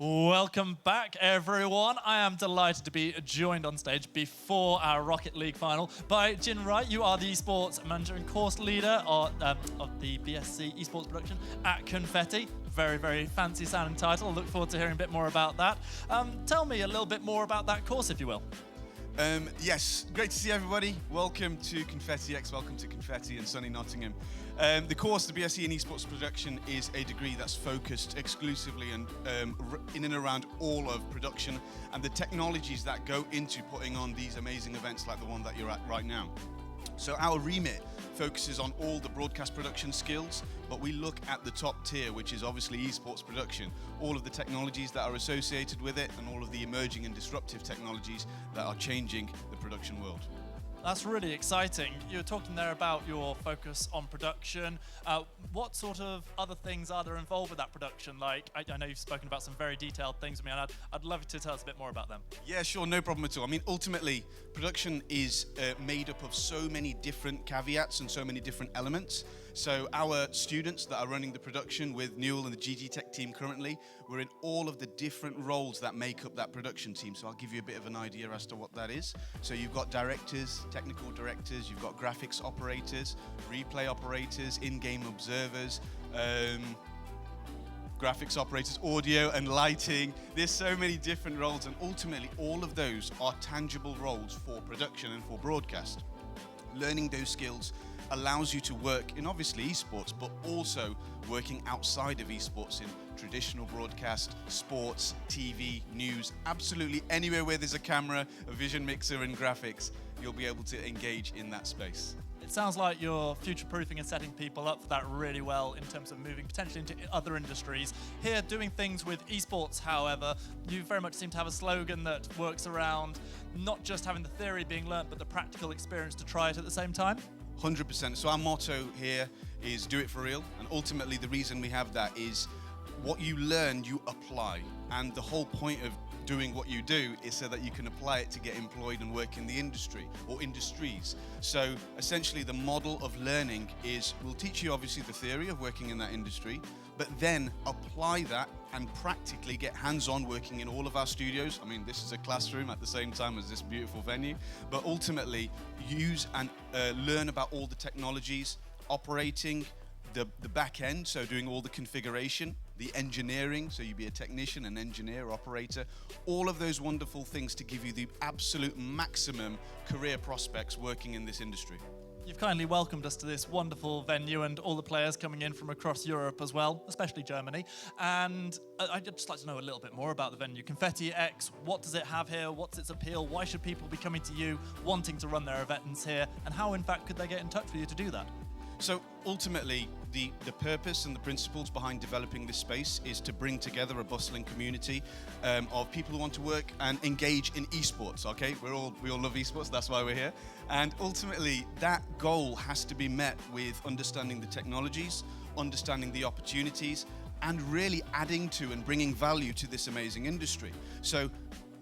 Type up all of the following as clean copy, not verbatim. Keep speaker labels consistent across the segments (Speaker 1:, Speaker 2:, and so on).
Speaker 1: Welcome back, everyone. I am delighted to be joined on stage before our Rocket League final by Jin Wright. You are the esports manager and course leader of the BSc Esports production at Confetti. Very, very fancy sounding title. Look forward to hearing a bit more about that. Tell me a little bit more about that course, if you will.
Speaker 2: Yes, great to see everybody. Welcome to Confetti X, welcome to Confetti in sunny Nottingham. The course, the BSc in Esports Production, is a degree that's focused exclusively and in and around all of production and the technologies that go into putting on these amazing events like the one that you're at right now. So our remit focuses on all the broadcast production skills, but we look at the top tier, which is obviously esports production, all of the technologies that are associated with it and all of the emerging and disruptive technologies that are changing the production world.
Speaker 1: That's really exciting. You were talking there about your focus on production. What sort of other things are there involved with that production? Like, I know you've spoken about some very detailed things with me, and I'd love you to tell us a bit more about them.
Speaker 2: Yeah, sure, no problem at all. I mean, ultimately, production is made up of so many different caveats and so many different elements. So our students that are running the production with Newell and the GG Tech team currently, we're in all of the different roles that make up that production team. So I'll give you a bit of an idea as to what that is. So you've got directors, technical directors, you've got graphics operators, replay operators, in-game observers, graphics operators, audio and lighting. There's so many different roles, and ultimately all of those are tangible roles for production and for broadcast. Learning those skills allows you to work in obviously esports, but also working outside of esports in traditional broadcast, sports, TV, news, absolutely anywhere where there's a camera, a vision mixer and graphics, you'll be able to engage in that space.
Speaker 1: It sounds like you're future-proofing and setting people up for that really well in terms of moving potentially into other industries. Here, doing things with esports, however, you very much seem to have a slogan that works around not just having the theory being learnt, but the practical experience to try it at the same time.
Speaker 2: 100%. So our motto here is do it for real. And ultimately the reason we have that is what you learn, you apply. And the whole point of doing what you do is so that you can apply it to get employed and work in the industry or industries. So essentially the model of learning is we'll teach you obviously the theory of working in that industry, but then apply that and practically get hands-on working in all of our studios. I mean, this is a classroom at the same time as this beautiful venue, but ultimately use and learn about all the technologies, operating the back end, so doing all the configuration, the engineering, so you'd be a technician, an engineer, operator, all of those wonderful things to give you the absolute maximum career prospects working in this industry.
Speaker 1: You've kindly welcomed us to this wonderful venue and all the players coming in from across Europe as well, especially Germany. And I'd just like to know a little bit more about the venue. Confetti X, what does it have here? What's its appeal? Why should people be coming to you, wanting to run their events here? And how, in fact, could they get in touch with you to do that?
Speaker 2: So ultimately, the purpose and the principles behind developing this space is to bring together a bustling community of people who want to work and engage in esports, okay? We all love esports, that's why we're here. And ultimately, that goal has to be met with understanding the technologies, understanding the opportunities, and really adding to and bringing value to this amazing industry. So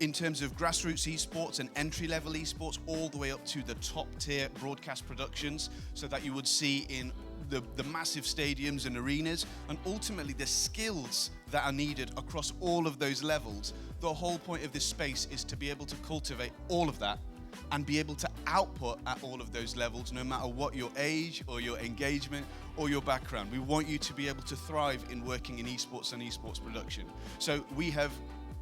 Speaker 2: in terms of grassroots esports and entry-level esports, all the way up to the top-tier broadcast productions, so that you would see in the massive stadiums and arenas, and ultimately the skills that are needed across all of those levels. The whole point of this space is to be able to cultivate all of that and be able to output at all of those levels, no matter what your age or your engagement or your background. We want you to be able to thrive in working in esports and esports production. So we have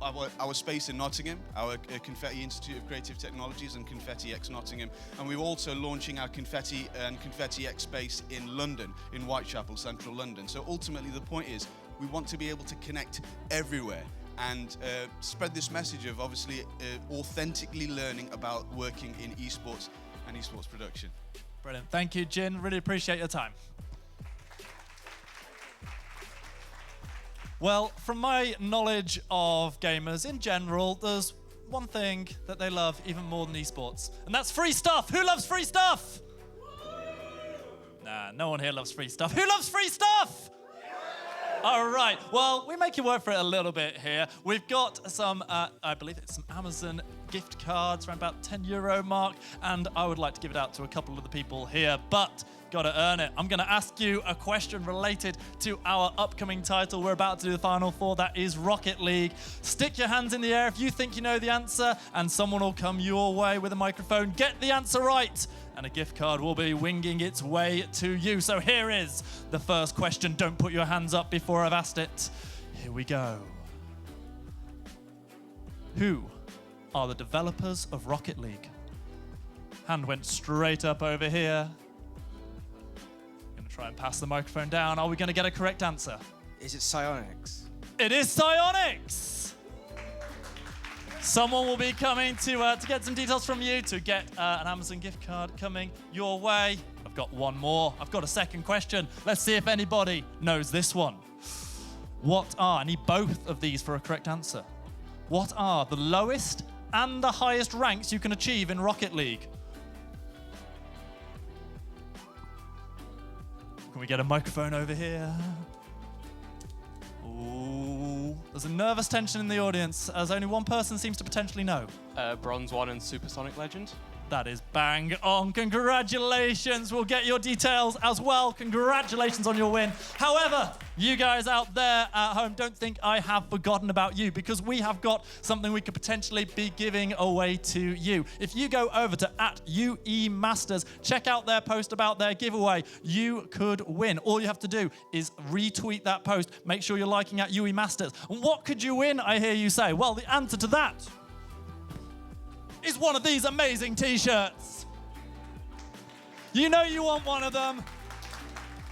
Speaker 2: our space in Nottingham, our Confetti Institute of Creative Technologies and Confetti X Nottingham, and we're also launching our Confetti and Confetti X space in London, in Whitechapel, central London. So ultimately the point is we want to be able to connect everywhere and spread this message of obviously authentically learning about working in esports and esports production.
Speaker 1: Brilliant. Thank you, Jin. Really appreciate your time. Well, from my knowledge of gamers in general, there's one thing that they love even more than esports, and that's free stuff. Who loves free stuff? Nah, no one here loves free stuff. Who loves free stuff? All right, well, we make you work for it a little bit here. We've got some, I believe it's some Amazon gift cards around about €10 mark, and I would like to give it out to a couple of the people here, but gotta earn it. I'm gonna ask you a question related to our upcoming title. We're about to do the Final Four, that is Rocket League. Stick your hands in the air if you think you know the answer, and someone will come your way with a microphone. Get the answer right, and a gift card will be winging its way to you. So here is the first question. Don't put your hands up before I've asked it. Here we go. Who are the developers of Rocket League? Hand went straight up over here. Try and pass the microphone down. Are we going to get a correct answer?
Speaker 3: Is it Psyonix?
Speaker 1: It is Psyonix! Someone will be coming to get some details from you to get an Amazon gift card coming your way. I've got one more. I've got a second question. Let's see if anybody knows this one. I need both of these for a correct answer. What are the lowest and the highest ranks you can achieve in Rocket League? Can we get a microphone over here? Ooh, there's a nervous tension in the audience, as only one person seems to potentially know.
Speaker 3: Bronze 1 and Supersonic Legend.
Speaker 1: That is bang on. Congratulations. We'll get your details as well. Congratulations on your win. However, you guys out there at home, don't think I have forgotten about you, because we have got something we could potentially be giving away to you. If you go over to @UE Masters, check out their post about their giveaway, you could win. All you have to do is retweet that post. Make sure you're liking @UE Masters. And what could you win, I hear you say? Well, the answer to that is one of these amazing t-shirts. You know you want one of them.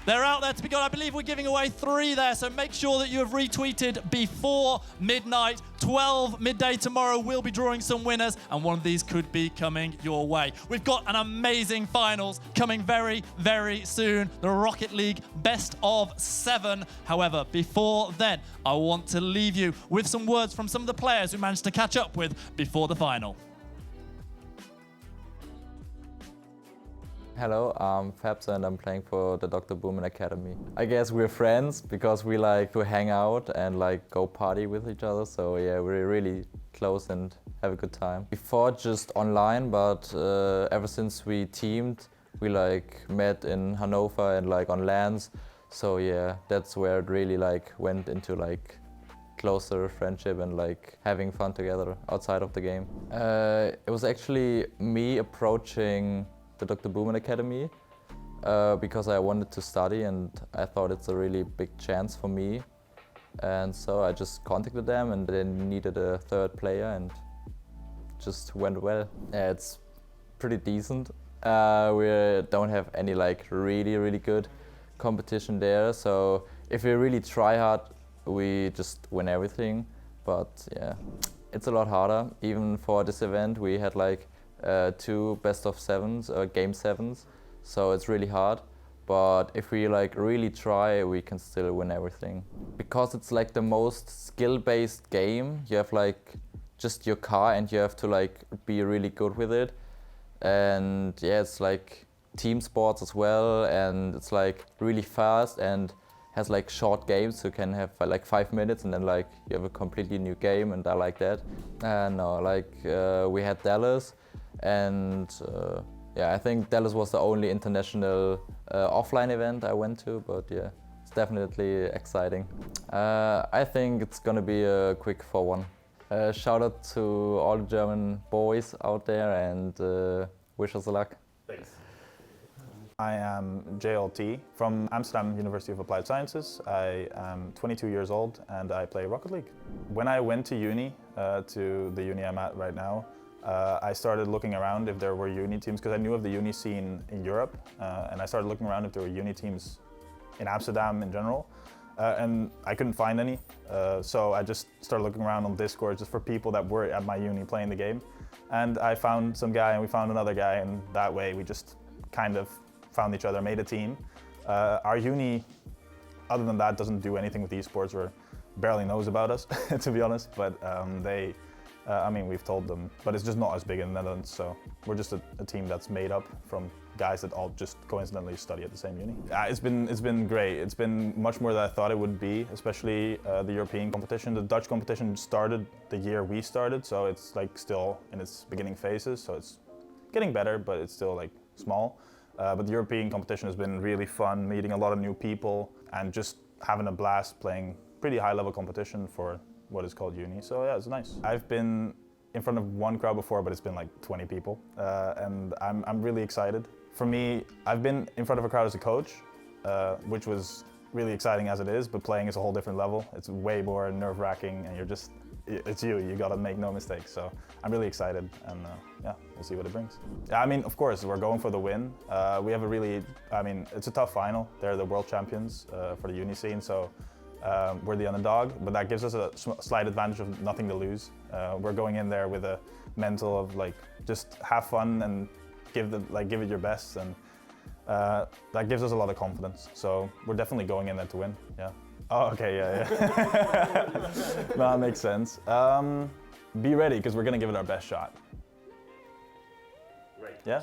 Speaker 1: They're out there to be got. I believe we're giving away 3 there, so make sure that you have retweeted before midnight. 12 midday tomorrow, we'll be drawing some winners, and one of these could be coming your way. We've got an amazing finals coming very, very soon. The Rocket League best of 7. However, before then, I want to leave you with some words from some of the players who managed to catch up with before the final.
Speaker 4: Hello, I'm Fabs and I'm playing for the Dr. Boomin Academy. I guess we're friends because we like to hang out and like go party with each other. So yeah, we're really close and have a good time. Before just online, but ever since we teamed, we like met in Hanover and like on LANs. So yeah, that's where it really like went into like closer friendship and like having fun together outside of the game. It was actually me approaching the Dr. Boomin Academy because I wanted to study and I thought it's a really big chance for me. And so I just contacted them and they needed a 3rd player and just went well. Yeah, it's pretty decent. We don't have any like really good competition there. So if we really try hard, we just win everything. But yeah, it's a lot harder. Even for this event, we had like 2 best of 7s, game 7s, so it's really hard. But if we like really try, we can still win everything. Because it's like the most skill-based game. You have like just your car and you have to like be really good with it. And yeah, it's like team sports as well, and it's like really fast and has like short games, so you can have like 5 minutes and then like you have a completely new game, and I like that. No, like we had Dallas. And yeah, I think Dallas was the only international offline event I went to, but yeah, it's definitely exciting. I think it's gonna be a quick 4-1. Shout out to all the German boys out there and wish us luck.
Speaker 5: Thanks. I am JLT from Amsterdam University of Applied Sciences. I am 22 years old and I play Rocket League. When I went to uni, to the uni I'm at right now, I started looking around if there were uni teams, because I knew of the uni scene in Europe, and I started looking around if there were uni teams in Amsterdam in general, and I couldn't find any. So I just started looking around on Discord just for people that were at my uni playing the game. And I found some guy and we found another guy, and that way we just kind of found each other, made a team. Our uni, other than that, doesn't do anything with esports or barely knows about us, to be honest, but I mean, we've told them, but it's just not as big in the Netherlands, so we're just a team that's made up from guys that all just coincidentally study at the same uni. It's been great. It's been much more than I thought it would be, especially the European competition. The Dutch competition started the year we started, so it's like still in its beginning phases, so it's getting better, but it's still like small. But the European competition has been really fun, meeting a lot of new people and just having a blast playing pretty high level competition for what is called uni, so yeah, it's nice. I've been in front of one crowd before, but it's been like 20 people, and I'm really excited. For me, I've been in front of a crowd as a coach, which was really exciting as it is, but playing is a whole different level. It's way more nerve-wracking, and it's you gotta make no mistakes. So I'm really excited, and yeah, we'll see what it brings. Yeah, I mean, of course, we're going for the win. We have it's a tough final. They're the world champions for the uni scene, so we're the underdog, but that gives us a slight advantage of nothing to lose. We're going in there with a mental of like just have fun and give it your best, and that gives us a lot of confidence. So we're definitely going in there to win. Yeah. Oh, okay, yeah. No, that makes sense. Be ready, because we're gonna give it our best shot. Right. Yeah.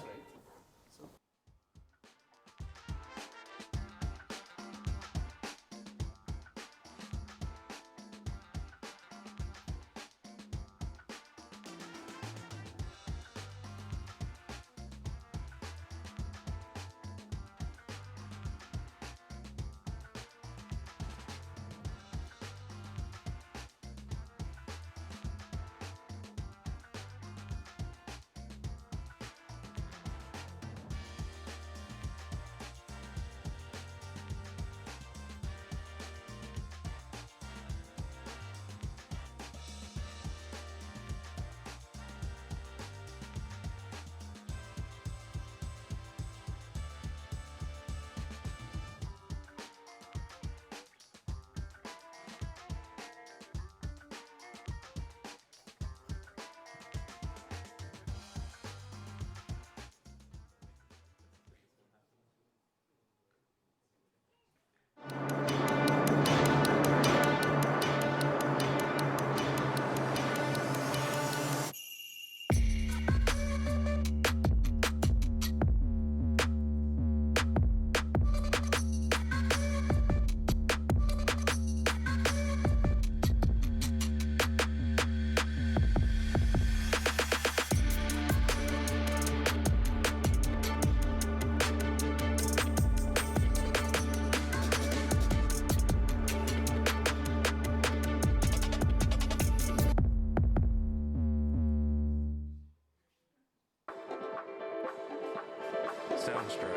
Speaker 3: Soundstripe.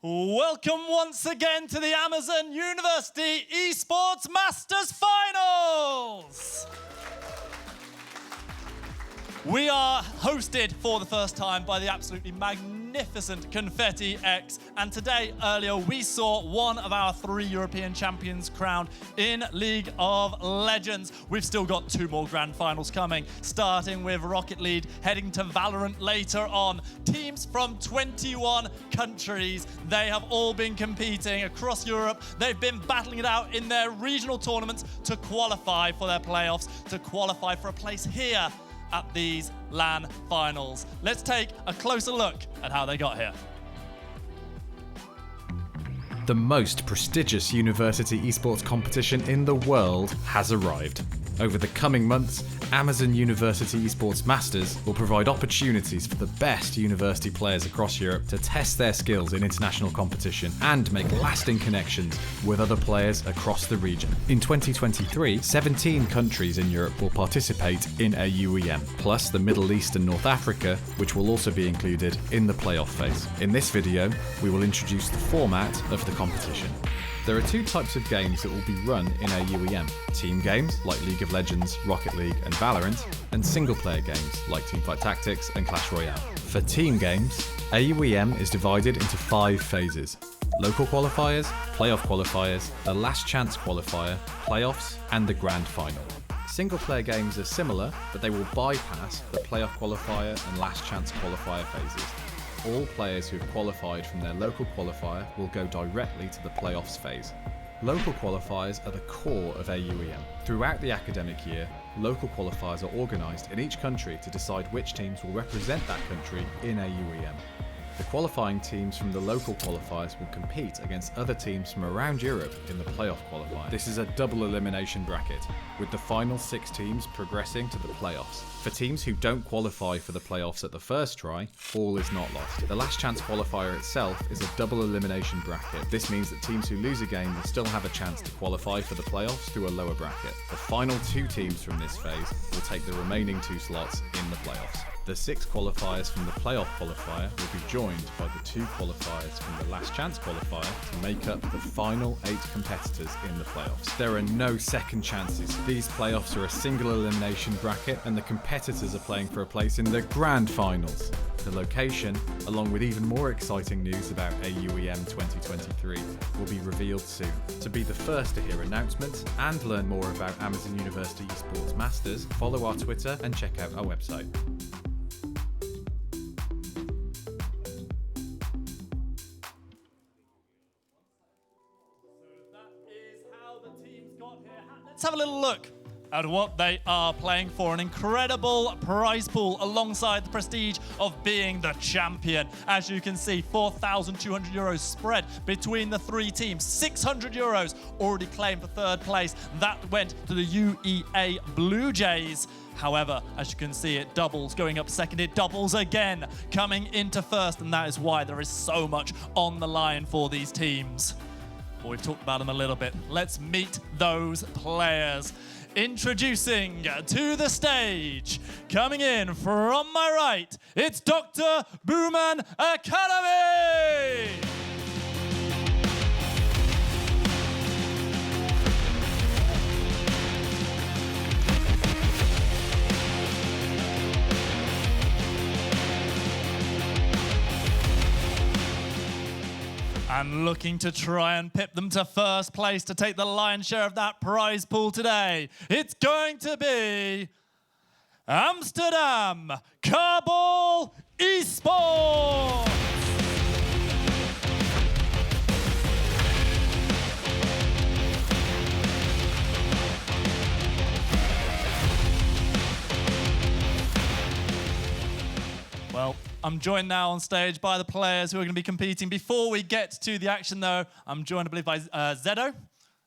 Speaker 1: Welcome once again to the Amazon University Esports Masters Finals! We are hosted for the first time by the absolutely magnificent Confetti X, and today, earlier, we saw one of our 3 European champions crowned in League of Legends. We've still got 2 more grand finals coming, starting with Rocket League, heading to Valorant later on. Teams from 21 countries, they have all been competing across Europe. They've been battling it out in their regional tournaments to qualify for their playoffs, to qualify for a place here at these LAN finals. Let's take a closer look at how they got here.
Speaker 6: The most prestigious university esports competition in the world has arrived. Over the coming months, Amazon University Esports Masters will provide opportunities for the best university players across Europe to test their skills in international competition and make lasting connections with other players across the region. In 2023, 17 countries in Europe will participate in a UEM, plus the Middle East and North Africa, which will also be included in the playoff phase. In this video, we will introduce the format of the competition. There are 2 types of games that will be run in a UEM. Team games, like League of Legends, Rocket League and Valorant, and single-player games, like Teamfight Tactics and Clash Royale. For team games, a UEM is divided into 5 phases: local qualifiers, playoff qualifiers, the last chance qualifier, playoffs, and the grand final. Single-player games are similar, but they will bypass the playoff qualifier and last chance qualifier phases. All players who have qualified from their local qualifier will go directly to the playoffs phase. Local qualifiers are the core of a UEM. Throughout the academic year, local qualifiers are organised in each country to decide which teams will represent that country in a UEM. The qualifying teams from the local qualifiers will compete against other teams from around Europe in the playoff qualifier. This is a double elimination bracket, with the final 6 teams progressing to the playoffs. For teams who don't qualify for the playoffs at the first try, all is not lost. The last chance qualifier itself is a double elimination bracket. This means that teams who lose a game will still have a chance to qualify for the playoffs through a lower bracket. The final 2 teams from this phase will take the remaining 2 slots in the playoffs. The 6 qualifiers from the playoff qualifier will be joined by the 2 qualifiers from the last chance qualifier to make up the final 8 competitors in the playoffs. There are no second chances. These playoffs are a single elimination bracket and the competitors are playing for a place in the grand finals. The location, along with even more exciting news about AUEM 2023, will be revealed soon. To be the first to hear announcements and learn more about Amazon University Esports Masters, follow our Twitter and check out our website.
Speaker 1: Let's have a little look and what they are playing for. An incredible prize pool alongside the prestige of being the champion. As you can see, 4,200 euros spread between the three teams. 600 euros already claimed for third place. That went to the UEA Blue Jays. However, as you can see, it doubles going up second. It doubles again coming into first, and that is why there is so much on the line for these teams. Well, we've talked about them a little bit. Let's meet those players. Introducing to the stage, coming in from my right, it's Dr. Booman Academy! And looking to try and pip them to first place to take the lion's share of that prize pool today, it's going to be Amsterdam Carball Esports! Well, I'm joined now on stage by the players who are going to be competing. Before we get to the action, though, I'm joined, I believe, by Zedo.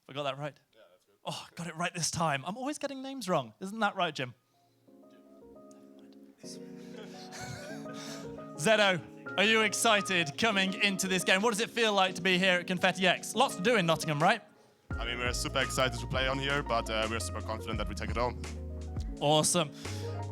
Speaker 1: I got that right? Yeah, that's good. Oh, got it right this time. I'm always getting names wrong. Isn't that right, Jim? Zedo, are you excited coming into this game? What does it feel like to be here at Confetti X? Lots to do in Nottingham, right?
Speaker 7: I mean, we're super excited to play on here, but we're super confident that we take it home.
Speaker 1: Awesome.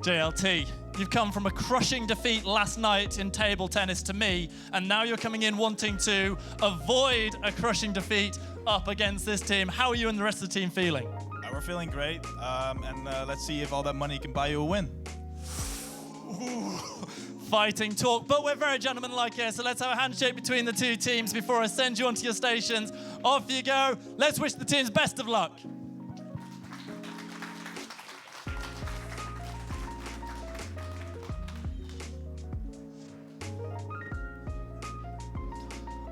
Speaker 1: JLT, you've come from a crushing defeat last night in table tennis to me, and now you're coming in wanting to avoid a crushing defeat up against this team. How are you and the rest of the team feeling?
Speaker 8: We're feeling great, and let's see if all that money can buy you a win.
Speaker 1: Ooh, fighting talk, but we're very gentlemanlike here, so let's have a handshake between the two teams before I send you onto your stations. Off you go. Let's wish the teams best of luck.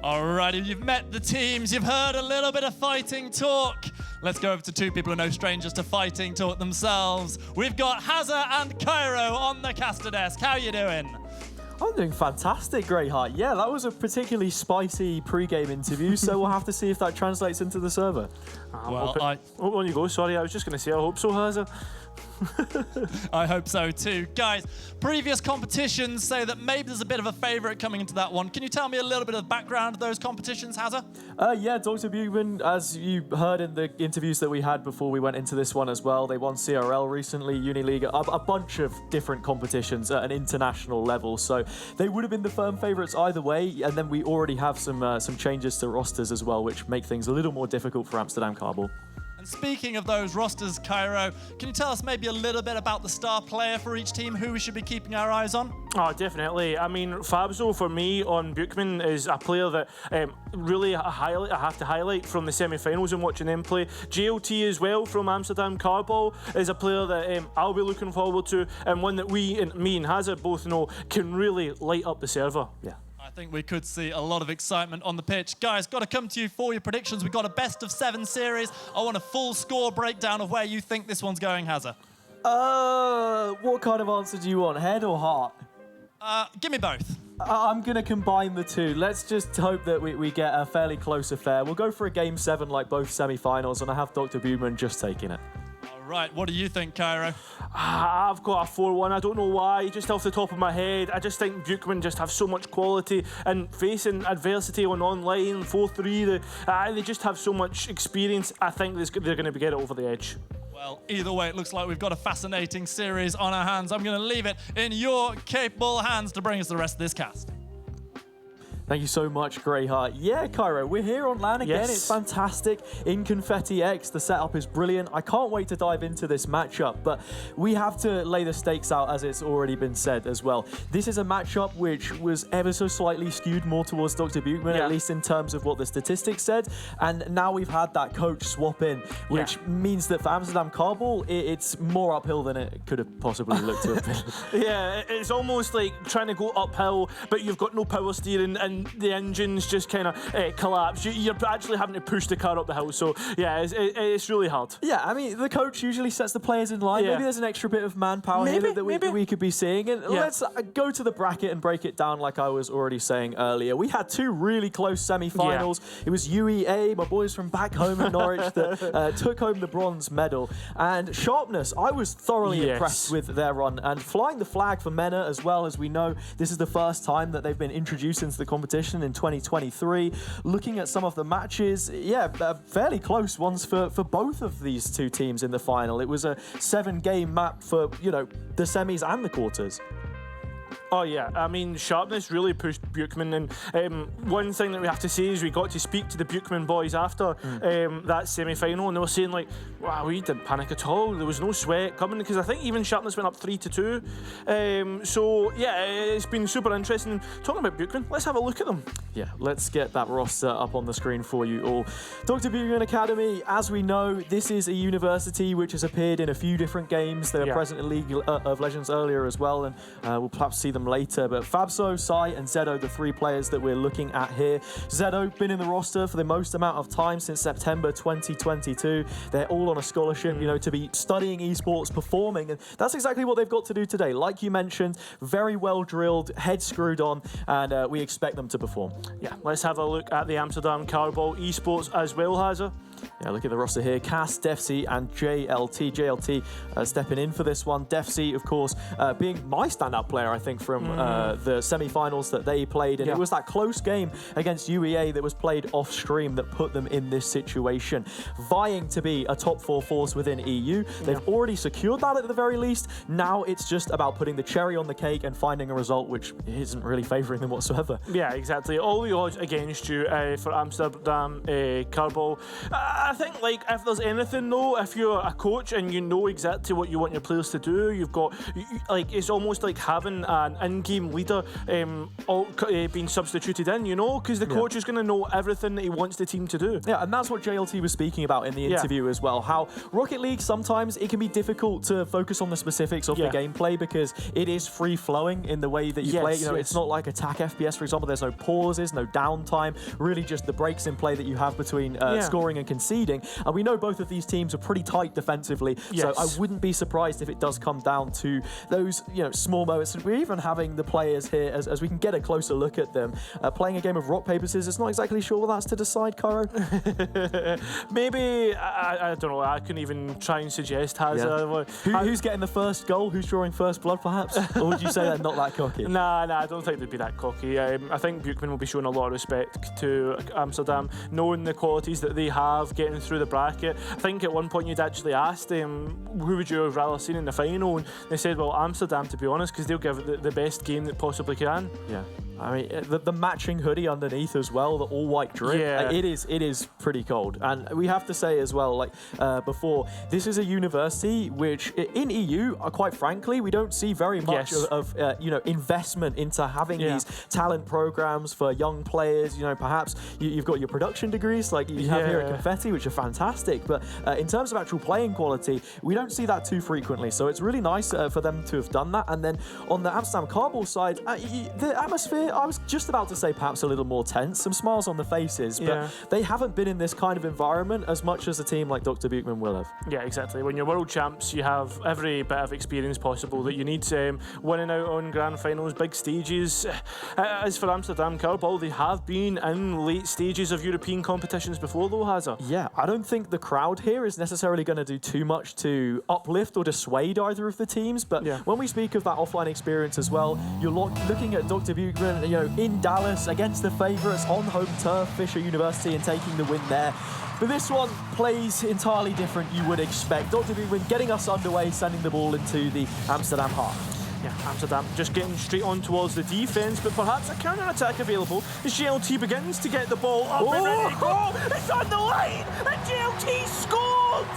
Speaker 1: Alrighty, you've met the teams, you've heard a little bit of fighting talk. Let's go over to two people who are no strangers to fighting talk themselves. We've got Hazza and Cairo on the caster desk. How you doing?
Speaker 9: I'm doing fantastic, Greyheart. Yeah, that was a particularly spicy pre-game interview, so we'll have to see if that translates into the server.
Speaker 1: Well,
Speaker 9: on you go. Sorry, I was just going to say I hope so, Hazza.
Speaker 1: I hope so too. Guys, previous competitions say that maybe there's a bit of a favourite coming into that one. Can you tell me a little bit of the background of those competitions, Hazza?
Speaker 9: Yeah, Dr. Bugman, as you heard in the interviews that we had before we went into this one as well, they won CRL recently, Unileague, a bunch of different competitions at an international level. So they would have been the firm favourites either way. And then we already have some changes to rosters as well, which make things a little more difficult for Amsterdam Carball.
Speaker 1: Speaking of those rosters, Cairo, can you tell us maybe a little bit about the star player for each team, who we should be keeping our eyes on?
Speaker 10: Oh, definitely. I mean, Fabzo, for me, on Buchman, is a player that really I have to highlight from the semi-finals and watching them play. JLT as well, from Amsterdam Carball, is a player that I'll be looking forward to, and one that me and Hazza both know can really light up the server. Yeah.
Speaker 1: I think we could see a lot of excitement on the pitch. Guys, got to come to you for your predictions. We've got a best-of-7 series. I want a full score breakdown of where you think this one's going, Hazza.
Speaker 9: What kind of answer do you want, head or heart?
Speaker 1: Give me both.
Speaker 9: I'm going to combine the two. Let's just hope that we get a fairly close affair. We'll go for a Game 7 like both semi-finals, and I have Dr. Bugman just taking it.
Speaker 1: Right, what do you think, Cairo?
Speaker 10: I've got a 4-1. I don't know why, just off the top of my head. I just think Buchman just have so much quality, and facing adversity on online, 4-3, they just have so much experience. I think they're going to get it over the edge.
Speaker 1: Well, either way, it looks like we've got a fascinating series on our hands. I'm going to leave it in your capable hands to bring us the rest of this cast.
Speaker 9: Thank you so much, Greyheart. Yeah, Cairo, we're here on LAN again.
Speaker 10: Yes.
Speaker 9: It's fantastic in Confetti X. The setup is brilliant. I can't wait to dive into this matchup, but we have to lay the stakes out, as it's already been said as well. This is a matchup which was ever so slightly skewed more towards Dr. Buchman, at least in terms of what the statistics said. And now we've had that coach swap in, which means that for Amsterdam Carball, it's more uphill than it could have possibly looked to have been.
Speaker 10: Yeah, it's almost like trying to go uphill, but you've got no power steering, and and the engines just kind of collapse. You're actually having to push the car up the hill. So yeah, it's really hard.
Speaker 9: Yeah, I mean, the coach usually sets the players in line.
Speaker 10: Yeah.
Speaker 9: Maybe there's an extra bit of manpower here that we could be seeing. And let's go to the bracket and break it down like I was already saying earlier. We had two really close semi-finals. It was UEA, my boys from back home in Norwich, that took home the bronze medal. And Sharpness, I was thoroughly impressed with their run. And flying the flag for MENA as well, as we know, this is the first time that they've been introduced into the competition in 2023. Looking at some of the matches, fairly close ones for both of these two teams in the final. It was a 7-game map for, the semis and the quarters.
Speaker 10: Oh yeah, I mean, Sharpness really pushed Buchmann, and one thing that we have to say is we got to speak to the Buchmann boys after that semi-final, and they were saying like, wow, we didn't panic at all, there was no sweat coming, because I think even Sharpness went up 3-2. So yeah, it's been super interesting. Talking about Buchmann, let's have a look at them.
Speaker 9: Yeah, let's get that roster up on the screen for you all. Dr. Buchmann Academy, as we know, this is a university which has appeared in a few different games. They were present in League of Legends earlier as well, and we'll perhaps see them later. But Fabso, Sai, and Zedo, the three players that we're looking at here. Zedo, been in the roster for the most amount of time since September 2022. They're all on a scholarship, to be studying esports, performing, and that's exactly what they've got to do today. Like you mentioned, very well drilled, head screwed on, and we expect them to perform.
Speaker 10: Yeah, let's have a look at the Amsterdam Carball Esports as well, Hazza.
Speaker 9: Yeah, look at the roster here. Cass, Defc, and JLT. JLT stepping in for this one. Defc, of course, being my standout player, I think, from the semi-finals that they played. And it was that close game against UEA that was played off-stream that put them in this situation. Vying to be a top 4 force within EU. They've already secured that at the very least. Now it's just about putting the cherry on the cake and finding a result which isn't really favouring them whatsoever.
Speaker 10: Yeah, exactly. All the odds against you for Amsterdam Carball. I think, like, if there's anything though, if you're a coach and you know exactly what you want your players to do, you've got, like, it's almost like having an in-game leader being substituted in, because the coach is going to know everything that he wants the team to do.
Speaker 9: Yeah, and that's what JLT was speaking about in the interview as well, how Rocket League sometimes it can be difficult to focus on the specifics of the gameplay because it is free-flowing in the way that you play. It's not like attack FPS, for example. There's no pauses, no downtime, really just the breaks in play that you have between scoring and conceding. And we know both of these teams are pretty tight defensively, so I wouldn't be surprised if it does come down to those small moments. We're even having the players here, as we can get a closer look at them, playing a game of rock, paper, scissors. Not exactly sure what that's to decide, Cairo.
Speaker 10: Maybe, I don't know, I couldn't even try and suggest.
Speaker 9: Who's getting the first goal? Who's drawing first blood, perhaps? Or would you say they're not that cocky?
Speaker 10: Nah, I don't think they'd be that cocky. I think Buchmann will be showing a lot of respect to Amsterdam, knowing the qualities that they have, getting through the bracket. I think at one point you'd actually asked them, who would you have rather seen in the final? And they said, well, Amsterdam, to be honest, because they'll give it the best game that possibly can.
Speaker 9: Yeah. I mean, the matching hoodie underneath as well, the all-white drip, it is pretty cold. And we have to say as well, like before, this is a university which, in EU, quite frankly, we don't see very much of investment into having these talent programs for young players. Perhaps you've got your production degrees, like you have here at Confetti, which are fantastic. But in terms of actual playing quality, we don't see that too frequently. So it's really nice for them to have done that. And then on the Amsterdam Carball side, the atmosphere, I was just about to say perhaps a little more tense, some smiles on the faces, but they haven't been in this kind of environment as much as a team like Dr. Buchmann will have.
Speaker 10: Yeah, exactly. When you're world champs, you have every bit of experience possible that you need. Winning out on grand finals, big stages. As for Amsterdam Carball, they have been in late stages of European competitions before though, Hazza.
Speaker 9: Yeah, I don't think the crowd here is necessarily going to do too much to uplift or dissuade either of the teams, but when we speak of that offline experience as well, you're looking at Dr. Buchmann, in Dallas against the favourites on home turf, Fisher University, and taking the win there. But this one plays entirely different, you would expect. Dr. Buchmann getting us underway, sending the ball into the Amsterdam half.
Speaker 10: Yeah, Amsterdam just getting straight on towards the defence, but perhaps a counter-attack available as JLT begins to get the ball up and ready to go. It's on the line, and JLT scored!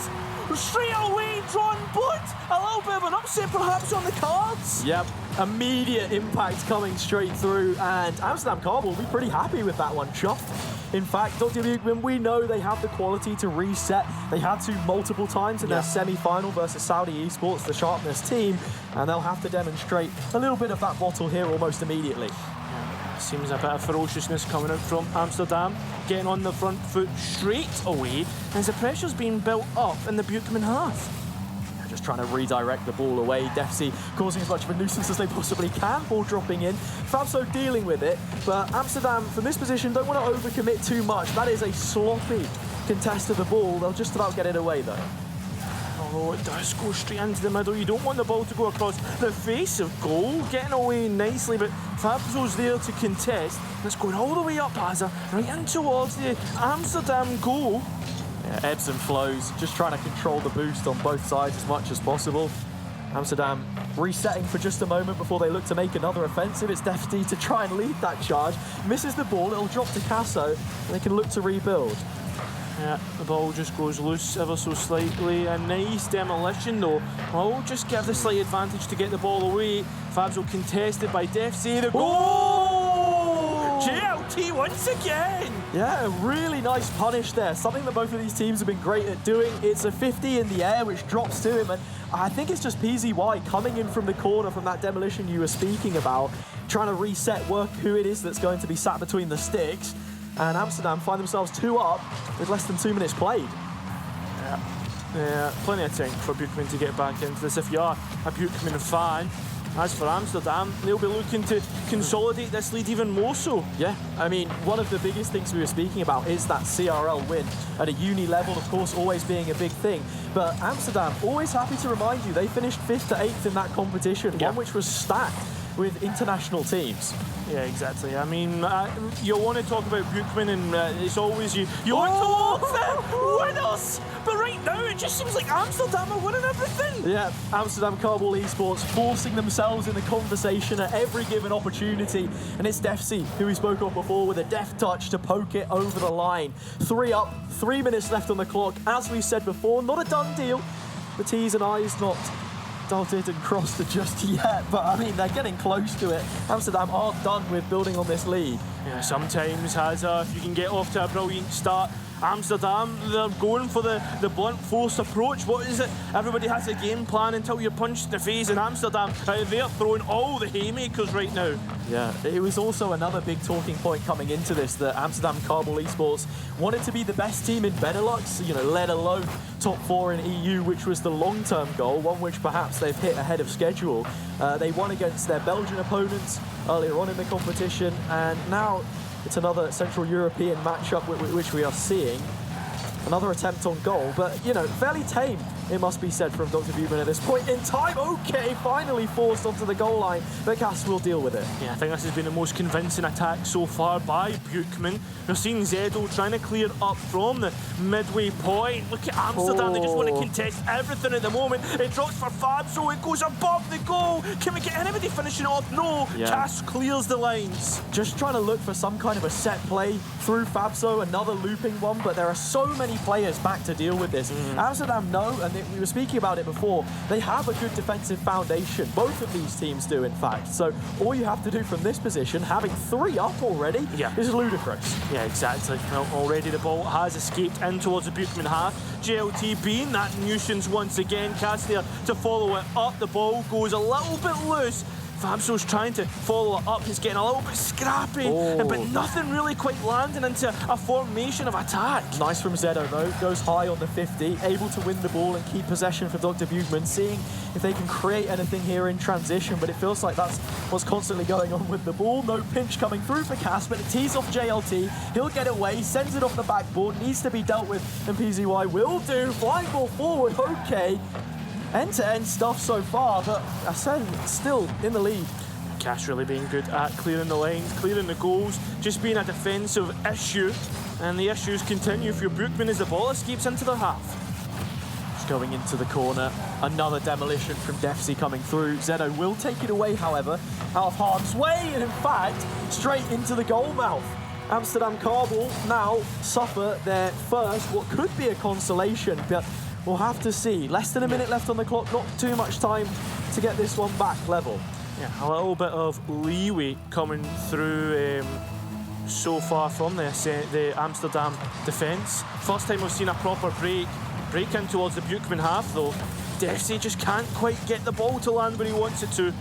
Speaker 10: Straight away, drawn blood. A little bit of an upset perhaps on the cards.
Speaker 9: Yep, immediate impact coming straight through, and Amsterdam Carball will be pretty happy with that one. Chuffed. In fact, Dr. Buchmann, we know they have the quality to reset. They had to multiple times in their semi-final versus Saudi Esports, the Sharpness team, and they'll have to demonstrate a little bit of that bottle here almost immediately.
Speaker 10: Seems a bit of ferociousness coming out from Amsterdam, getting on the front foot straight away, as the pressure's being built up in the Buchmann half.
Speaker 9: Just trying to redirect the ball away. Defsy causing as much of a nuisance as they possibly can. Ball dropping in. Fabso dealing with it, but Amsterdam from this position don't want to overcommit too much. That is a sloppy contest of the ball. They'll just about get it away though.
Speaker 10: Oh, it does go straight into the middle. You don't want the ball to go across the face of goal. Getting away nicely, but Fabso's there to contest. It's going all the way up Hazard, right in towards the Amsterdam goal.
Speaker 9: Yeah, ebbs and flows, just trying to control the boost on both sides as much as possible. Amsterdam resetting for just a moment before they look to make another offensive. It's Defty to try and lead that charge. Misses the ball, it'll drop to Casso, and they can look to rebuild.
Speaker 10: Yeah, the ball just goes loose ever so slightly. A nice demolition though. Will just give the slight advantage to get the ball away. Fabso contested by Defsy. The goal! JLT once again!
Speaker 9: Yeah, a really nice punish there. Something that both of these teams have been great at doing. It's a 50 in the air, which drops to him. And I think it's just PZY coming in from the corner from that demolition you were speaking about, trying to reset work who it is that's going to be sat between the sticks. And Amsterdam find themselves 2 up with less than 2 minutes played.
Speaker 10: Yeah, plenty of time for Buchmann to get back into this. If you are a Buchmann fan, as for Amsterdam, they'll be looking to consolidate this lead even more so.
Speaker 9: Yeah, I mean, one of the biggest things we were speaking about is that CRL win at a uni level, of course, always being a big thing. But Amsterdam, always happy to remind you, they finished 5th to 8th in that competition, one which was stacked with international teams.
Speaker 10: Yeah, exactly. I mean, you want to talk about Buchmann, and it's always you want towards them, winners! But right now, it just seems like Amsterdam are winning everything.
Speaker 9: Yeah, Amsterdam Carball Esports forcing themselves in the conversation at every given opportunity. And it's Defsy, who we spoke of before, with a deft touch to poke it over the line. 3 up, 3 minutes left on the clock. As we said before, not a done deal. The T's and I's not dotted and crossed just yet, but I mean, they're getting close to it. Amsterdam are done with building on this lead.
Speaker 10: Yeah, sometimes, Hazard, if you can get off to a brilliant start, Amsterdam, they're going for the blunt force approach. What is it? Everybody has a game plan until you're punched in the face, and Amsterdam, they're throwing all the haymakers right now.
Speaker 9: Yeah, it was also another big talking point coming into this, that Amsterdam Carball Esports wanted to be the best team in Benelux, let alone top 4 in EU, which was the long-term goal, one which perhaps they've hit ahead of schedule. They won against their Belgian opponents earlier on in the competition, and now it's another Central European matchup which we are seeing. Another attempt on goal, but, fairly tame, it must be said, from Dr. Buchmann at this point in time. Okay, finally forced onto the goal line, but Cass will deal with it.
Speaker 10: Yeah, I think this has been the most convincing attack so far by Buchmann. We've seen Zedo trying to clear up from the midway point. Look at Amsterdam, they just want to contest everything at the moment. It drops for Fabso, it goes above the goal. Can we get anybody finishing it off? No, Cass clears the lines.
Speaker 9: Just trying to look for some kind of a set play through Fabso, another looping one, but there are so many players back to deal with this. Amsterdam know, and we were speaking about it before, they have a good defensive foundation. Both of these teams do, in fact. So all you have to do from this position, having 3 up already, is ludicrous.
Speaker 10: Yeah, exactly. Well, already the ball has escaped in towards the Buchmann half. JLT being that nuisance once again. Cass there to follow it up. The ball goes a little bit loose. Fabso's trying to follow it up. He's getting a little bit scrappy, but nothing really quite landing into a formation of attack.
Speaker 9: Nice from Zedo, though. Goes high on the 50, able to win the ball and keep possession for Dr. Buchmann, seeing if they can create anything here in transition, but it feels like that's what's constantly going on with the ball. No pinch coming through for Cass, but it tees off JLT. He'll get away, sends it off the backboard, needs to be dealt with, and PZY will do. Flying ball forward, okay. End-to-end stuff so far, but I said still in the lead.
Speaker 10: Cass really being good at clearing the lines, clearing the goals, just being a defensive issue. And the issues continue for Buchmann as the ball escapes into their half.
Speaker 9: Just going into the corner, another demolition from Defsy coming through. Zedo will take it away, however, out of harm's way, and in fact, straight into the goal mouth. Amsterdam Carball now suffer their first, what could be a consolation, but we'll have to see. Less than a minute left on the clock, not too much time to get this one back level.
Speaker 10: Yeah, a little bit of leeway coming through so far from the Amsterdam defence. First time we've seen a proper break in towards the Buchmann half though. Defsy just can't quite get the ball to land where he wants it to.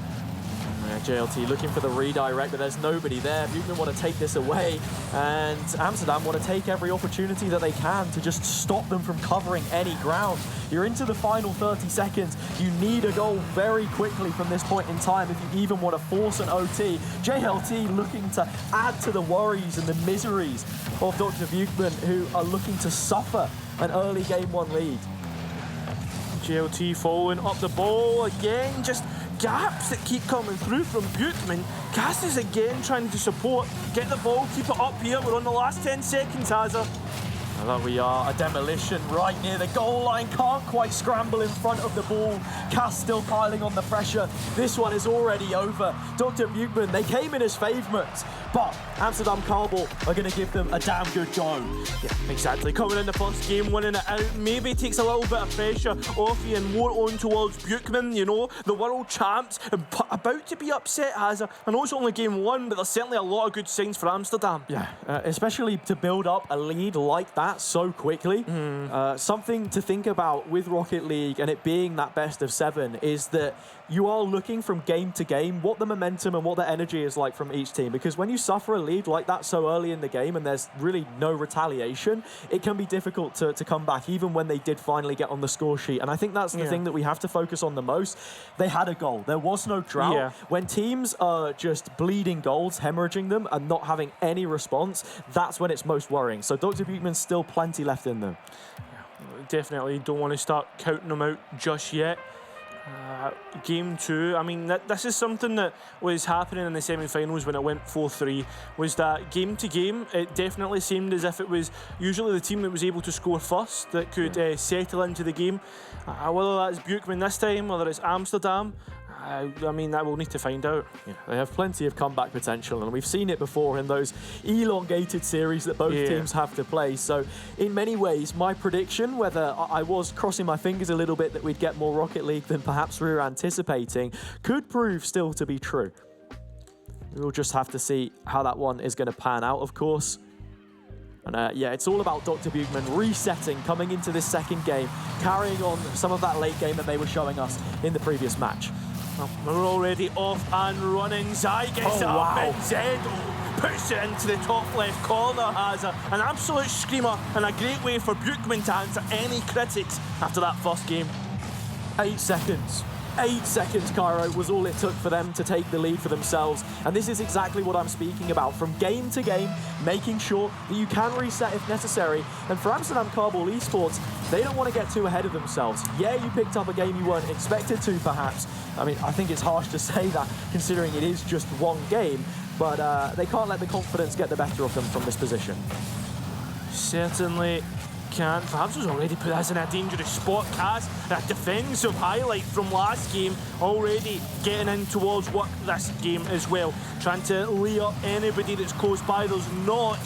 Speaker 9: Yeah, JLT looking for the redirect, but there's nobody there. Buchmann want to take this away, and Amsterdam want to take every opportunity that they can to just stop them from covering any ground. You're into the final 30 seconds. You need a goal very quickly from this point in time if you even want to force an OT. JLT looking to add to the worries and the miseries of Dr. Buchmann, who are looking to suffer an early Game 1 lead.
Speaker 10: JLT following up the ball again, just gaps that keep coming through from Buchmann. Cass is again trying to support, get the ball, keep it up here. We're on the last 10 seconds, Hazard.
Speaker 9: Well, there we are, a demolition right near the goal line. Can't quite scramble in front of the ball. Cass still piling on the pressure. This one is already over. Dr. Buchmann, they came in as favourites, but Amsterdam Carball are going to give them a damn good go.
Speaker 10: Yeah, exactly. Coming in the first game, winning it out, maybe takes a little bit of pressure off you and more on towards Buchmann, you know, the world champs, about to be upset, Hazard. I know it's only game 1, but there's certainly a lot of good signs for Amsterdam.
Speaker 9: Yeah, especially to build up a lead like that so quickly. Something to think about with Rocket League and it being that best of 7 is that you are looking from game to game what the momentum and what the energy is like from each team, because when you suffer a lead like that so early in the game and there's really no retaliation, it can be difficult to come back even when they did finally get on the score sheet. And I think that's the thing that we have to focus on the most. They had a goal. There was no drought.
Speaker 10: Yeah.
Speaker 9: When teams are just bleeding goals, hemorrhaging them and not having any response, that's when it's most worrying. So Dr. Buchmann's still plenty left in them.
Speaker 10: Definitely don't want to start counting them out just yet. Game 2, I mean, this is something that was happening in the semi-finals when it went 4-3, was that game to game, it definitely seemed as if it was usually the team that was able to score first that could settle into the game. Whether that's Buchmann this time, whether it's Amsterdam, I mean, that we'll need to find out.
Speaker 9: Yeah, they have plenty of comeback potential, and we've seen it before in those elongated series that both teams have to play. So in many ways, my prediction, whether I was crossing my fingers a little bit that we'd get more Rocket League than perhaps we were anticipating, could prove still to be true. We'll just have to see how that one is going to pan out, of course. And yeah, it's all about Dr. Buchmann resetting, coming into this second game, carrying on some of that late game that they were showing us in the previous match.
Speaker 10: Well, we're already off and running. Zai gets up and Zedo puts it into the top left corner. Has an absolute screamer and a great way for Buchmann to answer any critics after that first game.
Speaker 9: 8 seconds. 8 seconds, Cairo, was all it took for them to take the lead for themselves. And this is exactly what I'm speaking about. From game to game, making sure that you can reset if necessary. And for Amsterdam Carball Esports, they don't want to get too ahead of themselves. Yeah, you picked up a game you weren't expected to, perhaps. I mean, I think it's harsh to say that, considering it is just one game. But they can't let the confidence get the better of them from this position.
Speaker 10: Certainly can't. Fabs was already put us in a dangerous spot. Cass, a defensive highlight from last game, already getting in towards work this game as well. Trying to lay up anybody that's close by. There's not.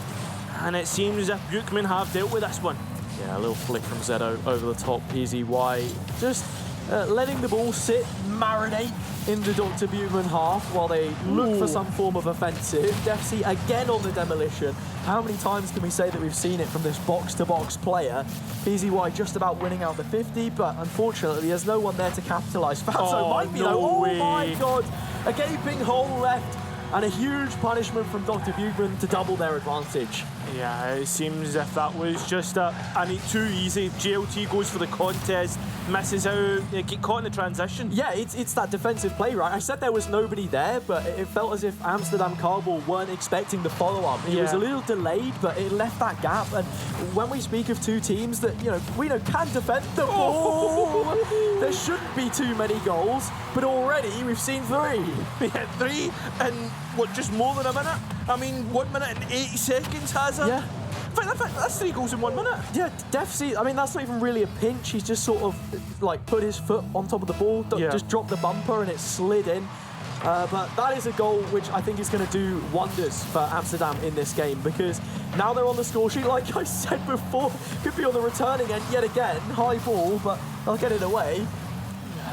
Speaker 10: And it seems as if Buchmann have dealt with this one.
Speaker 9: Yeah, a little flick from Zedo over the top. PZY just letting the ball sit, marinate in the Dr. Buchmann half while they look for some form of offensive. Defsy again on the demolition. How many times can we say that we've seen it from this box-to-box player? PZY just about winning out the 50, but unfortunately there's no one there to capitalise. Fatso might be though. Oh my god! A gaping hole left and a huge punishment from Dr. Buchmann to double their advantage.
Speaker 10: Yeah, it seems as if that was just too easy. JLT goes for the contest, misses out, get caught in the transition.
Speaker 9: Yeah, it's that defensive play, right? I said there was nobody there, but it felt as if Amsterdam Carball weren't expecting the follow-up. It was a little delayed, but it left that gap. And when we speak of two teams that, we know can defend the ball, there shouldn't be too many goals, but already we've seen 3.
Speaker 10: Yeah, 3 in, just more than a minute? I mean, 1 minute and 8 seconds, has it?
Speaker 9: Yeah.
Speaker 10: In fact, that's 3 goals in 1 minute.
Speaker 9: Yeah, Defsy, I mean, that's not even really a pinch. He's just sort of, put his foot on top of the ball, just dropped the bumper and it slid in. But that is a goal which I think is going to do wonders for Amsterdam in this game, because now they're on the score sheet, like I said before, could be on the returning end yet again. High ball, but they'll get it away.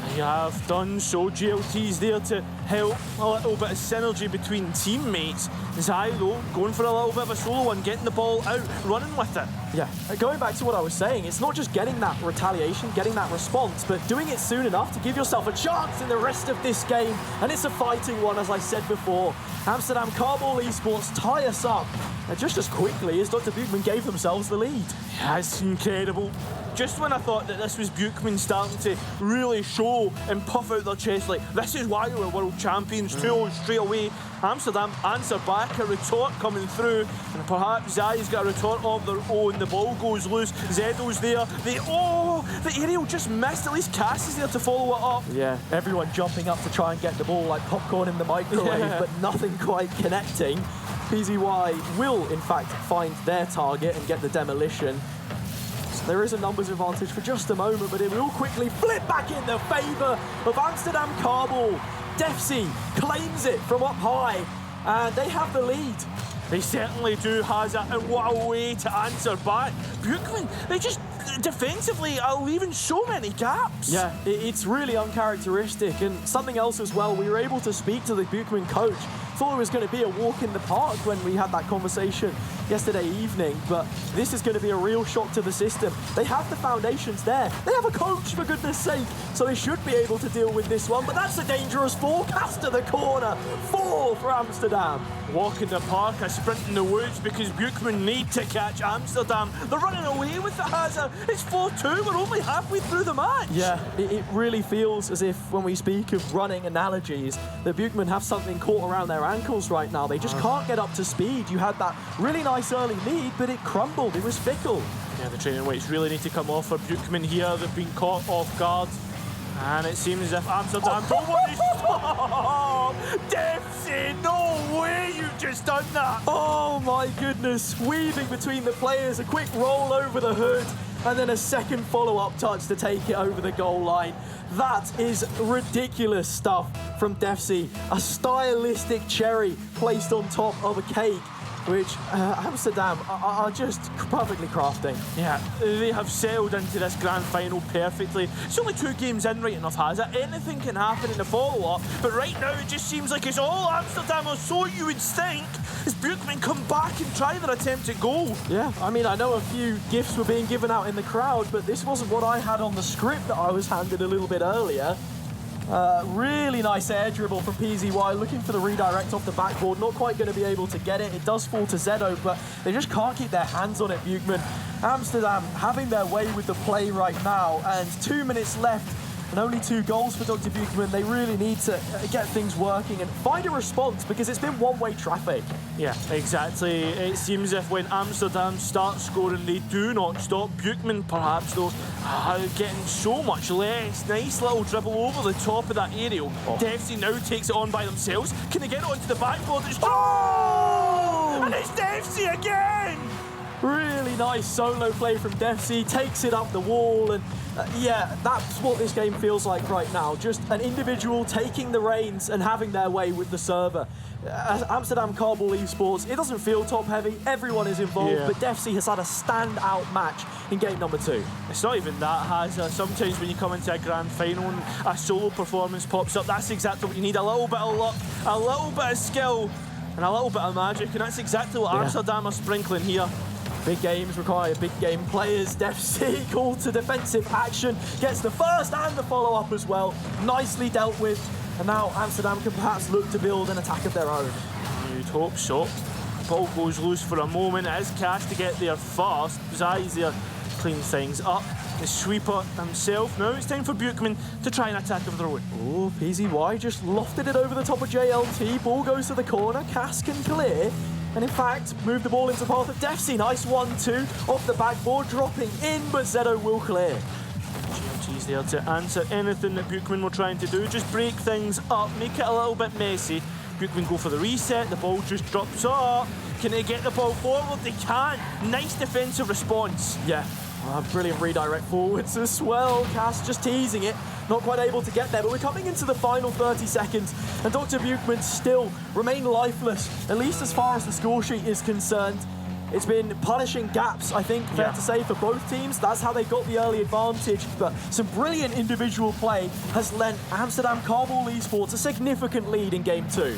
Speaker 10: They have done so. JLT's there to help, a little bit of synergy between teammates. Zai, though, going for a little bit of a solo one, getting the ball out, running with it.
Speaker 9: Yeah, going back to what I was saying, it's not just getting that retaliation, getting that response, but doing it soon enough to give yourself a chance in the rest of this game. And it's a fighting one, as I said before. Amsterdam Carball Esports tie us up just as quickly as Dr. Buchmann gave themselves the lead.
Speaker 10: Yeah, it's incredible. Just when I thought that this was Buchmann starting to really show and puff out their chest, like, this is why we're world champions, 2-0 straight away, Amsterdam answer back, a retort coming through, and perhaps Zai's got a retort of their own. The ball goes loose, Zedo's there, the aerial just missed, at least Cass is there to follow it up.
Speaker 9: Yeah, everyone jumping up to try and get the ball like popcorn in the microwave, but nothing quite connecting. PZY will, in fact, find their target and get the demolition. So there is a numbers advantage for just a moment, but it will quickly flip back in the favour of Amsterdam Carball. Defsy claims it from up high, and they have the lead.
Speaker 10: They certainly do, Hazza, and what a way to answer back. Buchmann, they just defensively are leaving so many gaps.
Speaker 9: Yeah, it's really uncharacteristic, and something else as well, we were able to speak to the Buchmann coach. Thought it was going to be a walk in the park when we had that conversation yesterday evening, but this is going to be a real shock to the system. They have the foundations there. They have a coach, for goodness sake, so they should be able to deal with this one, but that's a dangerous forecast to the corner. 4 for Amsterdam.
Speaker 10: Walk in the park, a sprint in the woods, because Buchmann need to catch Amsterdam. They're running away with the Hazza. It's 4-2. We're only halfway through the match.
Speaker 9: Yeah, it really feels as if when we speak of running analogies, the Buchmann have something caught around their ankles right now. They just can't get up to speed. You had that really nice early lead, but it crumbled. It was fickle.
Speaker 10: Yeah, the training weights really need to come off for Buchmann here. They've been caught off guard. And it seems as if Amsterdam don't want to stop. Dempsey, no way you've just done that.
Speaker 9: Oh my goodness, weaving between the players, a quick roll over the hood, and then a second follow-up touch to take it over the goal line. That is ridiculous stuff from Defsy. A stylistic cherry placed on top of a cake, which Amsterdam are just perfectly crafting.
Speaker 10: Yeah, they have settled into this grand final perfectly. It's only 2 games in right enough, Hazza. Anything can happen in the follow-up, but right now it just seems like it's all Amsterdam, or so you would think, as Buchmann come back and try their attempt at goal.
Speaker 9: Yeah, I mean, I know a few gifts were being given out in the crowd, but this wasn't what I had on the script that I was handed a little bit earlier. Really nice air dribble from PZY, looking for the redirect off the backboard, not quite going to be able to get it. It does fall to Zedo, but they just can't keep their hands on it, Buchmann. Amsterdam having their way with the play right now, and 2 minutes left and only 2 goals for Dr. Buchmann. They really need to get things working and find a response, because it's been one-way traffic.
Speaker 10: Yeah, exactly. It seems as if when Amsterdam start scoring, they do not stop. Buchmann, perhaps, though, getting so much less. Nice little dribble over the top of that aerial. Defsy now takes it on by themselves. Can they get it onto the backboard? It's and it's Defsy again!
Speaker 9: Really nice solo play from Defsy, takes it up the wall, and yeah, that's what this game feels like right now. Just an individual taking the reins and having their way with the server. Amsterdam Carball Esports, it doesn't feel top heavy, everyone is involved, but Defsy has had a standout match in game number 2.
Speaker 10: It's not even that, Hazza. Sometimes when you come into a grand final and a solo performance pops up, that's exactly what you need. A little bit of luck, a little bit of skill, and a little bit of magic, and that's exactly what Amsterdam are sprinkling here.
Speaker 9: Big games require big game players. Defsy called to defensive action, gets the first and the follow-up as well. Nicely dealt with, and now Amsterdam can perhaps look to build an attack of their own.
Speaker 10: You'd hope so. Ball goes loose for a moment. It is Cash to get there first. Zai's there, clean things up. The sweeper himself. Now it's time for Buchmann to try an attack of their own.
Speaker 9: Oh, PZY just lofted it over the top of JLT. Ball goes to the corner. Cass can clear. And in fact, move the ball into the path of Defsy. Nice 1-2 off the backboard, dropping in, but Zedo will clear.
Speaker 10: GLT's there to answer anything that Buchmann were trying to do. Just break things up, make it a little bit messy. Buchmann go for the reset, the ball just drops up. Can they get the ball forward? They can. Nice defensive response.
Speaker 9: Yeah, brilliant redirect forwards as well. Cass just teasing it. Not quite able to get there, but we're coming into the final 30 seconds, and Dr. Buchmann still remain lifeless, at least as far as the score sheet is concerned. It's been punishing gaps, I think, fair to say, for both teams. That's how they got the early advantage, but some brilliant individual play has lent Amsterdam Carball Esports a significant lead in Game 2.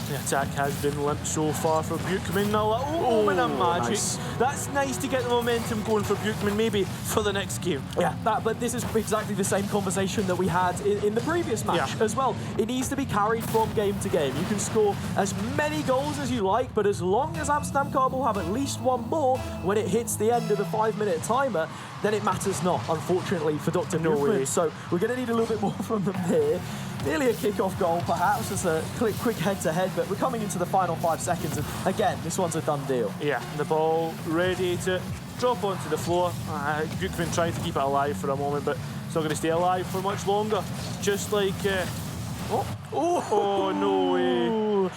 Speaker 10: The attack has been limped so far for Buchman. A little moment of magic.
Speaker 9: Nice.
Speaker 10: That's nice to get the momentum going for Buchman, maybe for the next game.
Speaker 9: Yeah, but this is exactly the same conversation that we had in the previous match as well. It needs to be carried from game to game. You can score as many goals as you like, but as long as Amsterdam Carball have at least one more when it hits the end of the 5-minute timer, then it matters not, unfortunately, for Dr. Buchman. So we're going to need a little bit more from them here. Nearly a kick-off goal, perhaps, as a quick head-to-head, but we're coming into the final 5 seconds, and again, this one's a done deal.
Speaker 10: Yeah, the ball ready to drop onto the floor. Buchman trying to keep it alive for a moment, but it's not going to stay alive for much longer. Just like... Oh, no way.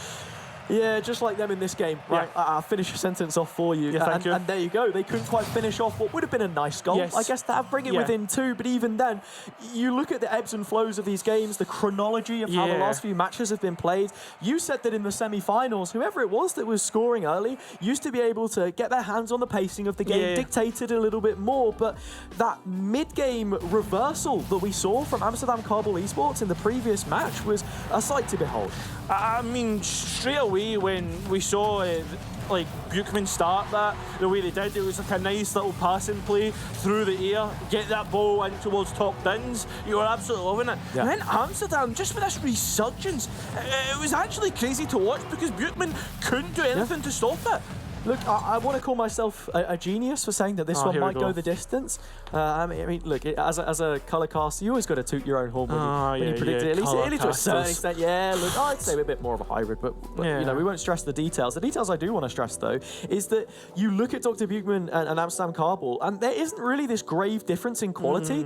Speaker 9: Yeah, just like them in this game. Right, I'll finish a sentence off for you.
Speaker 10: Yeah, thank you.
Speaker 9: And there you go. They couldn't quite finish off what would have been a nice goal.
Speaker 10: Yes.
Speaker 9: I guess that bring it within 2, but even then, you look at the ebbs and flows of these games, the chronology of how the last few matches have been played. You said that in the semi-finals, whoever it was that was scoring early used to be able to get their hands on the pacing of the game, dictated a little bit more, but that mid-game reversal that we saw from Amsterdam Carball Esports in the previous match was a sight to behold.
Speaker 10: I mean, straight away when we saw like Buchman start that the way they did, it was like a nice little passing play through the air, get that ball in towards top bins. You were absolutely loving it. And then Amsterdam, just for this resurgence, it was actually crazy to watch because Buchman couldn't do anything to stop it.
Speaker 9: Look, I want to call myself a genius for saying that this one might go the distance. I mean, look, as a colour caster, you always got to toot your own horn when you predict it. At least to a certain extent, look, I'd say we're a bit more of a hybrid, but you know, we won't stress the details. The details I do want to stress, though, is that you look at Dr. Buchman and Amsterdam Carball, and there isn't really this grave difference in quality.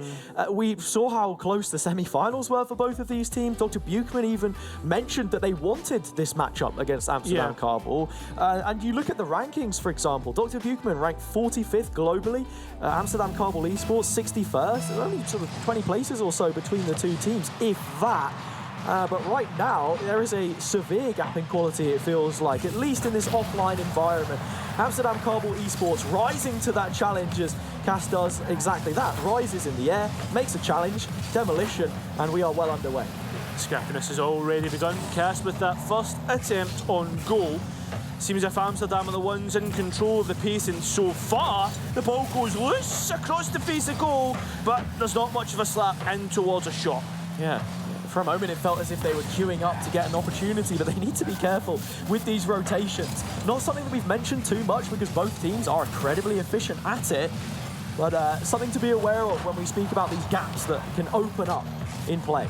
Speaker 9: We saw how close the semi-finals were for both of these teams. Dr. Buchman even mentioned that they wanted this matchup against Amsterdam Carball. And you look at the rankings, for example, Dr. Buchman ranked 45th globally, Amsterdam Carball Esports 61st. There's only sort of 20 places or so between the two teams, if that. But right now, there is a severe gap in quality, it feels like, at least in this offline environment. Amsterdam Carball Esports rising to that challenge as Cass does exactly that. Rises in the air, makes a challenge, demolition, and we are well underway.
Speaker 10: Scrappiness has already begun. Cass with that first attempt on goal. Seems as if Amsterdam are the ones in control of the pacing so far. The ball goes loose across the face of goal, but there's not much of a slap in towards a shot.
Speaker 9: Yeah. For a moment, it felt as if they were queuing up to get an opportunity, but they need to be careful with these rotations. Not something that we've mentioned too much because both teams are incredibly efficient at it, but something to be aware of when we speak about these gaps that can open up in play.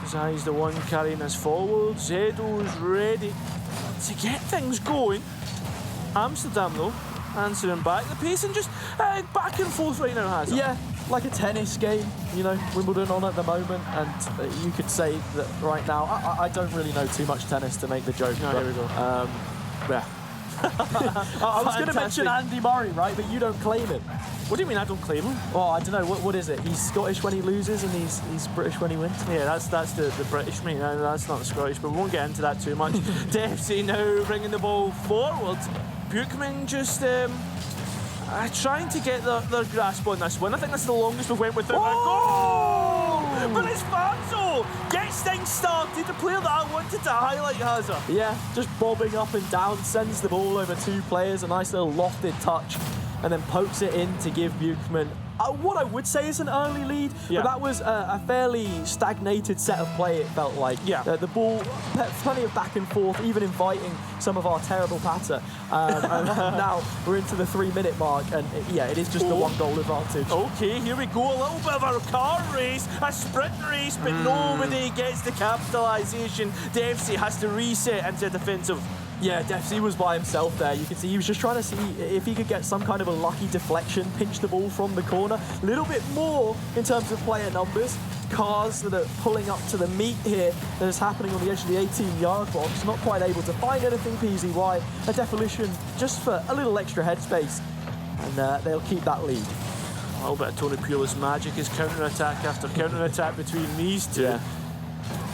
Speaker 10: Zai's the one carrying us forward. Zedo's ready to get things going. Amsterdam, though, answering back. The pacing just back and forth right now, has it?
Speaker 9: Yeah, like a tennis game, you know, Wimbledon on at the moment, and you could say that right now, I don't really know too much tennis to make the joke.
Speaker 10: No, here we go.
Speaker 9: Yeah. I was going to mention Andy Murray, right, but you don't claim him.
Speaker 10: What do you mean I don't claim him?
Speaker 9: Well, I don't know, what is it? He's Scottish when he loses and he's British when he wins?
Speaker 10: Yeah, that's the British, mate. That's not the Scottish, but we won't get into that too much. DFC now bringing the ball forward. Buchman just trying to get their grasp on this one. I think that's the longest we've went without a goal! But it's Fanzo! Gets things started, the player that I wanted to highlight, Hazard.
Speaker 9: Yeah, just bobbing up and down, sends the ball over 2 players, a nice little lofted touch, and then pokes it in to give Buchman what I would say is an early lead, but that was a fairly stagnated set of play, it felt like. The ball, plenty of back and forth, even inviting some of our terrible patter. And now we're into the 3-minute mark, and it is just the 1-goal advantage.
Speaker 10: Okay, here we go, a little bit of a car race, a sprint race, but nobody gets the capitalisation. DFC has to reset into defensive.
Speaker 9: Yeah, Defsey was by himself there. You can see he was just trying to see if he could get some kind of a lucky deflection, pinch the ball from the corner. A little bit more in terms of player numbers. Cars that are pulling up to the meet here that is happening on the edge of the 18-yard box. Not quite able to find anything PZY. A defolition just for a little extra headspace. And they'll keep that lead.
Speaker 10: A little bit of Tony Pulis magic is counter-attack after counter-attack between these two.
Speaker 9: Yeah.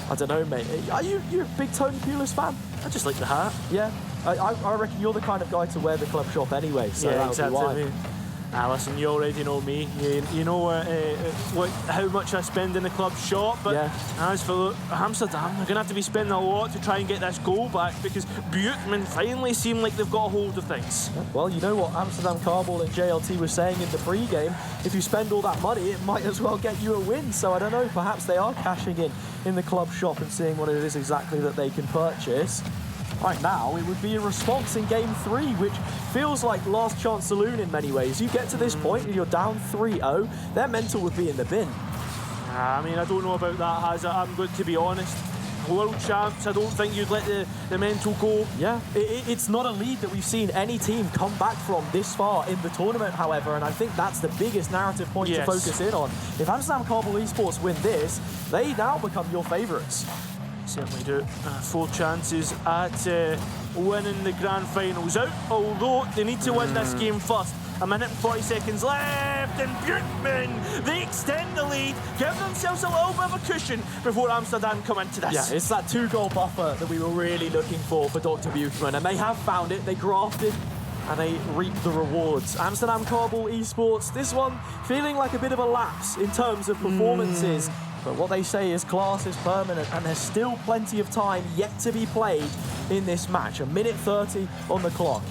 Speaker 9: I don't know, mate. Are you a big Tony Pulis fan?
Speaker 10: I just like the hat.
Speaker 9: Yeah. I reckon you're the kind of guy to wear the club shop anyway, so
Speaker 10: yeah,
Speaker 9: that
Speaker 10: exactly.
Speaker 9: would be why.
Speaker 10: Listen, you already know me. You know how much I spend in the club shop. But as for Amsterdam, they're going to have to be spending a lot to try and get this goal back because Bukman finally seem like they've got a hold of things.
Speaker 9: Well, you know what Amsterdam Carball and JLT were saying in the pre-game. If you spend all that money, it might as well get you a win. So I don't know, perhaps they are cashing in the club shop and seeing what it is exactly that they can purchase. Right now, it would be a response in Game 3, which feels like last chance saloon in many ways. You get to this point and you're down 3-0, their mental would be in the bin.
Speaker 10: I mean, I don't know about that, Hazard. I'm going to be honest. World champs, I don't think you'd let the mental go.
Speaker 9: Yeah, it's not a lead that we've seen any team come back from this far in the tournament, however, and I think that's the biggest narrative point to focus in on. If Amsterdam Carball Esports win this, they now become your favourites.
Speaker 10: Certainly do. 4 chances at winning the grand finals out, although they need to win this game first. A minute and 40 seconds left, and Bukman, they extend the lead, give themselves a little bit of a cushion before Amsterdam come into this.
Speaker 9: Yeah, it's that 2-goal buffer that we were really looking for Dr. Bukman, and they have found it. They grafted and they reap the rewards. Amsterdam Carball Esports, this one feeling like a bit of a lapse in terms of performances. But what they say is class is permanent, and there's still plenty of time yet to be played in this match. A minute 30 on the clock.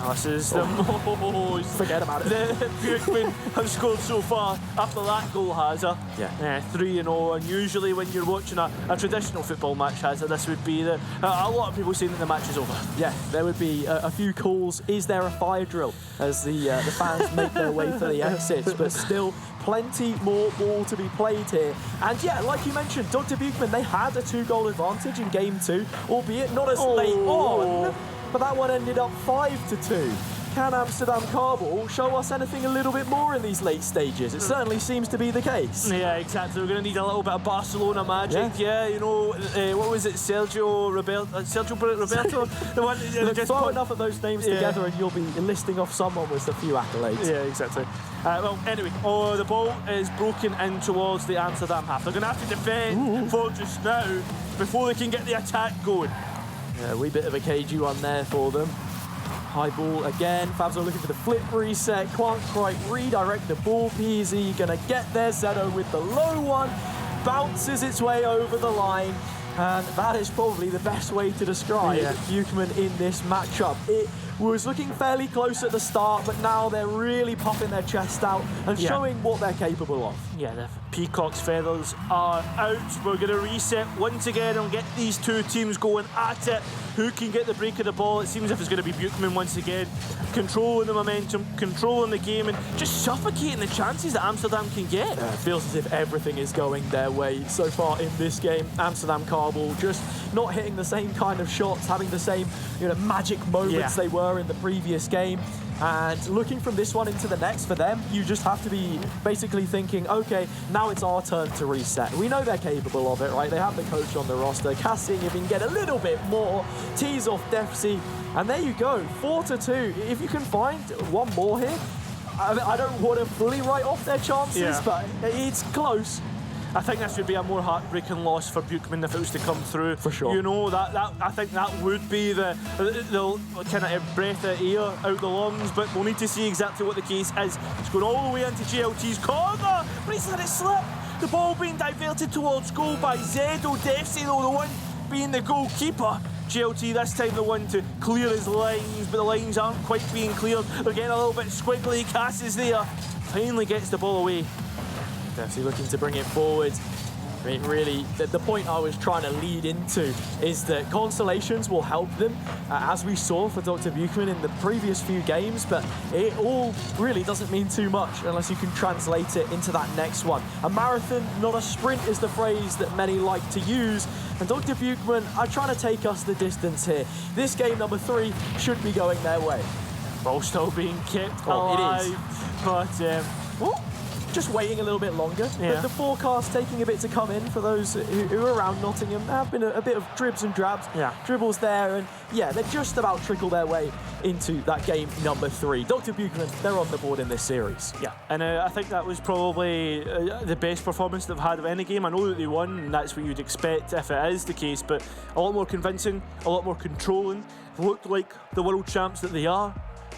Speaker 10: This is the most...
Speaker 9: Forget about it.
Speaker 10: Bukman have scored so far after that goal, Hazard.
Speaker 9: Yeah.
Speaker 10: 3-0, and usually when you're watching a traditional football match, Hazard, this would be a lot of people saying that the match is over.
Speaker 9: Yeah, there would be a few calls. Is there a fire drill as the fans make their way for the exits? But still, plenty more ball to be played here. And yeah, like you mentioned, Dr. Bukman, they had a 2-goal advantage in Game 2, albeit not as late on. But that one ended up 5-2. Can Amsterdam Carball show us anything a little bit more in these late stages? It certainly seems to be the case.
Speaker 10: Yeah, exactly. We're going to need a little bit of Barcelona magic. Yeah, you know, what was it? Sergio Roberto? The one.
Speaker 9: Look, throw enough of those names together and you'll be listing off someone with a few accolades.
Speaker 10: Yeah, exactly. Well, anyway, the ball is broken in towards the Amsterdam half. They're going to have to defend for just now before they can get the attack going.
Speaker 9: Yeah, a wee bit of a cagey one there for them. High ball again. Fabs are looking for the flip reset. Can't quite redirect the ball. PZ gonna get there. Zedo with the low one. Bounces its way over the line. And that is probably the best way to describe Bukman in this matchup. It was looking fairly close at the start, but now they're really puffing their chest out and showing what they're capable of.
Speaker 10: Yeah, the Peacock's feathers are out. We're going to reset once again and get these two teams going at it. Who can get the break of the ball? It seems as if it's going to be Bukman once again, controlling the momentum, controlling the game, and just suffocating the chances that Amsterdam can get.
Speaker 9: It feels as if everything is going their way so far in this game. Amsterdam Carball just not hitting the same kind of shots, having the same magic moments they were in the previous game. And looking from this one into the next, for them, you just have to be basically thinking, okay, now it's our turn to reset. We know they're capable of it, right? They have the coach on the roster. Casting, if he can get a little bit more, tease off Defsy, and there you go, 4-2. If you can find one more here, I don't want to fully write off their chances, but it's close.
Speaker 10: I think this would be a more heartbreaking loss for Bukman if it was to come through.
Speaker 9: For sure.
Speaker 10: You know, that I think that would be the kind of breath of air out the lungs, but we'll need to see exactly what the case is. It's going all the way into JLT's corner, but he's let it slip. The ball being diverted towards goal by Zedo. Defsy, though, the one being the goalkeeper. JLT this time the one to clear his lines, but the lines aren't quite being cleared. They're getting a little bit squiggly. Cass is there. Finally gets the ball away.
Speaker 9: Defsy looking to bring it forward. I mean, really, the point I was trying to lead into is that constellations will help them, as we saw for Dr. Bukman in the previous few games, but it all really doesn't mean too much unless you can translate it into that next one. A marathon, not a sprint, is the phrase that many like to use, and Dr. Bukman are trying to take us the distance here. This game number 3 should be going their way.
Speaker 10: Ball still being kept alive,
Speaker 9: it is.
Speaker 10: But
Speaker 9: just waiting a little bit longer.
Speaker 10: Yeah.
Speaker 9: The forecast taking a bit to come in for those who are around Nottingham. There have been a bit of dribs and drabs, dribbles there, and they're just about trickle their way into that game number 3. Dr. Bukman, they're on the board in this series.
Speaker 10: Yeah. And I think that was probably the best performance they've had of any game. I know that they won, and that's what you'd expect if it is the case, but a lot more convincing, a lot more controlling. Looked like the world champs that they are.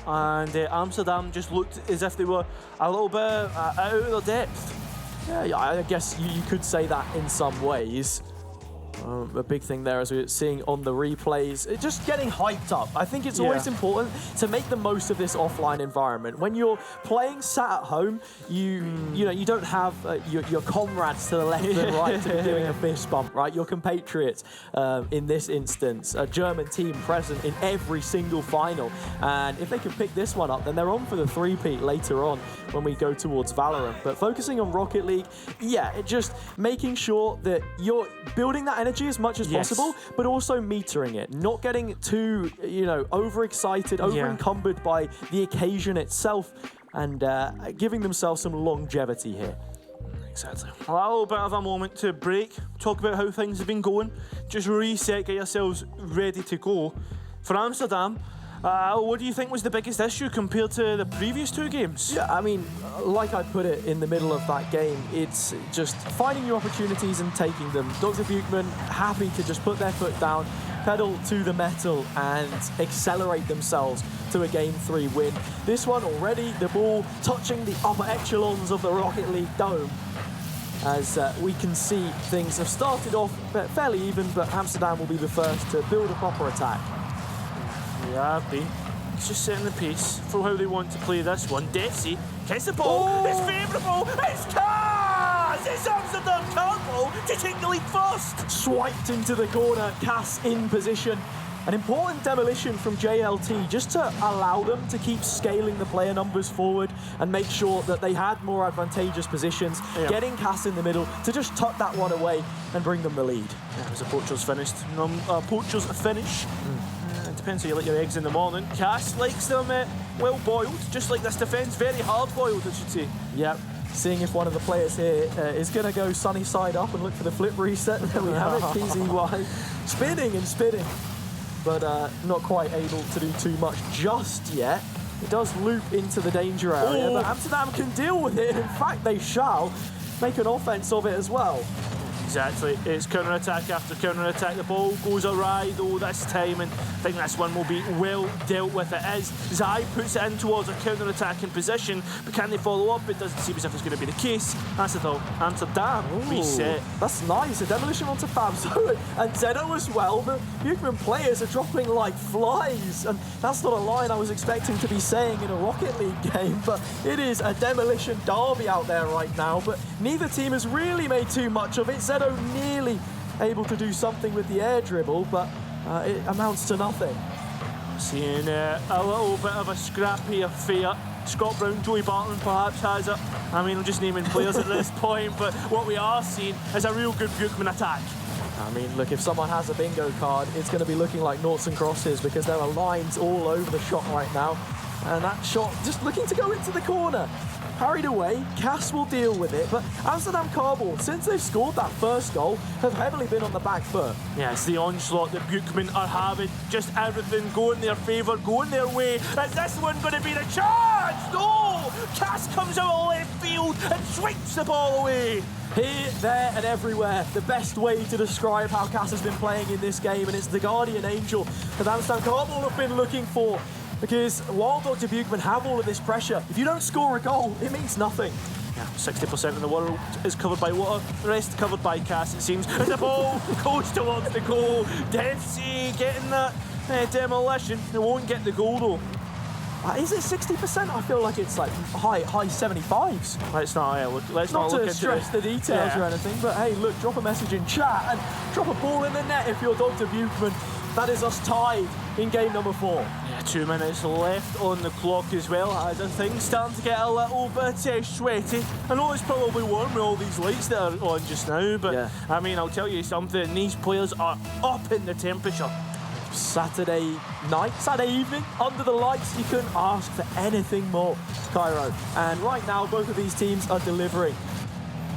Speaker 10: And Amsterdam just looked as if they were a little bit out of their depth.
Speaker 9: Yeah, I guess you could say that in some ways. A big thing there, as we're seeing on the replays, just getting hyped up. I think it's always important to make the most of this offline environment. When you're playing sat at home, you know you don't have your comrades to the left and right to be doing a fist bump, right? Your compatriots, in this instance, a German team present in every single final, and if they can pick this one up, then they're on for the three-peat later on when we go towards Valorant. But focusing on Rocket League, just making sure that you're building that energy as much as possible, but also metering it, not getting too, overexcited, over-encumbered by the occasion itself, and giving themselves some longevity here.
Speaker 10: Exactly. A little bit of a moment to break, talk about how things have been going, just reset, get yourselves ready to go. For Amsterdam, what do you think was the biggest issue compared to the previous two games?
Speaker 9: Yeah, I mean, like I put it in the middle of that game, it's just finding your opportunities and taking them. Dr. Buchmann happy to just put their foot down, pedal to the metal, and accelerate themselves to a Game 3 win. This one already, the ball touching the upper echelons of the Rocket League dome. As we can see, things have started off fairly even, but Amsterdam will be the first to build a proper attack.
Speaker 10: Yeah, it's just setting the pace for how they want to play this one. Dempsey gets the ball, it's favourable, it's Cass! It's Amsterdam Carbo to take the lead first!
Speaker 9: Swiped into the corner, Cass in position. An important demolition from JLT just to allow them to keep scaling the player numbers forward and make sure that they had more advantageous positions, getting Cass in the middle to just tuck that one away and bring them the lead.
Speaker 10: Yeah, it was a poacher's finish. Depends how you let your eggs in the morning. Cass likes them well boiled, just like this defence, very hard boiled, I should say.
Speaker 9: Yep. Seeing if one of the players here is going to go sunny side up and look for the flip reset. There we have it, PZY. Spinning and spinning, but not quite able to do too much just yet. It does loop into the danger area, but Amsterdam can deal with it. In fact, they shall make an offence of it as well.
Speaker 10: Exactly, it's counter-attack after counter-attack. The ball goes awry though this time, and I think this one will be well dealt with. It is. Zai puts it in towards a counter-attacking position, but can they follow up? It doesn't seem as if it's going to be the case. That's it though. Amsterdam reset.
Speaker 9: That's nice. A demolition onto Fabzo and Zeno as well. The Buchmann players are dropping like flies, and that's not a line I was expecting to be saying in a Rocket League game, but it is a demolition derby out there right now, but neither team has really made too much of it. Zeno nearly able to do something with the air dribble, but it amounts to nothing.
Speaker 10: Seeing a little bit of a scrappy affair. Scott Brown, Joey Bartman perhaps has it. I mean, I'm just naming players at this point, but what we are seeing is a real good Buchmann attack.
Speaker 9: I mean, look, if someone has a bingo card, it's going to be looking like noughts and crosses, because there are lines all over the shot right now. And that shot just looking to go into the corner. Carried away, Cass will deal with it, but Amsterdam Cardboard, since they've scored that first goal, have heavily been on the back foot.
Speaker 10: Yeah, it's the onslaught that Buchmann are having, just everything going their favour, going their way. Is this one going to be the chance? No! Cass comes out of left field and swipes the ball away.
Speaker 9: Here, there and everywhere. The best way to describe how Cass has been playing in this game, and it's the guardian angel that Amsterdam Cardboard have been looking for. Because while Dr. Buchmann have all of this pressure, if you don't score a goal, it means nothing.
Speaker 10: Yeah, 60% of the world is covered by water, the rest covered by Cass, it seems. As the ball goes towards the goal, Dempsey getting that demolition. They won't get the goal though.
Speaker 9: Is it 60%? I feel like it's like high 75s.
Speaker 10: Let's not look into
Speaker 9: stress the details or anything, but hey, look, drop a message in chat and drop a ball in the net if you're Dr. Buchmann. That is us tied in game number 4.
Speaker 10: Yeah, 2 minutes left on the clock as well. As things starting to get a little bit sweaty. I know it's probably warm with all these lights that are on just now, but I mean, I'll tell you something, these players are up in the temperature.
Speaker 9: Saturday night, Saturday evening, under the lights, you couldn't ask for anything more, Cairo. And right now, both of these teams are delivering.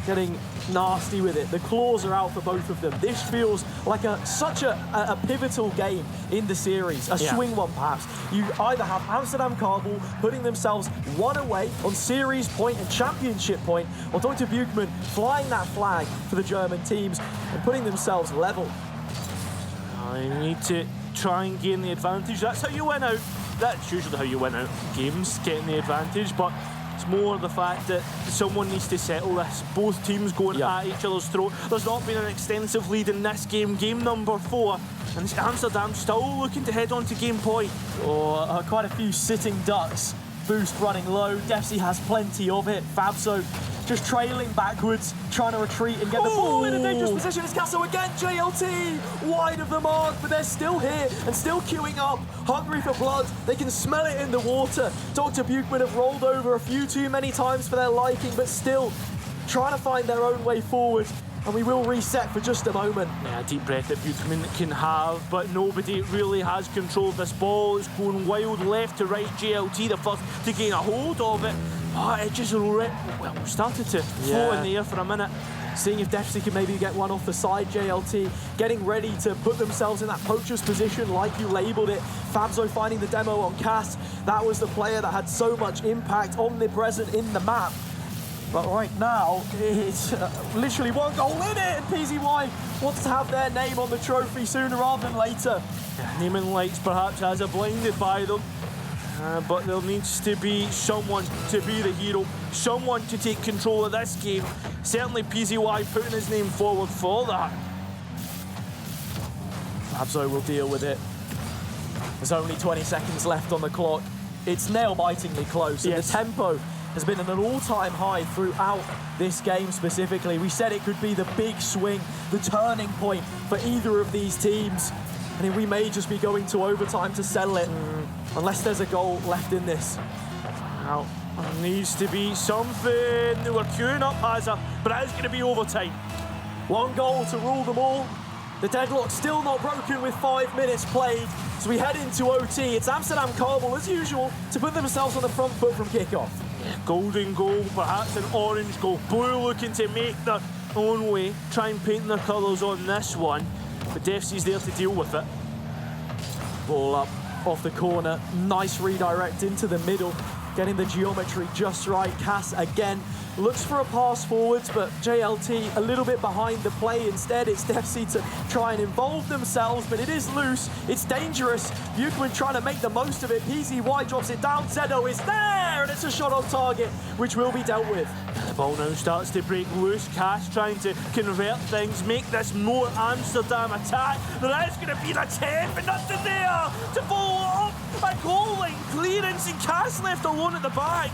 Speaker 9: getting nasty with it. The claws are out for both of them. This feels like such a pivotal game in the series, a swing one perhaps. You either have Amsterdam Kabul putting themselves one away on series point and championship point, or Dr. Buchmann flying that flag for the German teams and putting themselves level.
Speaker 10: I need to try and gain the advantage. That's how you win out. That's usually how you win out games, getting the advantage, but it's more the fact that someone needs to settle this. Both teams going at each other's throat. There's not been an extensive lead in this game, game number 4, and Amsterdam still looking to head on to game point.
Speaker 9: Or quite a few sitting ducks. Boost running low, Defsy has plenty of it. Fabso just trailing backwards, trying to retreat and get the ball in a dangerous position. It's Casso again, JLT wide of the mark, but they're still here and still queuing up, hungry for blood. They can smell it in the water. Dr. Buchmann have rolled over a few too many times for their liking, but still trying to find their own way forward. And we will reset for just a moment.
Speaker 10: Yeah, a deep breath that Buchmann can have, but nobody really has control of this ball. It's going wild left to right. JLT the first to gain a hold of it. Oh, it just started to float in the air for a minute.
Speaker 9: Seeing if Defsy can maybe get one off the side. JLT getting ready to put themselves in that poacher's position like you labelled it. Fabso finding the demo on Cass. That was the player that had so much impact, omnipresent in the map. But right now, it's literally one goal in it, and PZY wants to have their name on the trophy sooner rather than later.
Speaker 10: Yeah, naming lights perhaps has a blinded by them, but there needs to be someone to be the hero, someone to take control of this game. Certainly PZY putting his name forward for that.
Speaker 9: Fabso will deal with it. There's only 20 seconds left on the clock. It's nail-bitingly close, and the tempo has been at an all-time high throughout this game specifically. We said it could be the big swing, the turning point for either of these teams. And we may just be going to overtime to settle it, unless there's a goal left in this.
Speaker 10: Now, there needs to be something. They were queuing up Hazard, but it is going to be overtime.
Speaker 9: One goal to rule them all. The deadlock still not broken with 5 minutes played. So we head into OT. It's Amsterdam Kabul, as usual, to put themselves on the front foot from kickoff.
Speaker 10: Golden goal, perhaps an orange goal. Blue looking to make their own way, try and paint their colours on this one, but Defsy's there to deal with it.
Speaker 9: Ball up off the corner, nice redirect into the middle, getting the geometry just right. Cass again looks for a pass forwards, but JLT a little bit behind the play. Instead, it's Defsy to try and involve themselves, but it is loose, it's dangerous. Buchmann trying to make the most of it. PZY drops it down, Zedo is there, and it's a shot on target, which will be dealt with.
Speaker 10: The ball now starts to break loose. Cass trying to convert things, make this more Amsterdam attack. There is going to be an attempt, but nothing there to follow up. A goal line clearance, and Cass left alone at the back.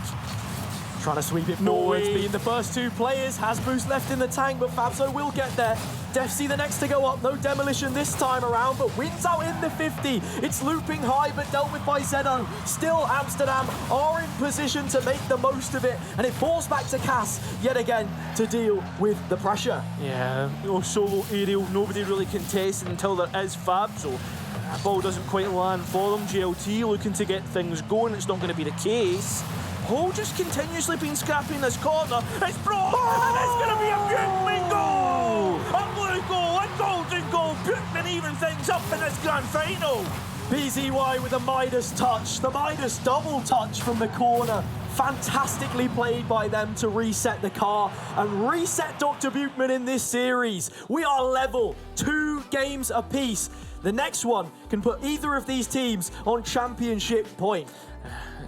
Speaker 9: Trying to sweep it forwards, being the first two players. Has boost left in the tank, but Fabso will get there. Defsy the next to go up, no demolition this time around, but wins out in the 50. It's looping high, but dealt with by Zedo. Still, Amsterdam are in position to make the most of it, and it falls back to Cass yet again to deal with the pressure.
Speaker 10: Yeah, no solo aerial, nobody really contested until there is Fabso. That ball doesn't quite land for them. JLT looking to get things going. It's not going to be the case. Hole just continuously been scrapping this corner. It's brought, and it's going to be a Buchmann goal! A blue goal, a golden goal. Buchmann even things up in this grand final.
Speaker 9: PZY with a Midas touch, the Midas double touch from the corner. Fantastically played by them to reset the car and reset Dr. Buchmann in this series. We are level, 2 games apiece. The next one can put either of these teams on championship point.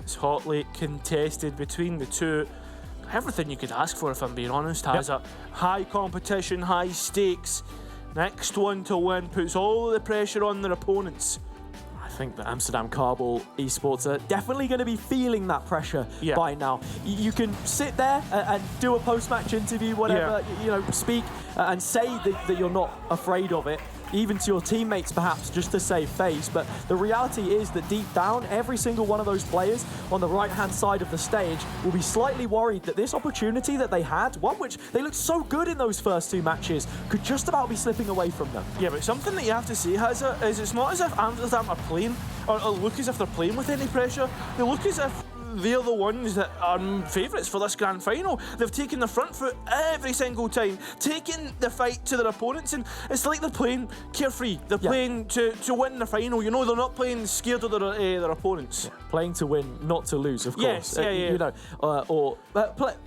Speaker 10: It's hotly contested between the two. Everything you could ask for, if I'm being honest, has a high competition, high stakes. Next one to win puts all of the pressure on their opponents.
Speaker 9: I think that Amsterdam Kabul Esports are definitely going to be feeling that pressure by now. You can sit there and do a post-match interview, whatever, you know, speak and say that you're not afraid of it, even to your teammates perhaps, just to save face. But the reality is that deep down, every single one of those players on the right-hand side of the stage will be slightly worried that this opportunity that they had, one which they looked so good in those first 2 matches, could just about be slipping away from them.
Speaker 10: Yeah, but something that you have to say, Hazza, is it's not as if Amsterdam are playing or look as if they're playing with any pressure. They look as if they're the ones that are favourites for this grand final. They've taken the front foot every single time, taking the fight to their opponents, and it's like they're playing carefree. They're playing to win the final. You know, they're not playing scared of their opponents.
Speaker 9: Yeah. Playing to win, not to lose, of course.
Speaker 10: Yes,
Speaker 9: You know,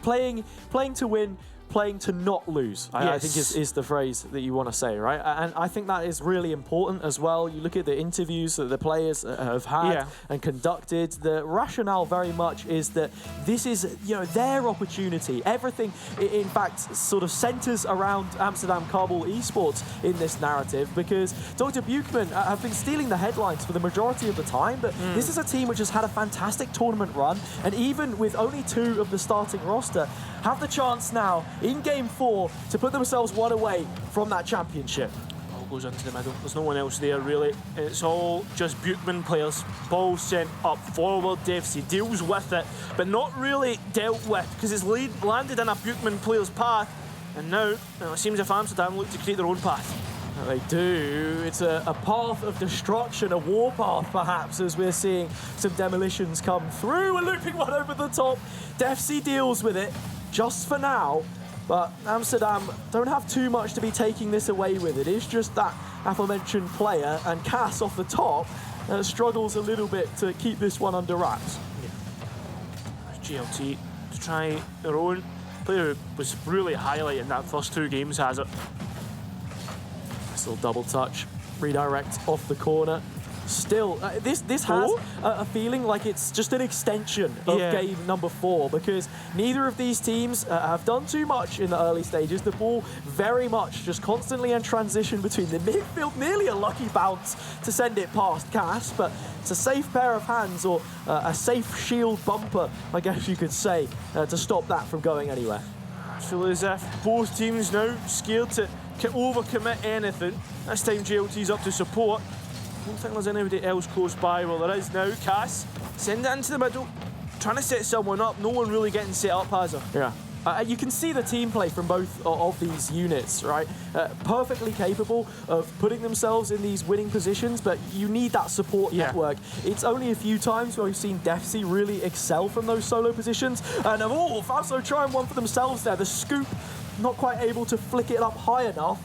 Speaker 9: playing to win, playing to not lose, I think is the phrase that you want to say, right? And I think that is really important as well. You look at the interviews that the players have had and conducted. The rationale very much is that this is, you know, their opportunity. Everything, in fact, sort of centers around Amsterdam Kabul Esports in this narrative, because Dr. Buchman have been stealing the headlines for the majority of the time, but this is a team which has had a fantastic tournament run, and even with only 2 of the starting roster, have the chance now in Game 4 to put themselves one away from that championship.
Speaker 10: Ball goes into the middle. There's no one else there, really. It's all just Buchman players. Ball sent up forward. Devsy deals with it, but not really dealt with, because it's landed in a Buchman player's path, and now it seems if Amsterdam look to create their own path.
Speaker 9: They do. It's a path of destruction, a war path perhaps, as we're seeing some demolitions come through. We're looping one over the top. Devsy deals with it just for now, but Amsterdam don't have too much to be taking this away with. It is just that aforementioned player, and Cass off the top struggles a little bit to keep this one under wraps.
Speaker 10: GLT to try their own. Player who was really highlighting that first 2 games has it.
Speaker 9: Nice little double touch, redirect off the corner. Still, this has a feeling like it's just an extension of game number 4, because neither of these teams have done too much in the early stages. The ball very much just constantly in transition between the midfield, nearly a lucky bounce to send it past Cass, but it's a safe pair of hands, or a safe shield bumper, I guess you could say, to stop that from going anywhere.
Speaker 10: I feel as if both teams now scared to overcommit anything. This time GLT's up to support. I don't think there's anybody else close by. Well, there is now. Cass, send it into the middle, trying to set someone up. No one really getting set up, has there?
Speaker 9: Yeah. You can see the team play from both of these units, right? Perfectly capable of putting themselves in these winning positions, but you need that support network. It's only a few times where we've seen Devsy really excel from those solo positions, and Fausto trying one for themselves there. The scoop, not quite able to flick it up high enough.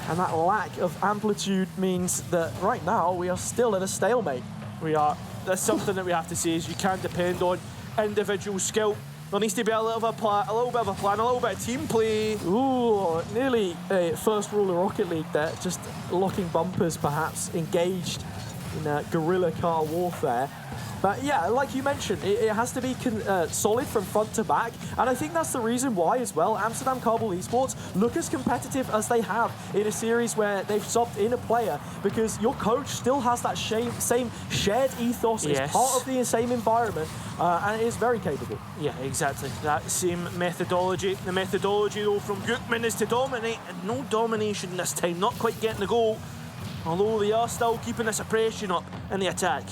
Speaker 9: And that lack of amplitude means that right now we are still at a stalemate.
Speaker 10: We are. That's something that we have to say, is you can't depend on individual skill. There needs to be a little bit of a plan, a little bit of team play.
Speaker 9: Ooh, nearly a first rule of Rocket League there. Just locking bumpers, perhaps, engaged in guerrilla car warfare. But yeah, like you mentioned, it has to be solid from front to back, and I think that's the reason why as well Amsterdam Kabul Esports look as competitive as they have in a series where they've subbed in a player, because your coach still has that same shared ethos, is part of the same environment, and it is very capable.
Speaker 10: Yeah, exactly. That same methodology. The methodology, though, from Buchman is to dominate, and no domination this time, not quite getting the goal, although they are still keeping the suppression up in the attack.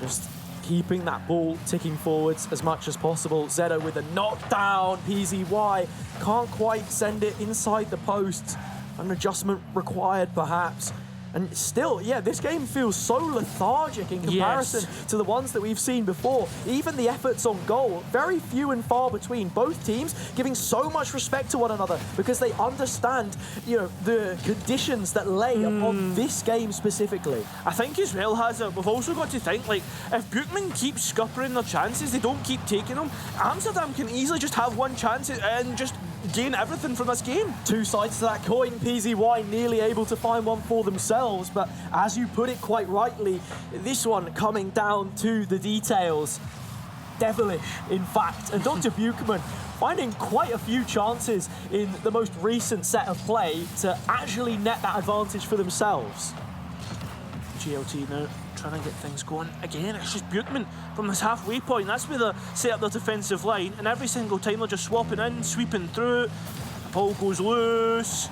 Speaker 9: Just keeping that ball ticking forwards as much as possible. Zedo with a knockdown. PZY can't quite send it inside the post. An adjustment required, perhaps. And still, yeah, this game feels so lethargic in comparison to the ones that we've seen before. Even the efforts on goal, very few and far between. Both teams giving so much respect to one another because they understand, you know, the conditions that lay upon this game specifically.
Speaker 10: I think as well, Hazard, we've also got to think, like, if Buchman keeps scuppering their chances, they don't keep taking them, Amsterdam can easily just have one chance and just gain everything from this game.
Speaker 9: Two sides to that coin. PZY nearly able to find one for themselves, but as you put it quite rightly, this one coming down to the details. Devilish, in fact. And Dr. Buchman finding quite a few chances in the most recent set of play to actually net that advantage for themselves.
Speaker 10: GLT now trying to get things going again. It's just Buchman from this halfway point. That's where they set up their defensive line, and every single time they're just swapping in, sweeping through. The ball goes loose.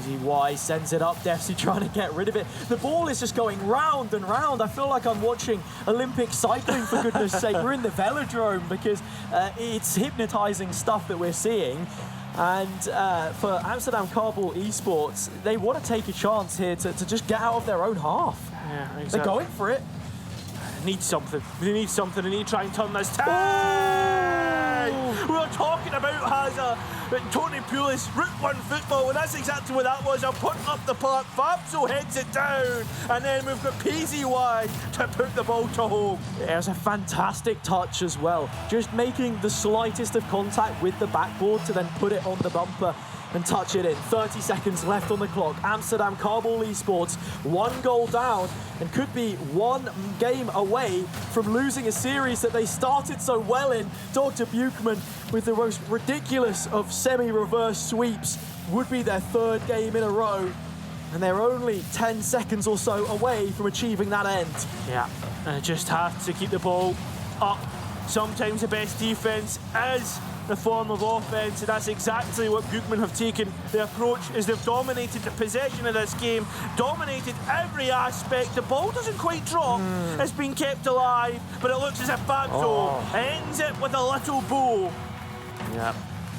Speaker 9: PZY sends it up. Devsy trying to get rid of it. The ball is just going round and round. I feel like I'm watching Olympic cycling, for goodness sake. We're in the velodrome because it's hypnotizing stuff that we're seeing. And for Amsterdam Kabul Esports, they want to take a chance here to just get out of their own half.
Speaker 10: Yeah, exactly.
Speaker 9: They're going for it.
Speaker 10: need something. They need something. They need to try and turn this tide. We were talking about Hazard, but Tony Pulis, Route 1 football, and that's exactly what that was. I'm putting up the park. Fabso heads it down, and then we've got PZY to put the ball to home.
Speaker 9: It was a fantastic touch as well. Just making the slightest of contact with the backboard to then put it on the bumper and touch it in. 30 seconds left on the clock. Amsterdam Carball Esports, 1 goal down and could be 1 game away from losing a series that they started so well in. Dr. Buchmann, with the most ridiculous of semi-reverse sweeps, would be their 3rd game in a row. And they're only 10 seconds or so away from achieving that end.
Speaker 10: Yeah, and just have to keep the ball up. Sometimes the best defence is the form of offence, and that's exactly what Buchmann have taken. The approach is they've dominated the possession of this game, dominated every aspect. The ball doesn't quite drop. It's been kept alive, but it looks as if Fabso ends it with a little bow.
Speaker 9: Yeah.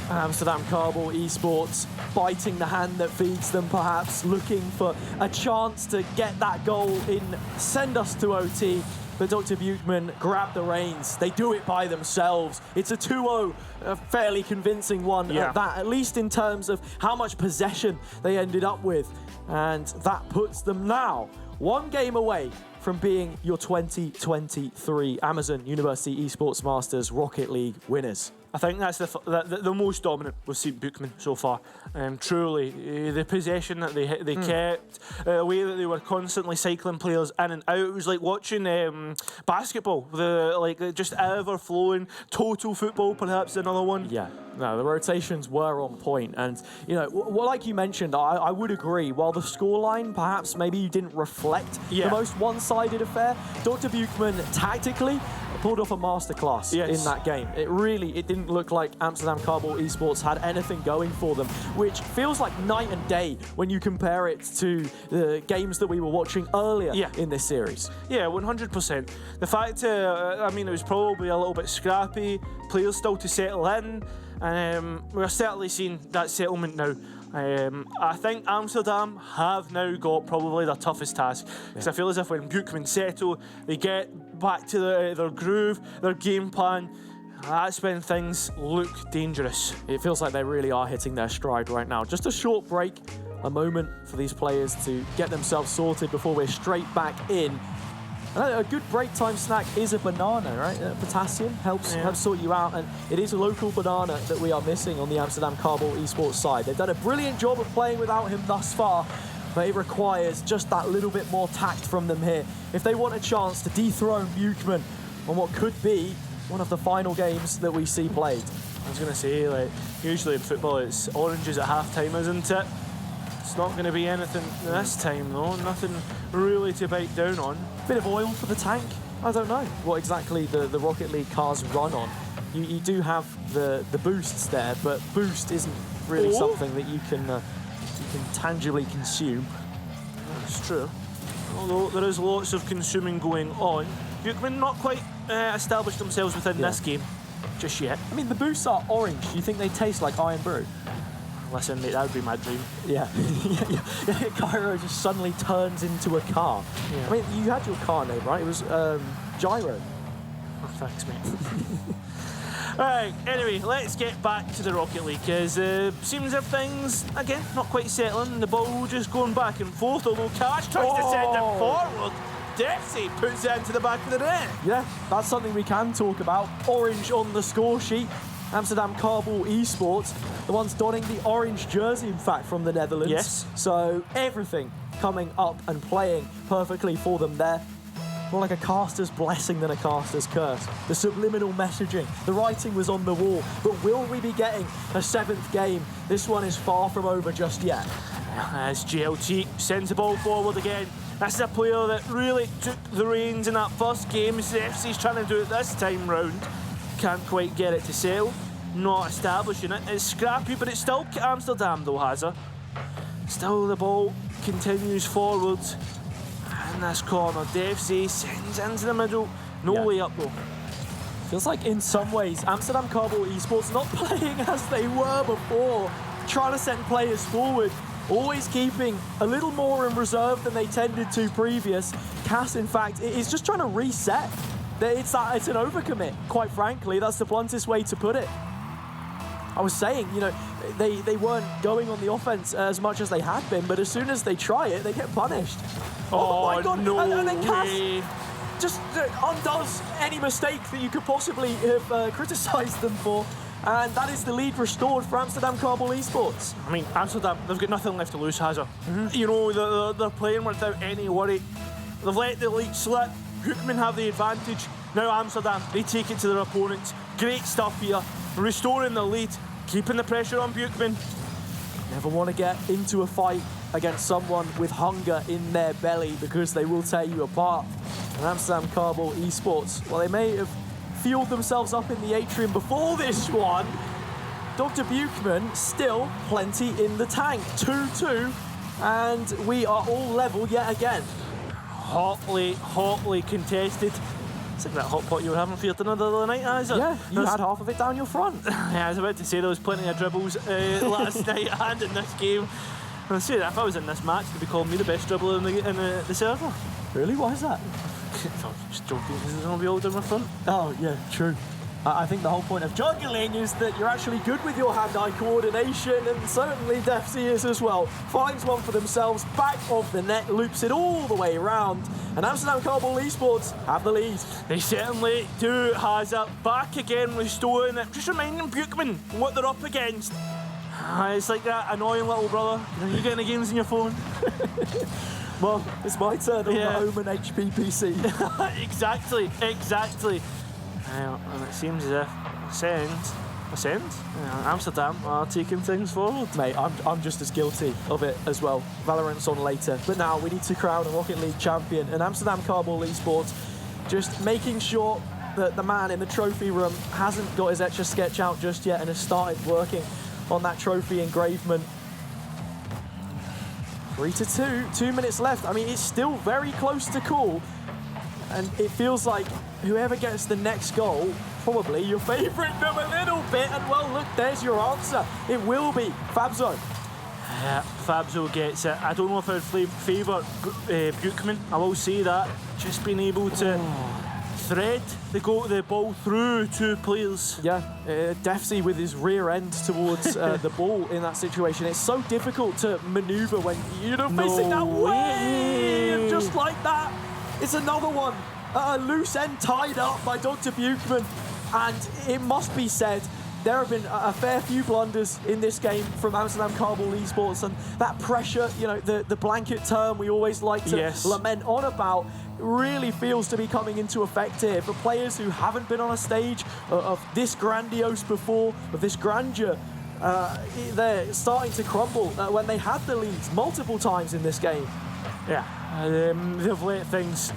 Speaker 9: Amsterdam Carball Esports biting the hand that feeds them, perhaps looking for a chance to get that goal in, send us to OT. But Dr. Buchmann grabbed the reins. They do it by themselves. It's a 2-0, a fairly convincing one at that, at least in terms of how much possession they ended up with. And that puts them now 1 game away from being your 2023 Amazon University Esports Masters Rocket League winners.
Speaker 10: I think that's the most dominant we've seen Buchmann so far. Truly, the possession that they kept, the way that they were constantly cycling players in and out. It was like watching basketball, just ever flowing. Total football, perhaps another one.
Speaker 9: Yeah, no, the rotations were on point, and like you mentioned, I would agree. While the scoreline perhaps maybe didn't reflect the most one-sided affair, Dr. Buchmann tactically pulled off a masterclass in that game. It didn't look like Amsterdam Carball Esports had anything going for them, which feels like night and day when you compare it to the games that we were watching earlier in this series.
Speaker 10: Yeah, 100%. The fact, it was probably a little bit scrappy, players still to settle in, and we're certainly seeing that settlement now. I think Amsterdam have now got probably their toughest task, because I feel as if when Buchmann settle, they get back to their groove, their game plan. That's when things look dangerous.
Speaker 9: It feels like they really are hitting their stride right now. Just a short break, a moment for these players to get themselves sorted before we're straight back in. A good break time snack is a banana, right? Potassium helps sort you out, and it is a local banana that we are missing on the Amsterdam Carball Esports side. They've done a brilliant job of playing without him thus far, but it requires just that little bit more tact from them here if they want a chance to dethrone Buchmann on what could be one of the final games that we see played.
Speaker 10: I was going to say, usually in football it's oranges at half-time, isn't it? It's not going to be anything this time, though. Nothing really to bite down on.
Speaker 9: Bit of oil for the tank? I don't know what exactly the Rocket League cars run on. You do have the boosts there, but boost isn't really something that you can tangibly consume.
Speaker 10: That's true. Although there is lots of consuming going on. Buchmann not quite established themselves within this game just yet.
Speaker 9: I mean, the boosts are orange. Do you think they taste like Iron Brew?
Speaker 10: Listen, mate, that would be my dream.
Speaker 9: Yeah. Cairo just suddenly turns into a car. Yeah. I mean, you had your car name, right? It was Gyro.
Speaker 10: Oh, thanks, mate. Right, anyway, let's get back to the Rocket League, because seems as if things, again, not quite settling. The ball just going back and forth, although Cash tries to send it forward. Dempsey puts it into the back of the net.
Speaker 9: Yeah, that's something we can talk about. Orange on the score sheet. Amsterdam Carball Esports, the ones donning the orange jersey, in fact, from the Netherlands.
Speaker 10: Yes.
Speaker 9: So everything coming up and playing perfectly for them there. More like a caster's blessing than a caster's curse. The subliminal messaging, the writing was on the wall. But will we be getting a 7th game? This one is far from over just yet.
Speaker 10: As JLT sends the ball forward again. That's a player that really took the reins in that first game. The FC's trying to do it this time round. Can't quite get it to settle. Not establishing it. It's scrappy, but it's still Amsterdam, though, Hazard. Still the ball continues forward. And this corner, DFC sends into the middle. No way up, though.
Speaker 9: Feels like, in some ways, Amsterdam Carball Esports not playing as they were before. Trying to send players forward. always keeping a little more in reserve than they tended to previous. Cass, in fact, is just trying to reset. It's an overcommit, quite frankly. That's the bluntest way to put it. I was saying, you know, they weren't going on the offense as much as they had been, but as soon as they try it, they get punished. Oh my God!
Speaker 10: No
Speaker 9: and then Cass
Speaker 10: way.
Speaker 9: just undoes any mistake that you could possibly have criticised them for. And that is the lead restored for Amsterdam Carball Esports.
Speaker 10: I mean, Amsterdam, they've got nothing left to lose, Hazard. You know, they're playing without any worry. They've let the lead slip. Hookman have the advantage. Now Amsterdam, they take it to their opponents. Great stuff here. Restoring the lead, keeping the pressure on Buchman.
Speaker 9: Never want to get into a fight against someone with hunger in their belly because they will tear you apart. And Amsterdam Carball Esports, well, they may have fueled themselves up in the atrium before this one. Dr. Buchman still plenty in the tank. 2-2, and we are all level yet again.
Speaker 10: Hotly contested. It's like that hot pot you were having for your dinner the other night, Isaac.
Speaker 9: Yeah, you had half of it down your front.
Speaker 10: Yeah, I was about to say there was plenty of dribbles last night and in this game. I'll say that if I was in this match, they'd be calling me the best dribbler in the server.
Speaker 9: Really? Why is that?
Speaker 10: Just joking, because there's nobody all down my front.
Speaker 9: Oh, yeah, true. I think the whole point of juggling is that you're actually good with your hand-eye coordination, and certainly Defsy is as well. Finds one for themselves, back of the net, loops it all the way around, and Amsterdam Carball Esports have the lead.
Speaker 10: They certainly do, Hazard. Back again, restoring it. Just reminding Buchman what they're up against. It's like that annoying little brother. You know, you getting the games on your phone?
Speaker 9: Well, it's my turn on the home and HP PC.
Speaker 10: Exactly. And it seems as if Amsterdam are taking things forward.
Speaker 9: Mate, I'm just as guilty of it as well. Valorant's on later. But now we need to crown a Rocket League champion. And Amsterdam Carball Esports just making sure that the man in the trophy room hasn't got his Etch a Sketch out just yet and has started working on that trophy engravement. 3-2, 2 minutes left. I mean, it's still very close to call. And it feels like whoever gets the next goal, probably you're favouring them a little bit. And well, look, there's your answer. It will be Fabzo.
Speaker 10: Yeah, Fabzo gets it. I don't know if I'd favour Buchman. I will say that. Just being able to thread the ball through two players.
Speaker 9: Yeah, Defsy with his rear end towards the ball in that situation. It's so difficult to manoeuvre when you're facing that way. And just like that, it's another one. A loose end tied up by Dr. Buchman. And it must be said, there have been a fair few blunders in this game from Amsterdam Carball Esports, and that pressure, you know, the blanket term we always like to lament on about, really feels to be coming into effect here for players who haven't been on a stage of this grandiose before, of this grandeur. They're starting to crumble when they had the leads multiple times in this game.
Speaker 10: Yeah, they've let things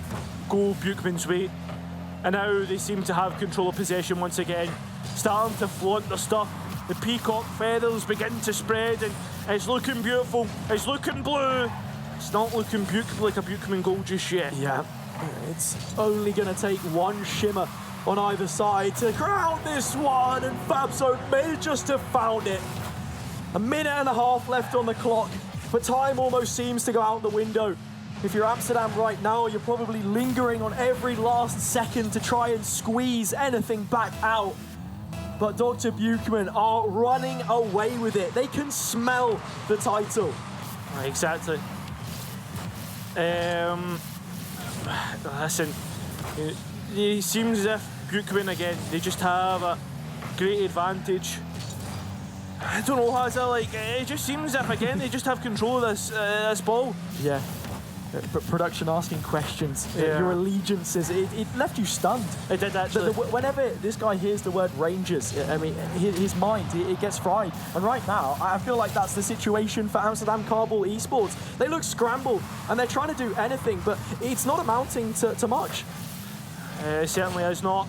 Speaker 10: go Buchman's way, and now they seem to have control of possession once again, starting to flaunt their stuff. The peacock feathers begin to spread, and it's looking beautiful. It's looking blue. It's not looking like a Buchman goal just yet.
Speaker 9: Yeah, it's only going to take one shimmer on either side to crown this one, and Fabzo may just have found it. A minute and a half left on the clock, but time almost seems to go out the window. If you're Amsterdam right now, you're probably lingering on every last second to try and squeeze anything back out. But Dr. Buchman are running away with it. They can smell the title.
Speaker 10: Exactly. Listen, it seems as if Buchman again, they just have a great advantage. I don't know how to like. It just seems as if again they just have control of this ball.
Speaker 9: Yeah. Production asking questions. Your allegiances. It left you stunned.
Speaker 10: It did actually.
Speaker 9: Whenever this guy hears the word Rangers, I mean, his mind, it gets fried. And right now, I feel like that's the situation for Amsterdam Carball Esports. They look scrambled, and they're trying to do anything, but it's not amounting to much.
Speaker 10: It certainly is not.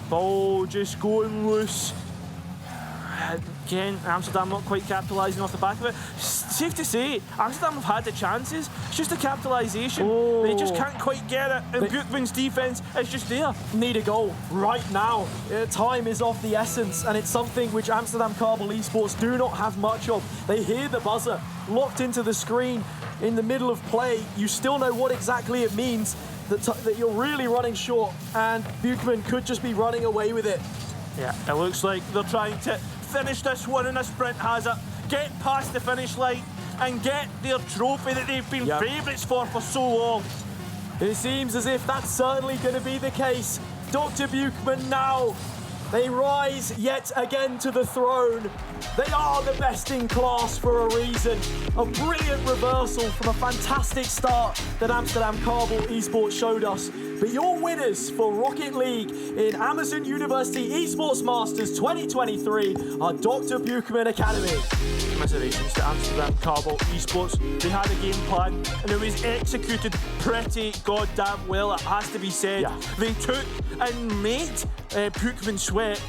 Speaker 10: Ball just going loose. Again, Amsterdam not quite capitalising off the back of it. safe to say, Amsterdam have had the chances. It's just the capitalisation. They just can't quite get it, and Bukman's defence is just there.
Speaker 9: Need a goal right now. Time is of the essence, and it's something which Amsterdam Carbol Esports do not have much of. They hear the buzzer locked into the screen in the middle of play. You still know what exactly it means, that you're really running short, and Bukman could just be running away with it.
Speaker 10: Yeah, it looks like they're trying to finish this one in a sprint, Hazard, get past the finish line and get their trophy that they've been favourites for so long.
Speaker 9: It seems as if that's certainly going to be the case. Dr. Bukman now, they rise yet again to the throne. They are the best in class for a reason. A brilliant reversal from a fantastic start that Amsterdam Carbol Esports showed us. But your winners for Rocket League in Amazon University Esports Masters 2023 are Dr. Bukman Academy.
Speaker 10: Commiserations to Amsterdam Carbol Esports. They had a game plan and it was executed pretty goddamn well, it has to be said.
Speaker 9: Yeah.
Speaker 10: They took and made Bukman sweat,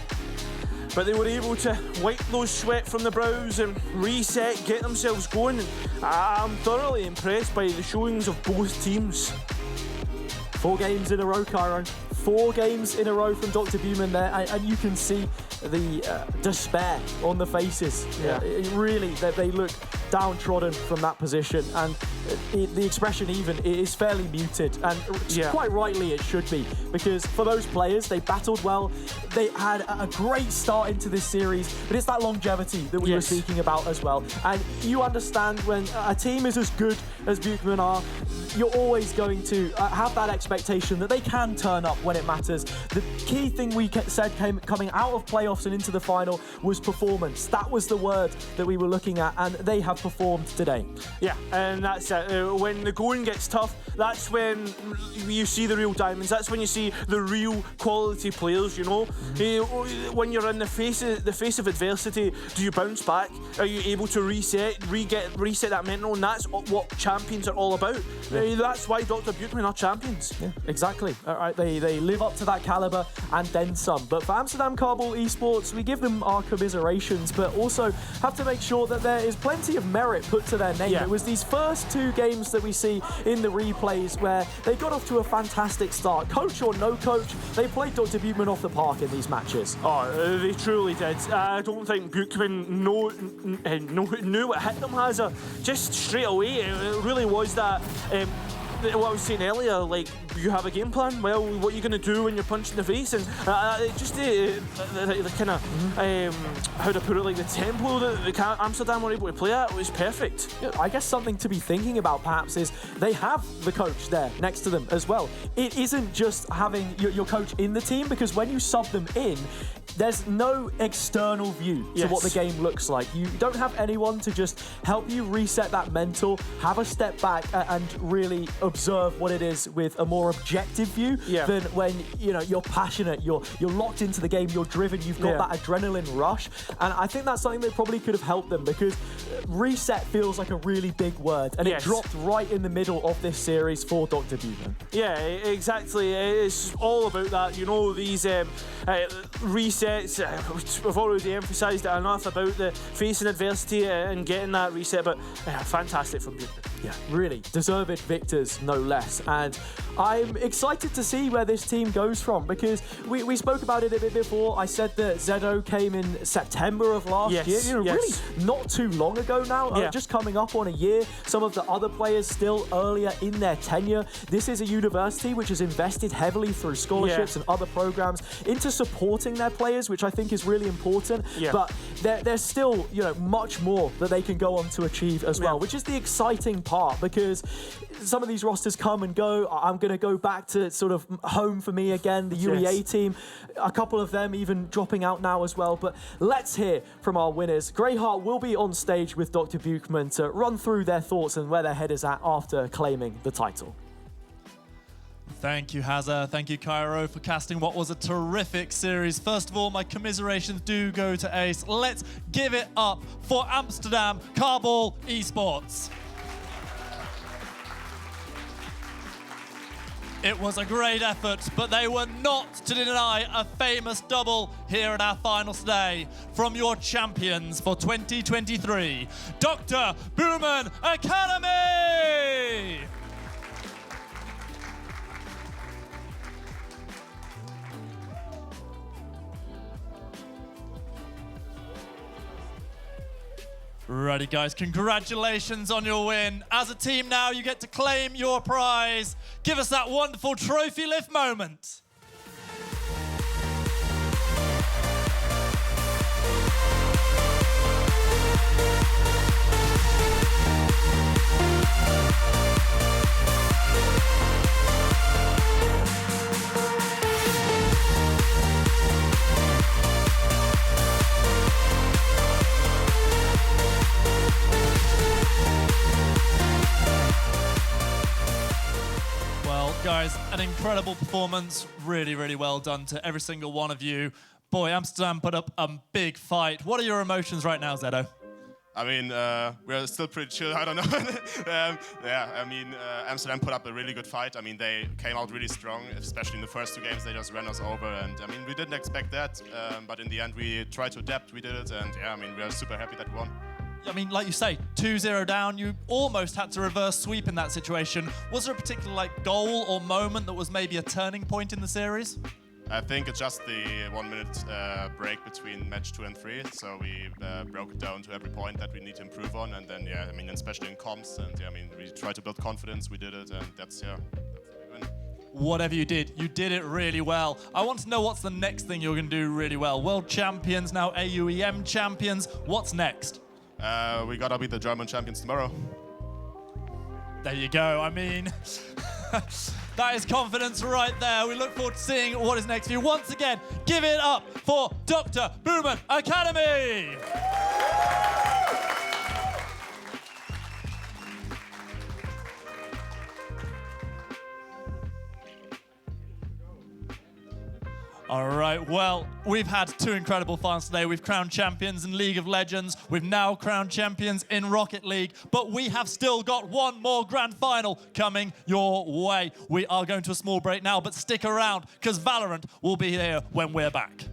Speaker 10: but they were able to wipe those sweat from the brows and reset, get themselves going. And I'm thoroughly impressed by the showings of both teams.
Speaker 9: 4 games in a row, Cairo. 4 games in a row from Dr. Bukman there, and you can see the despair on the faces.
Speaker 10: Yeah.
Speaker 9: Really, they look downtrodden from that position, and the expression even is fairly muted, and quite rightly it should be, because for those players, they battled well, they had a great start into this series, but it's that longevity that we were speaking about as well. And you understand when a team is as good as Bukman are, you're always going to have that expectation that they can turn up when it matters. The key thing we said coming out of playoffs and into the final was performance. That was the word that we were looking at, and they have performed today.
Speaker 10: Yeah, and that's it. When the going gets tough, that's when you see the real diamonds. That's when you see the real quality players, you know. When you're in the face of adversity, do you bounce back? Are you able to reset that mental? And that's what champions are all about. That's why Dr. Bukman are champions.
Speaker 9: Yeah, exactly. All right, they live up to that caliber and then some. But for Amsterdam Carbol Esports, we give them our commiserations, but also have to make sure that there is plenty of merit put to their name.
Speaker 10: Yeah.
Speaker 9: It was these first 2 games that we see in the replays where they got off to a fantastic start. Coach or no coach, they played Dr. Bukman off the park in these matches.
Speaker 10: Oh, they truly did. I don't think Bukman knew what hit them, Hazard. Just straight away, it really was that. What I was saying earlier, like, you have a game plan. Well, what are you going to do when you're punched in the face? And just the kind of, how to put it, like the tempo that Amsterdam were able to play at was perfect.
Speaker 9: Yeah, I guess something to be thinking about perhaps is they have the coach there next to them as well. It isn't just having your coach in the team, because when you sub them in, there's no external view to what the game looks like. You don't have anyone to just help you reset that mental, have a step back and really observe what it is with a more objective view than when you're passionate, you're locked into the game, you're driven, you've got that adrenaline rush. And I think that's something that probably could have helped them, because reset feels like a really big word, and it dropped right in the middle of this series for Dr. Bukman.
Speaker 10: Yeah, exactly. It's all about that. You know, these resets. We've already emphasised it enough about the facing adversity and getting that reset, but fantastic from Bukman.
Speaker 9: Yeah, really deserved victors, no less. And I'm excited to see where this team goes from, because we spoke about it a bit before. I said that Zedo came in September of last year. Really not too long ago now, just coming up on a year. Some of the other players still earlier in their tenure. This is a university which has invested heavily through scholarships and other programs into supporting their players, which I think is really important. But there's still much more that they can go on to achieve as well, which is the exciting part, because some of these rosters come and go. I'm going to go back to sort of home for me again, the UEA team. A couple of them even dropping out now as well. But let's hear from our winners. Greyheart will be on stage with Dr. Bukman to run through their thoughts and where their head is at after claiming the title.
Speaker 1: Thank you, Hazza. Thank you, Cairo, for casting what was a terrific series. First of all, my commiserations do go to Ace. Let's give it up for Amsterdam Carbol Esports. It was a great effort, but they were not to deny a famous double here at our finals today from your champions for 2023, Dr. Boomin Academy! Righty guys, congratulations on your win. As a team now, you get to claim your prize. Give us that wonderful trophy lift moment. Guys, an incredible performance. Really, really well done to every single one of you. Boy, Amsterdam put up a big fight. What are your emotions right now, Zedo?
Speaker 7: I mean, we're still pretty chill, I don't know. Amsterdam put up a really good fight. I mean, they came out really strong, especially in the first two games. They just ran us over, and I mean, we didn't expect that, but in the end, we tried to adapt, we did it, and yeah, I mean, we are super happy that we won.
Speaker 1: I mean, like you say, 2-0 down, you almost had to reverse sweep in that situation. Was there a particular goal or moment that was maybe a turning point in the series?
Speaker 7: I think it's just the 1 minute break between match 2 and 3. So we broke it down to every point that we need to improve on. And then, yeah, I mean, especially in comps. And yeah, I mean, we tried to build confidence. We did it. And that's the win.
Speaker 1: Whatever you did it really well. I want to know what's the next thing you're going to do really well. World champions, now AUEM champions. What's next?
Speaker 7: We gotta beat the German champions tomorrow.
Speaker 1: There you go. I mean, that is confidence right there. We look forward to seeing what is next for you. Once again, give it up for Dr. Boomin Academy. All right, well, we've had two incredible finals today. We've crowned champions in League of Legends. We've now crowned champions in Rocket League. But we have still got one more grand final coming your way. We are going to a small break now, but stick around because Valorant will be here when we're back.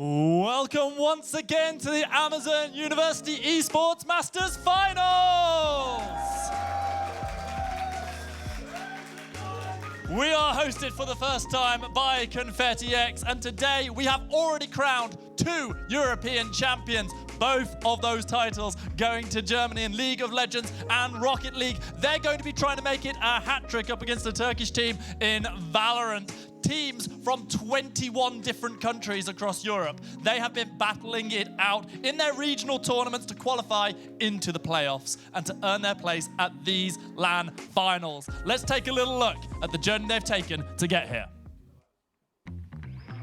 Speaker 1: Welcome once again to the Amazon University Esports Masters Finals! We are hosted for the first time by Confetti X, and today we have already crowned 2 European champions. Both of those titles going to Germany in League of Legends and Rocket League. They're going to be trying to make it a hat trick up against the Turkish team in Valorant. Teams from 21 different countries across Europe. They have been battling it out in their regional tournaments to qualify into the playoffs and to earn their place at these LAN finals. Let's take a little look at the journey they've taken to get here.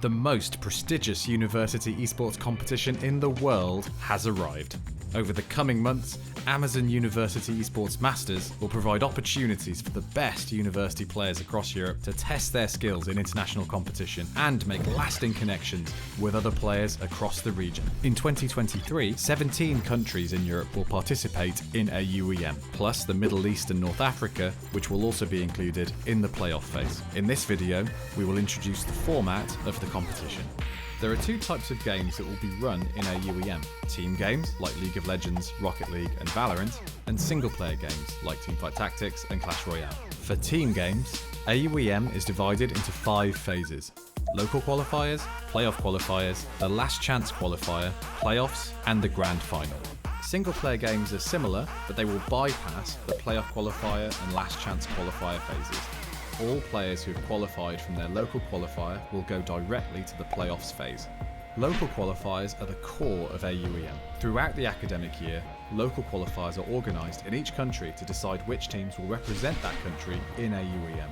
Speaker 6: The most prestigious university esports competition in the world has arrived. Over the coming months, Amazon University Esports Masters will provide opportunities for the best university players across Europe to test their skills in international competition and make lasting connections with other players across the region. In 2023, 17 countries in Europe will participate in a UEM, plus the Middle East and North Africa, which will also be included in the playoff phase. In this video, we will introduce the format of the competition. There are 2 types of games that will be run in a UEM. Team games, like League of Legends, Rocket League and Valorant, and single-player games, like Teamfight Tactics and Clash Royale. For team games, a UEM is divided into 5 phases. Local qualifiers, playoff qualifiers, the last chance qualifier, playoffs, and the grand final. Single-player games are similar, but they will bypass the playoff qualifier and last chance qualifier phases. All players who have qualified from their local qualifier will go directly to the playoffs phase. Local qualifiers are the core of a UEM. Throughout the academic year, local qualifiers are organised in each country to decide which teams will represent that country in a UEM.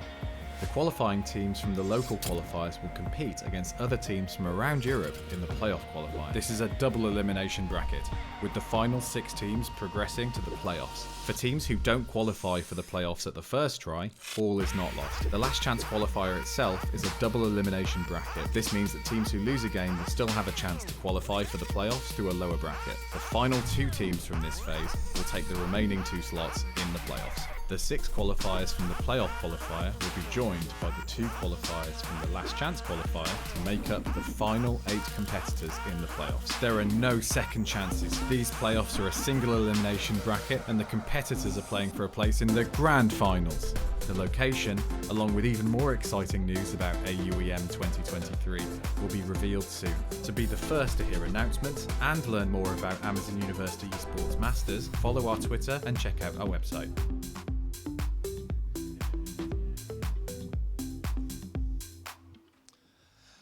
Speaker 6: The qualifying teams from the local qualifiers will compete against other teams from around Europe in the playoff qualifier. This is a double elimination bracket, with the final 6 teams progressing to the playoffs. For teams who don't qualify for the playoffs at the first try, all is not lost. The last chance qualifier itself is a double elimination bracket. This means that teams who lose a game will still have a chance to qualify for the playoffs through a lower bracket. The final 2 teams from this phase will take the remaining 2 slots in the playoffs. The 6 qualifiers from the playoff qualifier will be joined by the 2 qualifiers from the last chance qualifier to make up the final 8 competitors in the playoffs. There are no second chances. These playoffs are a single elimination bracket and the competitors are playing for a place in the grand finals. The location, along with even more exciting news about AUEM 2023, will be revealed soon. To be the first to hear announcements and learn more about Amazon University Esports Masters, follow our Twitter and check out our website.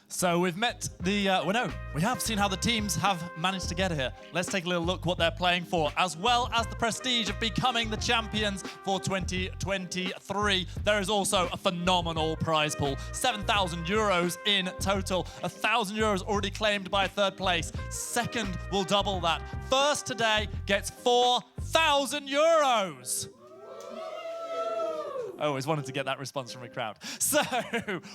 Speaker 1: So we've met we have seen how the teams have managed to get here. Let's take a little look what they're playing for, as well as the prestige of becoming the champions for 2023. There is also a phenomenal prize pool, 7,000 euros in total, 1,000 euros already claimed by 3rd place. Second will double that. First today gets 4,000 euros. I always wanted to get that response from a crowd. So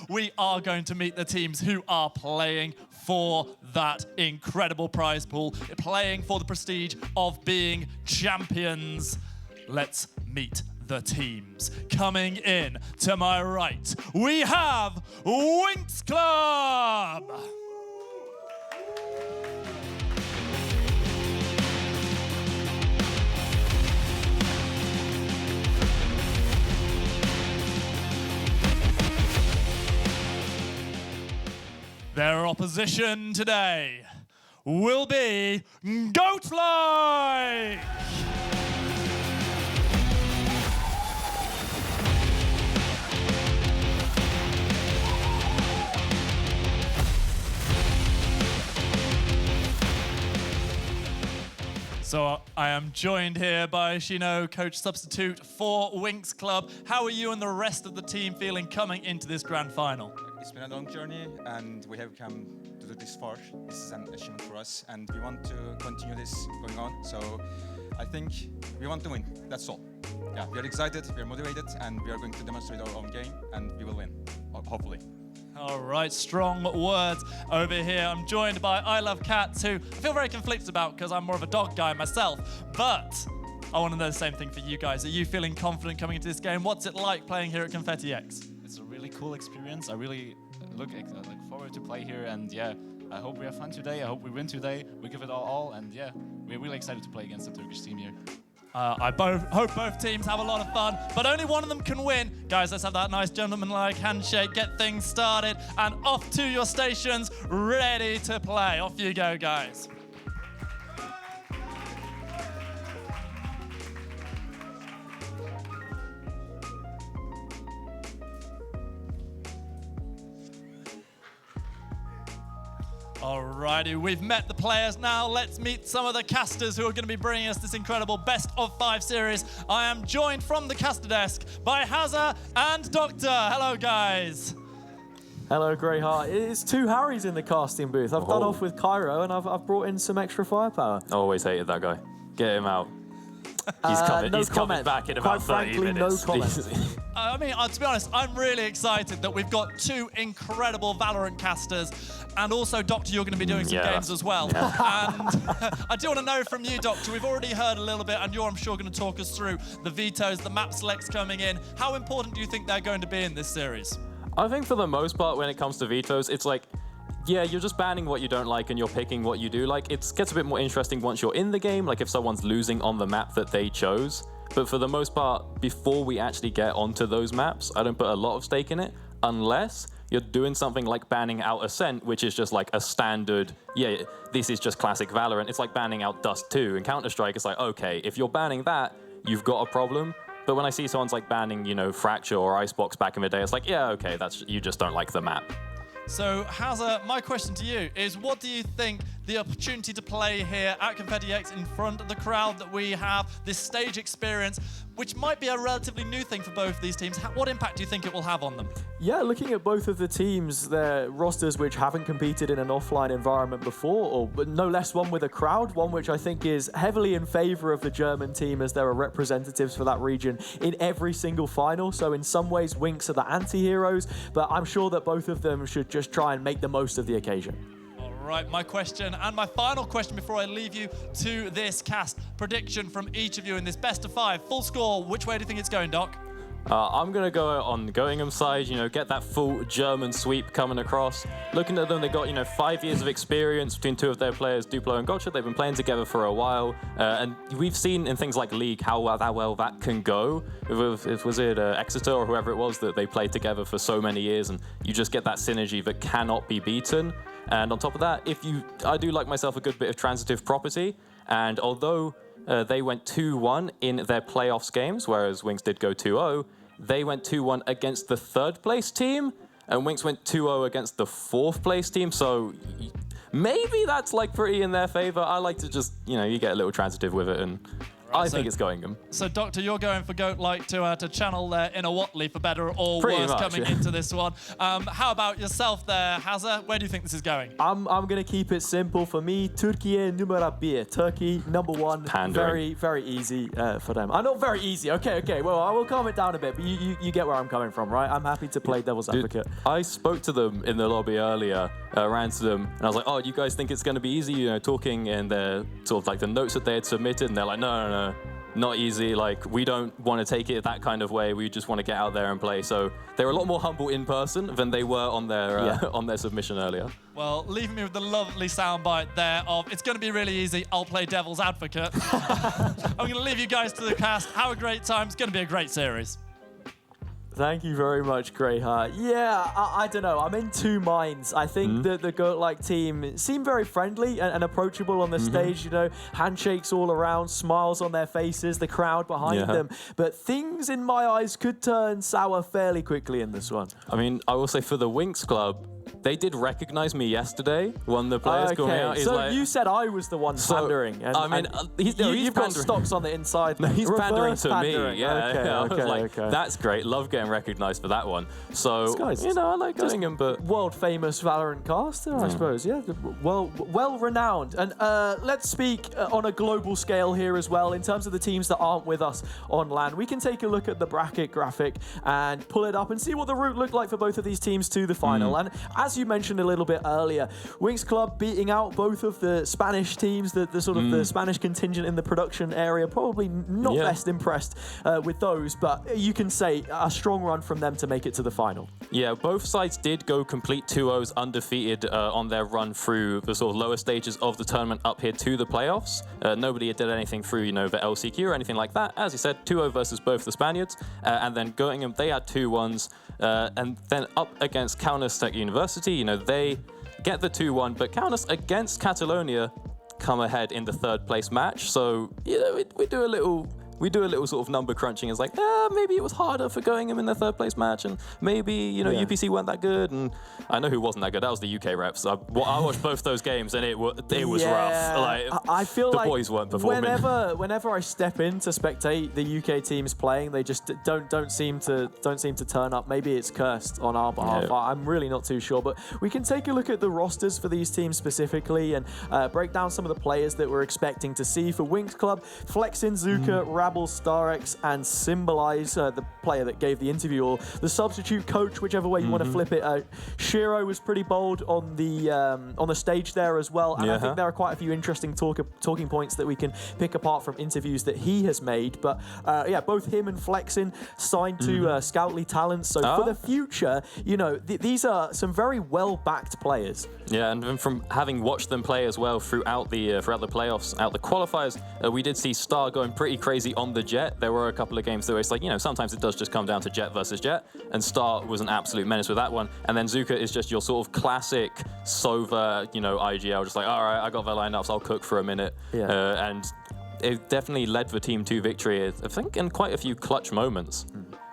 Speaker 1: we are going to meet the teams who are playing for that incredible prize pool, playing for the prestige of being champions. Let's meet the teams. Coming in to my right, we have Winx Club. Their opposition today will be Goat-like. So I am joined here by Shino, coach substitute for Winx Club. How are you and the rest of the team feeling coming into this grand final?
Speaker 11: It's been a long journey and we have come to do this far. This is an achievement for us and we want to continue this going on. So I think we want to win, that's all. Yeah, we are excited, we are motivated and we are going to demonstrate our own game and we will win, hopefully.
Speaker 1: All right, strong words over here. I'm joined by I Love Cats, who I feel very conflicted about because I'm more of a dog guy myself. But I want to know the same thing for you guys. Are you feeling confident coming into this game? What's it like playing here at Confetti X?
Speaker 12: It's a really cool experience. I really look forward to play here, and yeah, I hope we have fun today. I hope we win today. We give it all, and yeah, we're really excited to play against the Turkish team here.
Speaker 1: I hope both teams have a lot of fun, but only one of them can win. Guys, let's have that nice gentleman-like handshake, get things started, and off to your stations, ready to play. Off you go, guys. Alrighty, we've met the players now. Let's meet some of the casters who are going to be bringing us this incredible best of 5 series. I am joined from the caster desk by Hazza and Doctor. Hello, guys.
Speaker 9: Hello, Greyheart. It's 2 Harrys in the casting booth. I've done off with Cairo, and I've brought in some extra firepower.
Speaker 13: I always hated that guy. Get him out. He's coming back in about 30 minutes.
Speaker 9: No comment.
Speaker 1: I mean, to be honest, I'm really excited that we've got 2 incredible Valorant casters, and also, Doctor, you're going to be doing some games as well. Yeah. And I do want to know from you, Doctor, we've already heard a little bit, and you're, I'm sure, going to talk us through the vetoes, the map selects coming in. How important do you think they're going to be in this series?
Speaker 13: I think for the most part, when it comes to vetoes, it's like, yeah, you're just banning what you don't like and you're picking what you do like. It gets a bit more interesting once you're in the game, like if someone's losing on the map that they chose. But for the most part, before we actually get onto those maps, I don't put a lot of stake in it, unless you're doing something like banning out Ascent, which is just like a standard, yeah, this is just classic Valorant. It's like banning out Dust 2 in Counter-Strike. It's like, okay, if you're banning that, you've got a problem. But when I see someone's like banning, you know, Fracture or Icebox back in the day, it's like, yeah, okay, that's you just don't like the map.
Speaker 1: So, Hazza, my question to you is, what do you think the opportunity to play here at Confetti X in front of the crowd that we have, this stage experience, which might be a relatively new thing for both these teams, what impact do you think it will have on them?
Speaker 9: Yeah, looking at both of the teams, their rosters which haven't competed in an offline environment before, or no less one with a crowd, one which I think is heavily in favor of the German team, as there are representatives for that region in every single final. So in some ways, Winx are the anti-heroes, but I'm sure that both of them should just try and make the most of the occasion.
Speaker 1: Right, my question and my final question before I leave you to this cast. Prediction from each of you in this best of 5. Full score, which way do you think it's going, Doc?
Speaker 13: I'm going to go on Goingham's side, you know, get that full German sweep coming across. Looking at them, they've got, you know, 5 years of experience between 2 of their players, Duplo and Gotcha. They've been playing together for a while. And we've seen in things like League how well that can go. Was it Exeter or whoever it was that they played together for so many years, and you just get that synergy that cannot be beaten. And on top of that, I do like myself a good bit of transitive property. And although they went 2-1 in their playoffs games, whereas Winx did go 2-0, they went 2-1 against the 3rd place team, and Winx went 2-0 against the 4th place team. So maybe that's like pretty in their favor. I like to just, you know, you get a little transitive with it, and I think it's Goingham.
Speaker 1: So, Doctor, you're going for Goat-like to channel their inner Watley for better or
Speaker 13: Pretty
Speaker 1: worse
Speaker 13: much,
Speaker 1: coming into this one. How about yourself there, Hazza? Where do you think this is going?
Speaker 9: I'm going to keep it simple for me. Türkiye numara 1. Turkey, number 1.
Speaker 13: Pandering.
Speaker 9: Very, very easy for them. I know very easy. Okay. Well, I will calm it down a bit, but you get where I'm coming from, right? I'm happy to play devil's advocate.
Speaker 13: I spoke to them in the lobby earlier, ran to them, and I was like, oh, you guys think it's going to be easy? You know, talking in the sort of like the notes that they had submitted, and they're like, no. Not easy. Like, we don't want to take it that kind of way. We just want to get out there and play. So they're a lot more humble in person than they were on their submission earlier.
Speaker 1: Well, leaving me with the lovely soundbite there of, it's going to be really easy, I'll play devil's advocate. I'm going to leave you guys to the cast. Have a great time. It's going to be a great series.
Speaker 9: Thank you very much, Greyheart. Yeah, I don't know. I'm in 2 minds. I think that the Goat-like team seem very friendly and approachable on the stage, you know, handshakes all around, smiles on their faces, the crowd behind them. But things in my eyes could turn sour fairly quickly in this one.
Speaker 13: I mean, I will say for the Winx Club, they did recognize me yesterday when the players called me out.
Speaker 9: So like, you said I was the one pandering. And,
Speaker 13: I mean,
Speaker 9: you've got stocks on the inside.
Speaker 13: No, he's pandering to
Speaker 9: pandering.
Speaker 13: me. Yeah,
Speaker 9: Okay.
Speaker 13: That's great. Love getting recognized for that one. So, you know, I like Goingham, but
Speaker 9: world famous Valorant caster, I suppose. Yeah, well renowned. And let's speak on a global scale here as well. In terms of the teams that aren't with us on LAN, we can take a look at the bracket graphic and pull it up and see what the route looked like for both of these teams to the final. And as you mentioned a little bit earlier, Winx Club beating out both of the Spanish teams, the sort of the Spanish contingent in the production area, probably not best impressed with those, but you can say a strong run from them to make it to the final.
Speaker 13: Yeah, both sides did go complete 2-0s undefeated on their run through the sort of lower stages of the tournament up here to the playoffs. Nobody did anything through, you know, the LCQ or anything like that. As you said, 2-0 versus both the Spaniards, and then Göttingen, they had 2-1s, and then up against Kaunas Tech University, you know, they get the 2-1, but Kaunas against Catalonia come ahead in the third place match. So, you know, we do a little sort of number crunching. It's like, maybe it was harder for Göttingen in the third place match, and maybe, you know, UPC weren't that good. And I know who wasn't that good. That was the UK reps. I watched both those games, and it was rough. Like,
Speaker 9: I feel
Speaker 13: the
Speaker 9: like
Speaker 13: boys weren't performing.
Speaker 9: Whenever I step in to spectate the UK teams playing, they just don't seem to turn up. Maybe it's cursed on our behalf.
Speaker 13: Yeah.
Speaker 9: I'm really not too sure, but we can take a look at the rosters for these teams specifically and break down some of the players that we're expecting to see for Winx Club. Flexin, Zuka, Rabble, Starex, and Symbolize, the player that gave the interview, or the substitute coach, whichever way you want to flip it. Shiro was pretty bold on the stage there as well, and I think there are quite a few interesting talking points that we can pick apart from interviews that he has made. But both him and Flexin signed to Scoutly Talents, so for the future, you know, these are some very well-backed players.
Speaker 13: Yeah, and from having watched them play as well throughout the playoffs, out the qualifiers, we did see Star going pretty crazy on the Jet. There were a couple of games that were, it's like, you know, sometimes it does just come down to Jet versus Jet, and Star was an absolute menace with that one. And then Zuka is just your sort of classic Sova, you know, IGL, just like, all right, I got their lineups, I'll cook for a minute. And it definitely led the team to victory, I think, in quite a few clutch moments.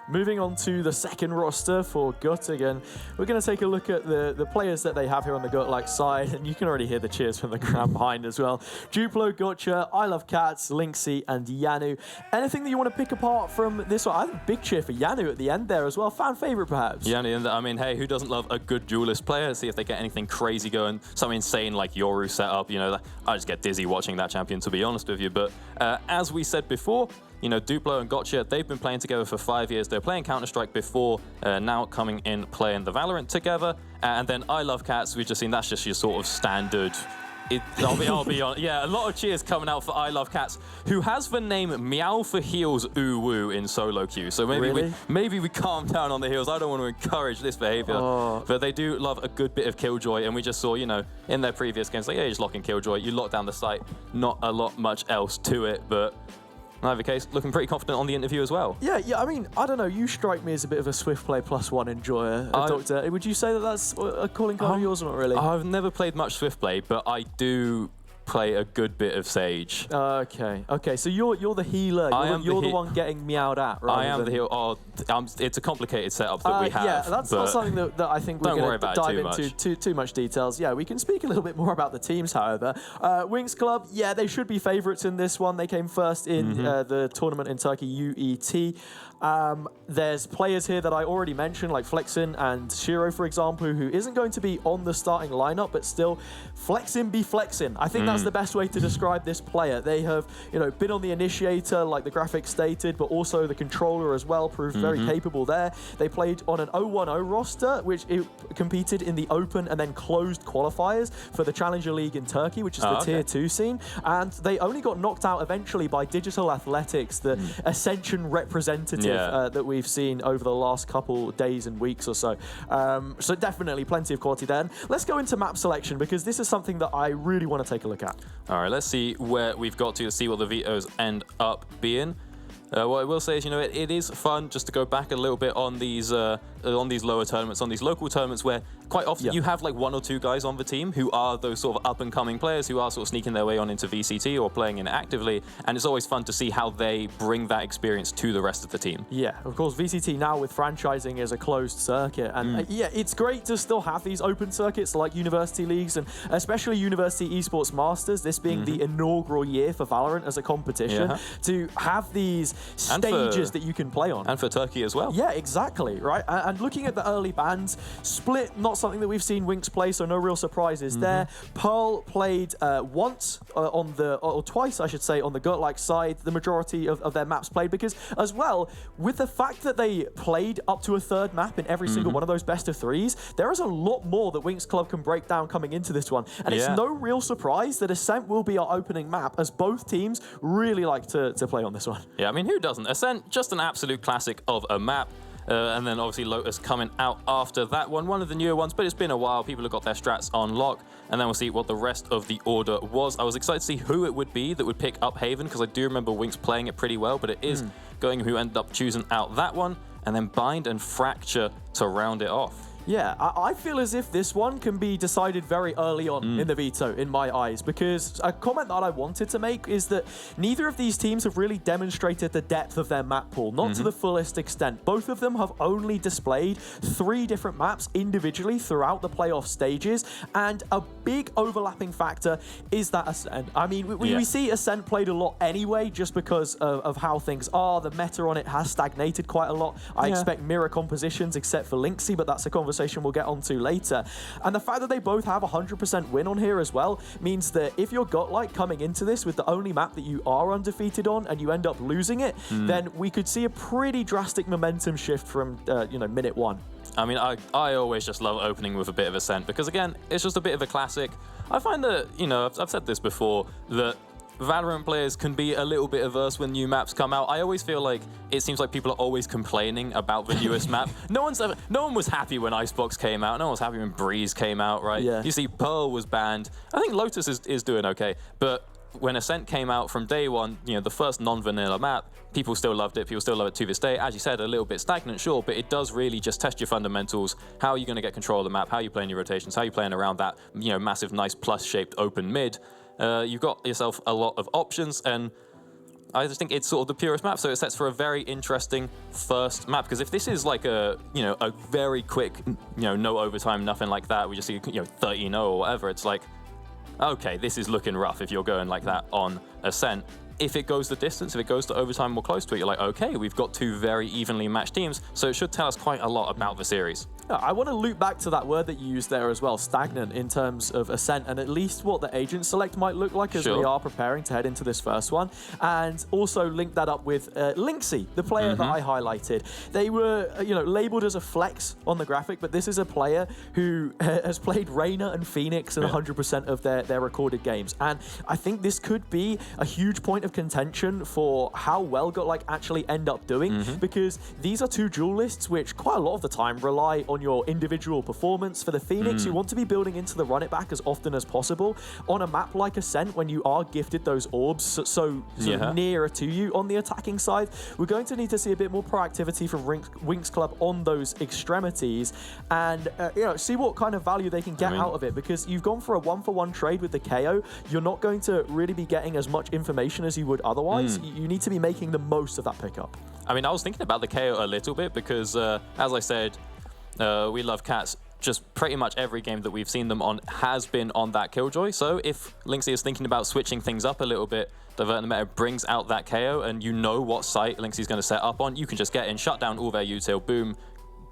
Speaker 9: Moving on to the second roster for Göttingen, we're going to take a look at the players that they have here on the Götlag side, and you can already hear the cheers from the crowd behind as well. Duplo, Gotcha, I Love Cats, Linksy, and Yanu. Anything that you want to pick apart from this one? I think big cheer for Yanu at the end there as well. Fan favourite, perhaps?
Speaker 13: Yanu, I mean, hey, who doesn't love a good duelist player? See if they get anything crazy going, something insane like Yoru setup. You know, I just get dizzy watching that champion, to be honest with you. But as we said before, you know, Duplo and Gotcha, they've been playing together for 5 years. They're playing Counter-Strike before, now coming in playing the Valorant together. And then I Love Cats, we've just seen that's just your sort of standard. I'll be on. Yeah, a lot of cheers coming out for I Love Cats, who has the name Meow for Heels Ooh Woo in solo queue. So maybe we calm down on the heels. I don't want to encourage this behavior, but they do love a good bit of Killjoy. And we just saw, you know, in their previous games, like, yeah, you just lock in Killjoy, you lock down the site. Not a lot much else to it, but in either case, looking pretty confident on the interview as well.
Speaker 9: Yeah, I mean, I don't know, you strike me as a bit of a Swift Play +1 enjoyer, Doctor. Would you say that that's a calling card of yours or not really?
Speaker 13: I've never played much Swift Play, but I do play a good bit of Sage.
Speaker 9: Okay, so you're the healer. You're the one getting meowed at, right?
Speaker 13: I am the healer. It's a complicated setup that we have.
Speaker 9: Yeah, that's not something that I think we're going to dive into too much details. Yeah, we can speak a little bit more about the teams, however. Winx Club, yeah, they should be favourites in this one. They came first in the tournament in Turkey, UET. There's players here that I already mentioned, like Flexin and Shiro, for example, who isn't going to be on the starting lineup, but still, Flexin be Flexin. I think that's the best way to describe this player. They have, you know, been on the initiator, like the graphics stated, but also the controller as well, proved very capable there. They played on an 0-1-0 roster, which it competed in the open and then closed qualifiers for the Challenger League in Turkey, which is the Tier 2 scene. And they only got knocked out eventually by Digital Athletics, the Ascension representative that we've seen over the last couple days and weeks or so. So definitely plenty of quality there. And let's go into map selection, because this is something that I really want to take a look at.
Speaker 13: All right, let's see where we've got to see what the vetoes end up being. What I will say is, you know, it is fun just to go back a little bit on these lower tournaments, on these local tournaments, where quite often you have like 1 or 2 guys on the team who are those sort of up-and-coming players who are sort of sneaking their way on into VCT or playing in it actively, and it's always fun to see how they bring that experience to the rest of the team.
Speaker 9: Yeah, of course, VCT now with franchising is a closed circuit, and yeah, it's great to still have these open circuits like university leagues, and especially University Esports Masters, this being the inaugural year for Valorant as a competition, to have these stages that you can play on.
Speaker 13: And for Turkey as well.
Speaker 9: Yeah, exactly, right? And And looking at the early bans, Split, not something that we've seen Winx play, so no real surprises there. Pearl played once or twice, I should say, on the Gut-like side, the majority of their maps played, because as well, with the fact that they played up to a third map in every single one of those best of threes, there is a lot more that Winx Club can break down coming into this one. And it's no real surprise that Ascent will be our opening map, as both teams really like to play on this one.
Speaker 13: Yeah, I mean, who doesn't? Ascent, just an absolute classic of a map. And then obviously Lotus coming out after that one of the newer ones, but it's been a while. People have got their strats on lock, and then we'll see what the rest of the order was. I was excited to see who it would be that would pick up Haven, because I do remember Winx playing it pretty well, but it is Going who ended up choosing out that one, and then Bind and Fracture to round it off.
Speaker 9: Yeah, I feel as if this one can be decided very early on in the veto, in my eyes, because a comment that I wanted to make is that neither of these teams have really demonstrated the depth of their map pool, not to the fullest extent. Both of them have only displayed 3 different maps individually throughout the playoff stages, and a big overlapping factor is that Ascent. I mean, we see Ascent played a lot anyway, just because of how things are. The meta on it has stagnated quite a lot. I expect mirror compositions, except for Lynxy, but that's a conversation we'll get onto later. And the fact that they both have 100% win on here as well means that if you're Godlike coming into this with the only map that you are undefeated on and you end up losing it, then we could see a pretty drastic momentum shift from minute 1.
Speaker 13: I mean, I always just love opening with a bit of Ascent, because again, it's just a bit of a classic. I find that, I've said this before, that Valorant players can be a little bit averse when new maps come out. I always feel like it seems like people are always complaining about the newest map. No one was happy when Icebox came out. No one was happy when Breeze came out, right?
Speaker 9: Yeah.
Speaker 13: You see Pearl was banned. I think Lotus is doing okay. But when Ascent came out from day one, the first non-vanilla map, people still loved it. People still love it to this day. As you said, a little bit stagnant, sure, but it does really just test your fundamentals. How are you going to get control of the map? How are you playing your rotations? How are you playing around that, massive, nice plus-shaped open mid? You've got yourself a lot of options, and I just think it's sort of the purest map, so it sets for a very interesting first map. Because if this is like a very quick, no overtime, nothing like that, we just see 30-0 or whatever, it's like, okay, this is looking rough if you're going like that on Ascent. If it goes the distance, if it goes to overtime more close to it, you're like, okay, we've got 2 very evenly matched teams, so it should tell us quite a lot about the series.
Speaker 9: I want to loop back to that word that you used there as well, stagnant, in terms of Ascent, and at least what the agent select might look like as we are preparing to head into this first one. And also link that up with Lynxy, the player that I highlighted. They were, labeled as a flex on the graphic, but this is a player who has played Reyna and Phoenix in 100% of their recorded games. And I think this could be a huge point of contention for how well Godlike actually end up doing, because these are 2 duelists which quite a lot of the time rely on your individual performance. For the Phoenix, you want to be building into the run it back as often as possible. On a map like Ascent, when you are gifted those orbs so nearer to you on the attacking side, we're going to need to see a bit more proactivity from Winx Club on those extremities, and see what kind of value they can get out of it, because you've gone for a 1-for-1 trade with the KO. You're not going to really be getting as much information as you would otherwise. You need to be making the most of that pickup.
Speaker 13: I mean, I was thinking about the KO a little bit, because as I said, we love Cats. Just pretty much every game that we've seen them on has been on that Killjoy. So if Lynxy is thinking about switching things up a little bit, diverting the meta brings out that KO, and you know what site Lynxy's going to set up on, you can just get in, shut down all their util, boom.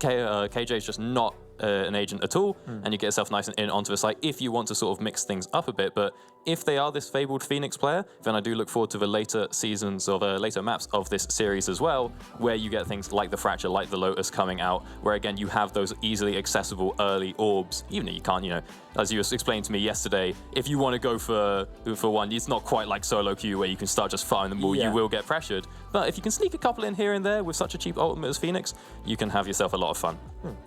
Speaker 13: KJ's just not an agent at all, and you get yourself nice and in onto the site if you want to sort of mix things up a bit. But if they are this fabled Phoenix player, then I do look forward to the later seasons of later maps of this series as well, where you get things like the Fracture, like the Lotus coming out, where again you have those easily accessible early orbs, even if you can't, as you explained to me yesterday, if you want to go for one, it's not quite like solo queue where you can start just firing them all, you will get pressured. But if you can sneak a couple in here and there with such a cheap ultimate as Phoenix, you can have yourself a lot of fun.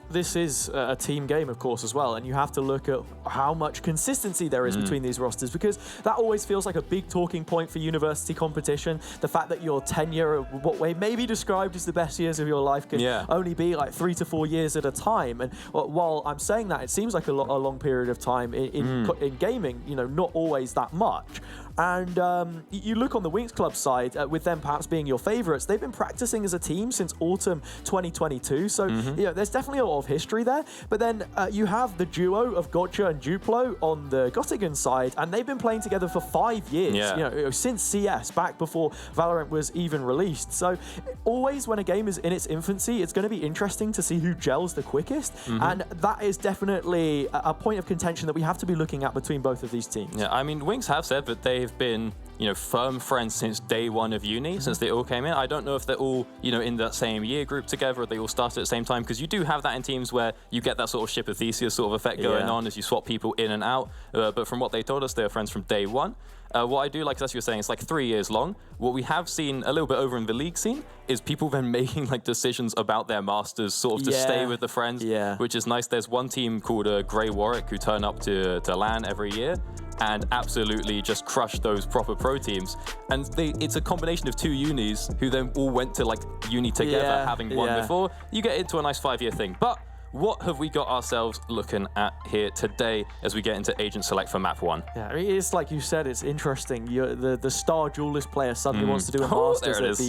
Speaker 9: This is a team game, of course, as well, and you have to look at how much consistency there is between these rosters, because that always feels like a big talking point for university competition. The fact that your tenure, what way may be described as the best years of your life, can only be like 3 to 4 years at a time. And while I'm saying that, it seems like a long period of time in gaming, not always that much. And you look on the Winx Club side, with them perhaps being your favourites, they've been practicing as a team since autumn 2022. So there's definitely a lot of history there. But then you have the duo of Gotcha and Duplo on the Göttingen side, and they've been playing together for 5 years. Since CS, back before Valorant was even released. So always when a game is in its infancy, it's going to be interesting to see who gels the quickest. And that is definitely a point of contention that we have to be looking at between both of these teams.
Speaker 13: Yeah, I mean, Winx have said that they've been, firm friends since day one of uni, since they all came in. I don't know if they're all, in that same year group together, or they all started at the same time, because you do have that in teams where you get that sort of ship of Theseus sort of effect going on as you swap people in and out. But from what they told us, they were friends from day one. What I do like, as you were saying, it's like 3 years long. What we have seen a little bit over in the league scene is people then making like decisions about their masters sort of to stay with the friends, which is nice. There's one team called Grey Warwick who turn up to LAN every year and absolutely just crush those proper pro teams. And it's a combination of two unis who then all went to like uni together, having won before. You get into a nice 5-year thing. But what have we got ourselves looking at here today as we get into Agent Select for Map 1?
Speaker 9: Yeah, I mean, it's like you said, it's interesting. The star duelist player suddenly wants to do a Masters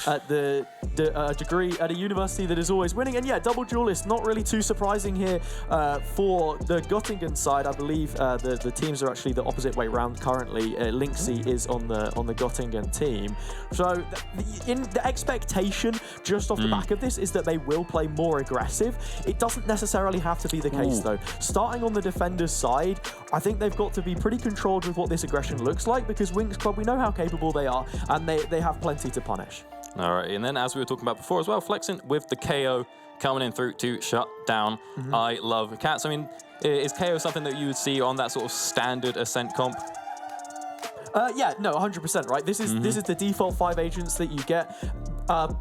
Speaker 9: at a degree at a university that is always winning. And yeah, double duelist, not really too surprising here for the Göttingen side. I believe the teams are actually the opposite way round currently. Linksy is on the Göttingen team. So in the expectation just off the back of this is that they will play more aggressive. It doesn't necessarily have to be the case, though. Starting on the defenders' side, I think they've got to be pretty controlled with what this aggression looks like, because Winx Club, we know how capable they are, and they have plenty to punish.
Speaker 13: All right, and then as we were talking about before as well, Flexing with the KO coming in through to shut down I Love Cats. I mean, is KO something that you would see on that sort of standard Ascent comp?
Speaker 9: Yeah, no, 100%, right? This is the default 5 agents that you get.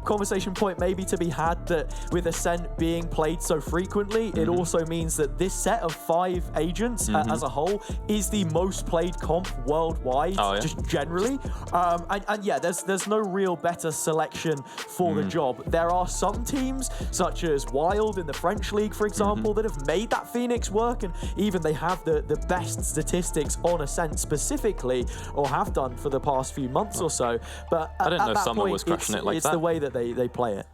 Speaker 9: Conversation point maybe to be had that with Ascent being played so frequently, it also means that this set of 5 agents as a whole is the most played comp worldwide, just generally. And yeah, there's no real better selection for the job. There are some teams, such as Wild in the French League, for example, that have made that Phoenix work, and even they have the best statistics on Ascent specifically, or have done for the past few months or so. But
Speaker 13: I didn't know
Speaker 9: that
Speaker 13: Summer
Speaker 9: point,
Speaker 13: was crushing it like
Speaker 9: it's
Speaker 13: that.
Speaker 9: the way that they play it.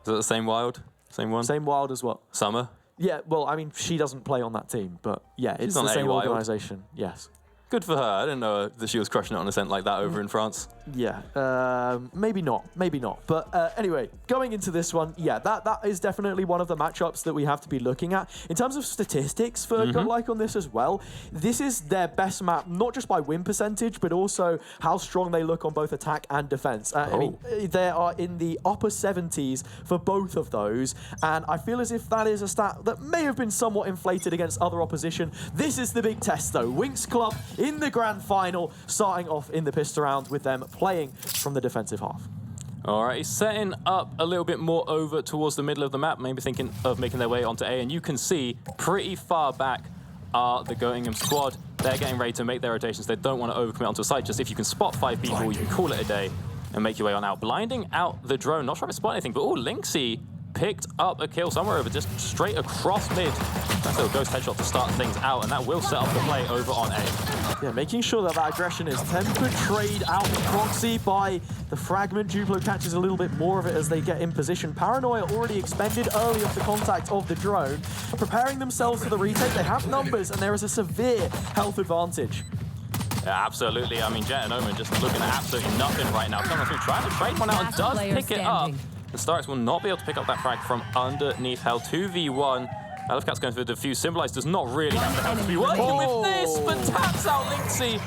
Speaker 13: Is it the same Wild? Same one?
Speaker 9: Same Wild as what?
Speaker 13: Summer?
Speaker 9: Yeah, well, I mean, she doesn't play on that team, but yeah, it's the same organisation, yes.
Speaker 13: Good for her. I didn't know that she was crushing it on Ascent like that over in France.
Speaker 9: Yeah, maybe not. But anyway, going into this one, yeah, that is definitely one of the matchups that we have to be looking at. In terms of statistics for Godlike on this as well, this is their best map, not just by win percentage, but also how strong they look on both attack and defense. I mean, they are in the upper 70s for both of those, and I feel as if that is a stat that may have been somewhat inflated against other opposition. This is the big test, though. Winx Club in the grand final, starting off in the pistol round with them playing from the defensive half.
Speaker 13: All right, he's setting up a little bit more over towards the middle of the map, maybe thinking of making their way onto A, and you can see pretty far back are the Göttingen squad. They're getting ready to make their rotations. They don't want to overcommit onto a site. Just if you can spot 5 people, you can call it a day and make your way on out. Blinding out the drone, not sure if it spot anything, but Linksy picked up a kill somewhere over, just straight across mid. Nice little ghost headshot to start things out, and that will set up the play over on A.
Speaker 9: Yeah, making sure that aggression is tempered, trade out in proxy by the fragment. Duplo catches a little bit more of it as they get in position. Paranoia already expended early off the contact of the drone. Preparing themselves for the retake, they have numbers, and there is a severe health advantage.
Speaker 13: Yeah, absolutely. I mean, Jet and Omen just looking at absolutely nothing right now. Coming through, trying to trade one out, and does pick it up. The Starks will not be able to pick up that frag from underneath Hell. 2v1. Elfcat's going for the defuse. Symbolize does not really have the health to be working with this, but taps out Linksy.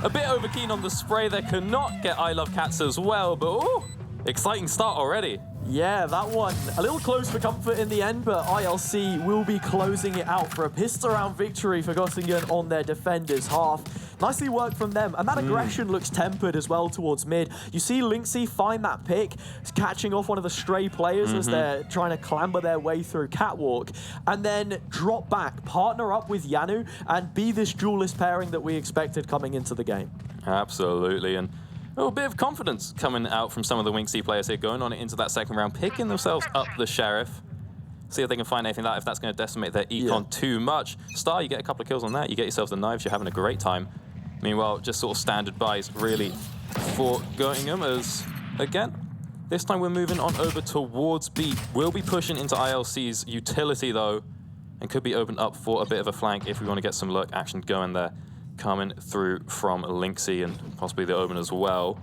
Speaker 13: A bit overkeen on the spray there. Cannot get I Love Cats as well, but ooh, exciting start already.
Speaker 9: Yeah, that one a little close for comfort in the end, but ILC will be closing it out for a pistol round victory for Göttingen on their defenders' half. Nicely worked from them, and that aggression looks tempered as well towards mid. You see Linksy find that pick, catching off one of the stray players as they're trying to clamber their way through Catwalk, and then drop back, partner up with Yanu, and be this duelist pairing that we expected coming into the game.
Speaker 13: Absolutely, and a bit of confidence coming out from some of the Winxy players here, going on into that second round, picking themselves up the Sheriff. See if they can find anything out, if that's going to decimate their econ too much. Star, you get a couple of kills on that, you get yourself the knives, you're having a great time. Meanwhile, just sort of standard buys really for Göttingen as, again, this time we're moving on over towards B. We'll be pushing into ILC's utility though, and could be opened up for a bit of a flank if we want to get some lurk action going there. Coming through from Lynxy and possibly the Omen as well.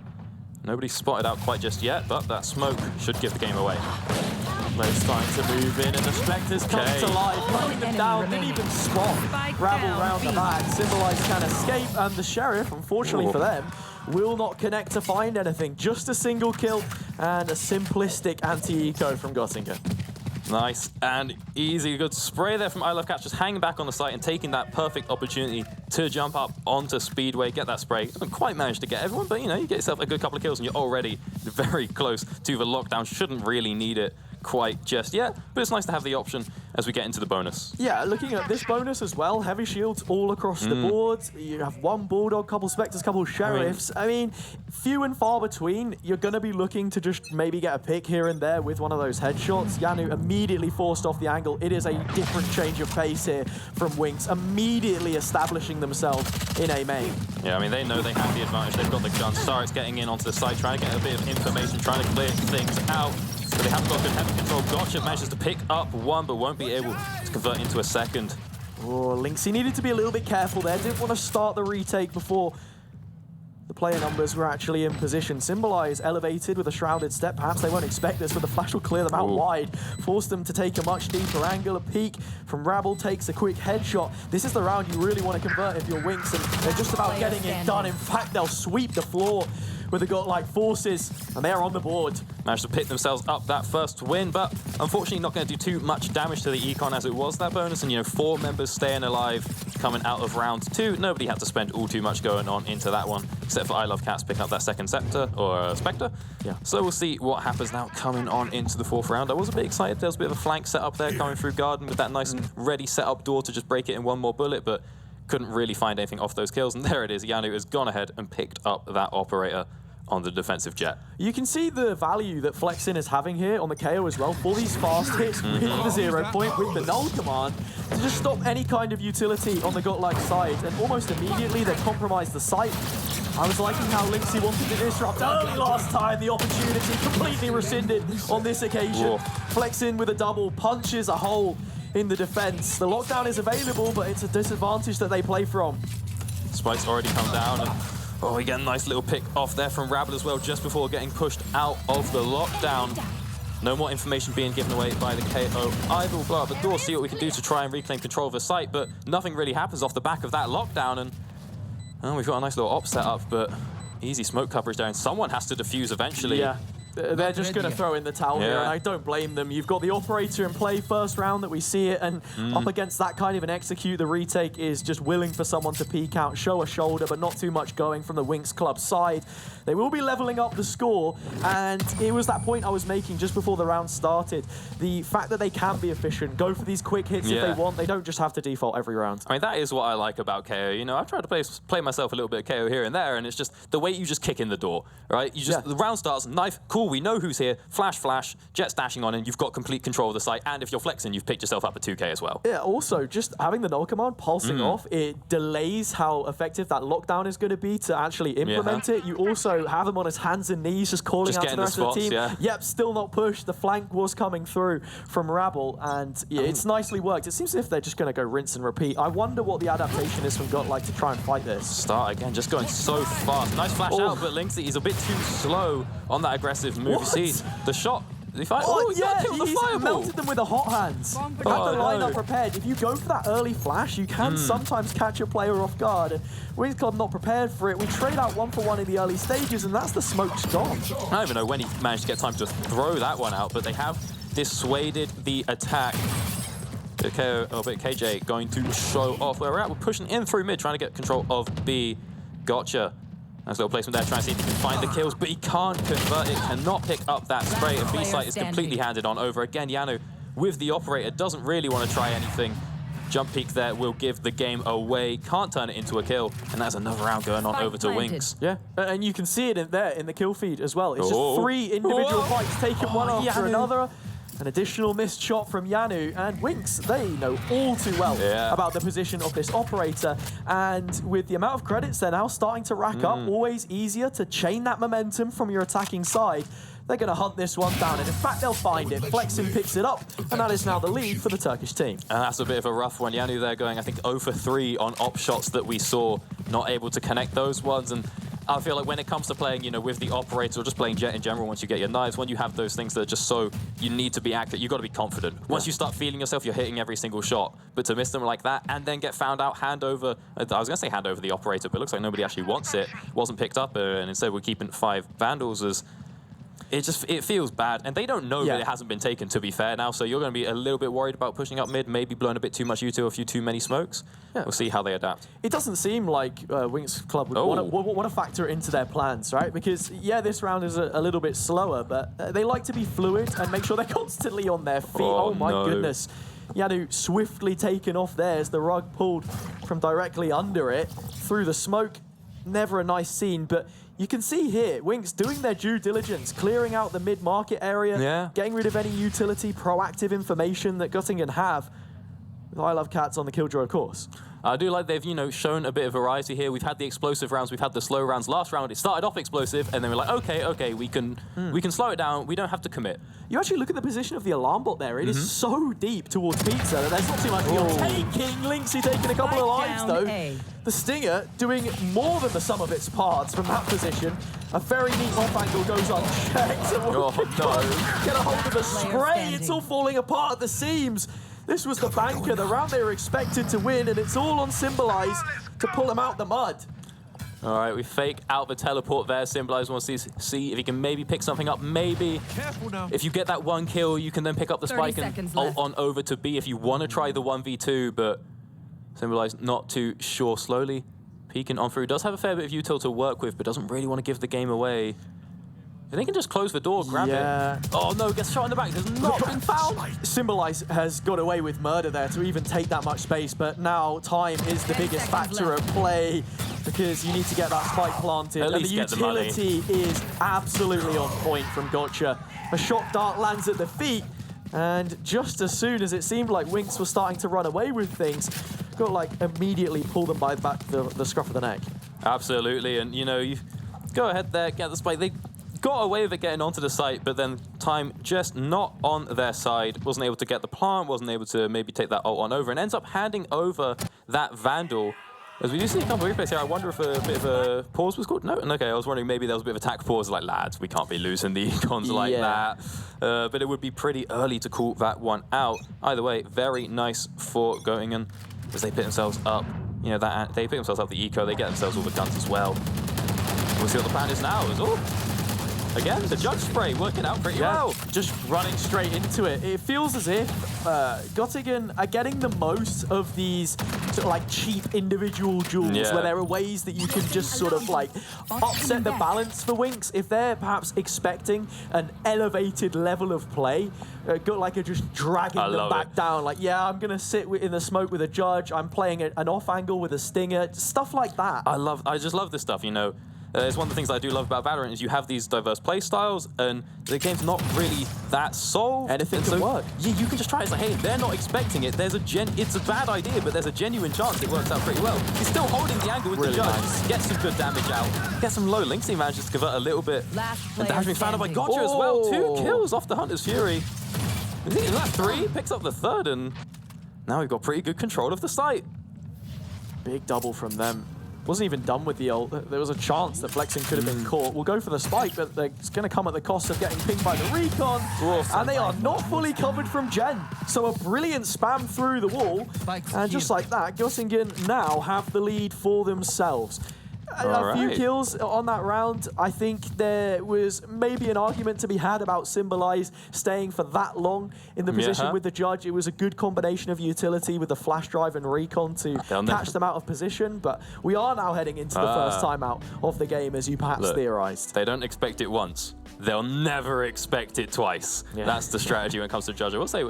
Speaker 13: Nobody spotted out quite just yet, but that smoke should give the game away.
Speaker 9: They're starting to move in, and the Spectres come to life, cutting them down, didn't even spot. Rabble round the back, Symbolize can escape, and the Sheriff, unfortunately for them, will not connect to find anything. Just a single kill and a simplistic anti-eco from Göttingen.
Speaker 13: Nice and easy. Good spray there from I Love Catch, just hanging back on the site and taking that perfect opportunity to jump up onto Speedway, get that spray. Doesn't quite manage to get everyone, but you know, you get yourself a good couple of kills and you're already very close to the lockdown. Shouldn't really need it quite just yet, but it's nice to have the option as we get into the bonus.
Speaker 9: Yeah, looking at this bonus as well, heavy shields all across the board. You have one Bulldog, couple Spectres, couple Sheriffs. I mean, few and far between. You're going to be looking to just maybe get a pick here and there with one of those headshots. Yanu immediately forced off the angle. It is a different change of pace here from Winx, immediately establishing themselves in A main.
Speaker 13: Yeah, I mean, they know they have the advantage. They've got the gun. Starks getting in onto the side, trying to get a bit of information, trying to clear things out. But they haven't got good heavy control. Gotcha manages to pick up one, but won't be able to convert into a second.
Speaker 9: Oh, Lynxy needed to be a little bit careful there. Didn't want to start the retake before the player numbers were actually in position. Symbolize elevated with a shrouded step. Perhaps they won't expect this, but the flash will clear them out wide. Force them to take a much deeper angle. A peek from Rabble takes a quick headshot. This is the round you really want to convert if you're Winx, and they're just about getting it done. In fact, they'll sweep the floor with the godlike forces, and they are on the board.
Speaker 13: Managed to pick themselves up that first win, but unfortunately not going to do too much damage to the Econ as it was that bonus, and you know, 4 members staying alive coming out of round 2. Nobody had to spend all too much going on into that one, except for I Love Cats picking up that second scepter, or Spectre.
Speaker 9: Yeah.
Speaker 13: So we'll see what happens now coming on into the 4th round. I was a bit excited. There was a bit of a flank setup there coming through Garden with that nice and ready setup door to just break it in one more bullet, but couldn't really find anything off those kills, and there it is. Yanu has gone ahead and picked up that operator on the defensive jet.
Speaker 9: You can see the value that Flexin is having here on the KO as well for these fast hits with the 0 point, with the null command, to just stop any kind of utility on the godlike side, and almost immediately they compromise the site. I was liking how Lynxy wanted to disrupt early last time. The opportunity completely rescinded on this occasion. Flexin with a double punches a hole in the defense. The lockdown is available, but it's a disadvantage that they play from.
Speaker 13: Spike's already come down, and oh, we get a nice little pick off there from Rabble as well, just before getting pushed out of the lockdown. No more information being given away by the KO. Either will blow up the door, see what we can do to try and reclaim control of the site, but nothing really happens off the back of that lockdown, and oh, we've got a nice little op set up, but easy smoke coverage there, and someone has to defuse eventually.
Speaker 9: Yeah. They're just going to throw in the towel here, and I don't blame them. You've got the operator in play first round that we see it, and up against that kind of an execute, the retake is just willing for someone to peek out, show a shoulder, but not too much going from the Winx Club side. They will be leveling up the score, and it was that point I was making just before the round started. The fact that they can be efficient, go for these quick hits if they want, they don't just have to default every round.
Speaker 13: I mean, that is what I like about KO. You know, I've tried to play myself a little bit of KO here and there, and it's just the way you just kick in the door, right? You just, the round starts, knife, cool, we know who's here, flash, Jet's dashing on in, you've got complete control of the site, and if you're flexing, you've picked yourself up a 2K as well.
Speaker 9: Yeah, also, just having the null command pulsing off, it delays how effective that lockdown is going to be to actually implement it. You also have him on his hands and knees, just calling out to the rest of the team. Yep, still not pushed. The flank was coming through from Rabble, and yeah, it's nicely worked. It seems as if they're just going to go rinse and repeat. I wonder what the adaptation is from Godlike to try and fight this.
Speaker 13: Start again, just going so fast. Nice flash out, but Lynxy is a bit too slow on that aggressive move. You see the shot. Did he fight?
Speaker 9: Oh, yeah, he's melted them with the hot hands. Had the lineup prepared. If you go for that early flash, you can sometimes catch a player off guard. And Winx Club not prepared for it. We trade out 1-for-1 in the early stages, and that's the smoke's gone.
Speaker 13: I don't even know when he managed to get time to throw that one out, but they have dissuaded the attack. But KJ going to show off where we're at. We're pushing in through mid, trying to get control of B. Gotcha. Nice little placement there, trying to see if he can find the kills, but he can't convert it, cannot pick up that spray, and B site is completely handed on over. Again, Yanu with the operator doesn't really want to try anything. Jump peek there will give the game away, can't turn it into a kill, and that's another round going on over to Winx.
Speaker 9: Yeah, and you can see it in there in the kill feed as well. It's just 3 individual fights taken one after another. An additional missed shot from Yanu, and Winx, they know all too well about the position of this operator, and with the amount of credits they're now starting to rack up, always easier to chain that momentum from your attacking side. They're going to hunt this one down, and in fact, they'll find it. Flexin picks it up, and that is now the lead for the Turkish team.
Speaker 13: And that's a bit of a rough one. Yanu there going, I think, 0 for 3 on op shots that we saw, not able to connect those ones. And I feel like when it comes to playing, you know, with the operator or just playing Jet in general, once you get your knives, when you have those things that are just so, you need to be accurate, you've got to be confident. Once you start feeling yourself, you're hitting every single shot. But to miss them like that and then get found out, hand over, I was going to say hand over the operator, but it looks like nobody actually wants it. Wasn't picked up, and instead we're keeping 5 Vandals as... It feels bad, and they don't know that it hasn't been taken, to be fair now, so you're going to be a little bit worried about pushing up mid, maybe blowing a bit too much U2, a few too many smokes. We'll see how they adapt.
Speaker 9: It doesn't seem like Winx Club would want to factor it into their plans, right? Because, yeah, this round is a little bit slower, but they like to be fluid and make sure they're constantly on their feet. Oh my goodness. Yanu swiftly taken off there as the rug pulled from directly under it through the smoke. Never a nice scene, but you can see here, Winx doing their due diligence, clearing out the mid-market area, getting rid of any utility, proactive information that Göttingen have. With I Love Cats on the Killjoy, of course.
Speaker 13: I do like they've, you know, shown a bit of variety here. We've had the explosive rounds, we've had the slow rounds. Last round, it started off explosive, and then we're like, okay, we can slow it down. We don't have to commit.
Speaker 9: You actually look at the position of the alarm bot there. It is so deep towards Pizza that there's not too much you're taking. Lynxy taking a couple of lives, though. The Stinger doing more than the sum of its parts from that position. A very neat off angle goes unchecked.
Speaker 13: Oh, no.
Speaker 9: Get a hold of the spray. It's all falling apart at the seams. This was the banker, the round they were expected to win, and it's all on Symbolize to pull them out the mud.
Speaker 13: All right, we fake out the teleport there. Symbolize wants to see if he can maybe pick something up. Maybe if you get that 1 kill, you can then pick up the spike and ult on over to B if you want to try the 1v2, but Symbolize not too sure. Slowly peeking on through. Does have a fair bit of util to work with, but doesn't really want to give the game away. If they can just close the door, grab it. Oh no, gets shot in the back. Has not been found.
Speaker 9: Symbolize has got away with murder there to even take that much space, but now time is the biggest factor at play because you need to get that spike planted.
Speaker 13: At
Speaker 9: and
Speaker 13: least
Speaker 9: the
Speaker 13: get the money.
Speaker 9: utility is absolutely on point from Gotcha. A shock dart lands at the feet, and just as soon as it seemed like Winx was starting to run away with things, got like immediately pull them by the back, the scruff of the neck.
Speaker 13: Absolutely, and you know, you go ahead there, get the spike. They got away with it getting onto the site, but then time just not on their side. Wasn't able to get the plant, wasn't able to maybe take that ult on over, and ends up handing over that Vandal. As we do see a couple of replays here, I wonder if a bit of a pause was called. No, okay, I was wondering maybe there was a bit of attack pause, like, lads, we can't be losing the econs like that. But it would be pretty early to call that one out. Either way, very nice for Göttingen as they pick themselves up. You know, that they pick themselves up the eco, they get themselves all the guns as well. We'll see what the plan is now. Again, the judge spray working out pretty well.
Speaker 9: Just running straight into it. It feels as if Göttingen are getting the most of these sort of like cheap individual duels where there are ways that you can just sort of like upset the balance for Winx. If they're perhaps expecting an elevated level of play, like are just dragging them back down. Like, yeah, I'm going to sit in the smoke with a judge. I'm playing an off angle with a Stinger. Stuff like that.
Speaker 13: I just love this stuff, you know. It's one of the things I do love about Valorant is you have these diverse play styles, and the game's not really that solved.
Speaker 9: Anything can work.
Speaker 13: Yeah, you can just try it. It's like, hey, they're not expecting it. It's a bad idea, but there's a genuine chance it works out pretty well. He's still holding the angle with the judge. Gets some good damage out. Gets some low links. He manages to convert a little bit. And the damage being found out by Gotcha as well. 2 kills off the Hunter's Fury. Is that 3? Picks up the 3rd, and now we've got pretty good control of the site.
Speaker 9: Big double from them. Wasn't even done with the ult. There was a chance that Flexing could have been caught. We'll go for the spike, but it's going to come at the cost of getting pinged by the recon. And they are not fully covered from Gen. So a brilliant spam through the wall. And just like that, Göttingen now have the lead for themselves. A few kills on that round. I think there was maybe an argument to be had about Symbolize staying for that long in the position with the judge. It was a good combination of utility with the flash drive and recon to catch them out of position. But we are now heading into the first timeout of the game, as you perhaps theorized.
Speaker 13: They don't expect it once. They'll never expect it twice. That's the strategy when it comes to judge. I will say,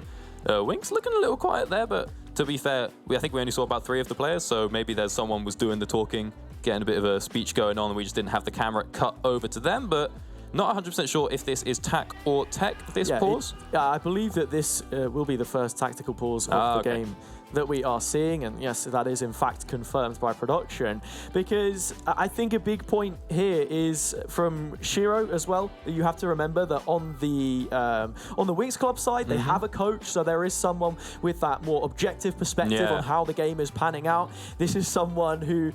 Speaker 13: Winx looking a little quiet there, but to be fair, I think we only saw about 3 of the players, so maybe there's someone was doing the talking, getting a bit of a speech going on, and we just didn't have the camera cut over to them, but Not 100% sure if this is tac or tech, this pause.
Speaker 9: I believe that this will be the first tactical pause of the game that we are seeing, and yes, that is in fact confirmed by production, because I think a big point here is from Shiro as well. You have to remember that on the Wings Club side, they have a coach, so there is someone with that more objective perspective on how the game is panning out. This is someone who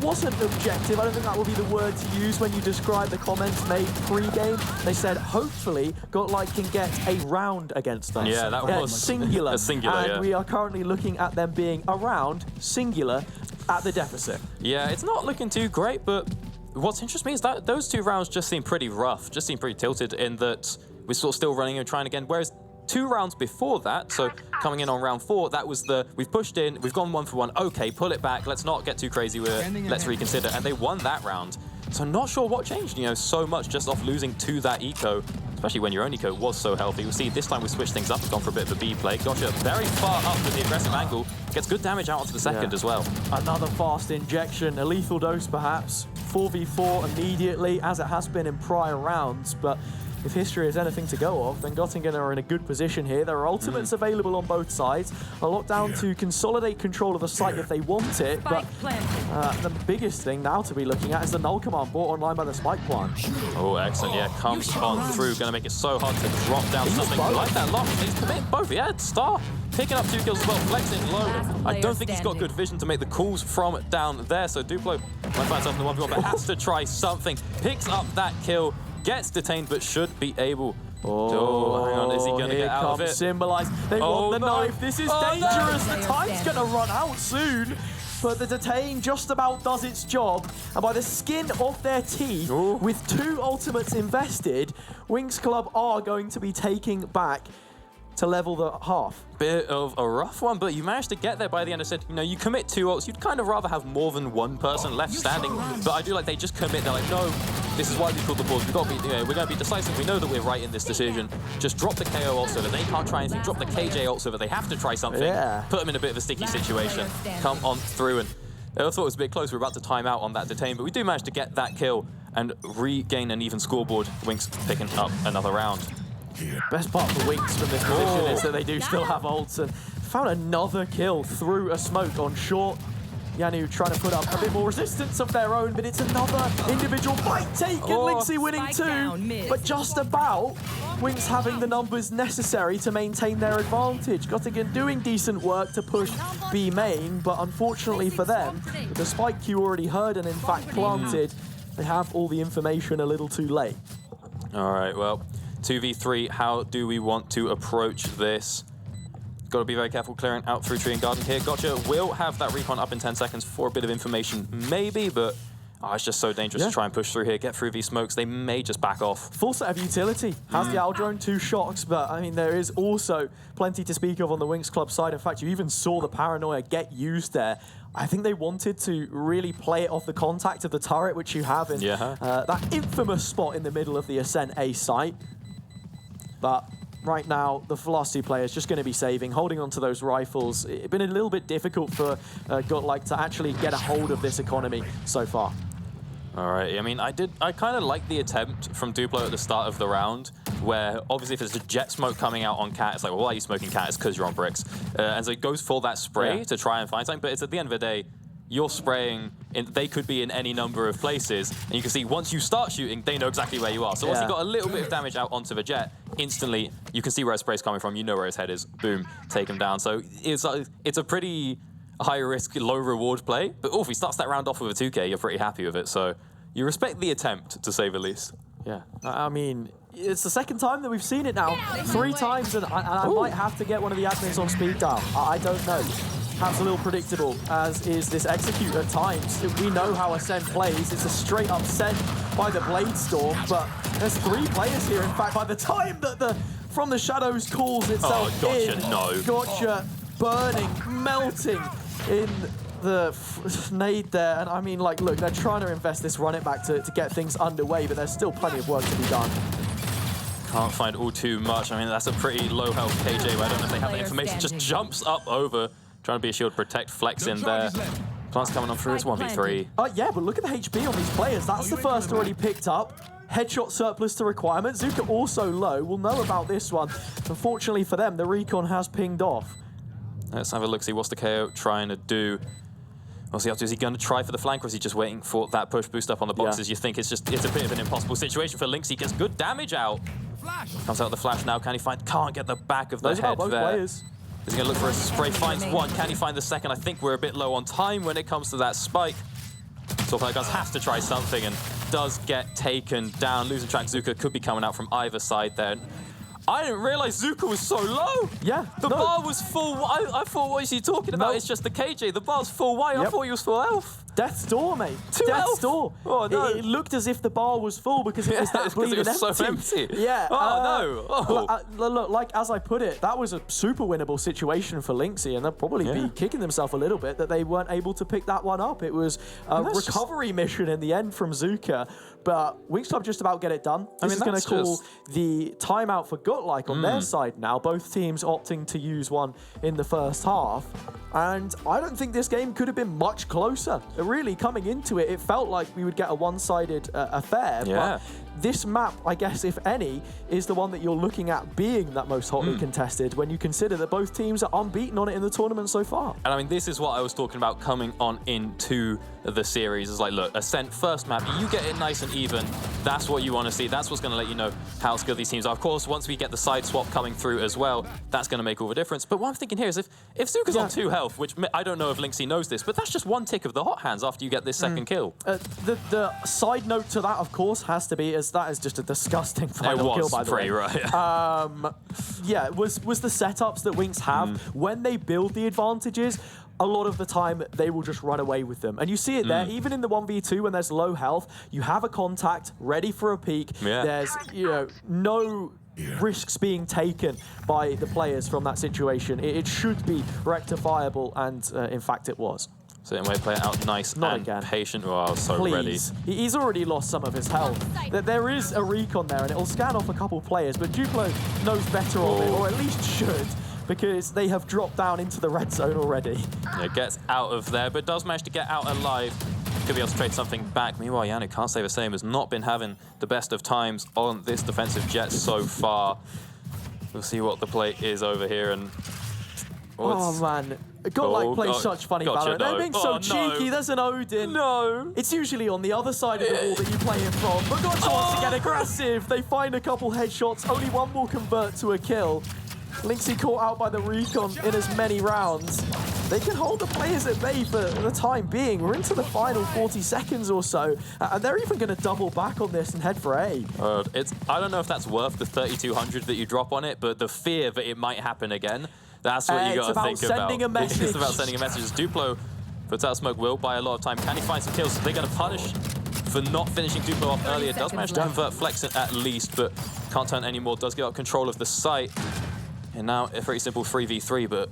Speaker 9: wasn't objective. I don't think that would be the word to use when you describe the comments made pre-game. They said, hopefully, Godlike can get a round against us.
Speaker 13: Yeah, that was
Speaker 9: singular.
Speaker 13: A singular,
Speaker 9: and we are currently looking at them being around singular at the deficit.
Speaker 13: Yeah, it's not looking too great, but what's interesting is that those 2 rounds just seem pretty rough, just seem pretty tilted in that we're sort of still running and trying again, whereas 2 rounds before that, so coming in on round 4, that was we've pushed in, we've gone 1 for 1, okay, pull it back, let's not get too crazy with it, let's reconsider, and they won that round. So not sure what changed, so much just off losing to that eco, especially when your own eco was so healthy. We'll see this time we switched things up, gone for a bit of a B play. Gotcha very far up with the aggressive angle, gets good damage out onto the second as well. Another
Speaker 9: fast injection, a lethal dose perhaps, 4v4 immediately, as it has been in prior rounds, but if history is anything to go off, then Göttingen are in a good position here. There are ultimates available on both sides. A lockdown to consolidate control of the site if they want it, but the biggest thing now to be looking at is the null command brought online by the spike plant.
Speaker 13: Oh, excellent, yeah, comes on through, gonna make it so hard to drop down something like that lock. He's committing both, yeah, Star picking up 2 kills as well, flexing low. I don't think he's got good vision to make the calls from down there, so Duplo might find himself in the 1v1, but has to try something. Picks up that kill, gets detained, but should be able. Oh, hang on, is he going to get out of it?
Speaker 9: Symbolize. They want the knife. This is dangerous. The time's going to run out soon. But the detain just about does its job. And by the skin of their teeth, with 2 ultimates invested, Wings Club are going to be taking back to level the half.
Speaker 13: Bit of a rough one, but you managed to get there by the end. I said, you commit 2 ults, you'd kind of rather have more than 1 person left standing. But I do like they just commit. They're like, no, this is why we called the pause. We've got to be, we're going to be decisive. We know that we're right in this decision. Just drop the KO ult so that they can't try anything. Drop the KJ ult so that they have to try something. Put them in a bit of a sticky situation. Come on through. And I thought it was a bit close. We were about to time out on that detain, but we do manage to get that kill and regain an even scoreboard. Wings picking up another round.
Speaker 9: Best part for Wings from this position is that they do still have ults, and found another kill through a smoke on short. Yanu trying to put up a bit more resistance of their own, but it's another individual fight taken. Lixie winning 2, but just about Wings having the numbers necessary to maintain their advantage. Göttingen doing decent work to push B main, but unfortunately for them, with the spike Q already heard and in fact planted, they have all the information a little too late.
Speaker 13: All right, well, 2v3, how do we want to approach this? Got to be very careful clearing out through tree and garden here. Gotcha will have that recon up in 10 seconds for a bit of information, maybe, but it's just so dangerous to try and push through here. Get through these smokes, they may just back off.
Speaker 9: Full set of utility. Has the Owl Drone, 2 shocks, but I mean, there is also plenty to speak of on the Wings Club side. In fact, you even saw the Paranoia get used there. I think they wanted to really play it off the contact of the turret, which you have in that infamous spot in the middle of the Ascent A site. But right now, the Velocity player is just going to be saving, holding onto those rifles. It's been a little bit difficult for Godlike to actually get a hold of this economy so far.
Speaker 13: All right, I mean, I kind of like the attempt from Duplo at the start of the round, where obviously if there's a jet smoke coming out on Cat, it's like, well, why are you smoking Cat? It's because you're on bricks. And so he goes for that spray to try and find something, but it's at the end of the day, you're spraying, they could be in any number of places, and you can see once you start shooting, they know exactly where you are. So once you got a little bit of damage out onto the jet, instantly you can see where his spray's coming from, you know where his head is, boom, take him down. So it's a pretty high-risk, low-reward play, but if he starts that round off with a 2K, you're pretty happy with it. So you respect the attempt, to say the least.
Speaker 9: Yeah, I mean, it's the second time that we've seen it now. 3 times, and I might have to get one of the admins on speed dial. I don't know. Perhaps a little predictable, as is this execute at times. We know how Ascent plays. It's a straight up send by the Blade Storm, but there's 3 players here. In fact, by the time that the From the Shadows calls itself Gotcha burning, melting in the nade there. And I mean, like, look, they're trying to invest this run it back to get things underway, but there's still plenty of work to be done.
Speaker 13: Can't find all too much. I mean, that's a pretty low health KJ, but I don't know if they have the information. Just jumps up over. Trying to be a shield protect, flex in there. Plants coming on through, it's 1v3.
Speaker 9: Yeah, but look at the HP on these players. That's the first already picked up. headshot surplus to requirement. Zuka also low. We'll know about this one. Unfortunately for them, the recon has pinged off.
Speaker 13: Let's have a look, see what's the KO trying to do. What's he up to? Is he going to try for the flank, or is he just waiting for that push boost up on the boxes? You think it's a bit of an impossible situation for Lynx. He gets good damage out. Comes out the flash now. Can he find? Can't get the back of the head
Speaker 9: both
Speaker 13: there.
Speaker 9: players.
Speaker 13: Is he going to look for a spray? Finds one. Can he find the second? I think we're a bit low on time when it comes to that spike. Guns has to try something and does get taken down. Losing track, Zuka could be coming out from either side there. I didn't realize Zuka was so low.
Speaker 9: Yeah.
Speaker 13: The bar was full. I thought, what is he talking about? It's just the KJ. The bar's full white. I thought he was full health.
Speaker 9: Death's Door, mate. Death's Door.
Speaker 13: Oh, no.
Speaker 9: It looked as if the bar was full because it was that bleeding
Speaker 13: empty. So empty.
Speaker 9: Yeah.
Speaker 13: Oh, no.
Speaker 9: Oh. Look, like as I put it, that was a super winnable situation for Lynxy, and they'll probably be kicking themselves a little bit that they weren't able to pick that one up. It was a recovery mission in the end from Zuka, but Wingstop just about get it done. This is going to call the timeout for Gutlike on their side now. Both teams opting to use one in the first half. And I don't think this game could have been much closer. Really, coming into it, it felt like we would get a one-sided affair. But this map, I guess, if any, is the one that you're looking at being that most hotly contested when you consider that both teams are unbeaten on it in the tournament so far.
Speaker 13: And I mean, this is what I was talking about coming on into the series. It's like, look, Ascent first map, you get it nice and even. That's what you want to see. That's what's going to let you know how skilled these teams are. Of course, once we get the side swap coming through as well, that's going to make all the difference. But what I'm thinking here is if Zuka's on 2 health, which I don't know if Lynxy knows this, but that's just one tick of the hot hands after you get this second kill.
Speaker 9: The side note to that, of course, has to be is that is just a disgusting final kill, by the way. Yeah, was the setups that Winx have when they build the advantages. A lot of the time, they will just run away with them. And you see it there, even in the 1v2 when there's low health, you have a contact ready for a peek. There's, no risks being taken by the players from that situation. It should be rectifiable, and in fact, it was.
Speaker 13: Same way, play it out nice and patient. Oh, I was so ready.
Speaker 9: He's already lost some of his health. There is a recon there, and it'll scan off a couple players, but Duplo knows better of it, or at least should, because they have dropped down into the red zone already.
Speaker 13: Yeah, gets out of there, but does manage to get out alive. Could be able to trade something back. Meanwhile, Yannick, can't say the same, has not been having the best of times on this defensive jet so far. We'll see what the play is over here. And
Speaker 9: oh, man. Gutlike plays such funny Valorant. They're being so cheeky. No. There's an Odin.
Speaker 13: No.
Speaker 9: It's usually on the other side of the wall that you play it from. But Gotcha wants to get aggressive. They find a couple headshots. Only one will convert to a kill. Lynxy caught out by the recon in as many rounds. They can hold the players at bay for the time being. We're into the final 40 seconds or so, and they're even going to double back on this and head for A.
Speaker 13: I don't know if that's worth the 3,200 that you drop on it, but the fear that it might happen again, that's what you got to think about.
Speaker 9: Sending a message.
Speaker 13: It's about sending a message. Duplo puts out smoke, will buy a lot of time. Can he find some kills? They're going to punish for not finishing Duplo off earlier. Does manage to convert Flexen at least, but can't turn anymore. Does give up control of the site. And now a very simple 3v3, but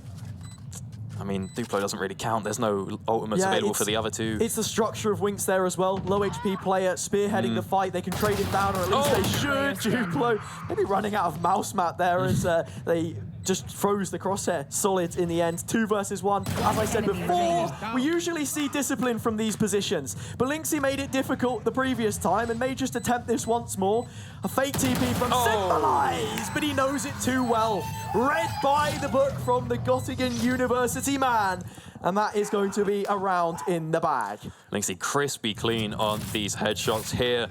Speaker 13: I mean, Duplo doesn't really count. There's no ultimates available for the other two.
Speaker 9: It's the structure of Winx there as well. Low HP player spearheading the fight. They can trade him down, or at least they should. Duplo maybe running out of mouse mat there as they just froze the crosshair solid in the end. 2 versus 1. As I said before, we usually see discipline from these positions, but Lynxy made it difficult the previous time and may just attempt this once more. A fake TP from Symbolize, but he knows it too well. Read by the book from the Göttingen University man, and that is going to be a round in the bag.
Speaker 13: Lynxy crispy clean on these headshots here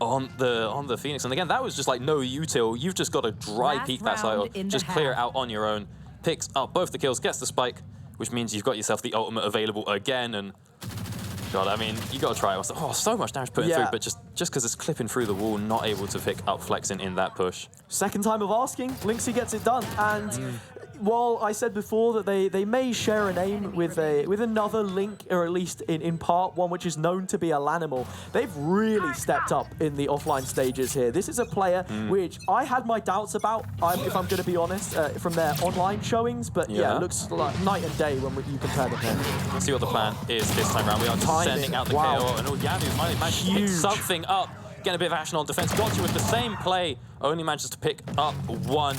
Speaker 13: on the Phoenix. And again, that was just like no util. You've just got to dry peek that side, or just clear it out on your own. Picks up both the kills, gets the spike, which means you've got yourself the ultimate available again. And God, I mean, you got to try it. Oh, so much damage putting through, but just because it's clipping through the wall, not able to pick up Flexen in that push.
Speaker 9: Second time of asking, Lynxy gets it done. And while I said before that they may share a name with another Link, or at least in part one, which is known to be a Lanimal, they've really stepped up in the offline stages here. This is a player which I had my doubts about, if I'm going to be honest, from their online showings, but yeah, it looks like night and day when you compare them here.
Speaker 13: Let's see what the plan is this time around. We are just sending out the KO, and Yanu's managed to pick something up, getting a bit of action on defense. Gotcha with the same play, only manages to pick up 1.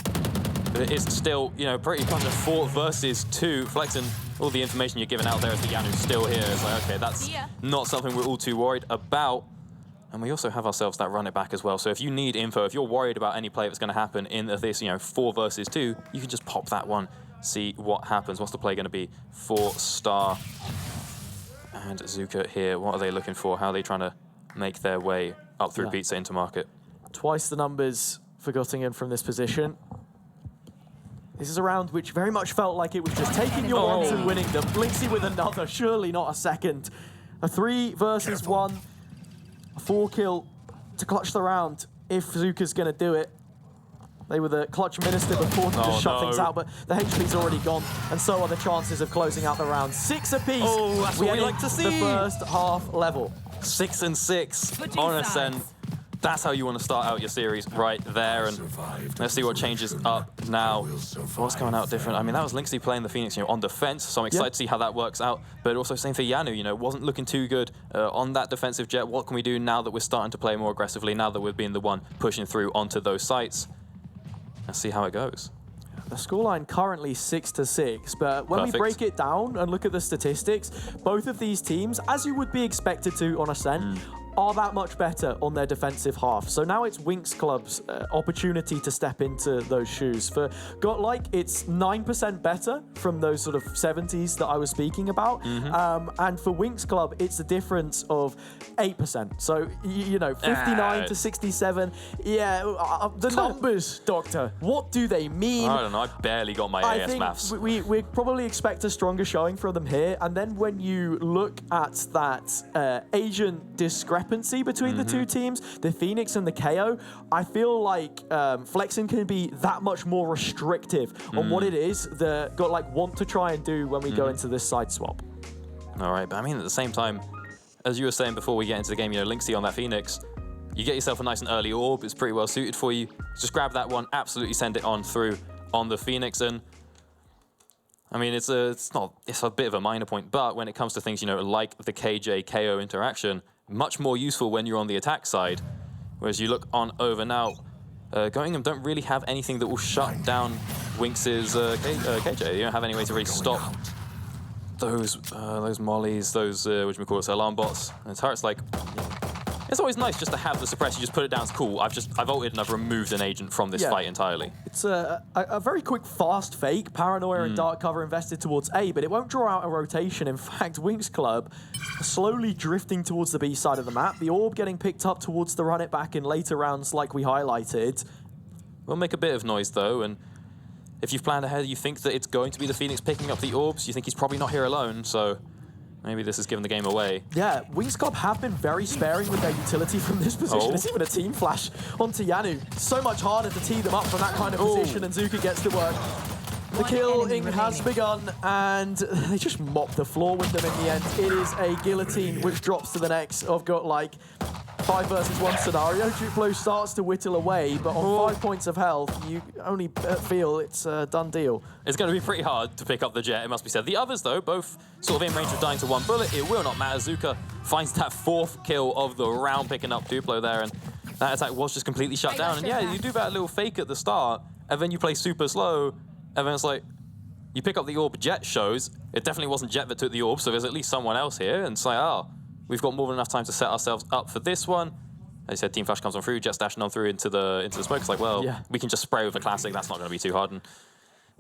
Speaker 13: But it is still, pretty much a 4 versus 2. Flexen, all the information you're giving out there is that Yanu's still here. It's like, okay, that's not something we're all too worried about. And we also have ourselves that run it back as well. So if you need info, if you're worried about any play that's going to happen in this, 4 versus 2, you can just pop that one, see what happens. What's the play going to be for Star and Zuka here? What are they looking for? How are they trying to make their way up through Pizza into market?
Speaker 9: Twice the numbers for Göttingen from this position. This is a round which very much felt like it was just taking your ones and winning them. Lynxy with another, surely not a second. A 3 versus 1, a 4 kill to clutch the round if Zuka's going to do it. They were the clutch minister before to just shut things out, but the HP's already gone, and so are the chances of closing out the round. 6 apiece.
Speaker 13: Oh, that's what we like to see.
Speaker 9: The first half level.
Speaker 13: 6 and 6 on Ascent. That's how you want to start out your series, right there. And let's see what changes up now. What's going out different? I mean, that was Lynxy playing the Phoenix, on defense, so I'm excited to see how that works out. But also same for Yanu, wasn't looking too good on that defensive jet. What can we do now that we're starting to play more aggressively, now that we're being the one pushing through onto those sites? Let's see how it goes.
Speaker 9: The scoreline currently 6-6, but when we break it down and look at the statistics, both of these teams, as you would be expected to on Ascent, are that much better on their defensive half. So now it's Winx Club's opportunity to step into those shoes. For Gottlieb, it's 9% better from those sort of 70s that I was speaking about. And for Winx Club, it's a difference of 8%. So, 59 to 67. Yeah, the numbers, Doctor, what do they mean?
Speaker 13: I don't know, I barely got my AS maths.
Speaker 9: We probably expect a stronger showing from them here. And then when you look at that Asian discrepancy between the two teams, the Phoenix and the KO, I feel like Flexen can be that much more restrictive on what it is that Gottlieb want to try and do when we go into this side swap.
Speaker 13: All right, but I mean, at the same time, as you were saying before we get into the game, Lynxy on that Phoenix, you get yourself a nice and early orb, it's pretty well suited for you. Just grab that one, absolutely send it on through on the Phoenix, and I mean, it's a bit of a minor point, but when it comes to things, like the KJ-KO interaction, much more useful when you're on the attack side. Whereas you look on over now, Göttingen don't really have anything that will shut down Winx's KJ. You don't have any way to really stop those mollies, those alarm bots. And turret's like, it's always nice just to have the suppress. You just put it down. It's cool. I've ulted and I've removed an agent from this fight entirely.
Speaker 9: It's a very quick, fast fake. Paranoia and Dark Cover invested towards A, but it won't draw out a rotation. In fact, Winx Club slowly drifting towards the B side of the map. The orb getting picked up towards the run it back in later rounds, like we highlighted.
Speaker 13: We'll make a bit of noise though, and if you've planned ahead, you think that it's going to be the Phoenix picking up the orbs. You think he's probably not here alone, so maybe this has given the game away.
Speaker 9: Yeah, Winx Club have been very sparing with their utility from this position. It's even a team flash onto Yanu. So much harder to tee them up from that kind of position, and Zuka gets to work. The killing has begun, and they just mop the floor with them in the end. It is a guillotine which drops to the necks of Gottlieb. 5 versus 1 scenario. Duplo starts to whittle away, but on 5 points of health, you only feel it's a done deal.
Speaker 13: It's going to be pretty hard to pick up the jet, it must be said. The others, though, both sort of in range of dying to 1 bullet. It will not matter. Zuka finds that 4th kill of the round, picking up Duplo there, and that attack was just completely shut down. And yeah, you do that little fake at the start, and then you play super slow, and then it's like, you pick up the orb, Jet shows. It definitely wasn't Jet that took the orb, so there's at least someone else here, and it's like, oh, we've got more than enough time to set ourselves up for this one. As I said, Team Flash comes on through, Jet's dashing on through into the smoke. It's like, well, we can just spray with a classic. That's not going to be too hard. And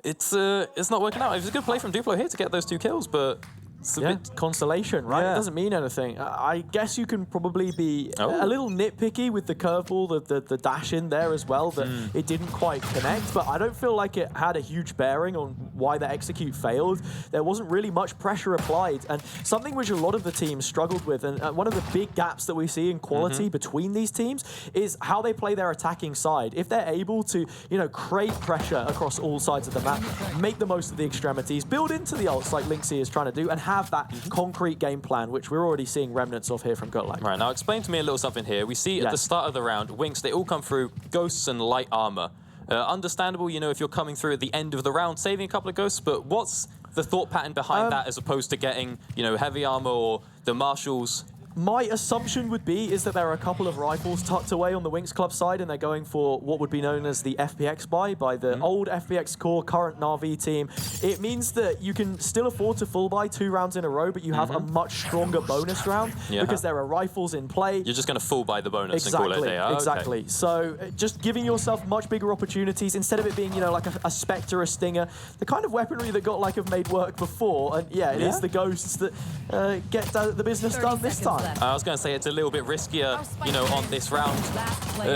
Speaker 13: it's not working out. It was a good play from Duplo here to get those 2 kills, but it's a bit
Speaker 9: consolation, right? It doesn't mean anything. I guess you can probably be a little nitpicky with the curveball, the dash in there as well, that it didn't quite connect, but I don't feel like it had a huge bearing on why the execute failed. There wasn't really much pressure applied, and something which a lot of the teams struggled with, and one of the big gaps that we see in quality between these teams is how they play their attacking side. If they're able to, create pressure across all sides of the map, make the most of the extremities, build into the ults like Lynxy is trying to do, and have that concrete game plan, which we're already seeing remnants of here from Gottlieb.
Speaker 13: Right, now explain to me a little something here. We see at the start of the round, Winx, they all come through ghosts and light armor. Understandable, if you're coming through at the end of the round, saving a couple of ghosts, but what's the thought pattern behind that as opposed to getting, heavy armor or the marshals?
Speaker 9: My assumption would be is that there are a couple of rifles tucked away on the Winx Club side, and they're going for what would be known as the FPX buy by the old FPX core, current Na'Vi team. It means that you can still afford to full buy 2 rounds in a row, but you have a much stronger bonus round because there are rifles in play.
Speaker 13: You're just going to full buy the bonus and call it a day.
Speaker 9: Exactly.
Speaker 13: Okay.
Speaker 9: So just giving yourself much bigger opportunities instead of it being, you know, like a Spectre, a Stinger, the kind of weaponry that got like have made work before. And yeah, it is the Ghosts that get the business done this time.
Speaker 13: I was going to say it's a little bit riskier, you know, on this round.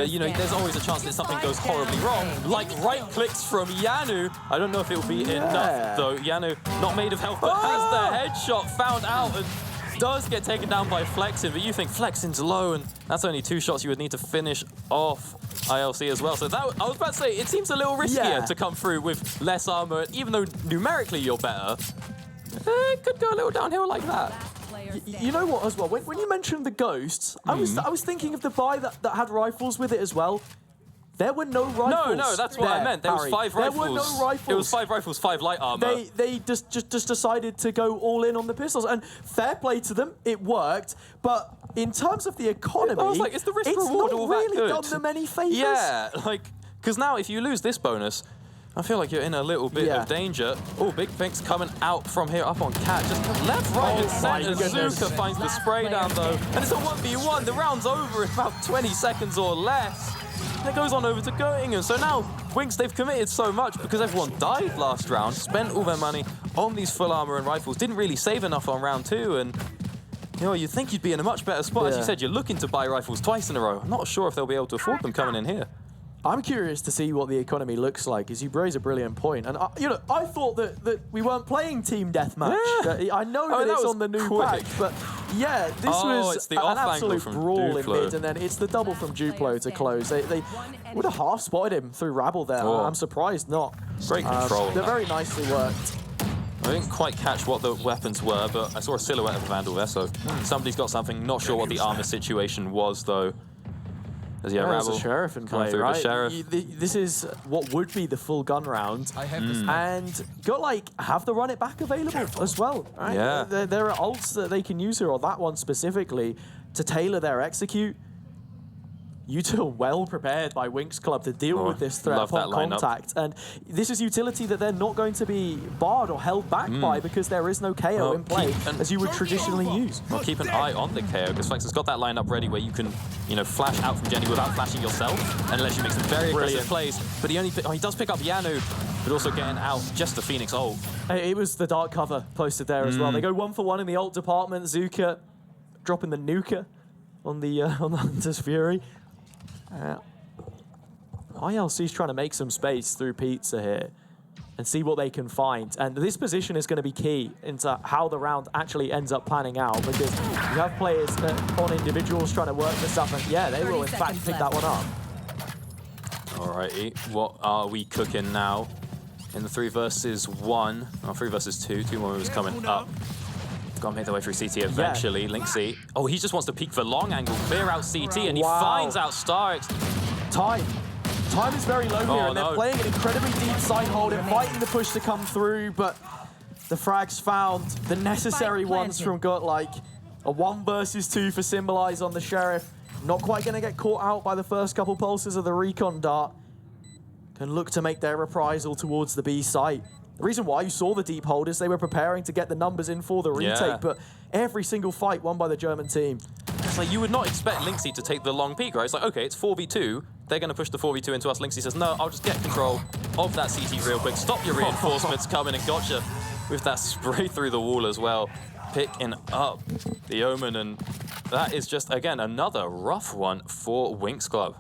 Speaker 13: You know, there's always a chance that something goes horribly wrong, like right clicks from Yanu. I don't know if it'll be enough, though. Yanu, not made of health, but has the headshot found out and does get taken down by Flexin, but you think Flexin's low, and that's only 2 shots you would need to finish off ILC as well. So that, I was about to say, it seems a little riskier to come through with less armor, even though numerically you're better. It could go a little downhill like that.
Speaker 9: You know what, as well, when you mentioned the Ghosts, I was thinking of the buy that had rifles with it as well. There were no rifles.
Speaker 13: No, that's what I meant. There was 5 rifles.
Speaker 9: There were no rifles.
Speaker 13: It was 5 rifles, 5 light armor.
Speaker 9: They just decided to go all in on the pistols, and fair play to them, it worked. But in terms of the economy,
Speaker 13: I was like, is the risk reward all
Speaker 9: really
Speaker 13: that good?
Speaker 9: done them any favors.
Speaker 13: Yeah, like, because now if you lose this bonus, I feel like you're in a little bit of danger. Oh, Big Pink's coming out from here up on Cat. Just left, right, and center. Zuka finds the spray down, though. And it's a 1v1. The round's over in about 20 seconds or less. And it goes on over to Göttingen. So now, Winx, they've committed so much because everyone died last round, spent all their money on these full armor and rifles, didn't really save enough on round 2, and you know, you'd think you'd be in a much better spot. As you said, you're looking to buy rifles twice in a row. I'm not sure if they'll be able to afford them coming in here.
Speaker 9: I'm curious to see what the economy looks like, because you raise a brilliant point. And, you know, I thought that we weren't playing Team Deathmatch. I know that it's on the new pack, but yeah, this was
Speaker 13: it's the
Speaker 9: an absolute
Speaker 13: from
Speaker 9: brawl in
Speaker 13: Duplo.
Speaker 9: mid, and then it's the double from Duplo to close. They would have half spotted him through Rabble there. I'm surprised not.
Speaker 13: Great control.
Speaker 9: They're very nicely worked.
Speaker 13: I didn't quite catch what the weapons were, but I saw a silhouette of Vandal there, so somebody's got something. Not sure what the armor situation was, though. There's
Speaker 9: There's a Sheriff in play, right?
Speaker 13: The Sheriff.
Speaker 9: This is what would be the full gun round. And got, like, have the run it back available as well, right?
Speaker 13: Yeah.
Speaker 9: There are ults that they can use here, or that one specifically, to tailor their execute. You two are well prepared by Winx Club to deal with this threat upon contact. And this is utility that they're not going to be barred or held back by, because there is no KO in play, as you would traditionally use.
Speaker 13: Well, keep an eye on the KO, because Flex has got that lineup ready where you can, you know, flash out from Jenny without flashing yourself, and unless you make some very aggressive plays. But he does pick up Yanu, but also getting out just the Phoenix ult.
Speaker 9: It was the dark cover posted there as well. They go 1 for 1 in the ult department. Zuka dropping the nuker on the Hunter's Fury. ILC's trying to make some space through Pizza here and see what they can find. And this position is going to be key into how the round actually ends up planning out, because you have players on individuals trying to work this up, and yeah, they will in fact pick that one up.
Speaker 13: Alrighty, what are we cooking now? In the 3 versus 1, or 3 versus 2, 2 more moves coming up. Got to make their way through CT eventually. Lynxy. Oh, he just wants to peek for long angle, clear out CT, and he finds out Starix.
Speaker 9: Time is very low here, and they're playing an incredibly deep side hold, inviting the push to come through, but the frags found the necessary ones from like a 1 versus 2 for Symbolize on the Sheriff. Not quite going to get caught out by the first couple pulses of the recon dart. Can look to make their reprisal towards the B site. The reason why you saw the deep hold is they were preparing to get the numbers in for the retake, but every single fight won by the German team.
Speaker 13: It's like you would not expect Lynxy to take the long peek, right? It's like, okay, it's 4v2. They're going to push the 4v2 into us. Lynxy says, no, I'll just get control of that CT real quick. Stop your reinforcements coming, and gotcha with that spray through the wall as well. Picking up the Omen, and that is just, again, another rough one for Winx Club.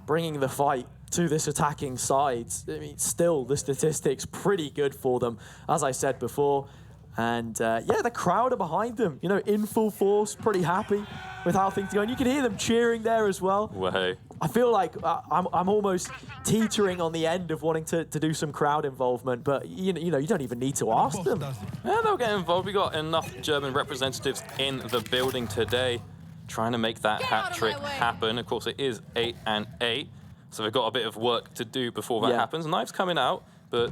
Speaker 9: Bringing the fight to this attacking side. I mean, still, the statistics pretty good for them, as I said before. And yeah, the crowd are behind them, you know, in full force, pretty happy with how things are going. You can hear them cheering there as well.
Speaker 13: Way.
Speaker 9: I feel like I'm almost teetering on the end of wanting to do some crowd involvement, but you know, you don't even need to ask them.
Speaker 13: Yeah, they'll get involved. We got enough German representatives in the building today, trying to make that hat trick happen. Of course, it is 8 and 8. So they've got a bit of work to do before that happens. Knives coming out. but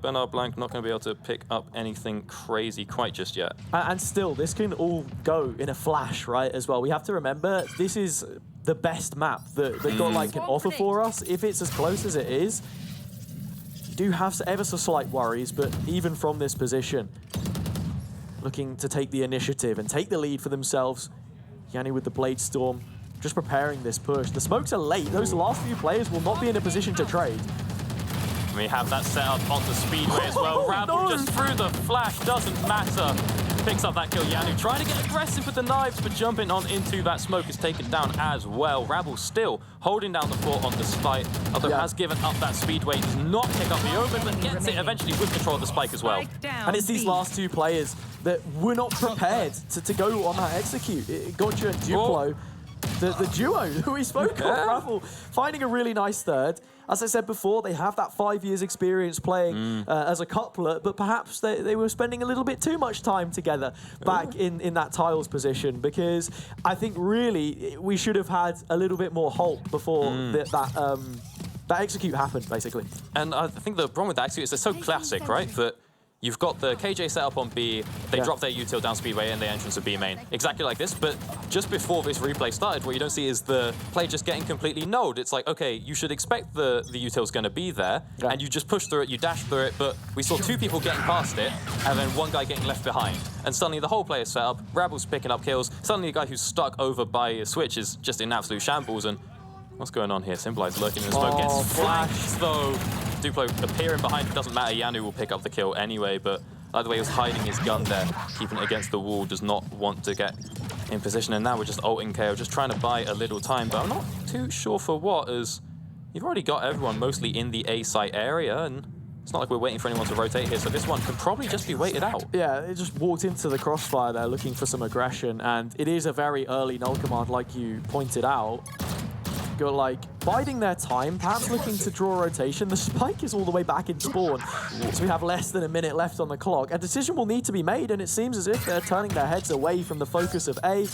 Speaker 13: Bernard Blanc not going to be able to pick up anything crazy quite just yet.
Speaker 9: And still, this can all go in a flash, right, as well. We have to remember, this is the best map that Godlike can offer for us. If it's as close as it is, you do have ever so slight worries, but even from this position, looking to take the initiative and take the lead for themselves. Yanni with the Blade Storm, just preparing this push. The smokes are late. Those last few players will not be in a position to trade.
Speaker 13: We have that set up on the Speedway as well. Rabble just through the flash, doesn't matter. Picks up that kill. Yanu trying to get aggressive with the knives, but jumping on into that smoke is taken down as well. Rabble still holding down the fort on despite, although has given up that Speedway. Does not pick up the Omen, but gets it eventually with control of the spike as well.
Speaker 9: And it's these last two players that were not prepared to go on that execute. Gotcha and Duplo, the duo who we spoke of, Rabble finding a really nice third. As I said before, they have that 5 years experience playing as a couplet, but perhaps they were spending a little bit too much time together back in that tiles position, because I think really we should have had a little bit more hope before that execute happened, basically.
Speaker 13: And I think the problem with that execute is they're so classic, right? That you've got the KJ set up on B, they drop their util down Speedway and the entrance of B main. Exactly like this, but just before this replay started, what you don't see is the play just getting completely node. It's like, okay, you should expect the util's going to be there, and you just push through it, you dash through it, but we saw two people getting past it, and then one guy getting left behind. And suddenly the whole play is set up, Rabble's picking up kills, suddenly the guy who's stuck over by a switch is just in absolute shambles, and what's going on here? Symbolize lurking in the smoke, gets flashed though. Duplo appearing behind, it doesn't matter, Yanu will pick up the kill anyway, but like the way he was hiding his gun there, keeping it against the wall, does not want to get in position, and now we're just ulting KO, just trying to buy a little time, but I'm not too sure for what, as you've already got everyone mostly in the A site area, and it's not like we're waiting for anyone to rotate here, so this one can probably just be waited out.
Speaker 9: Yeah, it just walked into the crossfire there looking for some aggression, and it is a very early null command like you pointed out. Got like biding their time, perhaps looking to draw a rotation. The spike is all the way back in spawn, so we have less than a minute left on the clock. A decision will need to be made, and it seems as if they're turning their heads away from the focus of A.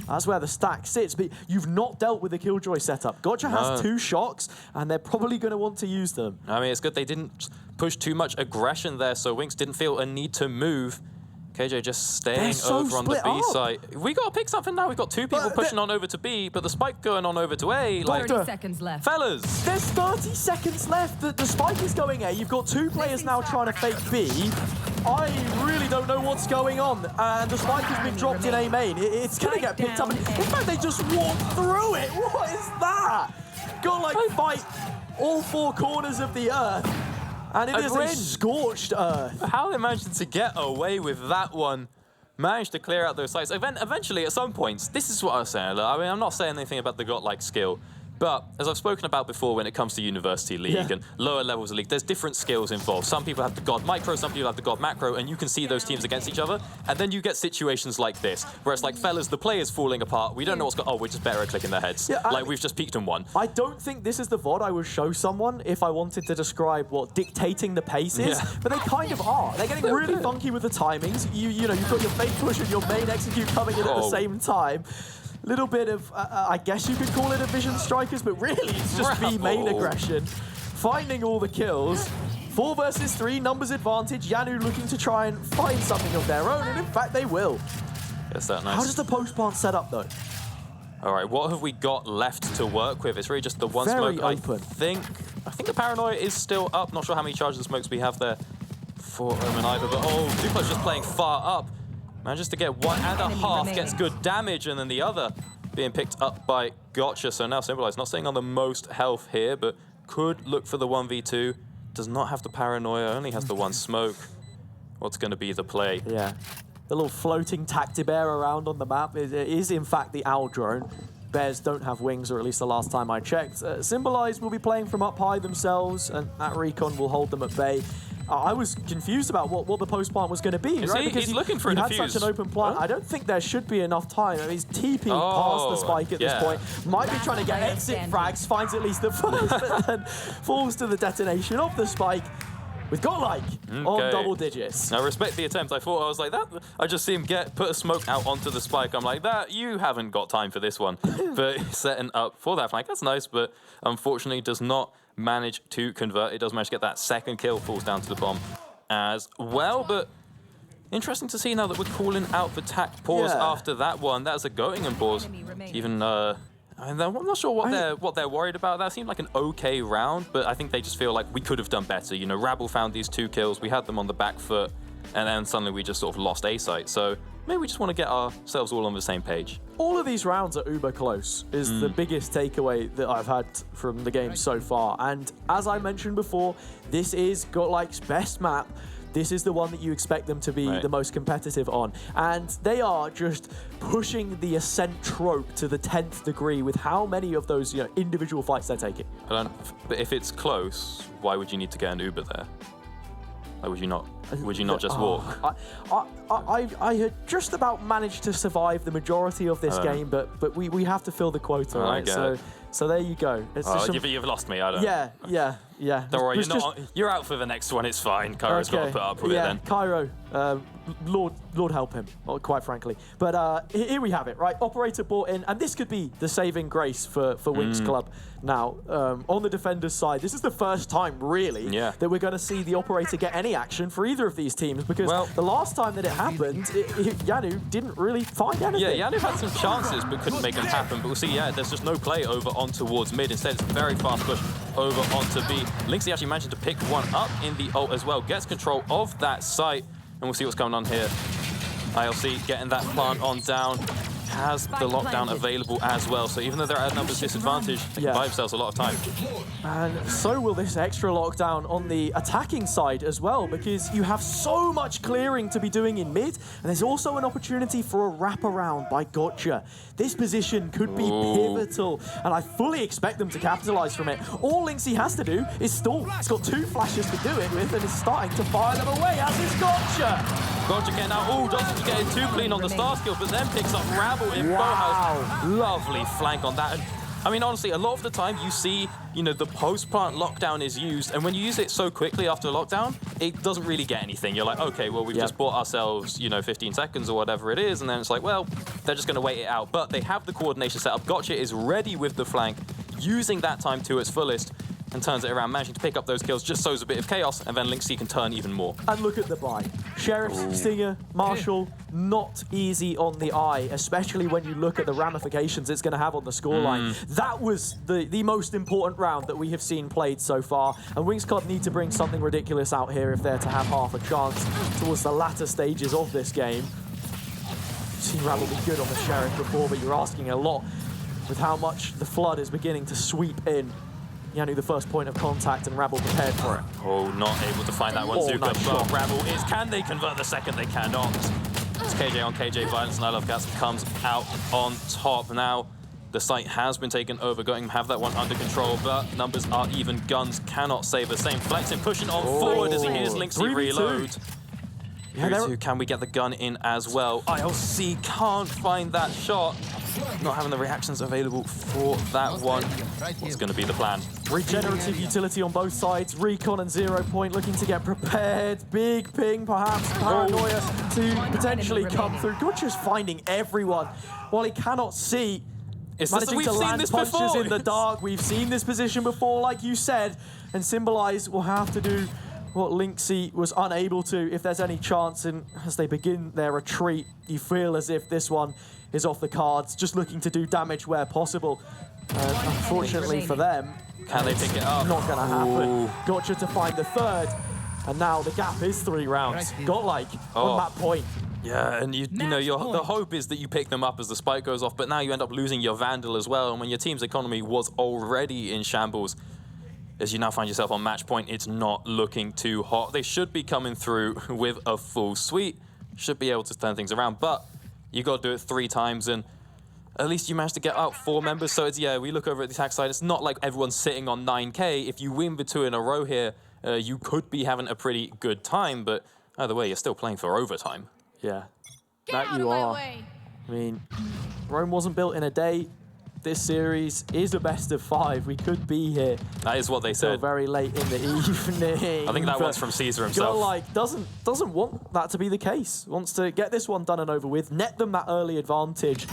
Speaker 9: That's where the stack sits, but you've not dealt with the Killjoy setup. Gotcha has 2 shocks, and they're probably going to want to use them.
Speaker 13: I mean, it's good they didn't push too much aggression there, so Winx didn't feel a need to move. KJ just staying over on the B site. We got to pick something now. We've got 2 people pushing on over to B, but the spike going on over to A. Like,
Speaker 14: 30 seconds left.
Speaker 13: Fellas!
Speaker 9: There's 30 seconds left. The spike is going A. You've got 2 players now trying to fake B. I really don't know what's going on. And the spike has been dropped in A main. It's going to get picked up. In fact, they just walked through it. What is that? Got like fight all 4 corners of the earth. And it is a scorched earth.
Speaker 13: How they managed to get away with that one, managed to clear out those sites. Eventually, at some points, this is what I was saying. I mean, I'm not saying anything about the godlike skill, but as I've spoken about before when it comes to University League and lower levels of League, there's different skills involved. Some people have the God Micro, some people have the God Macro, and you can see those teams against each other. And then you get situations like this, where it's like, fellas, the player's falling apart. We don't know what's going on. Oh, we're just better at clicking their heads. Yeah, like, we've just peeked and won.
Speaker 9: I don't think this is the VOD I would show someone if I wanted to describe what dictating the pace is, but they kind of are. They're getting really funky with the timings. You know, you've got your fake push and your main execute coming in at the same time. Little bit of, I guess you could call it a Vision Strikers, but really it's just B main aggression. Finding all the kills. 4 versus 3, numbers advantage. Yanu looking to try and find something of their own, and in fact they will.
Speaker 13: Yes, that nice.
Speaker 9: How does the post plant set up though?
Speaker 13: All right, what have we got left to work with? It's really just the one smoke.
Speaker 9: Open.
Speaker 13: I think the Paranoia is still up. Not sure how many charges of smokes we have there for Omen either, but Duplo's just playing far up. Manages to get 1.5, gets good damage, and then the other being picked up by Gotcha. So now Symbolize not staying on the most health here, but could look for the 1v2. Does not have the Paranoia, only has the 1 smoke. What's going to be the play?
Speaker 9: Yeah, the little floating Tactibear around on the map is in fact the Owl drone. Bears don't have wings, or at least the last time I checked. Symbolize will be playing from up high themselves, and at Recon will hold them at bay. I was confused about what the post plant was going to be, right?
Speaker 13: Because he's looking for a defuse.
Speaker 9: He had such an open plant. I don't think there should be enough time. I mean, he's TP'ing past the spike at this point. Might be trying to get exit frags, finds at least the first, but then falls to the detonation of the spike. with Godlike on double digits.
Speaker 13: I respect the attempt. I was like, that. I just see him put a smoke out onto the spike. I'm like, that, you haven't got time for this one. But setting up for that flank, that's nice, but unfortunately does not manage to convert. It does manage to get that second kill, falls down to the bomb as well, but interesting to see now that we're calling out the tack pause after that one. That's a Göttingen pause. Even, I'm not sure what they're worried about. That seemed like an okay round, but I think they just feel like we could have done better. You know, Rabble found these 2 kills, we had them on the back foot, and then suddenly we just sort of lost A site. So maybe we just want to get ourselves all on the same page.
Speaker 9: All of these rounds are uber close is the biggest takeaway that I've had from the game so far. And as I mentioned before, this is Godlike's best map. This is the one that you expect them to be the most competitive on. And they are just pushing the Ascent trope to the 10th degree with how many of those individual fights they're taking.
Speaker 13: But if it's close, why would you need to get an Uber there? Like, would you not just walk?
Speaker 9: I had just about managed to survive the majority of this game, but we have to fill the quota, right? So there you go. It's
Speaker 13: you've lost me. I don't.
Speaker 9: Yeah.
Speaker 13: Don't worry, you're out for the next one. It's fine. Kairo's got to put up with it then.
Speaker 9: Cairo, Lord help him, quite frankly. But here we have it, right? Operator brought in, and this could be the saving grace for Winx Club. Now, on the defenders' side, this is the first time, really, that we're going to see the Operator get any action for either of these teams, because the last time that it happened, Yanu didn't really find anything.
Speaker 13: Yeah, Yanu had some chances, but couldn't make them happen. But we'll see, there's just no play over on towards mid. Instead, it's a very fast push over onto B. Lynxy actually managed to pick one up in the ult as well, gets control of that site, and we'll see what's going on here. ILC getting that plant on down, has the lockdown available as well, so even though they're at a numbers disadvantage, they can buy themselves a lot of time.
Speaker 9: And so will this extra lockdown on the attacking side as well, because you have so much clearing to be doing in mid, and there's also an opportunity for a wraparound by Gotcha. This position could be pivotal, and I fully expect them to capitalize from it. All Lynxy has to do is stall. He's got 2 flashes to do it with, and is starting to fire them away, as is Gotcha.
Speaker 13: Gotcha getting out, doesn't get it too clean on the star skill, but then picks up Rabble in Bauhaus. Lovely flank on that. And, I mean, honestly, a lot of the time you see, the post-plant lockdown is used, and when you use it so quickly after a lockdown, it doesn't really get anything. You're like, okay, well, we've just bought ourselves, 15 seconds or whatever it is, and then it's like, well, they're just going to wait it out. But they have the coordination set up. Gotcha is ready with the flank, using that time to its fullest, and turns it around, managing to pick up those kills, just sows a bit of chaos, and then Lynxy can turn even more.
Speaker 9: And look at the buy. Sheriff, Stinger, Marshall, not easy on the eye, especially when you look at the ramifications it's going to have on the scoreline. That was the most important round that we have seen played so far, and Winx Club need to bring something ridiculous out here if they're to have half a chance towards the latter stages of this game. You've seen Rabble be good on the Sheriff before, but you're asking a lot with how much the Flood is beginning to sweep in. Yanu the first point of contact, and Rabble prepared for it.
Speaker 13: Oh, not able to find that one. Zuka,
Speaker 9: nice
Speaker 13: but Rabble is, can they convert the second? They cannot. It's KJ on KJ violence, and I Love Gas comes out on top. Now, the site has been taken over, going to have that one under control, but numbers are even. Guns cannot save the same. Flexing, pushing on forward as he hears Lynxy reload. Can we get the gun in as well? ILC can't find that shot. Not having the reactions available for that one. What's going to be the plan?
Speaker 9: Regenerative utility on both sides. Recon and 0 Point looking to get prepared. Big ping, perhaps. Paranoia to potentially come through. Gotcha's finding everyone while he cannot see. Managing to land punches in the dark. We've seen this position before, like you said. And Symbolize will have to do what Lynxy was unable to if there's any chance. And as they begin their retreat, you feel as if this one is off the cards, just looking to do damage where possible. Unfortunately for them,
Speaker 13: can they pick it up?
Speaker 9: Not going to happen. Gotcha to find the third, and now the gap is 3 rounds. Godlike on that point.
Speaker 13: Yeah, and the hope is that you pick them up as the spike goes off, but now you end up losing your Vandal as well, and when your team's economy was already in shambles, as you now find yourself on match point, it's not looking too hot. They should be coming through with a full suite, should be able to turn things around, but you got to do it 3 times, and at least you managed to get out 4 members. So it's, we look over at the attack side. It's not like everyone's sitting on 9K. If you win the 2 in a row here, you could be having a pretty good time. But either way, you're still playing for overtime.
Speaker 9: Yeah, that you are. I mean, Rome wasn't built in a day. this series is a best of 5. We could be here.
Speaker 13: That is what they said.
Speaker 9: Very late in the evening.
Speaker 13: I think that one's from Caesar himself.
Speaker 9: Like doesn't want that to be the case. Wants to get this one done and over with. Net them that early advantage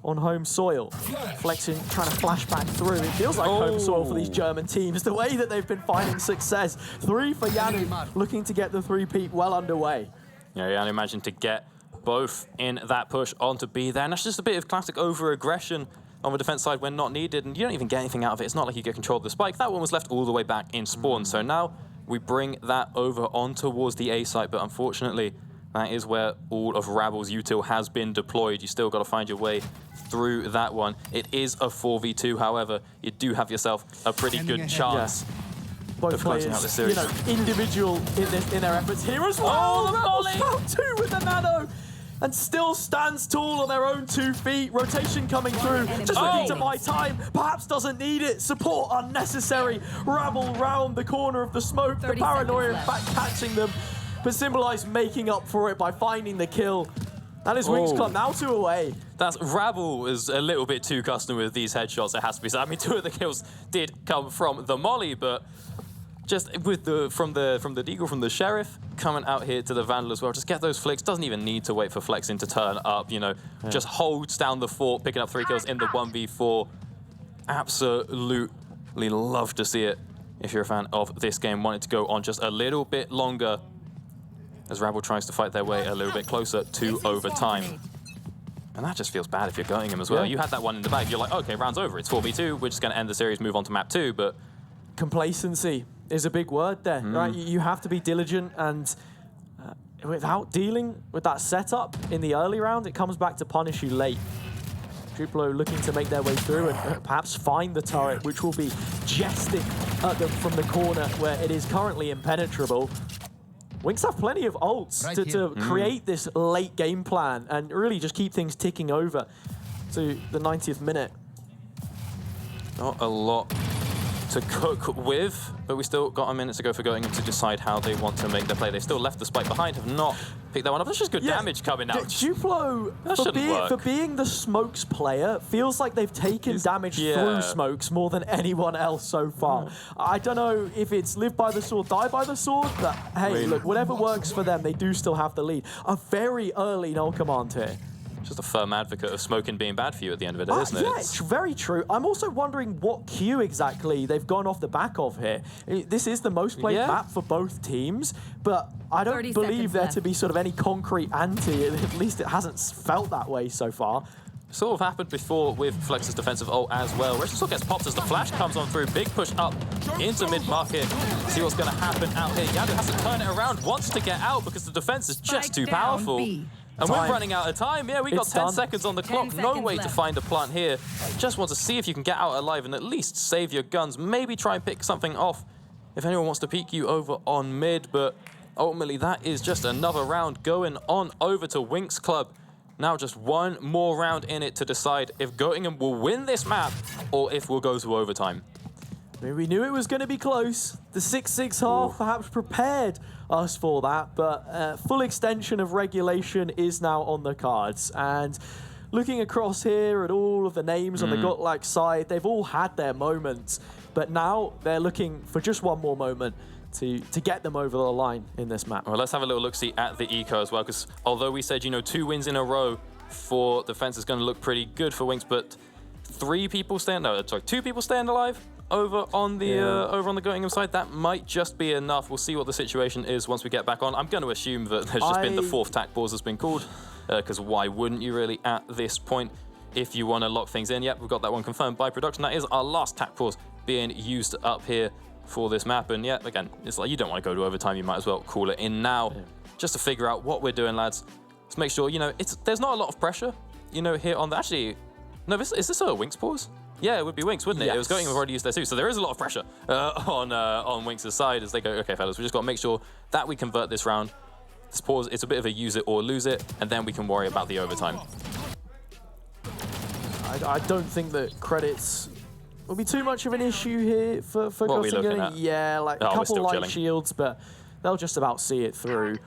Speaker 9: on home soil. Flexing, trying to flash back through. It feels like home soil for these German teams. The way that they've been finding success. 3 for Yanu, looking to get the 3-peat well underway.
Speaker 13: Yeah, Yanu managing to get both in that push onto B there. And that's just a bit of classic over-aggression on the defense side when not needed, and you don't even get anything out of it. It's not like you get control of the spike. That one was left all the way back in spawn. So now we bring that over on towards the A site, but unfortunately, that is where all of Rabble's util has been deployed. You still got to find your way through that one. It is a 4v2, however, you do have yourself a pretty good chance
Speaker 9: both
Speaker 13: of closing
Speaker 9: players,
Speaker 13: out this series.
Speaker 9: you know, individual in their efforts here as well.
Speaker 13: the volley!
Speaker 9: Round 2 with the nano. And still stands tall on their own 2 feet. Rotation coming through, just looking to buy time. Perhaps doesn't need it. Support unnecessary. Rabble round the corner of the smoke. The paranoia, in fact, catching them. But Symbolize making up for it by finding the kill. That is Wings Club now 2 away.
Speaker 13: That's Rabble is a little bit too custom with these headshots, it has to be said. I mean, 2 of the kills did come from the molly, but just with from the Deagle, from the Sheriff, coming out here to the Vandal as well. Just get those flicks. Doesn't even need to wait for flexing to turn up, you know. Yeah. Just holds down the fort, picking up 3 kills in the 1v4. Absolutely love to see it. If you're a fan of this game, want it to go on just a little bit longer as Rabble tries to fight their way a little bit closer to overtime. And that just feels bad if you're going him as well. Yeah. You had that one in the bag. You're like, okay, round's over. It's 4v2. We're just going to end the series, move on to map 2, but
Speaker 9: complacency is a big word there, right? You have to be diligent, and without dealing with that setup in the early round, it comes back to punish you late. Duplo looking to make their way through and perhaps find the turret, which will be jesting at them from the corner where it is currently impenetrable. Wings have plenty of ults to create this late game plan and really just keep things ticking over to the 90th minute.
Speaker 13: Not a lot to cook with, but we still got a minute to go for Göttingen to decide how they want to make their play. They still left the spike behind, have not picked that one up. That's just good damage coming out.
Speaker 9: Duplo, for being the smokes player, feels like they've taken damage through smokes more than anyone else so far. I don't know if it's live by the sword, die by the sword, but hey, look, whatever works for them, they do still have the lead. A very early null command here.
Speaker 13: Just a firm advocate of smoking being bad for you at the end of it, isn't it?
Speaker 9: Yeah, it's very true. I'm also wondering what queue exactly they've gone off the back of here. This is the most played map for both teams, but I don't believe there to be sort of any concrete anti. At least it hasn't felt that way so far.
Speaker 13: Sort of happened before with Flex's defensive ult as well. Rest still gets popped as the flash comes on through. Big push up into mid-market. See what's going to happen out here. Yadu has to turn it around, wants to get out because the defense is just too powerful. And we're running out of time. Yeah, we got 10 seconds on the clock. No way to find a plant here. Just want to see if you can get out alive and at least save your guns. Maybe try and pick something off if anyone wants to peek you over on mid. But ultimately, that is just another round going on over to Winx Club. Now just one more round in it to decide if Göttingen will win this map or if we'll go to overtime.
Speaker 9: We knew it was going to be close. The 6-6 half perhaps prepared us for that, but full extension of regulation is now on the cards. And looking across here at all of the names on the Gottlak side, they've all had their moments, but now they're looking for just one more moment to get them over the line in this map.
Speaker 13: Well, let's have a little look-see at the eco as well, because although we said, you know, 2 wins in a row for defense is going to look pretty good for Winx, but 2 people staying alive over on the Göttingen side, that might just be enough. We'll see what the situation is once we get back on. I'm going to assume that there's just been the 4th tac pause has been called, because why wouldn't you really at this point if you want to lock things in? Yep, we've got that one confirmed by production. That is our last tac pause being used up here for this map. And yeah, again, it's like you don't want to go to overtime. You might as well call it in now, just to figure out what we're doing, lads. Let's make sure, you know, there's not a lot of pressure, you know, here on the, actually, no, is this a Winx pause? Yeah, it would be Winx, wouldn't it? Yes. It was going, we've already used their 2, so there is a lot of pressure on Winx's side as they go, okay, fellas, we just got to make sure that we convert this round. This pause, it's a bit of a use it or lose it, and then we can worry about the overtime.
Speaker 9: I don't think that credits will be too much of an issue here for
Speaker 13: what are we looking at?
Speaker 9: Yeah, like a couple light shields, but they'll just about see it through.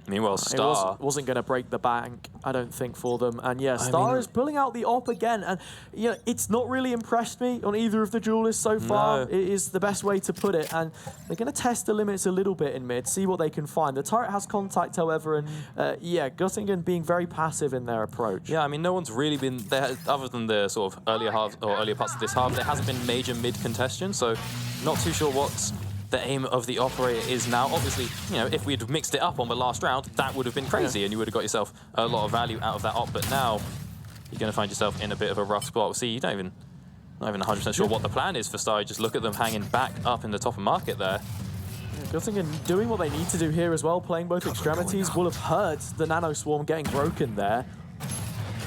Speaker 13: Meanwhile, Star
Speaker 9: wasn't going to break the bank, I don't think, for them. And yeah, Star is pulling out the op again. And you know, it's not really impressed me on either of the duelists so far. It is the best way to put it. And they're going to test the limits a little bit in mid, see what they can find. The turret has contact, however, and yeah, Göttingen being very passive in their approach.
Speaker 13: Yeah, I mean, no one's really been there, other than the sort of earlier half or earlier parts of this half. There hasn't been major mid contention, so not too sure what's the aim of the operator is now. Obviously, you know, if we'd mixed it up on the last round, that would have been crazy, and you would have got yourself a lot of value out of that op. But now you're going to find yourself in a bit of a rough spot. See, you not even 100% sure what the plan is for Star. Just look at them hanging back up in the top of market there.
Speaker 9: Göttingen doing what they need to do here as well, playing both extremities. Will have heard the Nano Swarm getting broken there.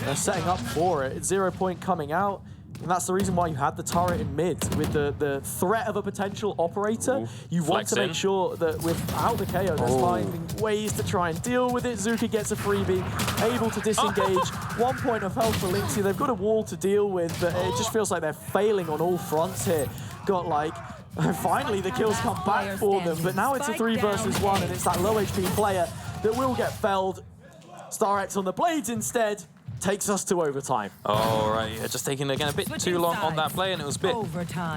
Speaker 9: They're setting up for it. 0 point coming out. And that's the reason why you had the turret in mid. With the threat of a potential operator, you want to make sure that without the KO, they're finding ways to try and deal with it. Zuka gets a freebie, able to disengage. 1 point of health for Lynxie. They've got a wall to deal with, but it just feels like they're failing on all fronts here. Got like, finally the kills come back for them, but now it's a 3 versus 1, and it's that low HP player that will get felled. StarX on the blades instead. Takes us to overtime.
Speaker 13: All right, yeah, just taking again a bit too long on that play, and it was a bit.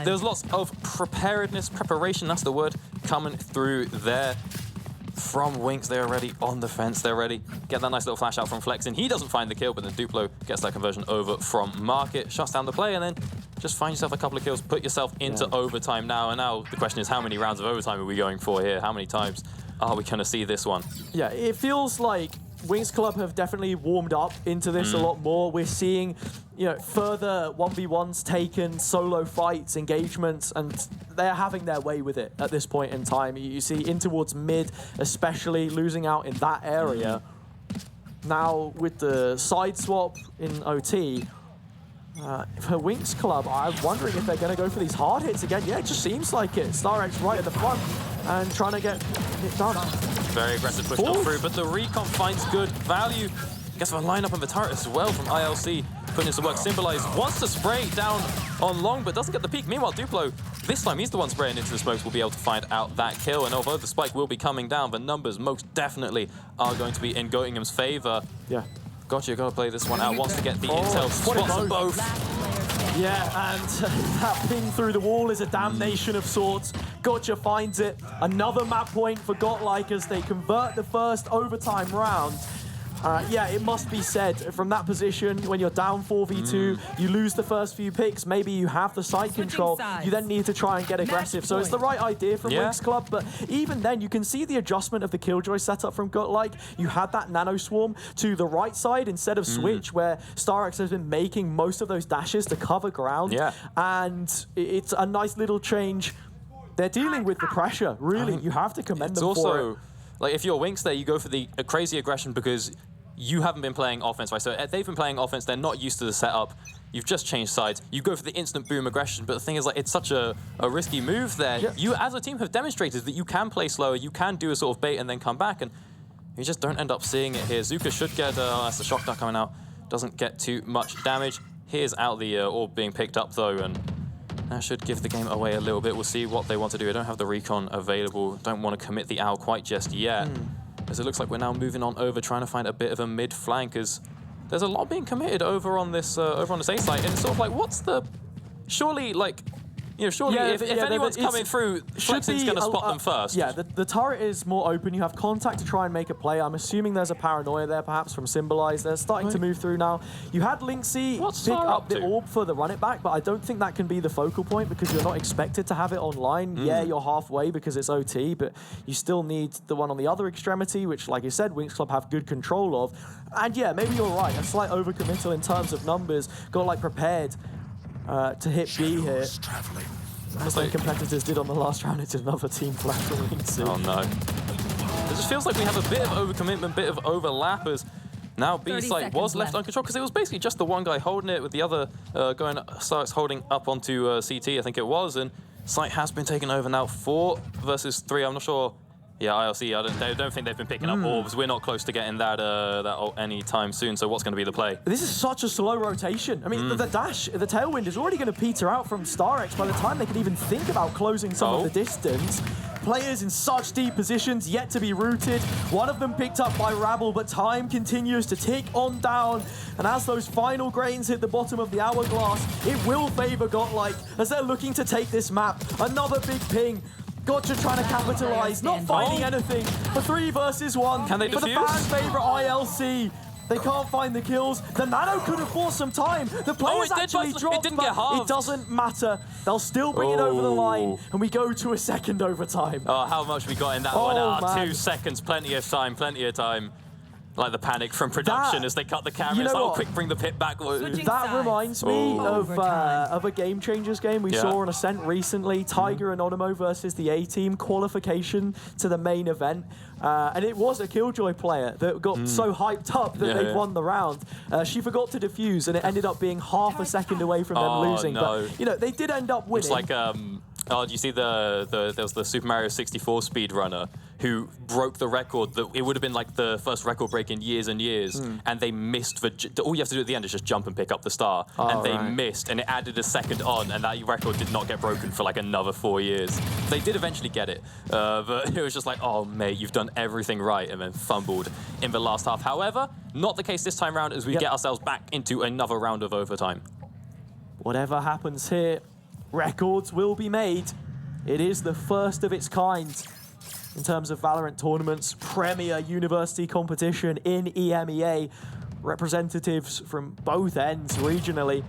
Speaker 13: There was lots of preparation, that's the word, coming through there from Winx. They're already on the fence, they're ready. Get that nice little flash out from Flexin. He doesn't find the kill, but then Duplo gets that conversion over from Market, shuts down the play, and then just find yourself a couple of kills, put yourself into overtime now. And now the question is, how many rounds of overtime are we going for here? How many times are we going to see this one?
Speaker 9: Yeah, it feels like Winx Club have definitely warmed up into this a lot more. We're seeing, you know, further 1v1s taken, solo fights, engagements, and they're having their way with it at this point in time. You see in towards mid, especially losing out in that area. Now with the side swap in OT, for Winx Club, I'm wondering if they're going to go for these hard hits again. Yeah, it just seems like it. StarX right at the front and trying to get it done.
Speaker 13: Very aggressive push got through, but the recon finds good value. Gets a line up on the turret as well from ILC. Putting in some work. Symbolize wants to spray down on long, but doesn't get the peak. Meanwhile, Duplo, this time he's the one spraying into the smokes, will be able to find out that kill. And although the spike will be coming down, the numbers most definitely are going to be in Göttingen's favor.
Speaker 9: Yeah.
Speaker 13: Gotcha, gotta play this one out. Wants to get the intel. Spots them both.
Speaker 9: Yeah, and that ping through the wall is a damnation of sorts. Gotcha finds it. Another map point for Gotlike as they convert the first overtime round. Yeah, it must be said, from that position, when you're down 4v2, you lose the first few picks, maybe you have the site control, you then need to try and get aggressive. So it's the right idea from Winx Club, but even then, you can see the adjustment of the Killjoy setup from Gotlike. You had that Nano Swarm to the right side instead of Switch, where StarX has been making most of those dashes to cover ground. And it's a nice little change. They're dealing with the pressure, really. You have to commend them for it.
Speaker 13: Like, if you're Winx there, you go for the crazy aggression because you haven't been playing offense, right? So they've been playing offense, they're not used to the setup. You've just changed sides. You go for the instant boom aggression, but the thing is, like, it's such a risky move there. You, as a team, have demonstrated that you can play slower, you can do a sort of bait and then come back, and you just don't end up seeing it here. Zuka should get, that's the shock dart coming out. Doesn't get too much damage. Here's out the orb being picked up, though, and that should give the game away a little bit. We'll see what they want to do. I don't have the recon available. Don't want to commit the owl quite just yet. As it looks like we're now moving on over, trying to find a bit of a mid flank, as there's a lot being committed over on this A site, and it's sort of like, what's the, surely, like, you know, surely if anyone's coming through, Flexin's going to spot them first.
Speaker 9: Yeah, the turret is more open. You have contact to try and make a play. I'm assuming there's a paranoia there, perhaps, from Symbolize. They're starting to move through now. You had Lynxie pick up the orb for the run it back, but I don't think that can be the focal point because you're not expected to have it online. Yeah, you're halfway because it's OT, but you still need the one on the other extremity, which, like you said, Winx Club have good control of. And yeah, maybe you're right. A slight overcommittal in terms of numbers. Got like prepared to hit B here. As like competitors did on the last round, it's another team flash from Lynxie.
Speaker 13: Oh no. It just feels like we have a bit of overcommitment, bit of overlap, as now B site was left uncontrolled, because it was basically just the one guy holding it with the other starts holding up onto CT, I think it was, and site has been taken over now 4 versus 3. I'm not sure. Yeah, ILC, I don't think they've been picking up orbs. We're not close to getting that anytime soon, so what's going to be the play?
Speaker 9: This is such a slow rotation. I mean, the dash, the tailwind is already going to peter out from StarX by the time they can even think about closing some of the distance. players in such deep positions yet to be rooted. One of them picked up by Rabble, but time continues to tick on down. And as those final grains hit the bottom of the hourglass, it will favor Godlike as they're looking to take this map. Another big ping. Gotcha trying to capitalize, not finding anything. For 3 versus 1.
Speaker 13: Can they
Speaker 9: for the
Speaker 13: defuse?
Speaker 9: fan favorite ILC. They can't find the kills. The Nano could have forced some time. The players actually dropped,
Speaker 13: it didn't get
Speaker 9: but
Speaker 13: halved.
Speaker 9: it doesn't matter. They'll still bring it over the line, and we go to a second overtime.
Speaker 13: Oh, how much we got in that one?
Speaker 9: Man.
Speaker 13: 2 seconds, plenty of time, plenty of time. Like the panic from production as they cut the cameras.
Speaker 9: You know
Speaker 13: Oh,
Speaker 9: what?
Speaker 13: quick, bring the pit back.
Speaker 9: That reminds me of a Game Changers game we saw on Ascent recently. Tiger Anonymo versus the A-Team qualification to the main event. And it was a Killjoy player that got so hyped up that they'd won the round. She forgot to defuse, and it ended up being half a second away from them losing.
Speaker 13: No.
Speaker 9: But, you know, they did end up winning.
Speaker 13: It's like, do you see there was the Super Mario 64 speedrunner who broke the record that it would have been like the first record break in years and years, and they missed all you have to do at the end is just jump and pick up the star, and they missed, and it added a second on, and that record did not get broken for like another 4 years. They did eventually get it, but it was just like, oh mate, you've done everything right, and then fumbled in the last half. However, not the case this time round as we get ourselves back into another round of overtime.
Speaker 9: Whatever happens here, records will be made. It is the first of its kind in terms of Valorant tournaments, premier university competition in EMEA. Representatives from both ends regionally.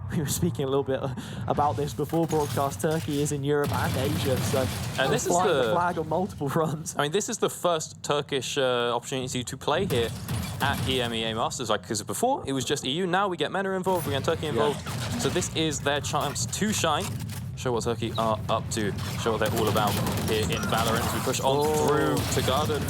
Speaker 9: We were speaking a little bit about this before broadcast. Turkey is in Europe and Asia, so
Speaker 13: and this is
Speaker 9: the flag on multiple fronts.
Speaker 13: I mean, this is the first Turkish opportunity to play here at EMEA Masters, because before it was just EU. Now we get MENA involved, we get Turkey involved. So this is their chance to shine. Show what Turkey are up to. Show what they're all about here in Valorant as we push on through to Garden.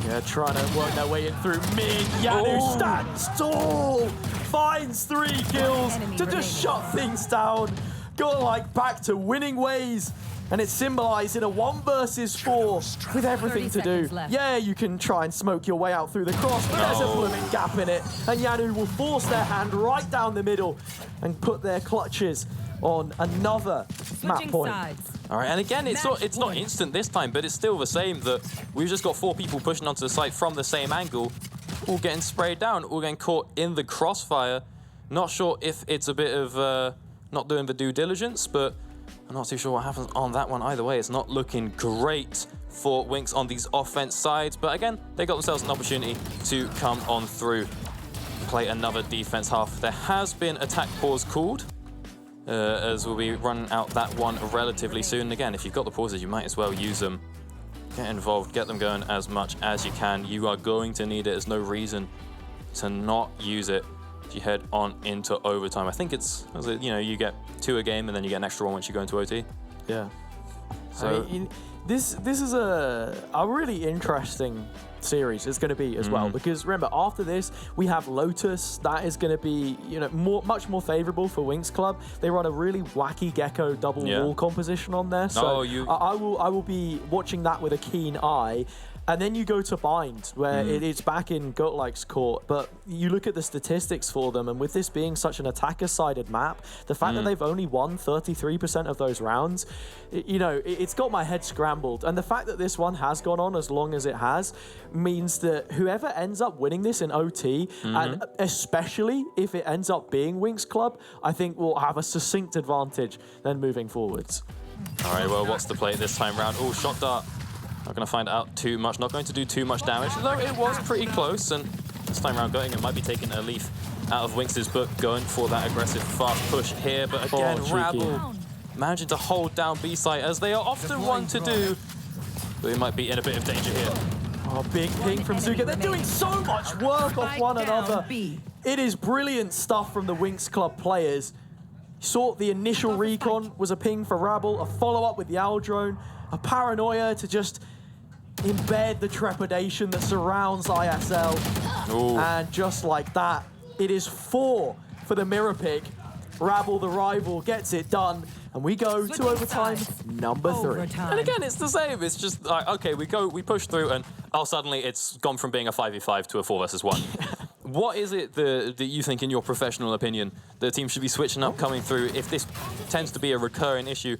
Speaker 9: Yeah, trying to work their way in through mid. Yanu stands tall, finds 3 kills to just shut things down. Got like back to winning ways. And it's symbolized in a 1 versus 4 with everything to do. Yeah, you can try and smoke your way out through the cross, but there's a blooming gap in it. And Yanu will force their hand right down the middle and put their clutches on another map point.
Speaker 13: All right, and again, it's not instant this time, but it's still the same that we've just got 4 people pushing onto the site from the same angle, all getting sprayed down, all getting caught in the crossfire. Not sure if it's a bit of not doing the due diligence, but I'm not too sure what happens on that one either way. It's not looking great for Winx on these offense sides, but again, they got themselves an opportunity to come on through, play another defense half. There has been attack pause called, as we'll be running out that one relatively soon. Again, if you've got the pauses, you might as well use them. Get involved, get them going as much as you can. You are going to need it. There's no reason to not use it as you head on into overtime. I think it's, you know, you get 2 a game and then you get an extra 1 once you go into OT.
Speaker 9: Yeah.
Speaker 13: So
Speaker 9: I mean, this is a really interesting series it's going to be as well, because remember, after this we have Lotus. That is going to be, you know, much more favorable for Winx Club. They run a really wacky Gecko double wall composition on there, so I will be watching that with a keen eye. And then you go to Bind, where it's back in Goatlike's court. But you look at the statistics for them, and with this being such an attacker-sided map, the fact that they've only won 33% of those rounds, you know, it's got my head scrambled. And the fact that this one has gone on as long as it has means that whoever ends up winning this in OT, and especially if it ends up being Winx Club, I think will have a succinct advantage then moving forwards.
Speaker 13: all right, well, what's the play this time round? Oh, shot dart. Not going to find out too much, not going to do too much damage, though it was pretty close, and this time around Göttingen might be taking a leaf out of Winx's book, going for that aggressive fast push here, but again, Rabble managing to hold down B-site, as they are often one to do, but they might be in a bit of danger here.
Speaker 9: Oh, big ping from Zuka. They're doing so much work off one another. It is brilliant stuff from the Winx Club players. Saw the initial recon was a ping for Rabble, a follow-up with the Owl Drone, a paranoia to just embed the trepidation that surrounds ISL. And just like that, it is 4 for the mirror pick. Rabble, the rival, gets it done. And we go to overtime number 3.
Speaker 13: And again, it's the same. It's just like, okay, we push through, and suddenly it's gone from being a 5v5 to a 4 versus 1. What is it that you think, in your professional opinion, the team should be switching up coming through if this tends to be a recurring issue?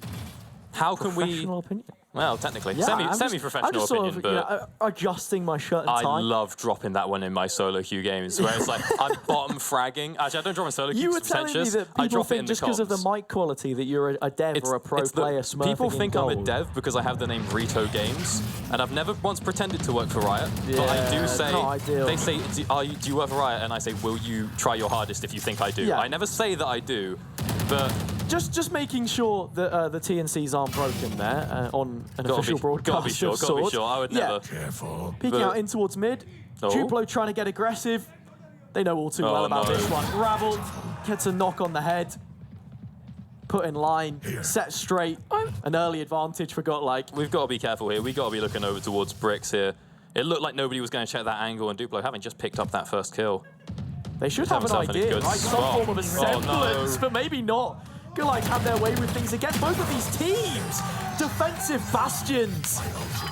Speaker 13: How can we...
Speaker 9: Professional opinion.
Speaker 13: Well, technically.
Speaker 9: Yeah,
Speaker 13: Semi-professional
Speaker 9: I'm just sort
Speaker 13: opinion,
Speaker 9: of,
Speaker 13: but...
Speaker 9: you know, adjusting my shirt and tie.
Speaker 13: I love dropping that one in my solo queue games, where it's like, I'm bottom fragging. Actually, I don't drop in solo queue
Speaker 9: You were
Speaker 13: because it's
Speaker 9: telling me
Speaker 13: pretentious.
Speaker 9: that
Speaker 13: I
Speaker 9: people
Speaker 13: drop it in
Speaker 9: think
Speaker 13: the
Speaker 9: just because of the
Speaker 13: comms.
Speaker 9: mic quality that you're a dev or a pro player smurfing
Speaker 13: People think I'm a
Speaker 9: gold.
Speaker 13: dev because I have the name Rito Games, and I've never once pretended to work for Riot. But I do say,
Speaker 9: not ideal.
Speaker 13: they say, do you work for Riot? And I say, will you try your hardest if you think I do?
Speaker 9: Yeah.
Speaker 13: I never say that I do, but...
Speaker 9: Just making sure that the TNCs aren't broken there on an official broadcast.
Speaker 13: Gotta be sure,
Speaker 9: of
Speaker 13: gotta be
Speaker 9: sorts.
Speaker 13: sure. I would never.
Speaker 9: Careful. Peeking out in towards mid.
Speaker 13: Oh.
Speaker 9: Duplo trying to get aggressive. They know all too well about this one. Ravelled gets a knock on the head. Put in line, set straight. An early advantage for Godlike.
Speaker 13: We've got to be careful here. We've got to be looking over towards Bricks here. It looked like nobody was going to check that angle, and Duplo having just picked up that first kill.
Speaker 9: They should have an idea, right? Some form of a semblance, but maybe not. Godlike have their way with things against both of these teams. Defensive bastions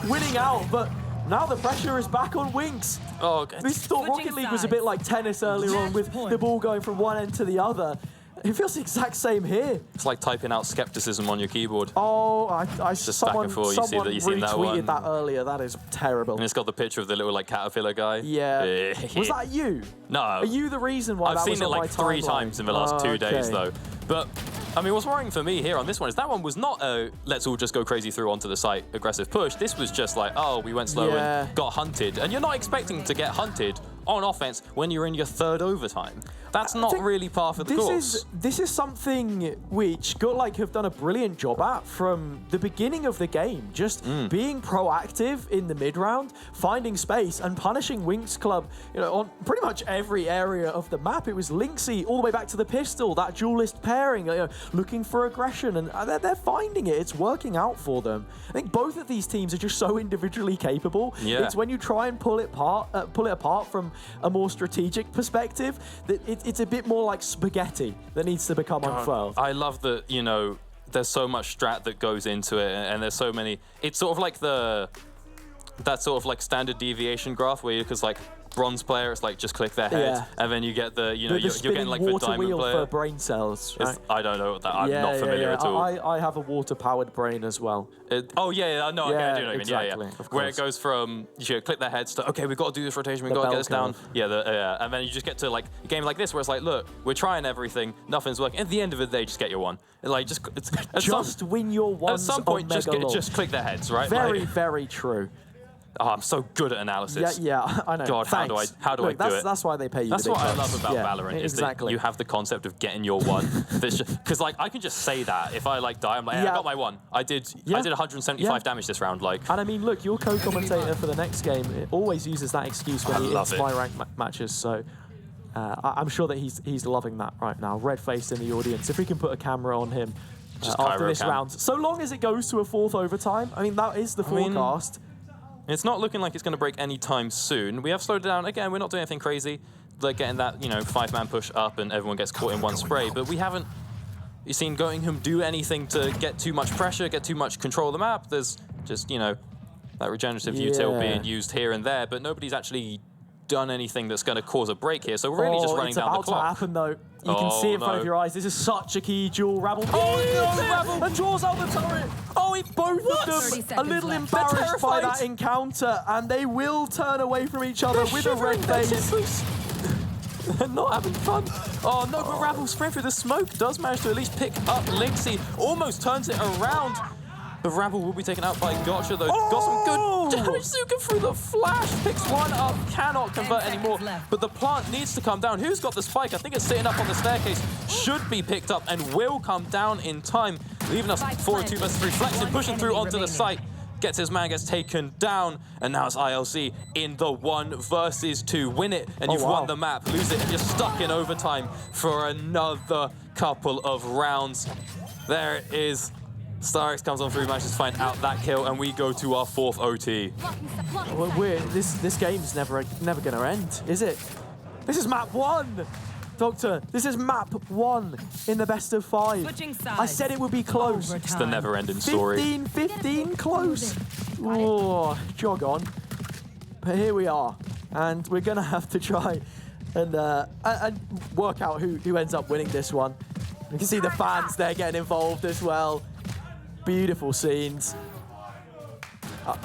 Speaker 9: winning out, but now the pressure is back on Winx.
Speaker 13: Oh,
Speaker 9: we thought Rocket League was a bit like tennis earlier on with the ball going from one end to the other. It feels the exact same here.
Speaker 13: It's like typing out skepticism on your keyboard.
Speaker 9: Oh,
Speaker 13: just back and forth. You see that? You seen that one?
Speaker 9: retweeted that earlier. That is terrible.
Speaker 13: And it's got the picture of the little like caterpillar guy.
Speaker 9: Yeah. Was that you?
Speaker 13: No.
Speaker 9: Are you the reason why
Speaker 13: I've
Speaker 9: that
Speaker 13: seen
Speaker 9: was
Speaker 13: it
Speaker 9: on
Speaker 13: like
Speaker 9: my
Speaker 13: 3
Speaker 9: timeline?
Speaker 13: times in the last 2 days
Speaker 9: Okay.
Speaker 13: though. But I mean, what's worrying for me here on this one is that one was not a let's all just go crazy through onto the site aggressive push. This was just like, oh, we went slow and got hunted. And you're not expecting to get hunted on offense when you're in your 3rd overtime. That's not really par for the course.
Speaker 9: This is something which Godlike have done a brilliant job at from the beginning of the game. Just being proactive in the mid round, finding space and punishing Winx Club, you know, on pretty much every area of the map. It was Lynxy all the way back to the pistol, that duelist pairing, you know, looking for aggression, and they're finding it. It's working out for them. I think both of these teams are just so individually capable.
Speaker 13: Yeah.
Speaker 9: It's when you try and pull it apart from a more strategic perspective that it's a bit more like spaghetti that needs to become unfurled.
Speaker 13: I love that, you know, there's so much strat that goes into it, and there's so many. It's sort of like that sort of like standard deviation graph where because like bronze player, it's like just click their head, and then you get the, you know, you're getting like the diamond
Speaker 9: wheel
Speaker 13: player
Speaker 9: for brain cells. Right?
Speaker 13: I don't know what that. I'm not familiar at all.
Speaker 9: I have a water-powered brain as well.
Speaker 13: No, okay, I do know what you mean.
Speaker 9: Exactly,
Speaker 13: Yeah.
Speaker 9: of
Speaker 13: Where it
Speaker 9: course.
Speaker 13: goes from you click their heads to okay, we've got to do this rotation, we've got to get this down. Yeah, and then you just get to like a game like this where it's like, look, we're trying everything, nothing's working. At the end of the day, just get your one. Like
Speaker 9: just win your ones.
Speaker 13: At some point,
Speaker 9: on
Speaker 13: just click their heads, right?
Speaker 9: Very, very true.
Speaker 13: Oh, I'm so good at analysis.
Speaker 9: Yeah, I know.
Speaker 13: God,
Speaker 9: Thanks.
Speaker 13: how do I do it?
Speaker 9: That's why they pay you.
Speaker 13: That's
Speaker 9: the big
Speaker 13: what I
Speaker 9: bucks.
Speaker 13: love about Valorant is that you have the concept of getting your one. Because like I can just say that if I like die, I'm like, hey, I got my one. I did 175 damage this round. Like,
Speaker 9: and I mean, look, your co-commentator for the next game always uses that excuse when he hits my rank matches. So I'm sure that he's loving that right now. Red-faced in the audience. If we can put a camera on him after this round, so long as it goes to a 4th overtime. I mean, that is the forecast.
Speaker 13: It's not looking like it's going to break anytime soon. We have slowed it down. Again, we're not doing anything crazy. Like getting that, you know, 5-man push up and everyone gets caught in one spray. But we haven't seen Goingham do anything to get too much pressure, get too much control of the map. There's just, you know, that regenerative util being used here and there, but nobody's actually done anything that's going to cause a break here. So we're really just running down the clock.
Speaker 9: It's about to happen, though. You can see it in front of your eyes. This is such a key duel. Ravell.
Speaker 13: Ravell!
Speaker 9: And draws out the turret. Both of them a little embarrassed by that encounter, and they will turn away from each other with a red face.
Speaker 13: They're not having fun. Oh no, but Ravell spread through the smoke does manage to at least pick up Lynxy. Almost turns it around. But Ravell will be taken out by Gotcha, though. Got some good damage. Zuka through the flash. Picks one up. Cannot convert anymore. But the plant needs to come down. Who's got the spike? I think it's sitting up on the staircase. Should be picked up and will come down in time. Leaving us 4-2 versus 3. Flexing, pushing through onto the site. Gets his man, gets taken down. And now it's ILC in the 1 versus 2. Win it and you've won the map. Lose it and you're stuck in overtime for another couple of rounds. There it is. StarX comes on through, manages to find out that kill, and we go to our 4th OT.
Speaker 9: Well, this game's never going to end, is it? This is map 1, Doctor. This is map 1 in the best of 5. I said it would be close.
Speaker 13: It's the never-ending story.
Speaker 9: 15 close. Oh, jog on. But here we are, and we're going to have to try and work out who ends up winning this one. You can see the fans there getting involved as well. beautiful scenes.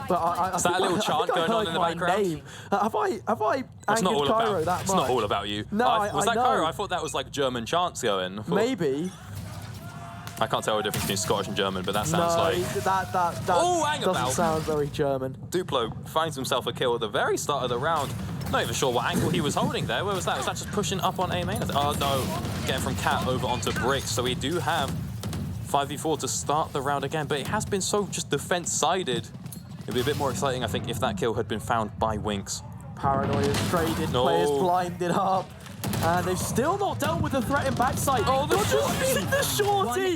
Speaker 9: But I
Speaker 13: Is that a little chant going on in the background?
Speaker 9: Name. Have I angered Cairo that much?
Speaker 13: It's not all about you.
Speaker 9: No,
Speaker 13: was that
Speaker 9: know.
Speaker 13: Cairo? I thought that was like German chants going.
Speaker 9: Maybe.
Speaker 13: I can't tell the difference between Scottish and German, but that sounds like...
Speaker 9: that doesn't sound very German.
Speaker 13: Duplo finds himself a kill at the very start of the round. Not even sure what angle he was holding there. Where was that? Was that just pushing up on A main? Oh no, getting from Cat over onto Bricks. So we do have 5v4 to start the round again, but it has been so just defense-sided. It'd be a bit more exciting, I think, if that kill had been found by Winx.
Speaker 9: Paranoia's traded, players blinded up. And they've still not dealt with the threat in backside. Oh, the shorty!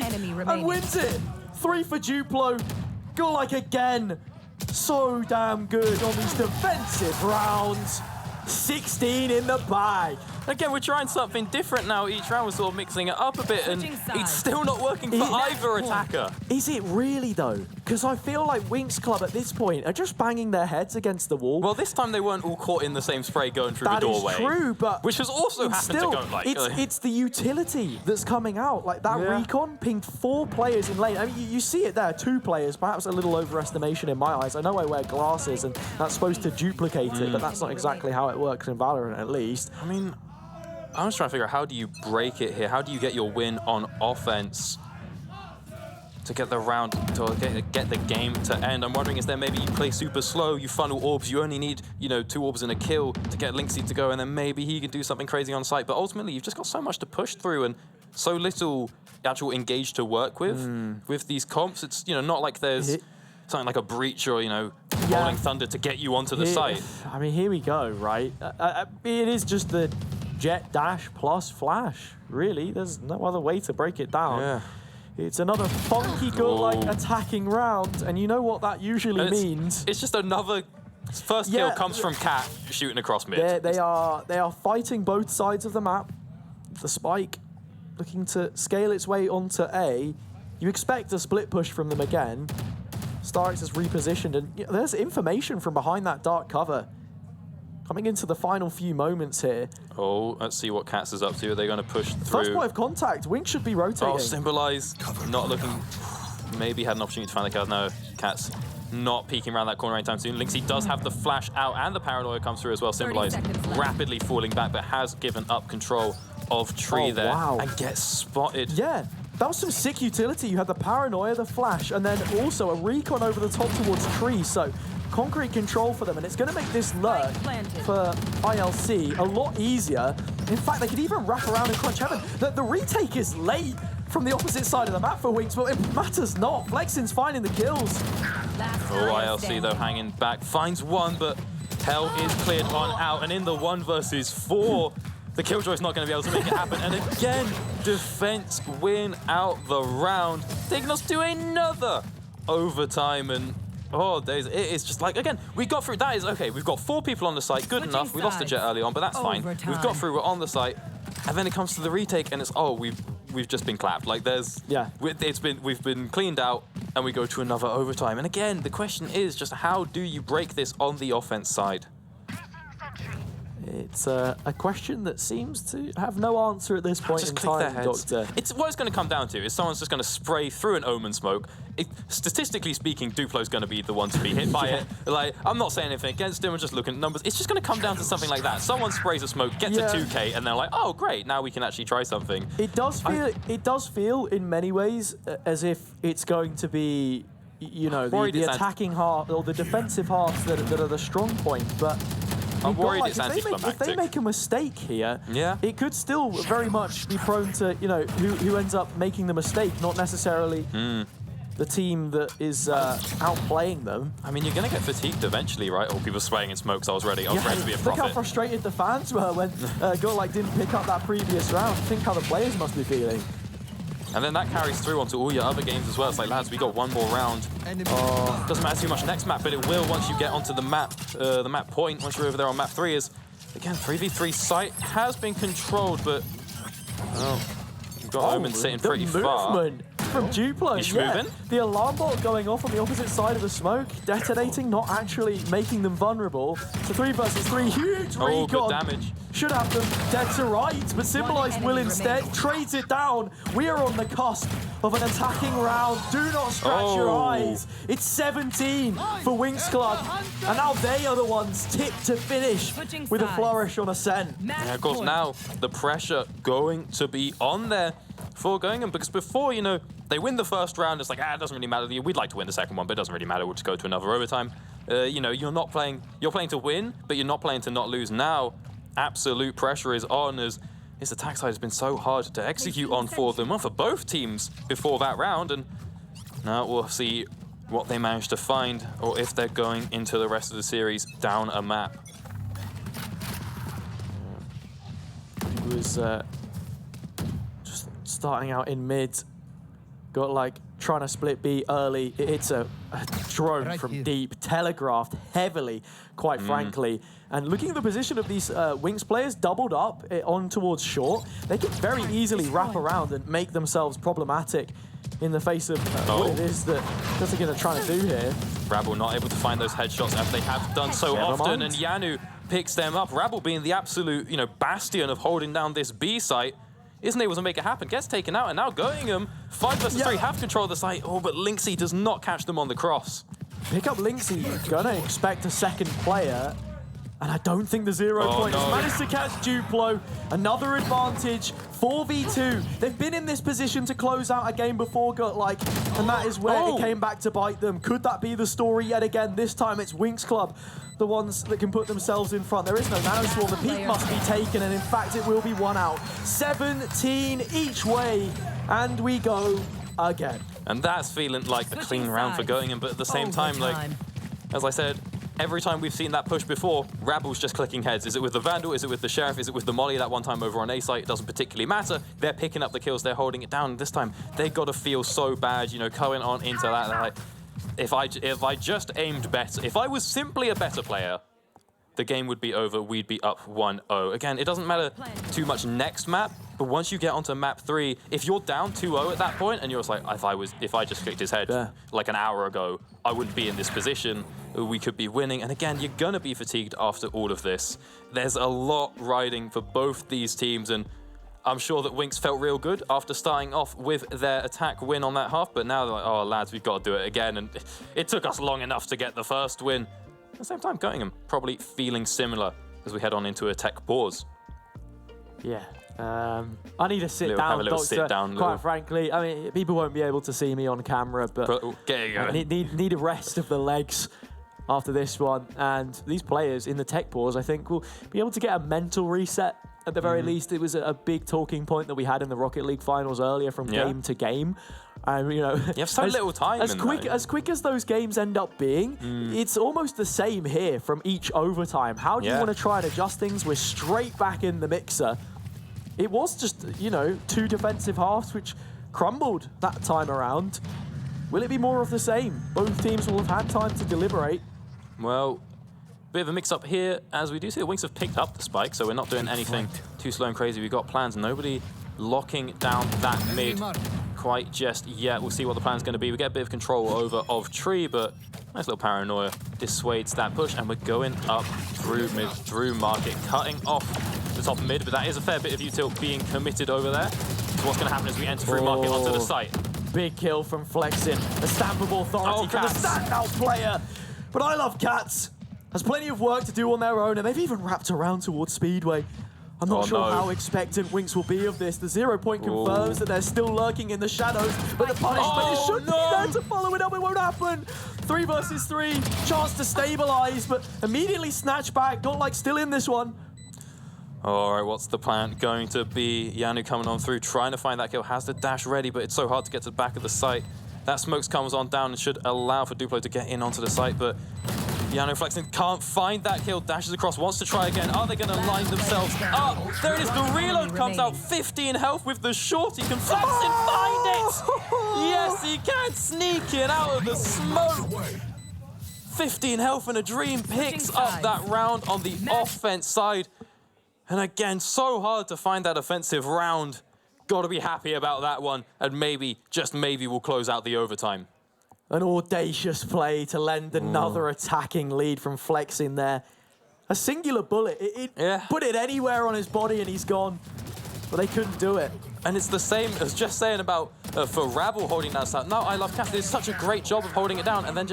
Speaker 9: And wins it. 3 for Duplo. Golike again. So damn good on these defensive rounds. 16 in the bag.
Speaker 13: Again, we're trying something different now. Each round we're sort of mixing it up a bit, and it's still not working for either attacker.
Speaker 9: Is it really, though? Because I feel like Winx Club at this point are just banging their heads against the wall.
Speaker 13: Well, this time they weren't all caught in the same spray going through the doorway.
Speaker 9: That is true, but...
Speaker 13: Which has also happened to go like...
Speaker 9: It's the utility that's coming out. Like, that recon pinged 4 players in lane. I mean, you see it there, 2 players, perhaps a little overestimation in my eyes. I know I wear glasses, and that's supposed to duplicate it, but that's not exactly how it works in Valorant, at least.
Speaker 13: I mean... I'm just trying to figure out, how do you break it here? How do you get your win on offense to get the round, to get the game to end? I'm wondering, is there maybe you play super slow, you funnel orbs, you only need, 2 orbs and a kill to get Lynxy to go, and then maybe he can do something crazy on site. But ultimately, you've just got so much to push through and so little actual engage to work with. With these comps, it's, not like there's something like a breach or, Rolling Thunder to get you onto the site.
Speaker 9: I mean, here we go, right? It is just the Jet Dash plus Flash, really. There's no other way to break it down.
Speaker 13: Yeah.
Speaker 9: It's another funky Golike attacking round, and you know what that usually means.
Speaker 13: It's just another first kill comes from Cat shooting across mid.
Speaker 9: They are fighting both sides of the map. The Spike looking to scale its way onto A. You expect a split push from them again. Starix is repositioned, and there's information from behind that dark cover. Coming into the final few moments here.
Speaker 13: Oh, let's see what Cats is up to. Are they going to push through?
Speaker 9: First point of contact. Winx should be rotating.
Speaker 13: Oh, Symbolize not looking... Maybe had an opportunity to find the kill. No, Cats not peeking around that corner anytime soon. Lynxy does have the flash out, and the Paranoia comes through as well. Symbolize rapidly falling back, but has given up control of Tree there.
Speaker 9: Wow.
Speaker 13: And gets spotted.
Speaker 9: Yeah. That was some sick utility. You had the Paranoia, the Flash, and then also a recon over the top towards Tree. So concrete control for them, and it's going to make this lurk for ILC a lot easier. In fact, they could even wrap around and crunch heaven. The retake is late from the opposite side of the map for Winx, but it matters not. Flexin's finding the kills.
Speaker 13: Oh, ILC, though, hanging back. Finds one, but Hell is cleared on out, and in the 1 versus 4, the Killjoy's not going to be able to make it happen. And again, defense win out the round, taking us to another overtime. And oh, days, it is just like, again, we got through. That is okay. We've got 4 people on the site. Good enough. We lost the Jet early on, but that's fine. We've got through. We're on the site. And then it comes to the retake, and it's, oh, we've just been clapped. Like, we've been cleaned out, and we go to another overtime. And again, the question is just, how do you break this on the offense side?
Speaker 9: It's a question that seems to have no answer at this point in time, Doctor.
Speaker 13: It's what it's going to come down to is someone's just going to spray through an Omen smoke. Statistically speaking, Duplo's going to be the one to be hit by it. Like, I'm not saying anything against him, I'm just looking at numbers. It's just going to come down to something like that. Someone sprays a smoke, gets a 2K, and they're like, oh, great, now we can actually try something.
Speaker 9: It does feel in many ways as if it's going to be, you know, the attacking half or the defensive halves that are the strong point, but
Speaker 13: I'm worried it's anticlimactic.
Speaker 9: If they make a mistake here, it could still very much be prone to, you know, who ends up making the mistake, not necessarily the team that is outplaying them.
Speaker 13: I mean, you're going to get fatigued eventually, right? Or people spraying in smokes. I was ready. I was ready to be a prophet.
Speaker 9: Look how frustrated the fans were when Golike didn't pick up that previous round. Think how the players must be feeling.
Speaker 13: And then that carries through onto all your other games as well. It's like, lads, we got one more round. Doesn't matter too much next map, but it will once you get onto the map point, once you're over there on map 3 is, again, 3v3 site has been controlled, but, well, you've got Omen sitting pretty far.
Speaker 9: from Duplo.
Speaker 13: He's moving.
Speaker 9: The alarm bot going off on the opposite side of the smoke, detonating, not actually making them vulnerable. So 3 versus 3, huge recon.
Speaker 13: Good damage.
Speaker 9: Should have them dead to rights, but Symbolize will instead trades it down. We are on the cusp of an attacking round. Do not scratch your eyes. It's 17 for Winx Club, and now they are the ones tipped to finish with a flourish on Ascent.
Speaker 13: Yeah, of course, now the pressure going to be on there for Goingham, because before, you know, they win the first round, it's like, it doesn't really matter. We'd like to win the second one, but it doesn't really matter. We'll just go to another overtime. You know, you're playing to win, but you're not playing to not lose. Now, absolute pressure is on as this attack side has been so hard to execute on for them, and for both teams before that round, and now we'll see what they manage to find, or if they're going into the rest of the series down a map.
Speaker 9: He was just starting out in mid, got like trying to split B early. It's a drone from deep, telegraphed heavily, quite frankly. And looking at the position of these Winx players, doubled up on towards short, they can very easily wrap around and make themselves problematic in the face of what it is that they're going to try to do here.
Speaker 13: Rabble not able to find those headshots as they have done so often, and Yanu picks them up. Rabble being the absolute, you know, bastion of holding down this B site, isn't able to make it happen, gets taken out, and now Goingham, 5 versus 3, have control of the site. Oh, but Lynxy does not catch them on the cross.
Speaker 9: Pick up Lynxy, gonna expect a second player, and I don't think the 0 point has managed to catch Duplo. Another advantage, 4v2. They've been in this position to close out a game before, and that is where it came back to bite them. Could that be the story yet again? This time it's Winx Club, the ones that can put themselves in front. There is no Nano Swarm. The peak must be taken, and in fact it will be 1 out. 17 each way, and we go again.
Speaker 13: And that's feeling like a clean round for Goingham, but at the same time, like, as I said, every time we've seen that push before, Rabble's just clicking heads. Is it with the Vandal? Is it with the Sheriff? Is it with the Molly that one time over on A site? It doesn't particularly matter. They're picking up the kills. They're holding it down. And this time, they got to feel so bad, you know, going on into that. They're like, if I just aimed better, if I was simply a better player, the game would be over. We'd be up 1-0. Again, it doesn't matter too much next map, but once you get onto map 3, if you're down 2-0 at that point, and you're just like, if I just clicked his head like an hour ago, I wouldn't be in this position. We could be winning. And again, you're gonna be fatigued after all of this. There's a lot riding for both these teams, and I'm sure that Winx felt real good after starting off with their attack win on that half, but now they're like, oh lads, we've got to do it again. And it took us long enough to get the first win. At the same time, Goingham probably feeling similar as we head on into a tech pause.
Speaker 9: Yeah. I need to sit down, Doctor, quite frankly. I mean, people won't be able to see me on camera, but I need a rest of the legs after this one. And these players in the tech pause, I think, will be able to get a mental reset at the very least. It was a big talking point that we had in the Rocket League finals earlier from game to game. And, you know,
Speaker 13: you have so little time.
Speaker 9: As quick as those games end up being, it's almost the same here from each overtime. How do you want to try and adjust things? We're straight back in the mixer. It was just, you know, 2 defensive halves which crumbled that time around. Will it be more of the same? Both teams will have had time to deliberate.
Speaker 13: Well, bit of a mix-up here, as we do see the Winx have picked up the spike, so we're not doing anything too slow and crazy. We've got plans. Nobody locking down that mid quite just yet. We'll see what the plan's going to be. We get a bit of control over of Tree, but nice little paranoia dissuades that push, and we're going up through mid, through market, cutting off the top mid, but that is a fair bit of util being committed over there. So what's going to happen as we enter through market onto the site?
Speaker 9: Big kill from Flexin, a stampable authority from the standout player. But I love Cats. Has plenty of work to do on their own, and they've even wrapped around towards Speedway. I'm not sure how expectant Winx will be of this. The 0 point confirms that they're still lurking in the shadows, but the punishment should be there to follow it up. It won't happen. 3 versus 3, chance to stabilize, but immediately snatch back. Not like still in this one.
Speaker 13: All right, what's the plan going to be? Yanu coming on through, trying to find that kill, has the dash ready, but it's so hard to get to the back of the site. That smokes comes on down and should allow for Duplo to get in onto the site, but Yano Flexing can't find that kill, dashes across, wants to try again. Are they going to line themselves up? There it is, the reload comes out, 15 health with the shorty. Can Flexing find it? Yes, he can sneak it out of the smoke. 15 health and a dream picks up that round on the offense side. And again, so hard to find that offensive round. got to be happy about that one, and maybe, just maybe, we'll close out the overtime.
Speaker 9: An audacious play to lend another attacking lead from Flex in there. A singular bullet. It put it anywhere on his body and he's gone. But they couldn't do it.
Speaker 13: And it's the same as just saying about for Rabble holding that side. No, I love Cat. They did such a great job of holding it down, and then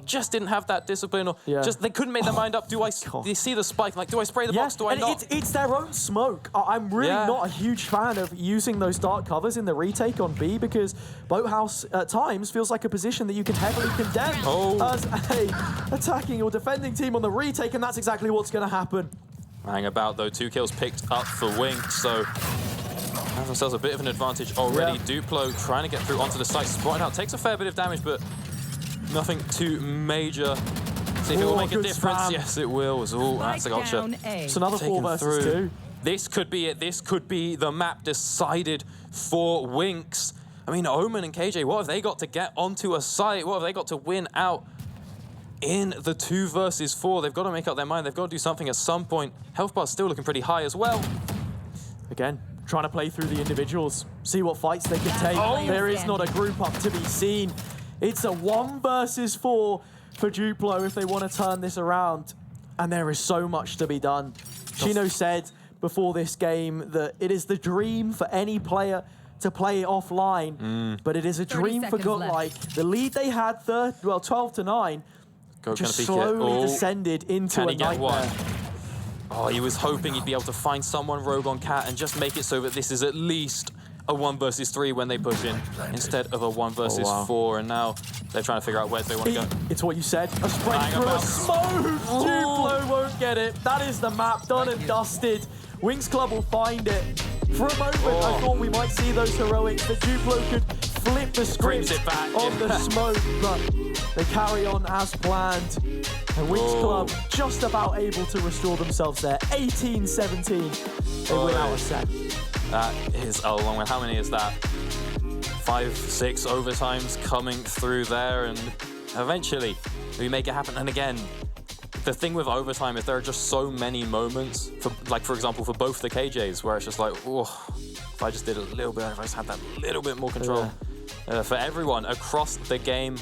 Speaker 13: just didn't have that discipline, or just they couldn't make their mind up. Do you see the spike? Like, do I spray the box? Do I not?
Speaker 9: It's their own smoke. I'm really not a huge fan of using those dark covers in the retake on B, because Boathouse at times feels like a position that you can heavily condemn as a attacking or defending team on the retake, and that's exactly what's going to happen.
Speaker 13: Hang about though, 2 kills picked up for Wink, so have themselves a bit of an advantage already. Duplo trying to get through onto the site, spotted out, takes a fair bit of damage, but nothing too major. See if it will make a difference. Spam. Yes, it will. That's a gotcha.
Speaker 9: It's another 4 versus 2.
Speaker 13: This could be it. This could be the map decided for Winks. I mean, Omen and KJ, what have they got to get onto a site? What have they got to win out in the 2 versus 4? They've got to make up their mind. They've got to do something at some point. Health bar's still looking pretty high as well.
Speaker 9: Again, trying to play through the individuals, see what fights they can take. There is not a group up to be seen. It's a 1 versus 4 for Duplo if they want to turn this around. And there is so much to be done. Chino said before this game that it is the dream for any player to play offline, but it is a dream for GutLike. The lead they had, 12-9, just slowly descended into a nightmare.
Speaker 13: Oh, he was hoping he'd be able to find someone rogue on Cat and just make it so that this is at least a 1 versus 3 when they push in, instead of a 1 versus 4. And now they're trying to figure out where they want to go.
Speaker 9: It's what you said. A spray through a smoke. Duplo won't get it. That is the map done and dusted. Wings Club will find it. For a moment, I thought we might see those heroics, that Duplo could flip the script on the smoke, but they carry on as planned. And Wings Club just about able to restore themselves there. 18-17. They win out a set.
Speaker 13: That is a long one. How many is that? 5, 6 overtimes coming through there, and eventually we make it happen. And again, the thing with overtime is there are just so many moments, for example, for both the KJs, where it's just like, oh, if I just did a little bit, if I just had that little bit more control. For everyone across the game,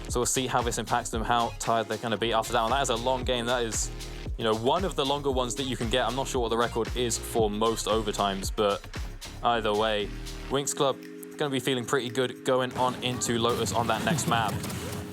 Speaker 13: so we'll see how this impacts them, how tired they're going to be after that. And that is a long game. That is, you know, one of the longer ones that you can get. I'm not sure what the record is for most overtimes, but either way, Winx Club going to be feeling pretty good going on into Lotus on that next map.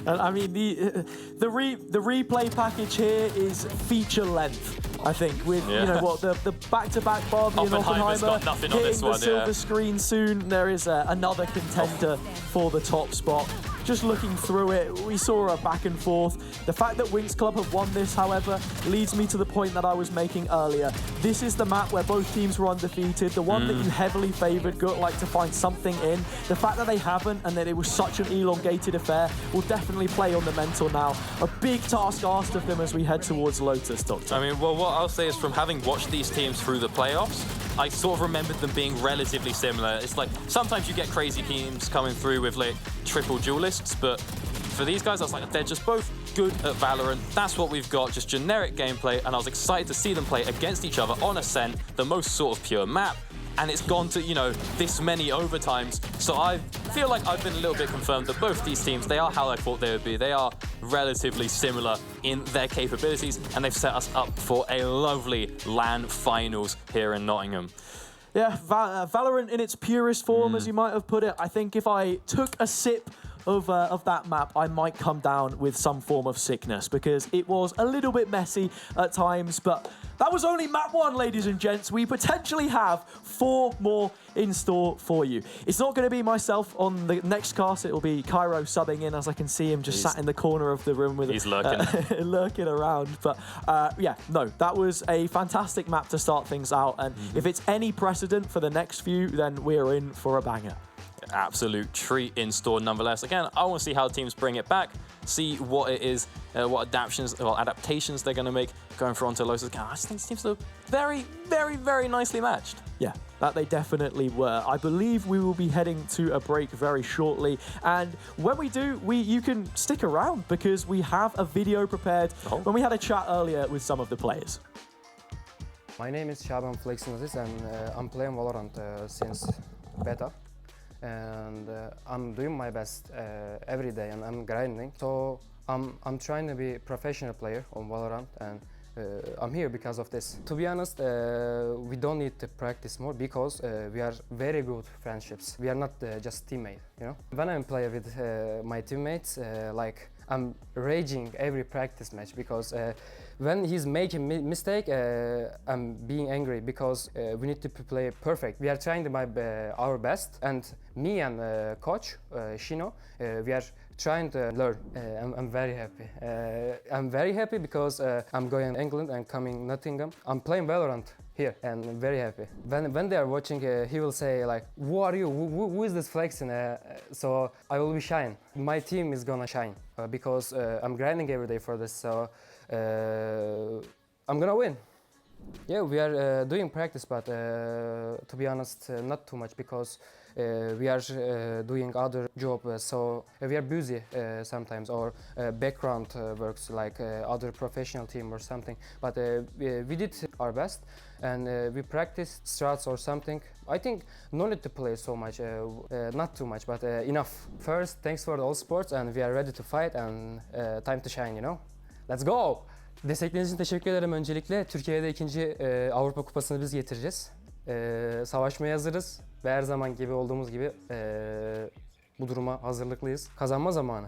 Speaker 9: And I mean, the replay package here is feature length, I think, with you know what, the back-to-back Barbie and Oppenheimer
Speaker 13: got nothing on this
Speaker 9: hitting
Speaker 13: one,
Speaker 9: the silver screen soon. There is another contender for the top spot. Just looking through it, we saw a back and forth. The fact that Winx Club have won this, however, leads me to the point that I was making earlier. This is the map where both teams were undefeated, the one that you heavily favoured GutLike to find something in. The fact that they haven't and that it was such an elongated affair will definitely play on the mental now. A big task asked of them as we head towards Lotus, Doctor.
Speaker 13: I mean, well, what I'll say is from having watched these teams through the playoffs, I sort of remembered them being relatively similar. It's like sometimes you get crazy teams coming through with like triple duelists, but for these guys, I was like, they're just both good at Valorant. That's what we've got, just generic gameplay, and I was excited to see them play against each other on Ascent, the most sort of pure map, and it's gone to, you know, this many overtimes. So I feel like I've been a little bit confirmed that both these teams, they are how I thought they would be. They are relatively similar in their capabilities, and they've set us up for a lovely LAN finals here in Nottingham.
Speaker 9: Yeah, Valorant in its purest form, as you might have put it. I think if I took a sip of that map, I might come down with some form of sickness, because it was a little bit messy at times, but that was only map 1, ladies and gents. We potentially have 4 more in store for you. It's not going to be myself on the next cast. It will be Cairo subbing in, as I can see him just sat in the corner of the room with
Speaker 13: he's lurking.
Speaker 9: lurking around. But yeah, no, that was a fantastic map to start things out. And if it's any precedent for the next few, then we're in for a banger.
Speaker 13: Absolute treat in store nonetheless. Again, I want to see how teams bring it back, see what it is, what adaptations they're going to make going for onto Lotus. I just think these teams are very, very, very nicely matched.
Speaker 9: Yeah, that they definitely were. I believe we will be heading to a break very shortly, and when we do, you can stick around because we have a video prepared when we had a chat earlier with some of the players.
Speaker 14: My name is Shaban Flexinosis, and I'm playing Valorant since beta, and I'm doing my best every day, and I'm grinding. So I'm trying to be a professional player on Valorant, and I'm here because of this. To be honest, we don't need to practice more because we are very good friendships. We are not just teammates, you know. When I play with my teammates, like I'm raging every practice match because when he's making mistake, I'm being angry because we need to play perfect. We are trying our best, and me and coach Shino, we are trying to learn. I'm very happy. I'm very happy because I'm going to England and coming Nottingham. I'm playing Valorant here and I'm very happy. When they are watching, he will say like, "Who are you? Who is this flexing?" So I will be shine. My team is gonna shine because I'm grinding every day for this. So I'm gonna win. Yeah, we are doing practice, but to be honest, not too much because we are doing other job. So we are busy sometimes, or background works like other professional team or something. But we did our best, and we practiced strats or something. I think no need to play so much, not too much, but enough. First, thanks for all sports, and we are ready to fight and time to shine. You know, let's go. Destekleriniz için teşekkür ederim öncelikle. Türkiye'de ikinci Avrupa Kupası'nı biz getireceğiz. Savaşmaya hazırız ve her zaman gibi olduğumuz gibi bu duruma hazırlıklıyız. Kazanma zamanı.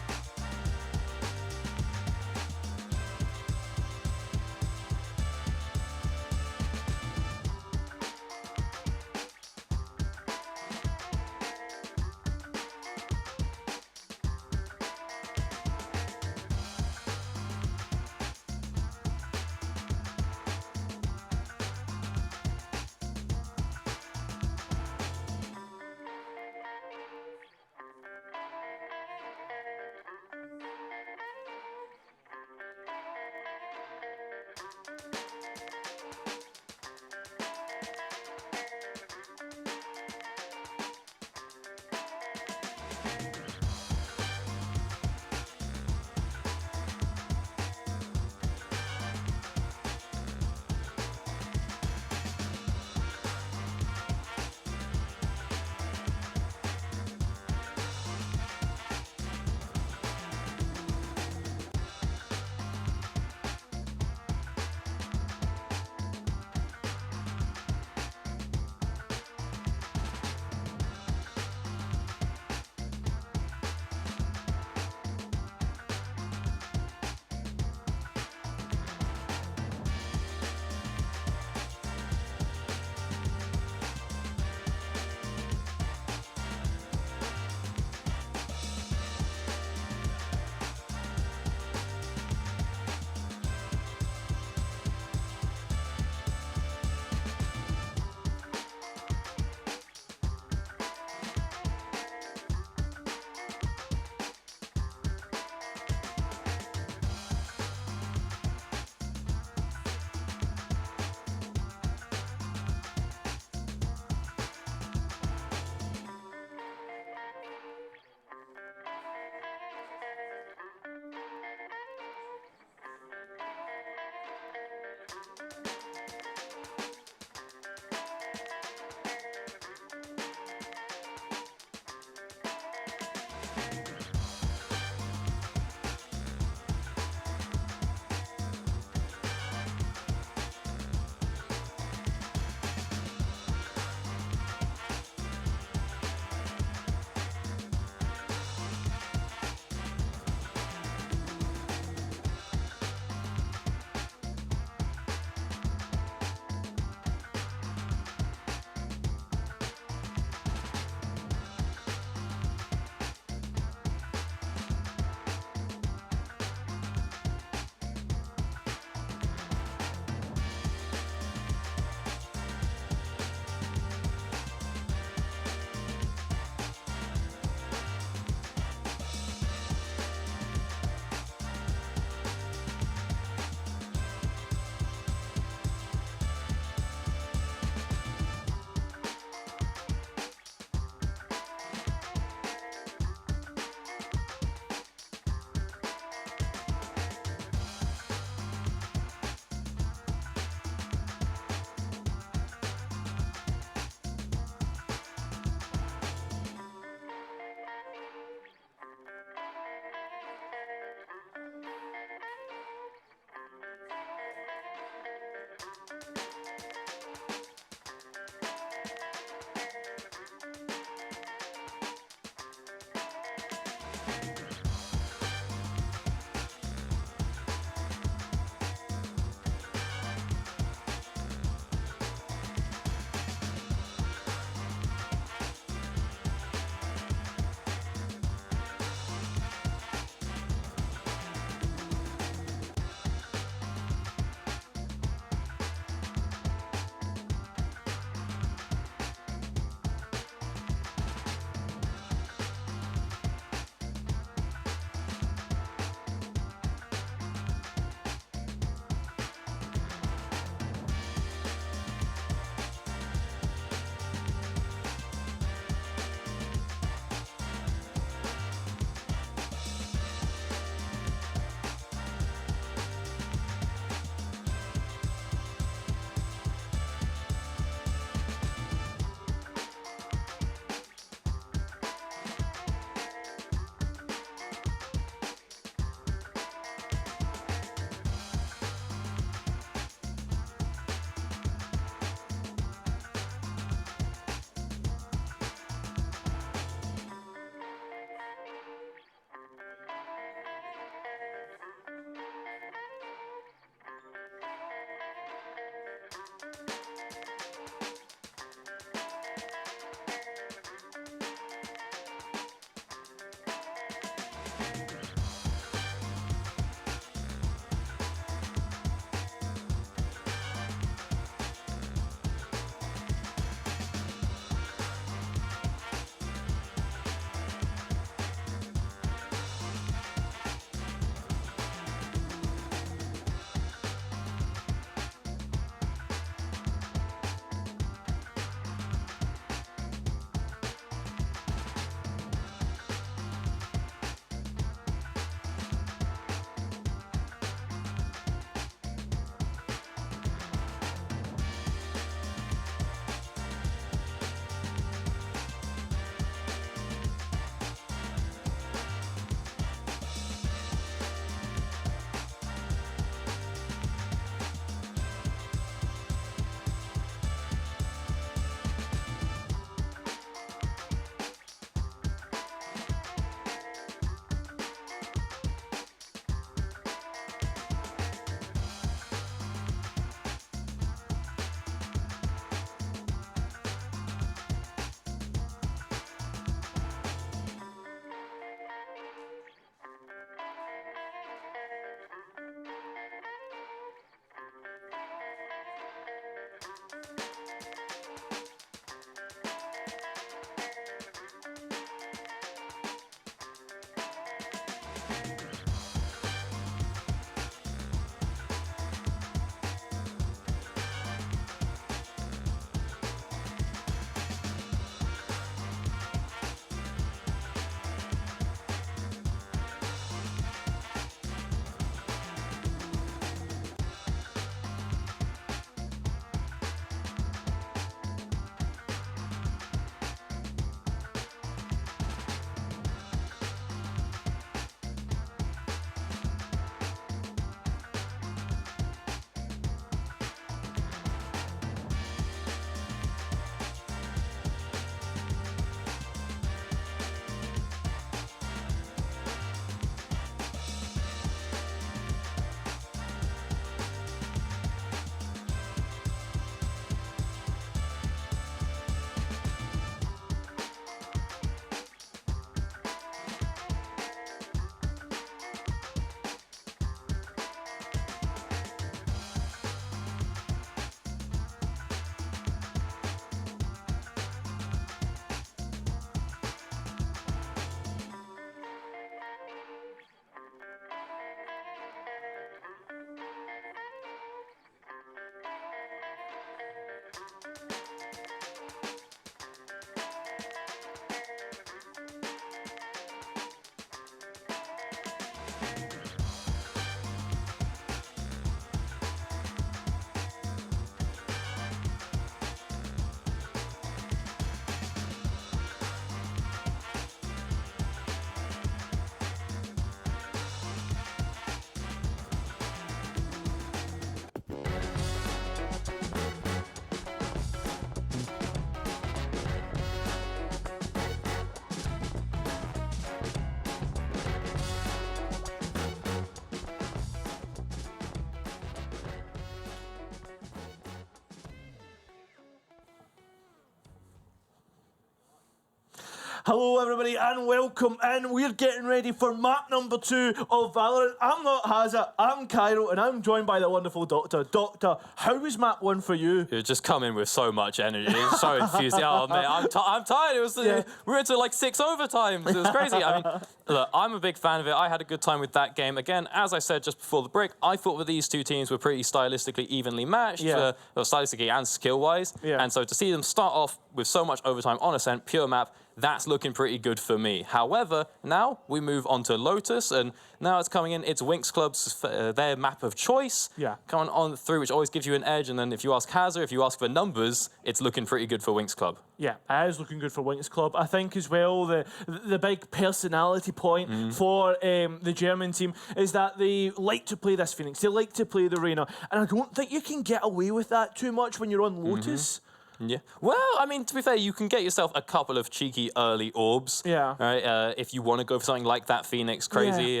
Speaker 9: Hello everybody and welcome in. We're getting ready for map number 2 of Valorant. I'm not Hazza, I'm Cairo, and I'm joined by the wonderful Doctor. Doctor, how was map 1 for you?
Speaker 13: You just come in with so much energy, so enthusiastic. Oh man, I'm tired. It was we were into like 6 overtimes. It was crazy. I mean, look, I'm a big fan of it. I had a good time with that game. Again, as I said just before the break, I thought that these two teams were pretty stylistically evenly matched, stylistically and skill-wise. And so to see them start off with so much overtime on Ascent, pure map, that's looking pretty good for me. However, now we move on to Lotus, and now it's coming in. It's Winx Club's their map of choice. Coming on through, which always gives you an edge. And then if you ask Hazza, if you ask for numbers, it's looking pretty good for Winx Club.
Speaker 9: Yeah, it is looking good for Winx Club. I think as well the big personality point for the German team is that they like to play this Phoenix. They like to play the Reyna, and I don't think you can get away with that too much when you're on Lotus.
Speaker 13: Yeah. Well, I mean, to be fair, you can get yourself a couple of cheeky early orbs. Right? If you want to go for something like that Phoenix crazy,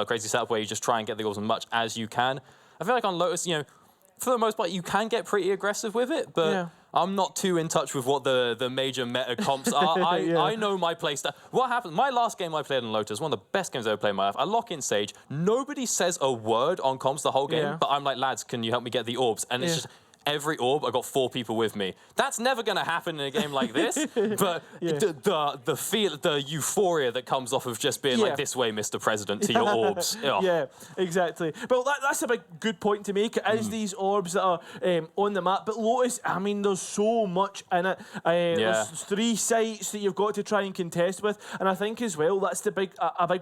Speaker 13: crazy setup where you just try and get the orbs as much as you can. I feel like on Lotus, for the most part, you can get pretty aggressive with it, but I'm not too in touch with what the major meta comps are. I know my playstyle. What happened? My last game I played on Lotus, one of the best games I ever played in my life. I lock in Sage. Nobody says a word on comps the whole game, but I'm like, lads, can you help me get the orbs? And it's just every orb, I got 4 people with me. That's never going to happen in a game like this. But the euphoria that comes off of just being like, this way, Mr. President, to your orbs.
Speaker 9: Yeah, exactly. Well, that's a big good point to make. It is these orbs that are on the map. But Lotus, I mean, there's so much in it. There's 3 sites that you've got to try and contest with. And I think as well, that's a big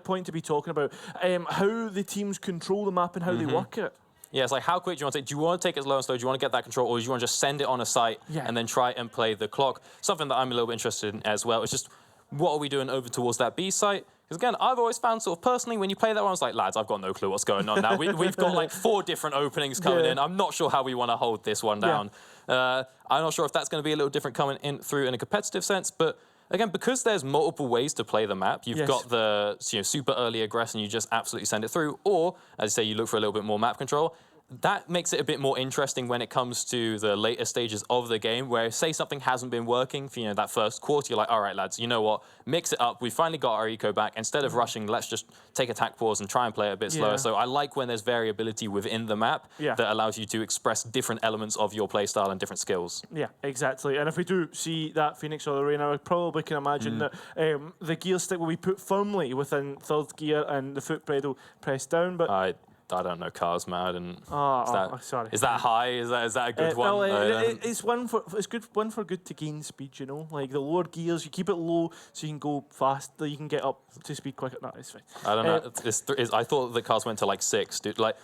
Speaker 9: point to be talking about. How the teams control the map and how they work it.
Speaker 13: Yeah, it's like, how quick do you want to take? Do you want to take it slow and slow? Do you want to get that control? Or do you want to just send it on a site and then try and play the clock? Something that I'm a little bit interested in as well. It's just, what are we doing over towards that B site? Because again, I've always found sort of personally, when you play that one, I was like, lads, I've got no clue what's going on now. We've got like 4 different openings coming in. I'm not sure how we want to hold this one down. I'm not sure if that's going to be a little different coming in through in a competitive sense, but again, because there's multiple ways to play the map, you've got the super early aggress and you just absolutely send it through, or, as you say, you look for a little bit more map control. That makes it a bit more interesting when it comes to the later stages of the game, where say something hasn't been working for that first quarter, you're like, all right, lads, you know what? Mix it up. We finally got our eco back. Instead of rushing, let's just take attack pause and try and play it a bit slower. So I like when there's variability within the map that allows you to express different elements of your playstyle and different skills.
Speaker 9: Yeah, exactly. And if we do see that Phoenix or the Reyna, I probably can imagine that the gear stick will be put firmly within 3rd gear and the foot pedal pressed down. But
Speaker 13: I don't know cars, man. And
Speaker 9: sorry.
Speaker 13: Is that high? Is that a good one?
Speaker 9: It's good one for good to gain speed. Like the lower gears, you keep it low so you can go fast. You can get up to speed quicker. No, it's fine.
Speaker 13: I don't know. I thought the cars went to like 6, dude. Like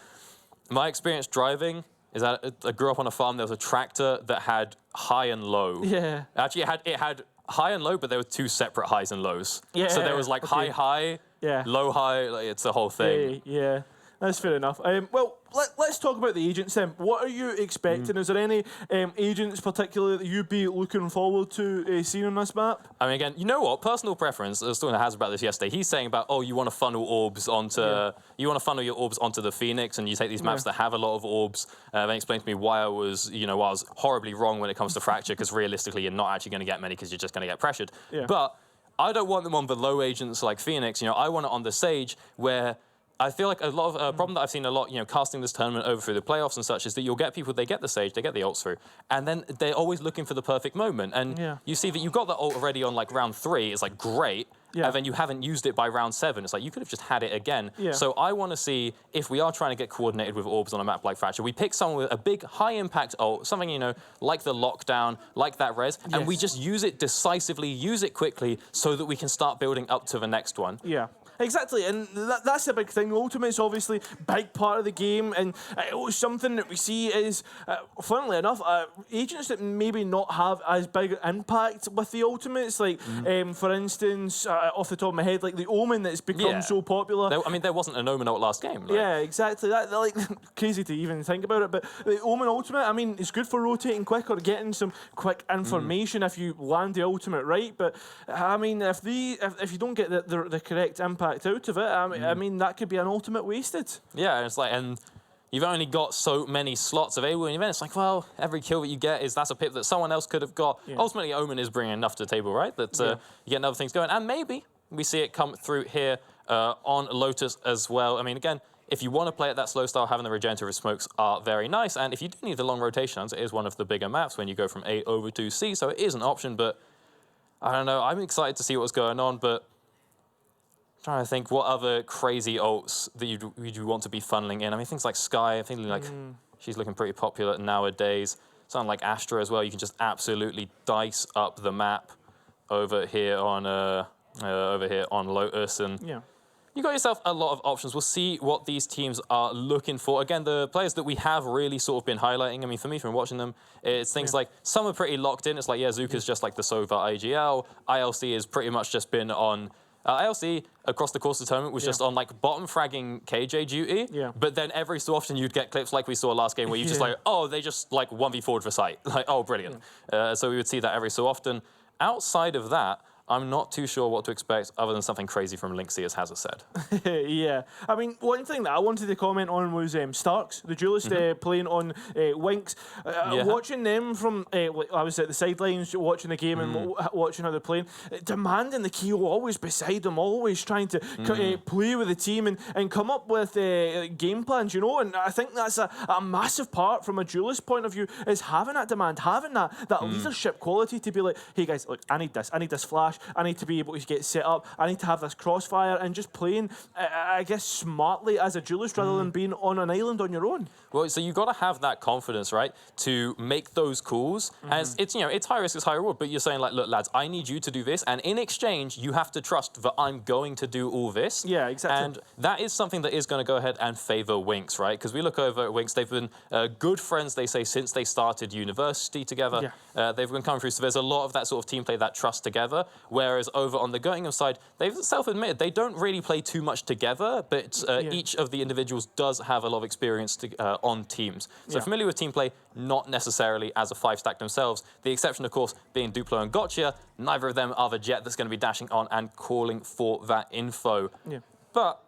Speaker 13: my experience driving is that I grew up on a farm. There was a tractor that had high and low.
Speaker 9: Yeah.
Speaker 13: Actually, it had high and low, but there were 2 separate highs and lows.
Speaker 9: Yeah.
Speaker 13: So there was like high, low, high. Like, it's the whole thing.
Speaker 9: Yeah. That's fair enough. Well, let's talk about the agents then. What are you expecting? Is there any agents particularly that you'd be looking forward to seeing on this map?
Speaker 13: I mean, again, you know what? Personal preference. I was talking to Haz about this yesterday. He's saying about, you want to funnel orbs onto, you want to funnel your orbs onto the Phoenix, and you take these maps that have a lot of orbs. They explained to me why I was, why I was horribly wrong when it comes to Fracture, because realistically, you're not actually going to get many because you're just going to get pressured. But I don't want them on the low agents like Phoenix. I want it on the Sage where I feel like a lot of problem that I've seen a lot, casting this tournament over through the playoffs and such, is that you'll get people, they get the Sage, they get the ults through, and then they're always looking for the perfect moment. And you see that you got that ult already on like round 3, it's like great, and then you haven't used it by round 7. It's like you could have just had it again. So I want to see if we are trying to get coordinated with orbs on a map like Fracture, we pick someone with a big high impact ult, something, like the lockdown, like that res, and we just use it decisively, use it quickly so that we can start building up to the next one.
Speaker 9: Yeah. Exactly, and that's a big thing. Ultimate's obviously a big part of the game, and something that we see is, funnily enough, agents that maybe not have as big impact with the ultimates. Like, for instance, off the top of my head, like the Omen that's become so popular.
Speaker 13: There wasn't an Omen ult last game.
Speaker 9: Yeah, exactly. That like crazy to even think about it. But the Omen ultimate, I mean, it's good for rotating quick or getting some quick information if you land the ultimate right. But I mean, if you don't get the correct impact out of it, I mean, that could be an ultimate wasted.
Speaker 13: Yeah, it's like, and you've only got so many slots available in the event. It's like, well, every kill that you get that's a pip that someone else could have got.
Speaker 9: Yeah.
Speaker 13: Ultimately, Omen is bringing enough to the table, right? That you get other things going. And maybe we see it come through here on Lotus as well. I mean, again, if you want to play at that slow style, having the regenerative smokes are very nice. And if you do need the long rotations, it is one of the bigger maps when you go from A over to C, so it is an option. But I don't know. I'm excited to see what's going on, but I'm trying to think what other crazy ults that you'd want to be funneling in. I mean, things like Skye, I think like she's looking pretty popular nowadays. Something like Astra as well. You can just absolutely dice up the map over here on Lotus, and you got yourself a lot of options. We'll see what these teams are looking for. Again, the players that we have really sort of been highlighting, I mean, for me, from watching them, it's things like some are pretty locked in. It's like, Zuka's just like the Sova IGL. ILC has pretty much just been on... ILC, across the course of the tournament, was just on like bottom fragging KJ duty. But then every so often you'd get clips like we saw last game where you just like, oh, they just like 1v4'd for sight. Like, oh, brilliant. So we would see that every so often. Outside of that, I'm not too sure what to expect other than something crazy from Lynxie, as Hazard said.
Speaker 10: Yeah. I mean, one thing that I wanted to comment on was Starks, the duelist playing on Winx. Watching them from, I was at the sidelines watching the game and watching how they're playing, demanding the KO always beside them, always trying to play with the team and come up with game plans, you know, and I think that's a massive part from a duelist point of view, is having that demand, having that leadership quality to be like, hey guys, look, I need this flash, I need to be able to get set up, I need to have this crossfire, and just playing, I guess, smartly as a duelist rather than being on an island on your own.
Speaker 13: Well, so you've got to have that confidence, right, to make those calls. And it's you know, it's high risk, it's high reward, but you're saying like, look, lads, I need you to do this, and in exchange, you have to trust that I'm going to do all this. Yeah, exactly. And that is something that is going to go ahead and favor Winx, right? Because we look over at Winx, they've been good friends, they say, since they started university together. They've been coming through, so there's a lot of that sort of team play, that trust together. Whereas over on the Göttingen side, they've self-admitted they don't really play too much together, but each of the individuals does have a lot of experience on teams. So familiar with team play, not necessarily as a 5-stack themselves. The exception, of course, being Duplo and Gotcha. Neither of them are the Jet that's going to be dashing on and calling for that info. But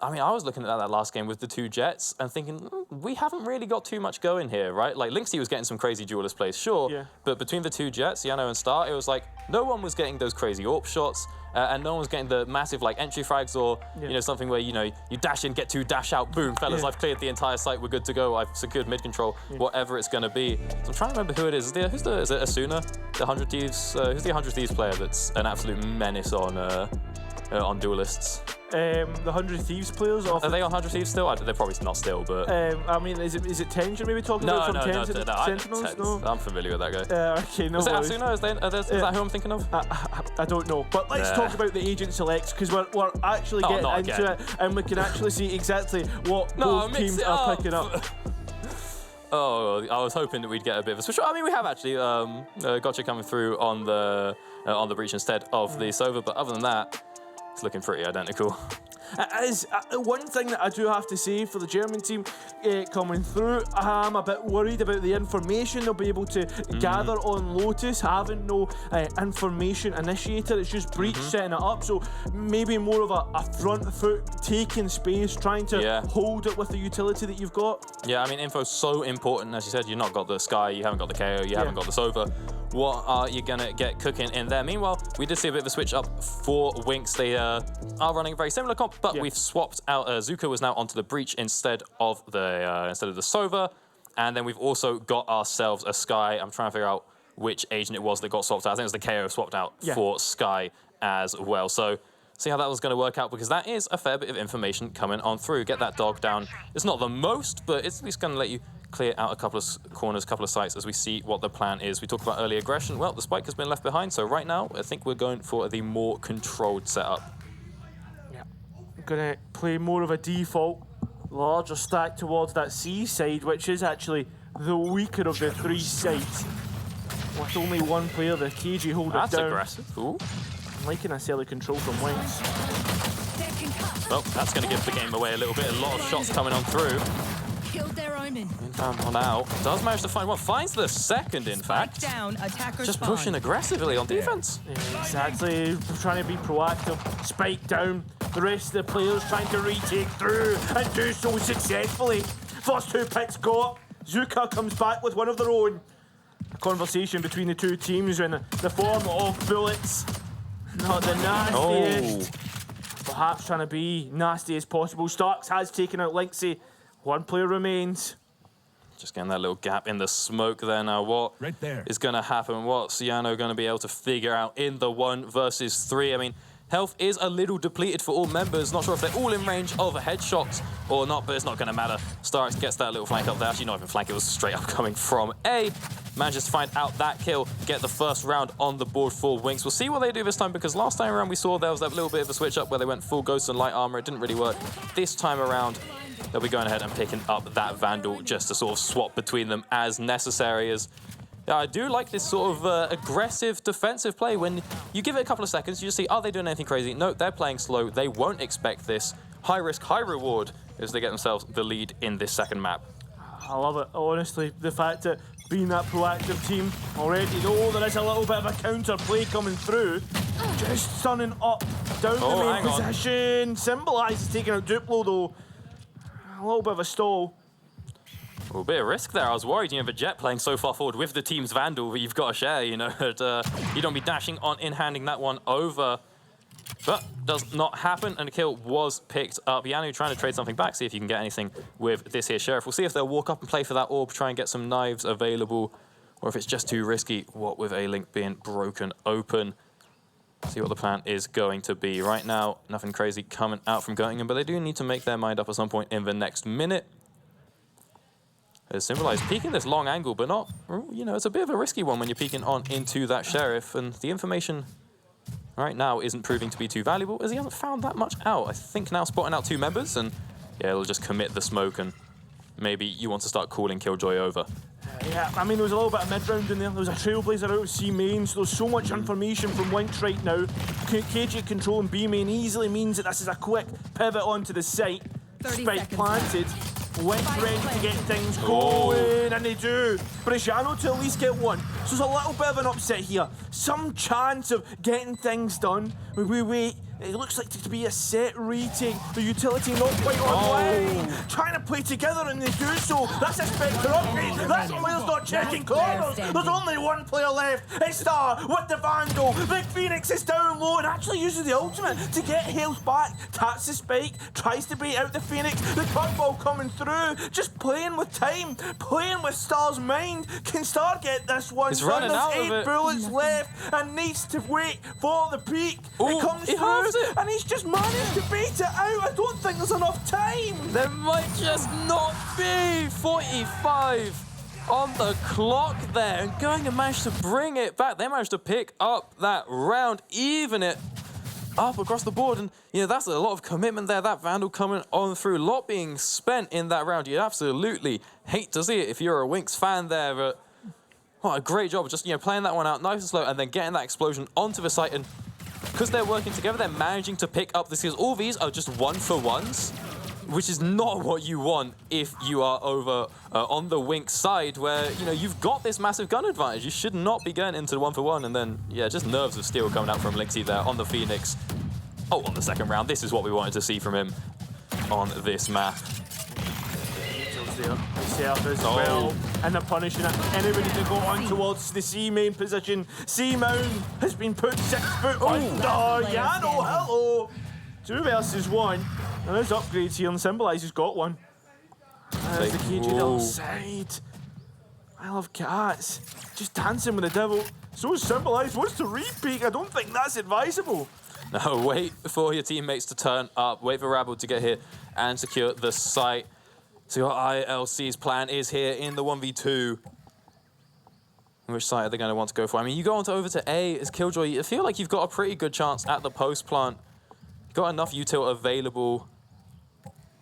Speaker 13: I mean, I was looking at that last game with the 2 Jets and thinking, we haven't really got too much going here, right? Like, Lynxie was getting some crazy duelist plays, sure, but between the 2 Jets, Yano and Star, it was like, no one was getting those crazy AWP shots, and no one was getting the massive, like, entry frags or, you know, something where, you know, you dash in, get 2, dash out, boom, fellas, I've cleared the entire site, we're good to go, I've secured mid-control, whatever it's going to be. So I'm trying to remember who it is. Is it Asuna, the 100 Thieves? Who's the 100 Thieves player that's an absolute menace on duelists?
Speaker 10: The 100 Thieves players?
Speaker 13: Are they on 100 Thieves still? They're probably not still, but...
Speaker 10: I mean, is it Tension maybe talking about from Sentinels?
Speaker 13: No, I'm familiar with that guy.
Speaker 10: Okay, no
Speaker 13: Is it
Speaker 10: worries.
Speaker 13: Asuna? Is that who I'm thinking of?
Speaker 10: I don't know. But let's talk about the agent selects, because we're actually getting into it, and we can actually see exactly what both teams are picking up.
Speaker 13: Oh, I was hoping that we'd get a bit of a switch. I mean, we have actually Gotcha coming through on the breach instead of the Sova, but other than that, it's looking pretty identical.
Speaker 10: As one thing that I do have to say for the German team coming through, I'm a bit worried about the information they'll be able to gather on Lotus, having no information initiator. It's just breach setting it up, so maybe more of a front foot, taking space, trying to hold it with the utility that you've got.
Speaker 13: Yeah, I mean, info's so important. As you said, you've not got the Skye, you haven't got the KO, you haven't got the Sova. What are you going to get cooking in there? Meanwhile, we did see a bit of a switch up for Winx. They are running a very similar comp, but we've swapped out. Zuka was now onto the breach instead of the Sova. And then we've also got ourselves a Skye. I'm trying to figure out which agent it was that got swapped out. I think it was the KO swapped out for Skye as well. So see how that was going to work out, because that is a fair bit of information coming on through. Get that dog down. It's not the most, but it's at least going to let you clear out a couple of corners, a couple of sites as we see what the plan is. We talked about early aggression. Well, the spike has been left behind, so right now I think we're going for the more controlled setup.
Speaker 10: Yeah, I'm going to play more of a default, larger stack towards that C side, which is actually the weaker of the 3 sides. With only one player, the KG holder down.
Speaker 13: That's aggressive. Ooh.
Speaker 10: I'm liking this early control from Winx.
Speaker 13: Well, that's going to give the game away a little bit. A lot of shots coming on through.
Speaker 15: Killed their omen.
Speaker 13: On out. Does manage to find one. Finds the second, in fact.
Speaker 15: Down, attacker
Speaker 13: just pushing aggressively on defense.
Speaker 10: Exactly. Trying to be proactive. Spike down. The rest of the players trying to retake through and do so successfully. First 2 picks got. Zuka comes back with one of their own. A conversation between the two teams in the form of bullets. Not the nastiest. Perhaps trying to be nasty as possible. Starks has taken out Lynxy. One player remains.
Speaker 13: Just getting that little gap in the smoke there now. What is going to happen? What's Ciano going to be able to figure out in the 1 versus 3? I mean, health is a little depleted for all members. Not sure if they're all in range of a headshot or not, but it's not going to matter. Starks gets that little flank up there. Actually, not even flank, it was straight up coming from A. Manages to find out that kill, get the first round on the board for Winx. We'll see what they do this time, because last time around we saw there was that little bit of a switch up where they went full Ghost and light armor. It didn't really work. This time around, they'll be going ahead and picking up that Vandal just to sort of swap between them as necessary. I do like this sort of aggressive defensive play. When you give it a couple of seconds, you just see, are they doing anything crazy? No, they're playing slow. They won't expect this. High risk, high reward as they get themselves the lead in this second map.
Speaker 10: I love it, honestly. The fact that being that proactive team already know there is a little bit of a counter play coming through. Just sunning up down the main position. Symbolize taking out Duplo though. A little bit of a stall.
Speaker 13: Well, a bit of risk there. I was worried, the Jet playing so far forward with the team's Vandal that you've got to share, you don't be dashing on in handing that one over. But does not happen, and a kill was picked up. Yanu trying to trade something back, see if you can get anything with this here Sheriff. We'll see if they'll walk up and play for that orb, try and get some knives available, or if it's just too risky, what with A-Link being broken open. See what the plan is going to be. Right now, nothing crazy coming out from Göttingen, but they do need to make their mind up at some point in the next minute. As Symbolize peeking this long angle, but not, it's a bit of a risky one when you're peeking on into that Sheriff, and the information right now isn't proving to be too valuable, as he hasn't found that much out. I think now spotting out 2 members, and yeah, it'll just commit the smoke, and maybe you want to start calling Killjoy over.
Speaker 10: Yeah, I mean, there was a little bit of mid-round in there. There was a Trailblazer out of C main, so there's so much information from Winx right now. KJ controlling B main easily means that this is a quick pivot onto the site. Spike planted. Winx ready to get things going, and they do. But it's Yano to at least get one. So there's a little bit of an upset here. Some chance of getting things done. We wait. It looks like to be a set retake. The utility not quite online. Trying to play together, and they do so. That's a Spectre upgrade. That's why there's not checking corners. There's only one player left. It's Star with the Vandal. Big Phoenix is down low and actually uses the ultimate to get health back. Taps the spike, tries to bait out the Phoenix. The curveball coming through. Just playing with time, playing with Star's mind. Can Star get this one?
Speaker 13: He's running out of it.
Speaker 10: There's 8 bullets left and needs to wait for the peak. It comes through. And he's just managed to beat it out. I don't think there's enough time.
Speaker 13: There might just not be. 45 on the clock there. And going to manage to bring it back. They managed to pick up that round, even it up across the board. And, that's a lot of commitment there. That Vandal coming on through. A lot being spent in that round. You absolutely hate to see it if you're a Winx fan there. But what a great job of just, playing that one out nice and slow and then getting that explosion onto the site. And because they're working together, they're managing to pick up the kills. All these are just 1-for-1s, which is not what you want if you are over on the Winx side, where, you've got this massive gun advantage. You should not be going into the 1-for-1, and then, just nerves of steel coming out from Lynxy there on the Phoenix. Oh, on the second round. This is what we wanted to see from him on this map.
Speaker 10: Himself as well, and they're punishing it. Anybody to go on towards the C main position. C main has been put 6 foot under. Yano, hello. 2 versus 1. And there's upgrades here, and Symbolize has got one. There's the KJ double side. I love cats. Just dancing with the devil. So Symbolize wants to repeat. I don't think that's advisable.
Speaker 13: No, wait for your teammates to turn up. Wait for Rabble to get here and secure the site. So your ILC's plan is here in the 1v2. Which site are they going to want to go for? I mean, you go on over to A as Killjoy. I feel like you've got a pretty good chance at the post plant. You've got enough util available.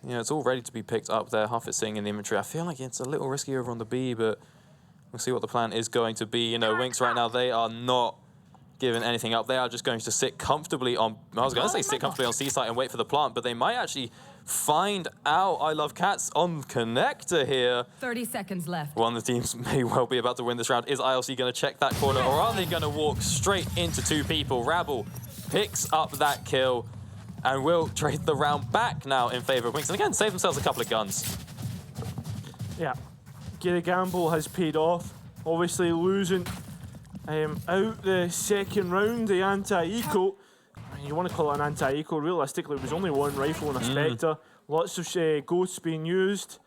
Speaker 13: It's all ready to be picked up there. Half it's sitting in the inventory. I feel like it's a little risky over on the B, but we'll see what the plan is going to be. Winx right now, they are not giving anything up. They are just going to sit comfortably on... I was going to say sit comfortably on C site and wait for the plant, but they might actually find out I Love Cats on connector here.
Speaker 15: 30 seconds left.
Speaker 13: One of the teams may well be about to win this round. Is ILC going to check that corner, or are they going to walk straight into 2 people? Rabble picks up that kill and will trade the round back now in favor of Winx. And again, save themselves a couple of guns.
Speaker 10: Yeah, the gamble has paid off. Obviously losing out the second round, the anti-eco. You want to call it an anti-eco, realistically it was only one rifle and a Spectre. Lots of ghosts being used.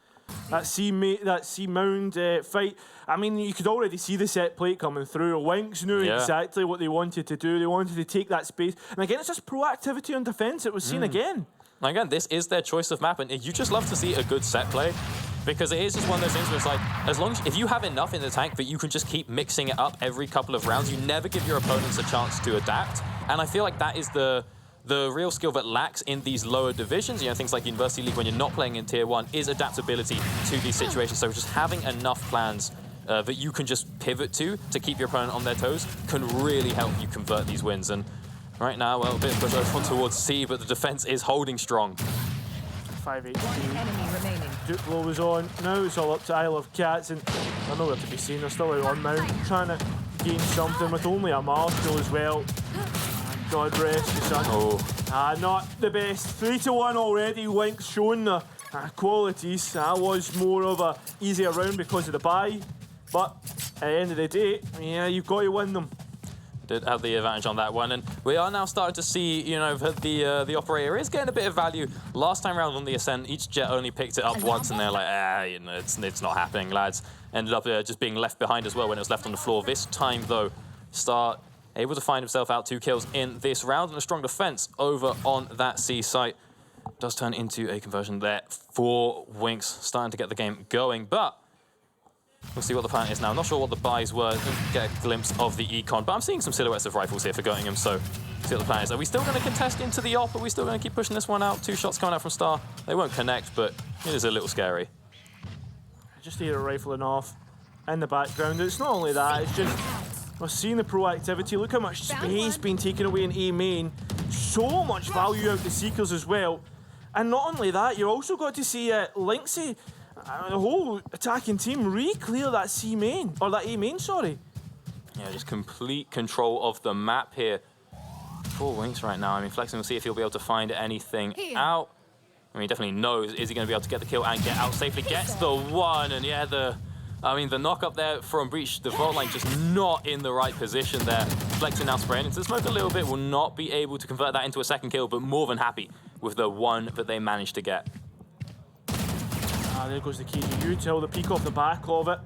Speaker 10: That C-mound fight, I mean, you could already see the set plate coming through. Winks knew exactly what they wanted to do. They wanted to take that space. And again, it's just proactivity on defense. It was seen again.
Speaker 13: Again, this is their choice of map, and you just love to see a good set play, because it is just one of those things where it's like, as long as if you have enough in the tank that you can just keep mixing it up every couple of rounds, you never give your opponents a chance to adapt. And I feel like that is the real skill that lacks in these lower divisions, you know, things like University League when you're not playing in Tier 1, is adaptability to these situations. So just having enough plans that you can just pivot to keep your opponent on their toes can really help you convert these wins. And right now, well, a bit of push over towards C, but the defense is holding strong.
Speaker 10: 5 HP.
Speaker 15: One enemy remaining.
Speaker 10: Duplo was on. Now it's all up to Isle of Cats, and they're nowhere to be seen. They're still out on mount, trying to gain something with only a Marshal as well. God rest the sun.
Speaker 13: Oh.
Speaker 10: Not the best. 3-1 already. Winks showing the qualities. That was more of a easier round because of the bye. But at the end of the day, yeah, you've got to win them.
Speaker 13: Did have the advantage on that one, and we are now starting to see, you know, that the operator is getting a bit of value. Last time around on the Ascent, each jet only picked it up once, and they're like, you know, it's not happening, lads. Ended up just being left behind as well when it was left on the floor. This time, though, Star able to find himself out 2 kills in this round, and a strong defense over on that C site. Does turn into a conversion there for Winks, starting to get the game going, but we'll see what the plan is now. Not sure what the buys were. Didn't get a glimpse of the econ, but I'm seeing some silhouettes of rifles here for Göttingen, so see what the plan is. Are we still going to contest into the op? Are we still going to keep pushing this one out? 2 shots coming out from Star. They won't connect, but it is a little scary.
Speaker 10: Just hear a rifling off in the background. It's not only that, it's just we're seeing the proactivity. Look how much space being taken away in A main. So much value out the Seekers as well. And not only that, you also got to see Lynxy, the whole attacking team, re-clear that C main, or that A main, sorry.
Speaker 13: Yeah, just complete control of the map here for Winks right now. I mean, Flexing will see if he'll be able to find anything out. I mean, he definitely knows. Is he going to be able to get the kill and get out safely? Gets the one, and yeah, the knock up there from Breach, the vault line just not in the right position there. Flexing now spraying into the smoke a little bit, will not be able to convert that into a second kill, but more than happy with the one that they managed to get.
Speaker 10: There goes the KGU till the peak off the back of it.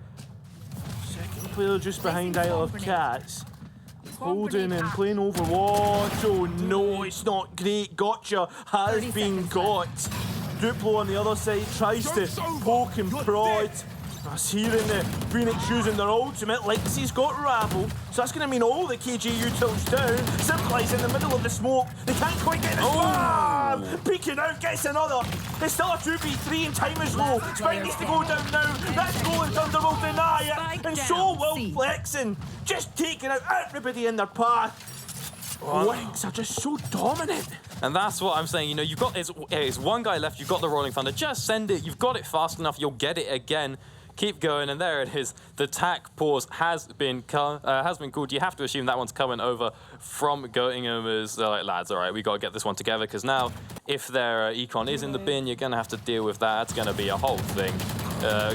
Speaker 10: Second player just behind Isle of Cats. Holding and playing Overwatch. Oh no, it's not great. Gotcha has been got. Duplo on the other side tries to poke and prod. Us here in the Phoenix using their ultimate. Lynxy's got Rabble, so that's going to mean all the KGU tilts down. Simpli's in the middle of the smoke. They can't quite get this far. Peeking out, gets another. It's still a 2v3 and time is low. Spike needs to go down now. That's Rolling Thunder will deny it. And so will Flexing. Just taking out everybody in their path. Winks are just so dominant.
Speaker 13: And that's what I'm saying. You know, you've got it's one guy left. You've got the Rolling Thunder. Just send it. You've got it fast enough. You'll get it again. Keep going, and there it is. The tack pause has been called. You have to assume that one's coming over from Göttingen as they're like, lads, all right, we got to get this one together, because now if their econ is in the bin, you're going to have to deal with that. It's going to be a whole thing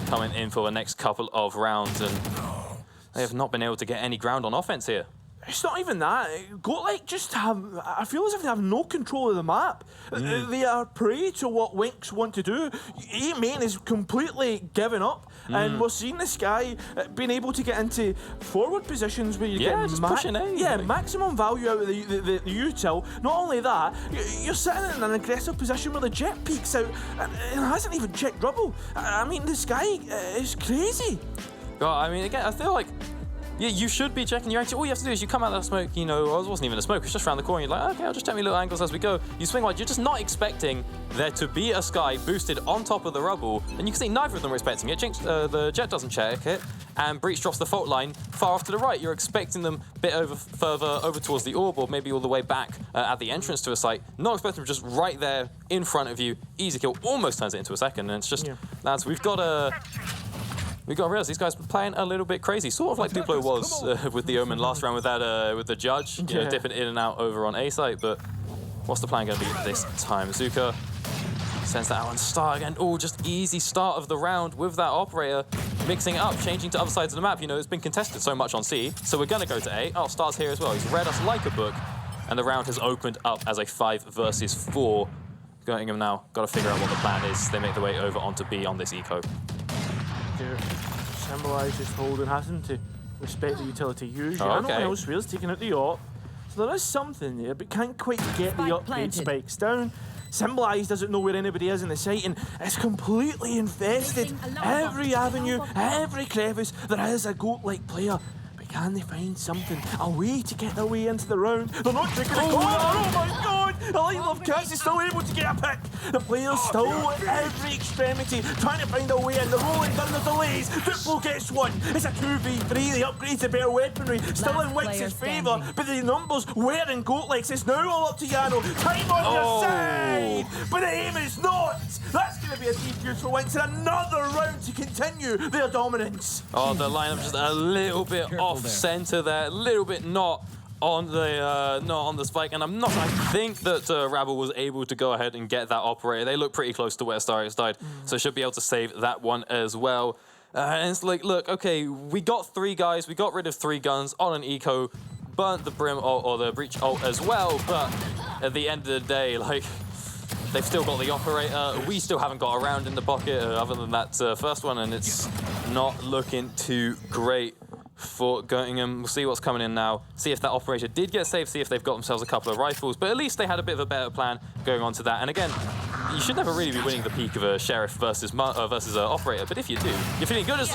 Speaker 13: coming in for the next couple of rounds, and they have not been able to get any ground on offense here.
Speaker 10: It's not even that. I feel as if they have no control of the map. They are prey to what Winks want to do. A main is completely given up, and we're seeing this guy being able to get into forward positions where you get
Speaker 13: pushing in.
Speaker 10: Maximum value out of the util. Not only that, you're sitting in an aggressive position where the jet peeks out and it hasn't even checked rubble. I mean, this guy is crazy.
Speaker 13: God, I mean, again, I feel like you should be checking your angle. All you have to do is you come out of that smoke, you know, it wasn't even a smoke, it's just around the corner. You're like, okay, I'll just check my little angles as we go. You swing wide, you're just not expecting there to be a Sky boosted on top of the rubble. And you can see neither of them are expecting it. The Jet doesn't check it, and Breach drops the fault line far off to the right. You're expecting them a bit further over towards the orb, or maybe all the way back at the entrance to a site. Not expecting them just right there in front of you. Easy kill, almost turns it into a second, and it's just, lads, we've got to realize these guys are playing a little bit crazy, sort of like Duplo was with the Omen last round with that with the Judge, you know, dipping in and out over on A site. But what's the plan going to be this time? Zuka Sends that out and start again. Oh, just easy start of the round with that operator. Mixing it up, changing to other sides of the map. You know, it's been contested so much on C, so we're going to go to A. Oh, starts here as well. He's read us like a book, and the round has opened up as a 5 versus 4. Going him now, got to figure out what the plan is. They make their way over onto B on this eco.
Speaker 10: Symbolize just holding, hasn't to respect the utility usually.
Speaker 13: Oh,
Speaker 10: I
Speaker 13: okay.
Speaker 10: know Elsewhere's taking out the AWP, so there is something there, but can't quite get the upgrade spikes down. Symbolize doesn't know where anybody is in the site, and it's completely infested. Every avenue, every crevice, there is a goat-like player. But can they find something, a way to get their way into the round? They're not taking a corner. Oh my god! Elite Love Cats is still able to get a pick. The player's still at every extremity, trying to find a way in. They're rolling down the delays. Duplo gets one. It's a 2v3. They upgrade to better weaponry. Still in Wix's favour, but the numbers were in Goatlex. It's now all up to Yano. Time on your side, but the aim is not. That's going to be a defuse for Wix and another round to continue their dominance.
Speaker 13: Oh, the lineup just a little bit off center there, a little bit not on the spike, and I think that Rabble was able to go ahead and get that operator. They look pretty close to where Starix died, so should be able to save that one as well. And it's like, look, okay, we got 3 guys, we got rid of 3 guns on an eco, burnt the Brim ult or the Breach ult as well, but at the end of the day, like, they've still got the operator. We still haven't got a round in the pocket other than that first one, and it's not looking too great for Göttingen. We'll see what's coming in now. See if that operator did get saved, see if they've got themselves a couple of rifles, but at least they had a bit of a better plan going on to that. And again, you should never really be winning the peak of a Sheriff versus operator, but if you do, you're feeling good as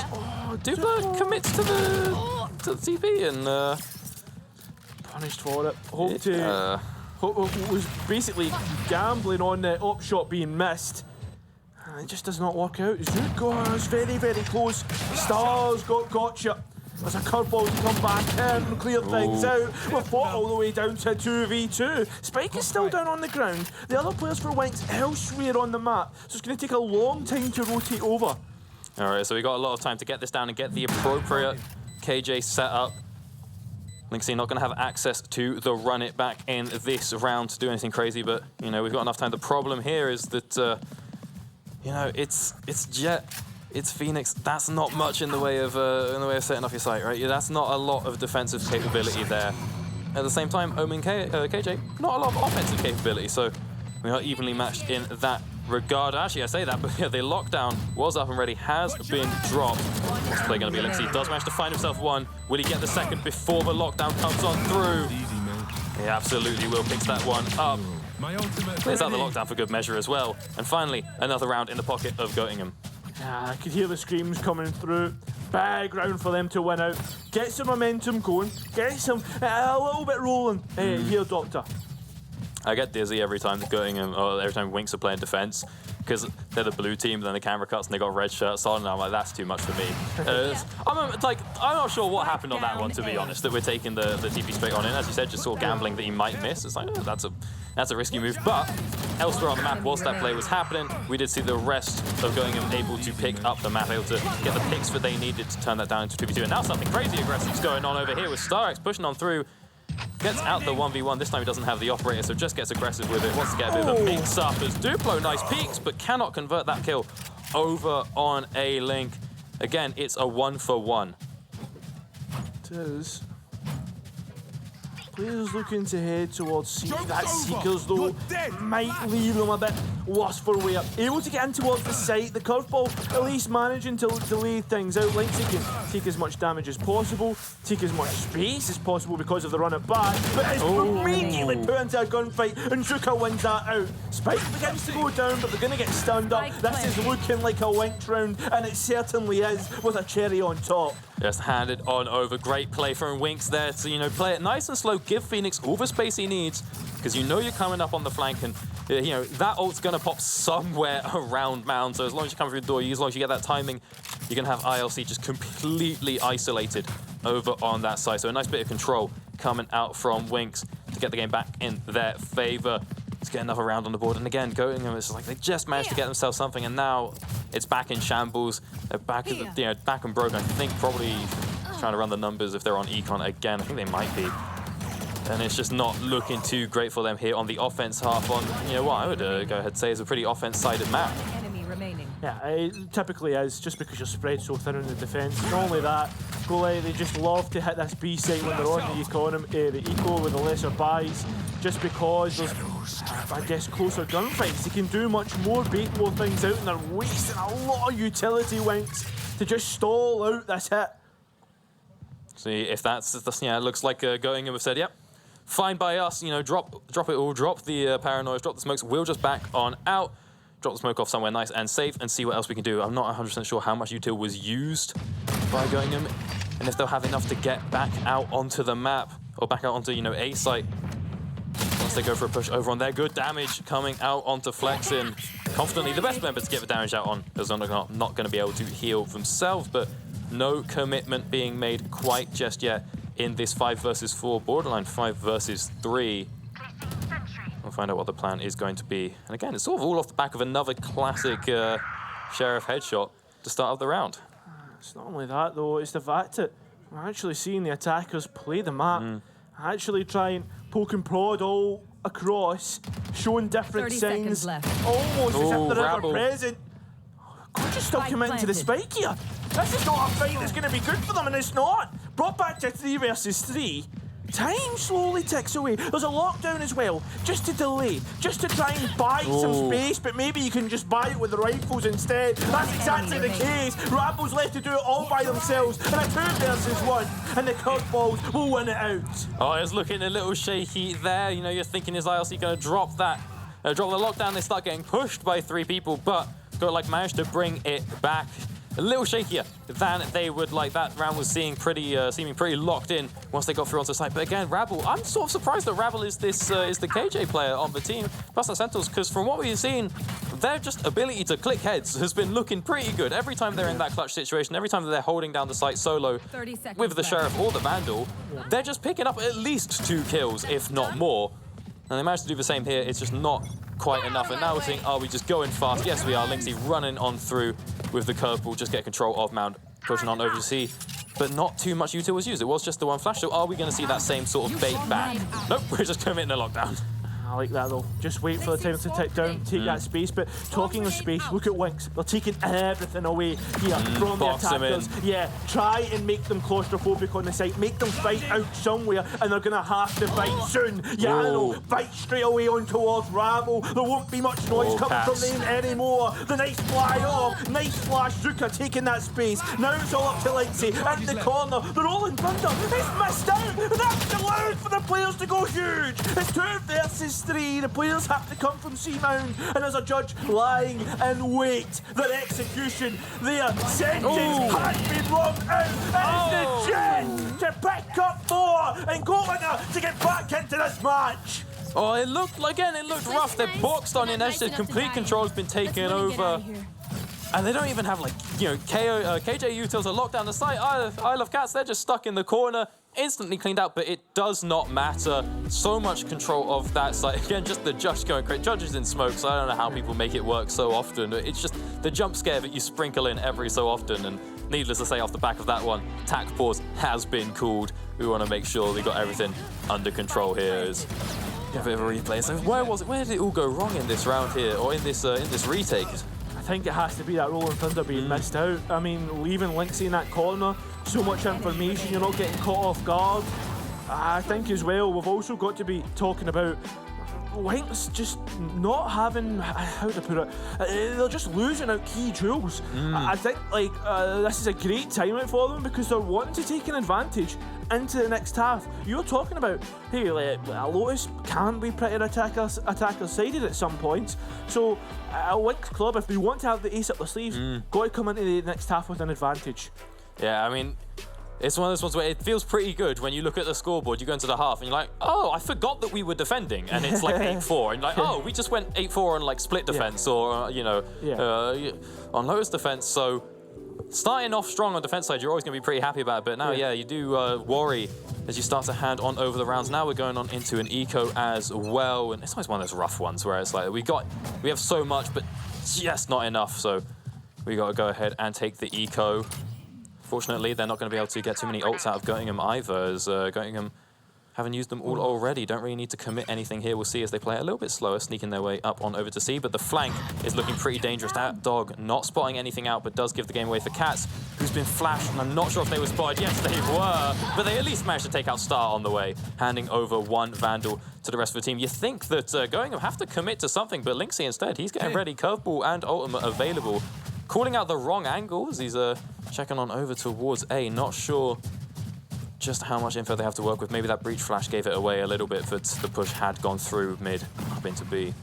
Speaker 13: Duplo commits to the TP and
Speaker 10: punished for it. Was basically gambling on the up shot being missed. And it just does not work out. Zook goes very, very close. Stars got gotcha. There's a curveball to come back in and clear things out. We're fought all the way down to 2v2. Spike is still down on the ground. The other players for Winx elsewhere on the map. So it's going to take a long time to rotate over.
Speaker 13: All right, so we got a lot of time to get this down and get the appropriate KJ set up. Linksy not going to have access to the run it back in this round to do anything crazy, but, you know, we've got enough time. The problem here is that, you know, it's Jet, it's Phoenix. That's not much in the way of setting off your site, right? That's not a lot of defensive capability there. At the same time, Omen KJ, not a lot of offensive capability, so we are evenly matched in that regard. Actually, I say that, but yeah, the lockdown was up and ready, has been dropped. What's the play going to be? Linksy does manage to find himself one. Will he get the second before the lockdown comes on through? He absolutely will. Picks that one up. Clears out the lockdown for good measure as well. And finally, another round in the pocket of Göttingen.
Speaker 10: I could hear the screams coming through. Big round for them to win out. Get some momentum going. Get some a little bit rolling. Here, Doctor.
Speaker 13: I get dizzy every time Göttingen, or every time Winx are playing defense, because they're the blue team, then the camera cuts and they got red shirts on, and I'm like, that's too much for me. I'm not sure what happened on that one, to be honest, that we're taking the TP straight on in. As you said, just sort of gambling that he might miss. It's like, oh, that's a risky move. But elsewhere on the map, whilst that play was happening, we did see the rest of Göttingen able to pick up the map, able to get the picks that they needed to turn that down into 2v2. And now something crazy aggressive is going on over here with Starix pushing on through. Gets out the 1v1. This time he doesn't have the operator, so just gets aggressive with it. Wants to get a bit of a mix-up as Duplo nice peaks, but cannot convert that kill over on a Link. Again, it's a 1-for-1.
Speaker 10: It is. Players looking to head towards C. That Seekers, though, might leave them a bit worse for wear. Able to get in towards the site. The curveball at least managing to delay things out. Linksy can take as much damage as possible, take as much space as possible because of the run it back, but it's immediately put into a gunfight, and Zuka wins that out. Spike begins to go down, but they're going to get stunned up. This is looking like a Winx round, and it certainly is, with a cherry on top.
Speaker 13: Just handed on over. Great play from Winx there to, you know, play it nice and slow. Give Phoenix all the space he needs, because you know you're coming up on the flank, and you know that ult's going to pop somewhere around Mound. So as long as you come through the door, as long as you get that timing, you're going to have ILC just completely isolated over on that side. So a nice bit of control coming out from Winx to get the game back in their favor. Let's get another round on the board. And again, Göttingen, it's like they just managed to get themselves something, and now it's back in shambles. They're back, back and broken. I think probably trying to run the numbers if they're on Econ again. I think they might be. And it's just not looking too great for them here on the offense half on, you know what, I would go ahead and say is a pretty offense-sided map.
Speaker 15: Remaining.
Speaker 10: Yeah, it typically is, just because you're spread so thin in the defence. Not only that, Goalie, they just love to hit this B site when they're on the eco with the lesser buys, just because there's, I guess, closer gunfights. They can do much more, bait more things out, and they're wasting a lot of utility winks to just stall out this hit.
Speaker 13: See, if that's, yeah, it looks like going and we've said, yep, fine by us, you know, drop it all, drop the paranoia, drop the smokes, we'll just back on out. Drop the smoke off somewhere nice and safe and see what else we can do. I'm not 100% sure how much util was used by Goingham, and if they'll have enough to get back out onto the map or back out onto, you know, A site. Once they go for a push over on there, good damage coming out onto Flexin. Confidently the best member to get the damage out on, because they're not going to be able to heal themselves, but no commitment being made quite just yet in this 5 versus 4 borderline, 5 versus 3. We'll find out what the plan is going to be. And again, it's sort of all off the back of another classic Sheriff headshot to start off the round.
Speaker 10: It's not only that, though, it's the fact that we're actually seeing the attackers play the map, actually try and poke and prod all across, showing different
Speaker 15: 30
Speaker 10: signs,
Speaker 15: seconds left.
Speaker 10: almost as if they're
Speaker 13: Rabble.
Speaker 10: ever present. Could you still come into the spike here? This is not a fight that's going to be good for them, and it's not. Brought back to 3 versus 3. Time slowly ticks away. There's a lockdown as well, just to delay, just to try and buy some space, but maybe you can just buy it with the rifles instead. That's exactly the case. Rabble's left to do it all by themselves, and a 2 versus 1, and the curveballs will win it out.
Speaker 13: Oh, it's looking a little shaky there. You know, you're thinking, is ILC going to drop that? Drop the lockdown, they start getting pushed by 3 people, but managed to bring it back. A little shakier than they would like. That round was seeming pretty locked in once they got through onto site. But again, Rabble, I'm sort of surprised that Rabble is the KJ player on the team, plus the Sentinels, because from what we've seen, their just ability to click heads has been looking pretty good. Every time they're in that clutch situation, every time that they're holding down the site solo with the Sheriff or the Vandal, they're just picking up at least 2 kills, if not more. And they managed to do the same here. It's just not quite enough. And now we're thinking, are we just going fast? Yes, we are. Lynxy running on through with the curveball, just get control of Mound, pushing on over to C. But not too much util was used. It was just the one flash. So are we going to see that same sort of bait back? Nope, we're just committing a lockdown.
Speaker 10: I like that, though. Just wait for the time to tick down, take that space. But talking of space, look at Winks. They're taking everything away here from the attackers. Yeah, try and make them claustrophobic on the site. Make them fight out somewhere, and they're going to have to fight soon. Yano, fight straight away on towards Rabble. There won't be much noise coming from them anymore. The nice fly off. Nice flash. Zuka taking that space. Now it's all up to Lynxy in the corner. They're all in thunder. It's missed out. That's allowed for the players to go huge. It's 2 versus 3. The players have to come from C-Mound, and there's a judge lying in wait. Their execution, their sentence has been locked out. And it's the Jet to pick up 4 and go to get back into this match.
Speaker 13: Oh, it looked rough. They're boxed on in. As the complete control has been taken over. And they don't even have, like, you know, KJ utils to lock down the site. I Love Cats, they're just stuck in the corner, instantly cleaned out, but it does not matter. So much control of that site. Again, just the judge going crazy. Judges in smoke, so I don't know how people make it work so often. It's just the jump scare that you sprinkle in every so often. And needless to say, off the back of that one, tac pause has been called. We want to make sure we got everything under control here. Is a bit of a replay. So where did it all go wrong in this round here, or in this retake?
Speaker 10: I think it has to be that Rolling Thunder being missed out. I mean, leaving Lynxy in that corner, so much information, you're not getting caught off guard. I think as well, we've also got to be talking about Lynx just not having, how to put it, they're just losing out key jewels. I think like this is a great timeout for them because they're wanting to take an advantage into the next half. You're talking about, hey, Lotus can be pretty attacker-sided at some points. So a Lynx club, if they want to have the ace up their sleeves, got to come into the next half with an advantage.
Speaker 13: Yeah, I mean, it's one of those ones where it feels pretty good when you look at the scoreboard, you go into the half and you're like, oh, I forgot that we were defending, and it's like 8-4, and like, oh, we just went 8-4 on like split defense or, you know, on Lotus defense. So starting off strong on defense side, you're always going to be pretty happy about it, but now, you do worry as you start to hand on over the rounds. Now we're going on into an eco as well, and it's always one of those rough ones where it's like, we have so much, but just not enough, so we got to go ahead and take the eco. Fortunately, they're not going to be able to get too many ults out of Goingham either, as Goingham having used them all already. Don't really need to commit anything here. We'll see as they play a little bit slower, sneaking their way up on over to C. But the flank is looking pretty dangerous. That dog not spotting anything out, but does give the game away for Cats, who's been flashed. And I'm not sure if they were spotted. Yes, they were. But they at least managed to take out Star on the way, handing over one Vandal to the rest of the team. You think that Goingham have to commit to something, but Lynxy instead, he's getting ready. Curveball and ultimate available. Calling out the wrong angle as he's checking on over towards A. Not sure just how much info they have to work with. Maybe that breach flash gave it away a little bit, but the push had gone through mid up into B.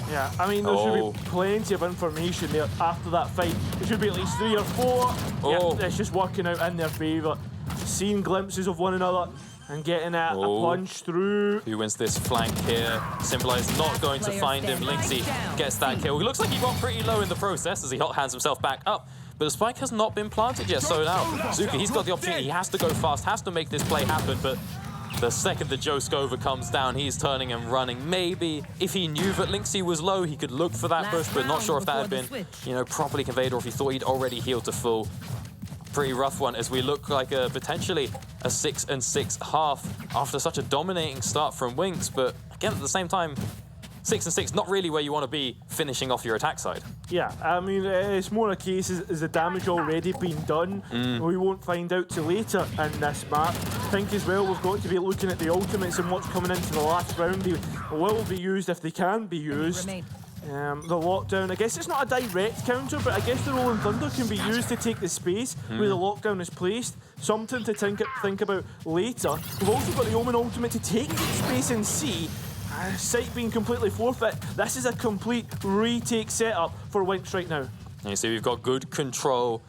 Speaker 10: Yeah, I mean, there should be plenty of information there after that fight. There should be at least 3 or 4. Yeah, it's just working out in their favour. Seeing glimpses of one another and getting a punch through.
Speaker 13: Who wins this flank here? Symbolize not going to find him. Lynxy gets that kill. He looks like he got pretty low in the process as he hot hands himself back up. But the spike has not been planted yet, so now Zuka, he's got the opportunity. He has to go fast, has to make this play happen, but the second the Joe Scover comes down, he's turning and running. Maybe if he knew that Lynxy was low, he could look for that push, but not sure if that had been, you know, properly conveyed or if he thought he'd already healed to full. Pretty rough one as we look like potentially a 6-6 half after such a dominating start from Winx, but again, at the same time, 6-6, not really where you want to be finishing off your attack side.
Speaker 10: Yeah, I mean, it's more a case is the damage already been done. We won't find out till later in this map. I think as well we've got to be looking at the ultimates and what's coming into the last round. They will be used if they can be used. The lockdown, I guess it's not a direct counter, but I guess the Rolling Thunder can be used to take the space where the lockdown is placed. Something to think about later. We've also got the Omen ultimate to take the space in C. Site being completely forfeit. This is a complete retake setup for Winx right now.
Speaker 13: You see, we've got good control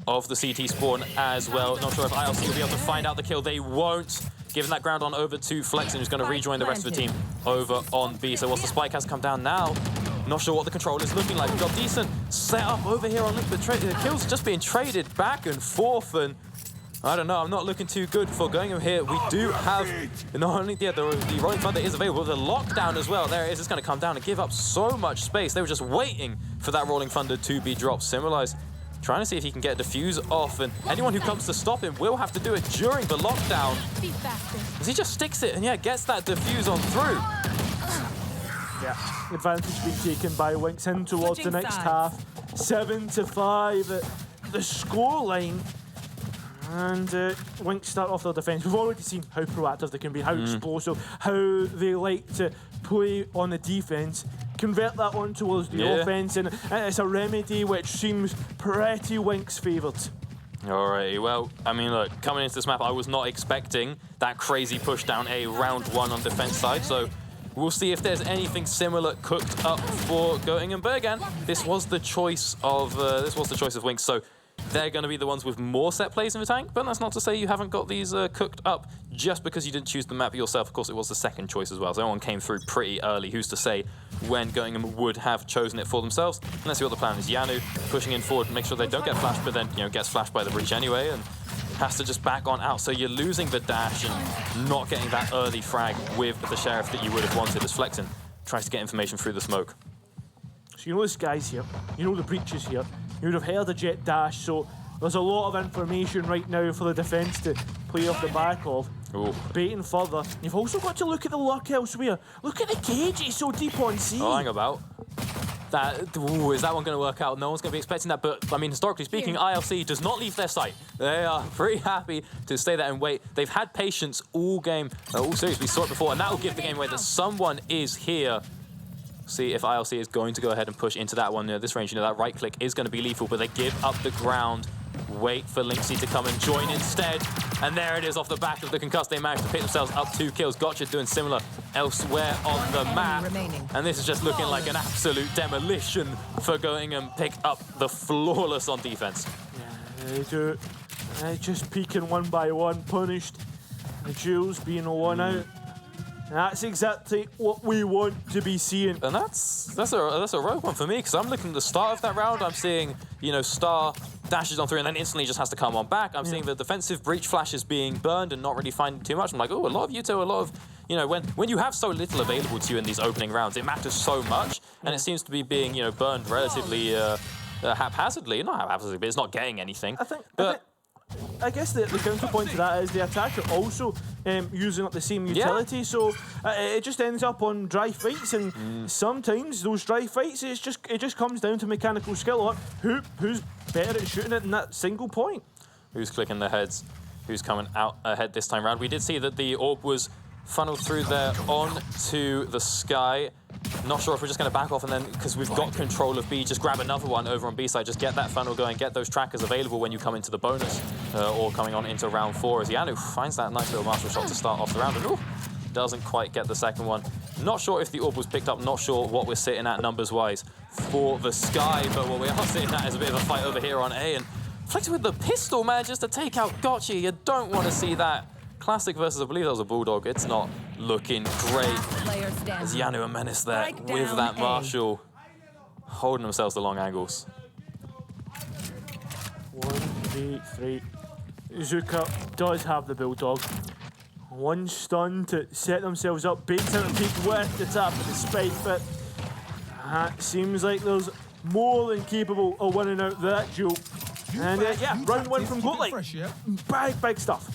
Speaker 13: of the CT spawn as well. Not sure if ILC will be able to find out the kill. They won't. Giving that ground on over to Flexen, who's going to rejoin the rest of the team over on B. So whilst the spike has come down now, not sure what the control is looking like. We've got decent setup over here on Link, but the kills just being traded back and forth, and I don't know, I'm not looking too good for Goingham here. We do have not only the Rolling Thunder is available, but the lockdown as well. There it is, it's going to come down and give up so much space. They were just waiting for that Rolling Thunder to be dropped. Symbolize trying to see if he can get a diffuse off, and anyone who comes to stop him will have to do it during the lockdown. As he just sticks it and yeah, gets that diffuse on through.
Speaker 10: Yeah, advantage being taken by Winx in towards the next half. 7-5 at the scoreline. And Winx start off their defence. We've already seen how proactive they can be, how explosive, how they like to play on the defence, convert that on towards the offence, and it's a remedy which seems pretty Winx favoured.
Speaker 13: Alrighty, well, I mean, look, coming into this map, I was not expecting that crazy push down A round 1 on defence side, so we'll see if there's anything similar cooked up for Goingham. But again, this was the choice of Winx, so they're going to be the ones with more set plays in the tank, but that's not to say you haven't got these cooked up just because you didn't choose the map yourself. Of course, it was the second choice as well, so everyone came through pretty early. Who's to say when Goingham would have chosen it for themselves? And let's see what the plan is. Yanu pushing in forward to make sure they don't get flashed, but then, you know, gets flashed by the breach anyway, and has to just back on out. So you're losing the dash and not getting that early frag with the Sheriff that you would have wanted as Flexen tries to get information through the smoke.
Speaker 10: So you know this guy's here, you know the breach is here, you would have heard a jet dash, so there's a lot of information right now for the defence to play off the back of. Baiting further. You've also got to look at the luck elsewhere. Look at the cage, it's so deep on C.
Speaker 13: Oh, hang about. Is that one going to work out? No one's going to be expecting that, but I mean, historically speaking, ILC does not leave their site. They are pretty happy to stay there and wait. They've had patience all game, all series. We saw it before, and that will give the game away that someone is here. See if ILC is going to go ahead and push into that one. This range, that right click is going to be lethal, but they give up the ground. Wait for Lynxy to come and join instead. And there it is off the back of the concuss. They managed to pick themselves up 2 kills. Gotcha doing similar elsewhere on the map. And this is just looking like an absolute demolition for Goingham. Pick up the flawless on defense.
Speaker 10: Yeah, they do. Just peeking one by one, punished. The Jules being one out. That's exactly what we want to be seeing.
Speaker 13: And that's a rogue one for me, because I'm looking at the start of that round. I'm seeing, Star dashes on through and then instantly just has to come on back. I'm seeing the defensive breach flashes being burned and not really finding too much. I'm like, oh, a lot of Yuto, a lot of, when you have so little available to you in these opening rounds, it matters so much, and it seems to be being, burned relatively haphazardly. Not haphazardly, but it's not getting anything.
Speaker 10: I guess the counterpoint to that is the attacker also using up the same utility. So it just ends up on dry fights, and sometimes those dry fights, it just comes down to mechanical skill on who's better at shooting it in that single point.
Speaker 13: Who's clicking their heads? Who's coming out ahead this time round? We did see that the orb was funneled through there onto the sky. Not sure if we're just going to back off and then, because we've got control of B, just grab another one over on B side, just get that funnel going, get those trackers available when you come into the bonus, or coming on into round 4 as Yanu finds that nice little martial shot to start off the round, and doesn't quite get the second one. Not sure if the orb was picked up, not sure what we're sitting at numbers-wise for the sky, but what we are sitting at is a bit of a fight over here on A, and Flex with the pistol manages to take out Gotcha. You don't want to see that. Classic versus, I believe that was a Bulldog. It's not looking great. As Yanu a menace there with that Marshall, holding themselves the long angles.
Speaker 10: 1, 3, 3. Zuka does have the Bulldog. One stun to set themselves up, baits out and peek with the tap of the spike, but seems like there's more than capable of winning out that duel. And yeah, round 1 from GoatLike. Big stuff.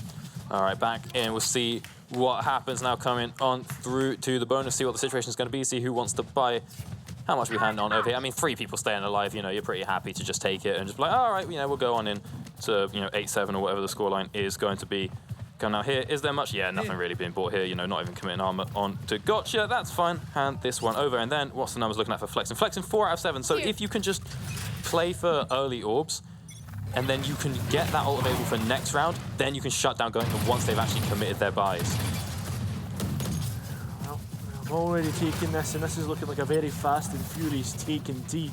Speaker 13: All right, back in. We'll see what happens now coming on through to the bonus, see what the situation is going to be, see who wants to buy, how much we hand on over here. I mean, 3 people staying alive, you know, you're pretty happy to just take it and just be like, all right, you know, we'll go on in to, you know, 8-7 or whatever the scoreline is going to be. Coming out here, is there much? Yeah, nothing really being bought here, you know, not even committing armor on to Gotcha. That's fine. Hand this one over. And then what's the numbers looking at for Flexing? Flexing 4 out of 7. So if you can just play for early orbs, and then you can get that ult available for next round, then you can shut down going once they've actually committed their buys.
Speaker 10: Well, I've already taken this, and this is looking like a very fast and furious take indeed.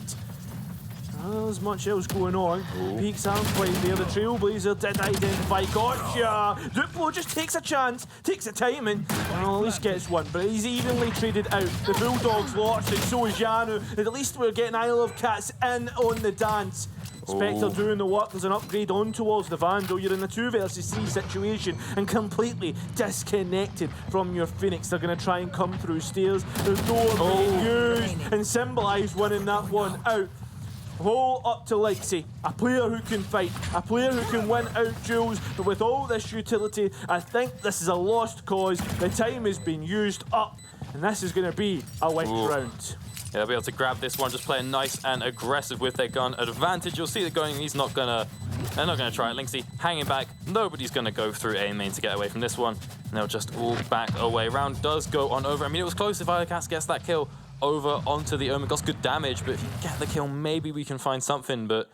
Speaker 10: Not as much else going on. Peaks aren't quite there. The Trailblazer did identify Gotcha. Duplo just takes a chance, takes a time, and well, at least gets one. But he's evenly traded out. The Bulldogs launched, and so is Yanu. At least we're getting Isle of Cats in on the dance. Spectre doing the work. There's an upgrade on towards the Vandal. You're in the 2 versus 3 situation and completely disconnected from your Phoenix. They're going to try and come through stairs. There's no one used and Symbolize winning that one out. All up to Lexi, a player who can fight, a player who can win out duels, but with all this utility, I think this is a lost cause. The time has been used up, and this is going to be a win round.
Speaker 13: Yeah, they'll be able to grab this one, just playing nice and aggressive with their gun advantage. You'll see it going, they're not gonna try it. Lynxy hanging back, nobody's gonna go through A main to get away from this one. And they'll just all back away. Round does go on over. I mean, it was close if Iocast gets that kill over onto the Omen. Got good damage, but if you get the kill, maybe we can find something, but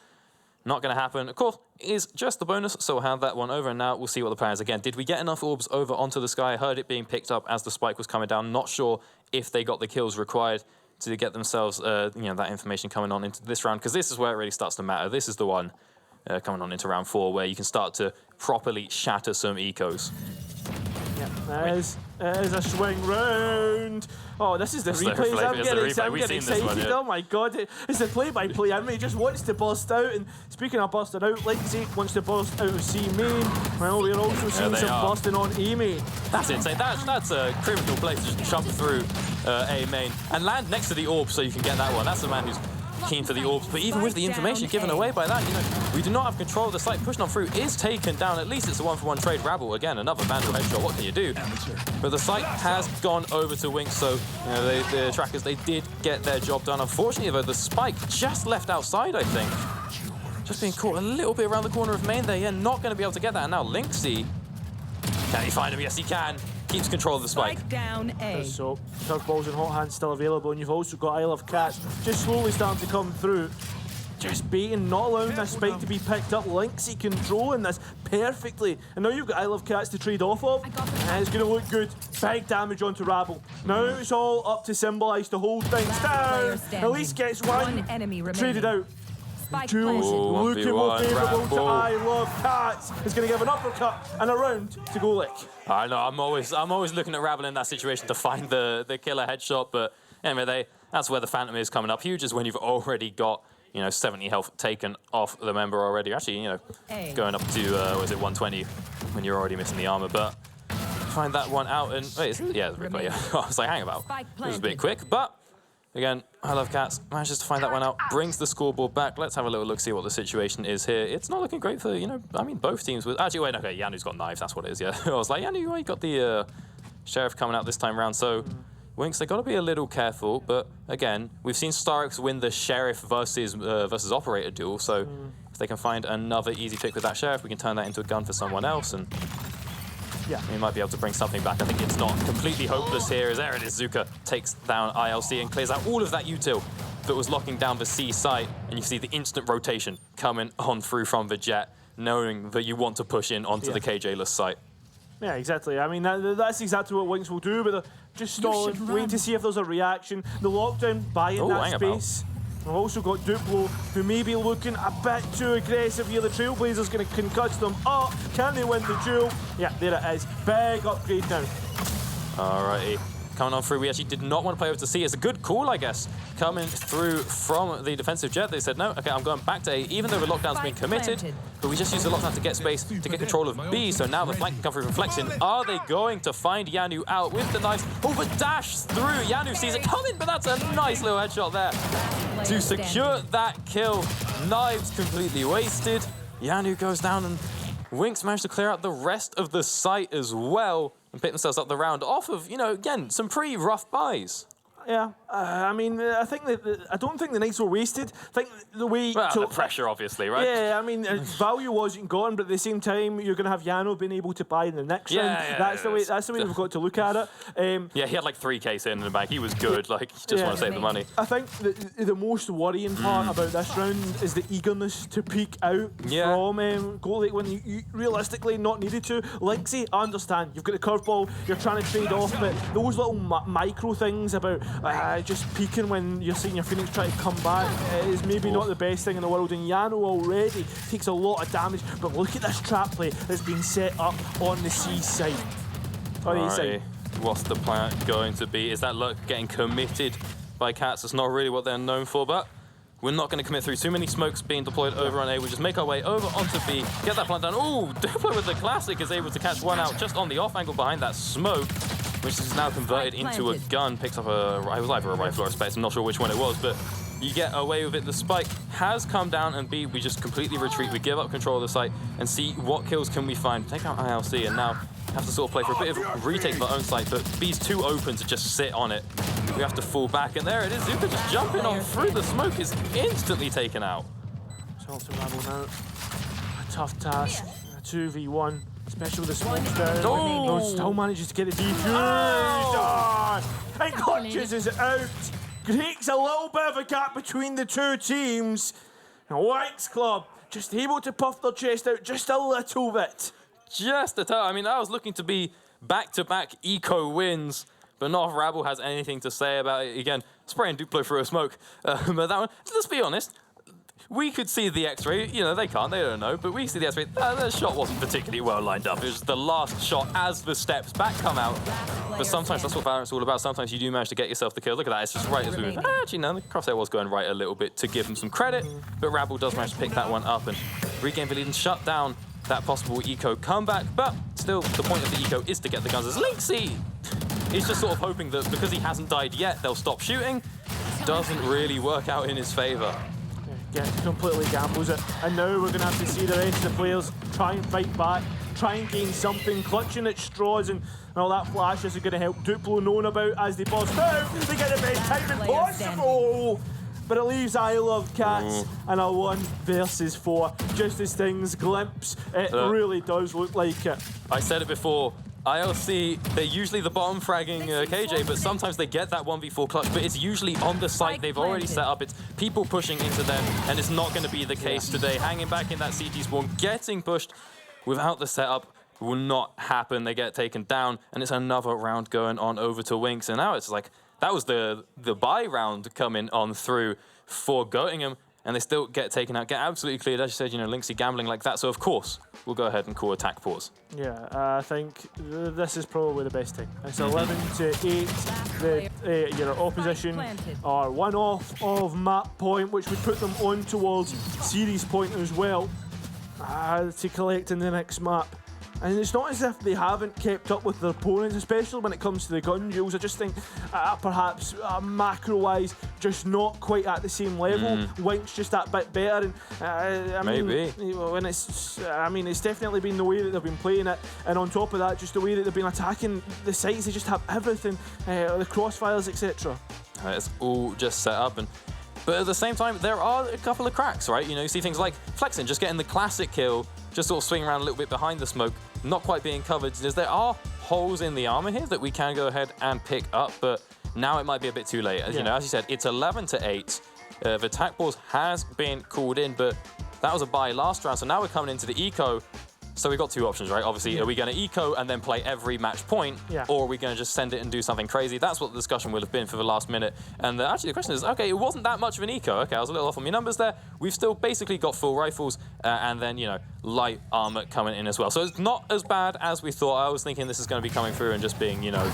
Speaker 13: not gonna happen. Of course, is just the bonus, so we'll have that one over, and now we'll see what the plan is. Again, did we get enough orbs over onto the sky? I heard it being picked up as the spike was coming down. Not sure if they got the kills required to get themselves, you know, that information coming on into this round, because this is where it really starts to matter. This is the one coming on into round 4 where you can start to properly shatter some ecos.
Speaker 10: Yeah, that is a swing round. Oh, this is the replays. I'm getting excited.
Speaker 13: One, yeah.
Speaker 10: Oh my god, it's the play-by-play. I mean, he just wants to burst out. And speaking of bursting out, Lexi wants to burst out of C main. Well, we're also seeing some bursting on A main.
Speaker 13: That's insane. That's a criminal place to just jump through A main and land next to the orb so you can get that one. That's the man who's keen for the orbs, but even with the information given away by that, you know, we do not have control of the site. Pushing on through is taken down. At least it's a 1-for-1 trade. Rabble again, another Vandal headshot. What can you do? But the site has gone over to Wink, so you know, the trackers, they did get their job done. Unfortunately, though, the spike just left outside, I think. Just being caught a little bit around the corner of main there. Yeah, not going to be able to get that. And now Lynxy, can he find him? Yes, he can. Keeps control of the spike.
Speaker 15: Down A.
Speaker 10: So, Turfballs and Hot Hands still available, and you've also got Isle of Cats just slowly starting to come through. Just baiting, not allowing this spike to be picked up. Lynxy controlling this perfectly. And now you've got Isle of Cats to trade off of. And it's going to look good. Big damage onto Rabble. Now it's all up to Symbolize to hold things down. At least gets one traded out. Looking more favourable to Isle of Cats. Is going to give an uppercut and a round to GoatLike.
Speaker 13: I know, I'm always looking at Rabble in that situation to find the killer headshot, but anyway, that's where the Phantom is coming up. Huge is when you've already got, you know, 70 health taken off the member already. Actually, you know, going up to, was it 120 when you're already missing the armor, but find that one out and, wait, yeah, the replay, yeah. I was like, hang about. It was a bit quick, but Again, I love Cats. Manages to find that one out. Brings the scoreboard back. Let's have a little look, see what the situation is here. It's not looking great for, both teams. Actually, wait, okay, Yanu's got knives. That's what it is, yeah. I was like, Yanu, why you got the Sheriff coming out this time round? So, Winx, they got to be a little careful. But, again, we've seen Starix win the Sheriff versus Operator duel. So, if they can find another easy pick with that Sheriff, we can turn that into a gun for someone else. And
Speaker 9: yeah,
Speaker 13: we might be able to bring something back. I think it's not completely hopeless here, as there it is. Zuka takes down ILC and clears out all of that util that was locking down the C site, and you see the instant rotation coming on through from the Jet, knowing that you want to push in onto the KJ-less site.
Speaker 10: Yeah, exactly. I mean, that's exactly what Winx will do, but they're just stalling, waiting to see if there's a reaction. The lockdown, buying that space. We've also got Duplo, who may be looking a bit too aggressive here. The Trailblazers going to concuss them up. Can they win the duel? Yeah, there it is. Big upgrade now.
Speaker 13: Alrighty. Coming on through, we actually did not want to play over to C. It's a good call, I guess. Coming through from the defensive Jet, they said, no, okay, I'm going back to A, even though the lockdown's been committed, but we just used the lockdown to get space, to get control of B, so now the flank can come through from Flexin. Are they going to find Yanu out with the knife? Oh, but dash through. Yanu sees it coming, but that's a nice little headshot there to secure that kill. Knives completely wasted. Yanu goes down, and Winx managed to clear out the rest of the site as well and pick themselves up the round off of, again, some pretty rough buys.
Speaker 10: Yeah, I mean, I don't think the nights were wasted. I think the way...
Speaker 13: the pressure, obviously, right?
Speaker 10: Yeah, I mean, value wasn't gone, but at the same time, you're going to have Yano being able to buy in the next round. That's the way we've got to look at it.
Speaker 13: Yeah, he had like 3K in the bank. He was good. Like, he just want to save the money.
Speaker 10: I think the most worrying part about this round is the eagerness to peek out from goal late when you realistically not needed to. Lexi, I understand. You've got the curveball, you're trying to trade off, but those little micro things about just peeking when you're seeing your Phoenix try to come back is maybe not the best thing in the world, and Yano already takes a lot of damage, but look at this trap play that's been set up on the C side.
Speaker 13: What's the plan going to be? Is that look getting committed by Cats? It's not really what they're known for, but we're not going to commit through too many smokes being deployed over on A. We'll just make our way over onto B, get that plant down. Ooh, Duplo with the classic is able to catch one out just on the off angle behind that smoke, which is now converted into a gun. Picks up it was either a rifle or a Specs, I'm not sure which one it was, but you get away with it. The spike has come down, and B, we just completely retreat. We give up control of the site and see what kills can we find. Take out ILC, and now have to sort of play for a bit of a retake of our own site, but B's too open to just sit on it. We have to fall back, and there it is. Zuka just jumping on through the smoke is instantly taken out.
Speaker 10: So to Rebel now. A tough task. A 2v1. Especially with the smokes down. No, still manages to get the defuse. And clutches is out. Creates a little bit of a gap between the two teams. And Winx Club just able to puff their chest out just a little bit.
Speaker 13: Just a touch. I mean, I was looking to be back-to-back eco wins, but not if Rabble has anything to say about it. Again, spraying Duplo through a smoke. But that one, let's be honest, we could see the X-ray. They can't, they don't know, but we see the X-ray. That shot wasn't particularly well lined up. It was the last shot as the steps back come out. But sometimes that's what Valorant's all about. Sometimes you do manage to get yourself the kill. Look at that, it's just right as we move. Actually, no, the crosshair was going right a little bit to give him some credit, but Rabble does manage to pick that one up and regain the lead and shut down that possible eco comeback. But still, the point of the eco is to get the guns. As Lynxy is just sort of hoping that because he hasn't died yet, they'll stop shooting. Doesn't really work out in his favor.
Speaker 10: Yeah, completely gambles it. And now we're going to have to see the rest of the players try and fight back, try and gain something, clutching at straws, and all that flash isn't going to help Duplo known about as they bust out. They get the best timing possible! But it leaves I Love Cats and a 1 versus 4. Just as things glimpse, it really does look like it.
Speaker 13: I said it before. ILC, they're usually the bottom fragging KJ, but sometimes they get that 1v4 clutch, but it's usually on the site they've already set up. It's people pushing into them, and it's not going to be the case today. Hanging back in that CT spawn, getting pushed without the setup will not happen. They get taken down, and it's another round going on over to Winx, and now it's like, that was the buy round coming on through for Göttingen, and they still get taken out, get absolutely cleared. As you said, Lynxy gambling like that, so of course, we'll go ahead and call attack pause.
Speaker 10: Yeah, I think this is probably the best thing. It's 11-8. Your opposition are 1 off of map point, which would put them on towards series point as well to collect in the next map. And it's not as if they haven't kept up with their opponents, especially when it comes to the gun duels. I just think perhaps macro-wise, just not quite at the same level. Wink's just that bit better. And
Speaker 13: Maybe.
Speaker 10: When it's definitely been the way that they've been playing it. And on top of that, just the way that they've been attacking the sites. They just have everything, the crossfires, etc.
Speaker 13: It's all just set up. But at the same time, there are a couple of cracks, right? You know, you see things like Flexin just getting the classic kill, just sort of swinging around a little bit behind the smoke, not quite being covered. There are holes in the armor here that we can go ahead and pick up, but now it might be a bit too late. As you know, as you said, it's 11-8. The attack pause has been called in, but that was a buy last round, so now we're coming into the eco. So we've got two options, right? Obviously, are we going to eco and then play every match point, or are we going to just send it and do something crazy? That's what the discussion would have been for the last minute. And actually, the question is, okay, it wasn't that much of an eco. Okay, I was a little off on my numbers there. We've still basically got full rifles and then, you know, light armor coming in as well. So it's not as bad as we thought. I was thinking this is going to be coming through and just being, you know,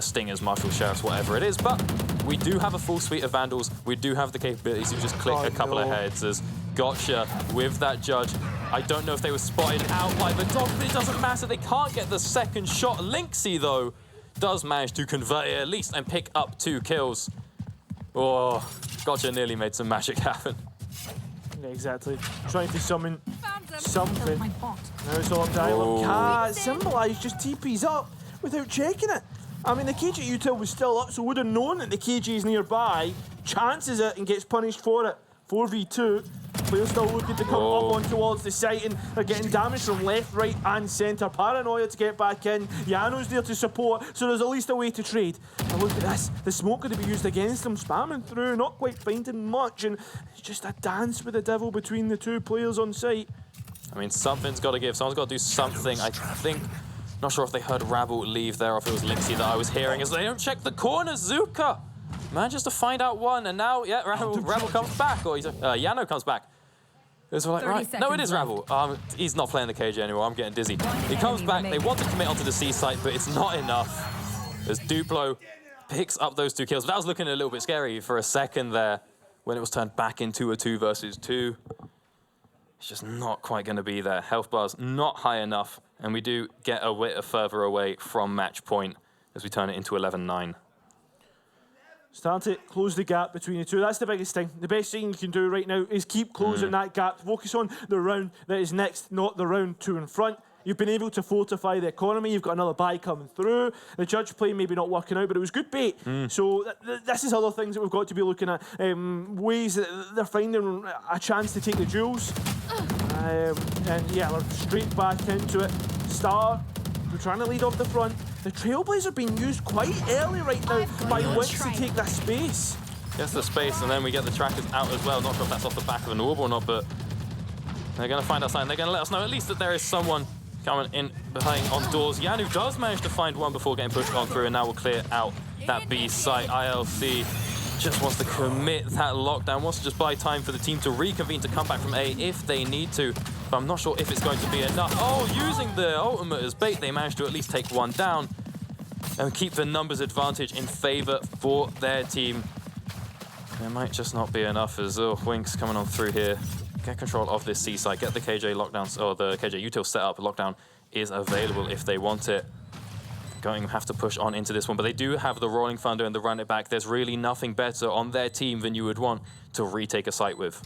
Speaker 13: Stingers, Marshal, Sheriffs, whatever it is. But we do have a full suite of Vandals. We do have the capabilities to just click a couple of heads as Gotcha with that judge. I don't know if they were spotted out by the dog, but it doesn't matter. They can't get the second shot. Lynxy, though, does manage to convert it at least and pick up 2 kills. Oh, Gotcha nearly made some magic happen.
Speaker 10: Yeah, exactly. Trying to summon something. Now it's all down. Can't symbolize, just TP's up without checking it. I mean, the KJ util was still up, so would have known that the KJ is nearby, chances it and gets punished for it. 4v2. Players still looking to come up on towards the site, and they're getting damage from left, right, and centre. Paranoia to get back in. Yano's there to support, so there's at least a way to trade. And look at this. The smoke going to be used against them, spamming through, not quite finding much, and it's just a dance with the devil between the two players on site.
Speaker 13: I mean, something's got to give. Someone's got to do something. I think. Not sure if they heard Rabble leave there or if it was Lynxy that I was hearing as they don't check the corner. Zuka manages to find out one, and now, yeah, Rabble comes back, or Yano comes back. So like, right, no, it is Rabble. He's not playing the KJ anymore. I'm getting dizzy. He comes back. They want to commit onto the C site, but it's not enough. As Duplo picks up those 2 kills. That was looking a little bit scary for a second there when it was turned back into a 2 versus 2. It's just not quite going to be there. Health bar's not high enough, and we do get a bit further away from match point as we turn it into 11-9.
Speaker 10: Start to close the gap between the two. That's the biggest thing. The best thing you can do right now is keep closing that gap. Focus on the round that is next, not the round 2 in front. You've been able to fortify the economy. You've got another buy coming through. The judge play maybe not working out, but it was good bait. So this is other things that we've got to be looking at. Ways that they're finding a chance to take the duels. And yeah, we're straight back into it. Star, we're trying to lead off the front. The Trailblazer being used quite early right now by Winks to take that space.
Speaker 13: Gets the space, and then we get the trackers out as well. Not sure if that's off the back of an orb or not, but they're going to find out something. They're going to let us know at least that there is someone coming in behind on doors. Yanu does manage to find one before getting pushed on through, and now we'll clear out that B site. ILC just wants to commit that lockdown, wants to just buy time for the team to reconvene to come back from A if they need to. But I'm not sure if it's going to be enough. Oh, using the ultimate as bait, they managed to at least take one down and keep the numbers advantage in favor for their team. It might just not be enough as Winks coming on through here. Get control of this C site, get the KJ lockdown, or the KJ util set up. Lockdown is available if they want it. Going to have to push on into this one, but they do have the Rolling Thunder and the run it back. There's really nothing better on their team than you would want to retake a site with.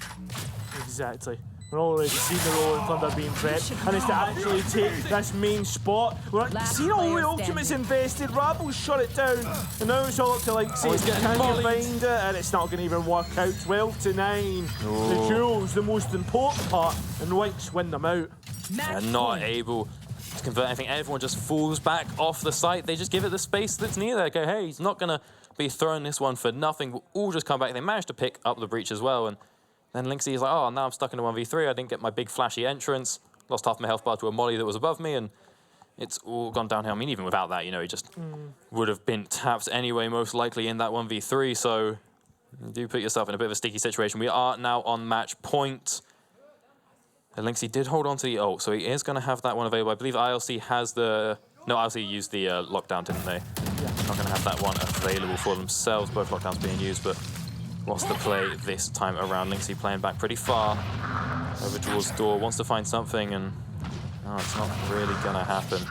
Speaker 10: Exactly. We're already seeing the Rolling Thunder being prepped, and it's to actually take this main spot. We're seeing all the ultimates invested. Rabble shut it down, and now it's all up to like say, can you find it? And it's not going to even work out. 12-9. The duels, the most important part, and Winks win them out.
Speaker 13: They're not able to convert anything. Everyone just falls back off the site. They just give it the space that's near there. Go, hey, he's not going to be throwing this one for nothing. We'll all just come back. They managed to pick up the breach as well, and then Lynxy is like, oh, now I'm stuck in a 1v3. I didn't get my big flashy entrance. Lost half my health bar to a molly that was above me, and it's all gone downhill. I mean, even without that, you know, he just would have been tapped anyway, most likely in that 1v3. So you do put yourself in a bit of a sticky situation. We are now on match point. And Lynxy did hold on to the ult, so he is going to have that one available. I believe ILC has the... No, ILC used the lockdown, didn't they? Yeah. Not going to have that one available for themselves. Both lockdowns being used, but what's the play this time around? Lynxy playing back pretty far over towards door, wants to find something, and No, it's not really gonna happen.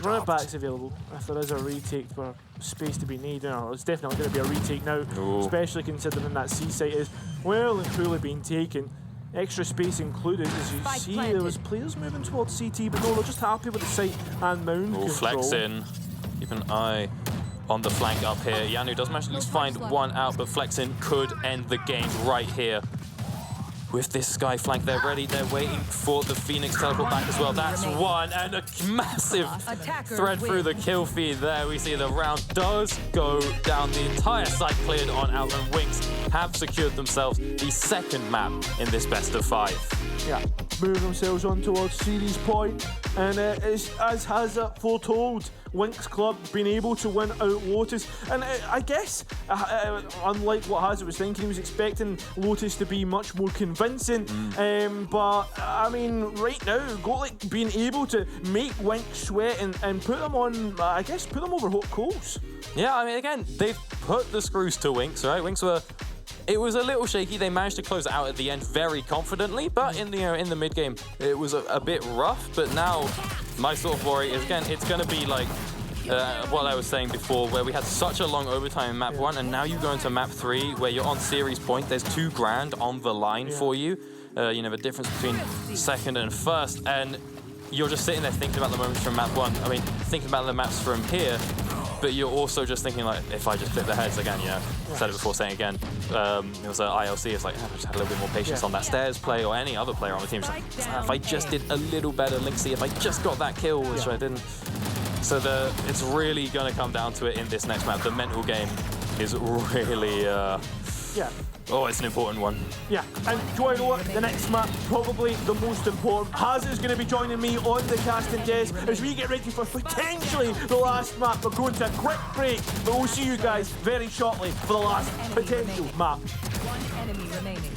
Speaker 10: Run it back's available if there is a retake for space to be needed. Or it's definitely going to be a retake now, especially considering that C site is well and truly being taken. Extra space included, as you see. There was players moving towards CT, but no, they're just happy with the site and mound control.
Speaker 13: Flex in. Keep an eye on the flank up here. Yanu does manage to at least find one out, but Flex in could end the game right here. With this Sky flank, they're ready. They're waiting for the Phoenix teleport back as well. That's one, and a massive thread through the kill feed there. We see the round does go down. The entire site cleared on out, and Winx have secured themselves the second map in this best of 5.
Speaker 10: Yeah, move themselves on towards series point, and as has foretold, Winx Club been able to win out Lotus, and I guess unlike what Hazard was thinking, he was expecting Lotus to be much more convincing, but I mean right now Golik being able to make Winx sweat and put them on, I guess put them over hot coals.
Speaker 13: Yeah, I mean again, they've put the screws to Winx, right? Winx were, it was a little shaky. They managed to close it out at the end very confidently, but in the mid game, it was a bit rough. But now, my sort of worry is again, it's going to be like what I was saying before, where we had such a long overtime in map 1, and now you go into map 3, where you're on series point. There's 2 grand on the line for you. You know the difference between second and first, and you're just sitting there thinking about the moments from map 1. I mean, thinking about the maps from here. But you're also just thinking like, if I just clip the heads again, you know, said it before, saying again, it was ILC, it's like, I just had a little bit more patience on that stairs play, or any other player on the team. Just like, if I just did a little better, Linksy, if I just got that kill, which I didn't. So it's really going to come down to it in this next map. The mental game is really, oh, it's an important one.
Speaker 10: Yeah, and do you know what? The next map, probably the most important. Hazard's going to be joining me on the casting desk as we get ready for potentially the last map. We're going to a quick break, but we'll see you guys very shortly for the last potential map.
Speaker 15: One enemy remaining.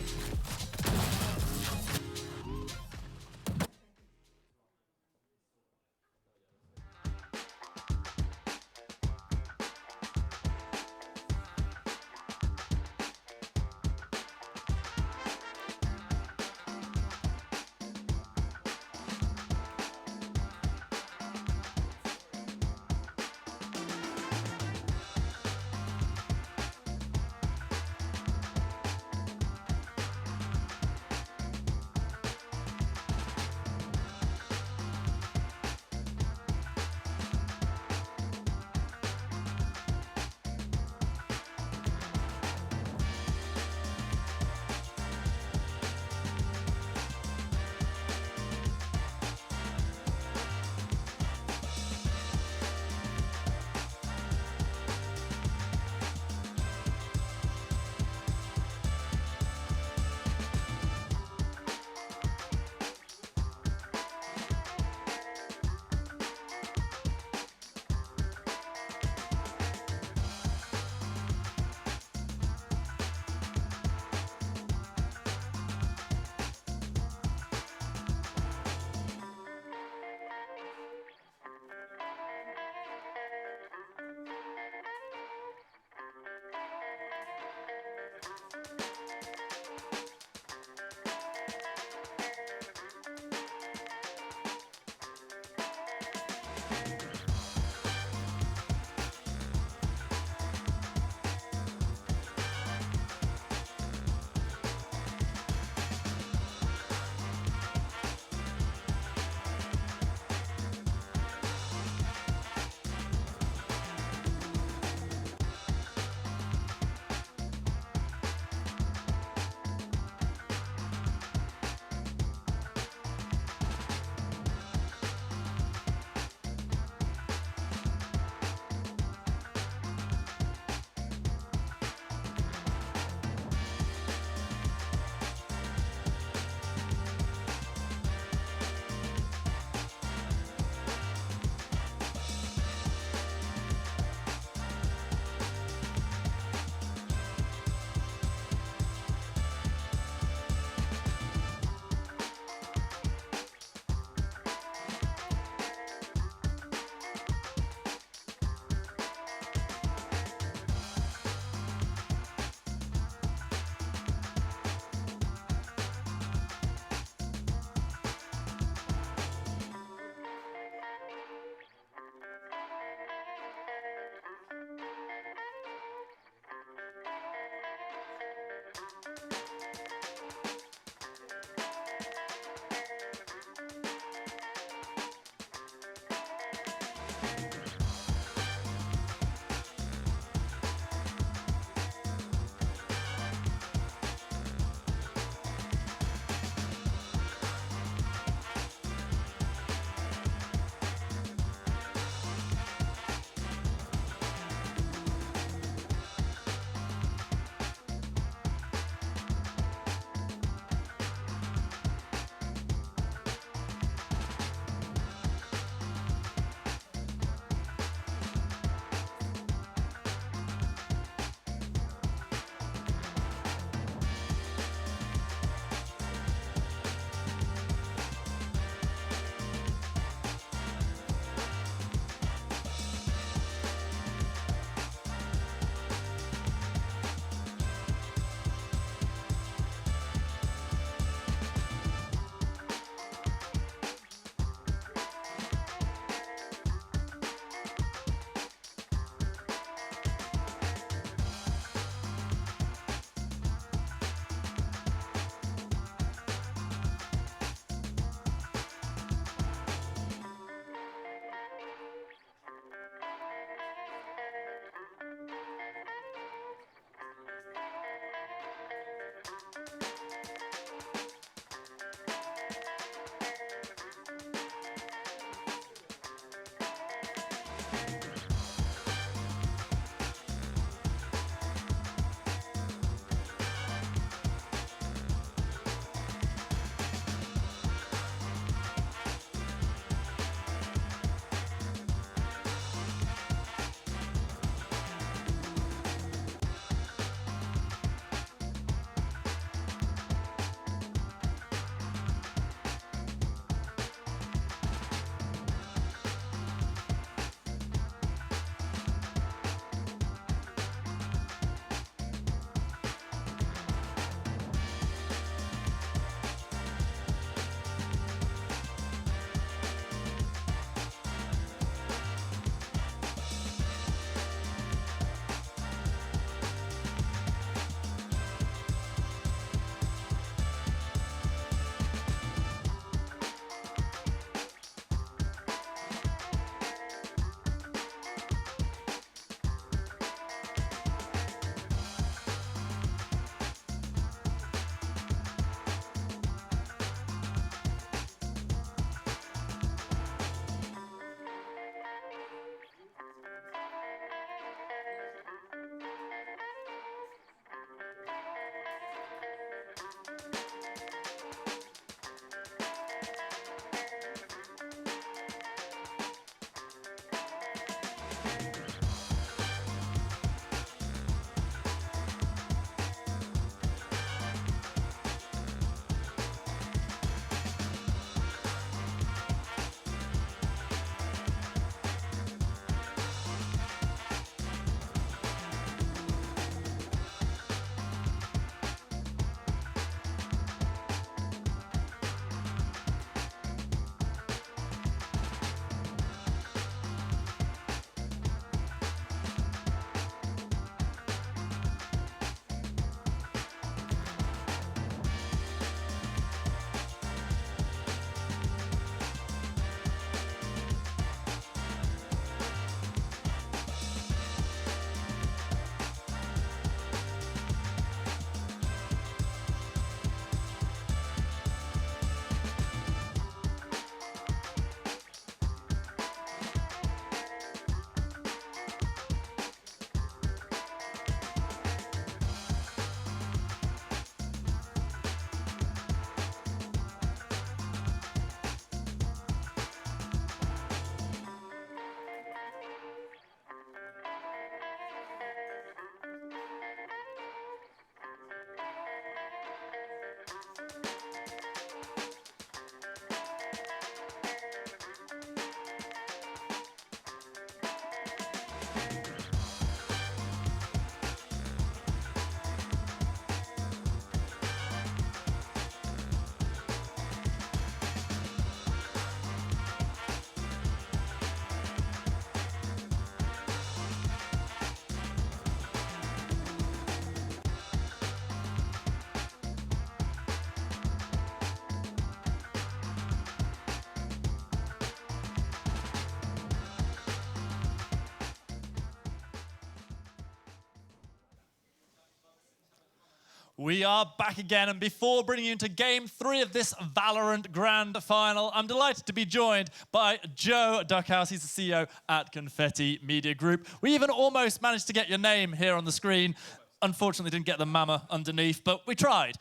Speaker 1: We are back again, and before bringing you into Game 3 of this Valorant Grand Final, I'm delighted to be joined by Joe Duckhouse. He's the CEO at Confetti Media Group. We even almost managed to get your name here on the screen. Unfortunately, didn't get the mama underneath, but we tried.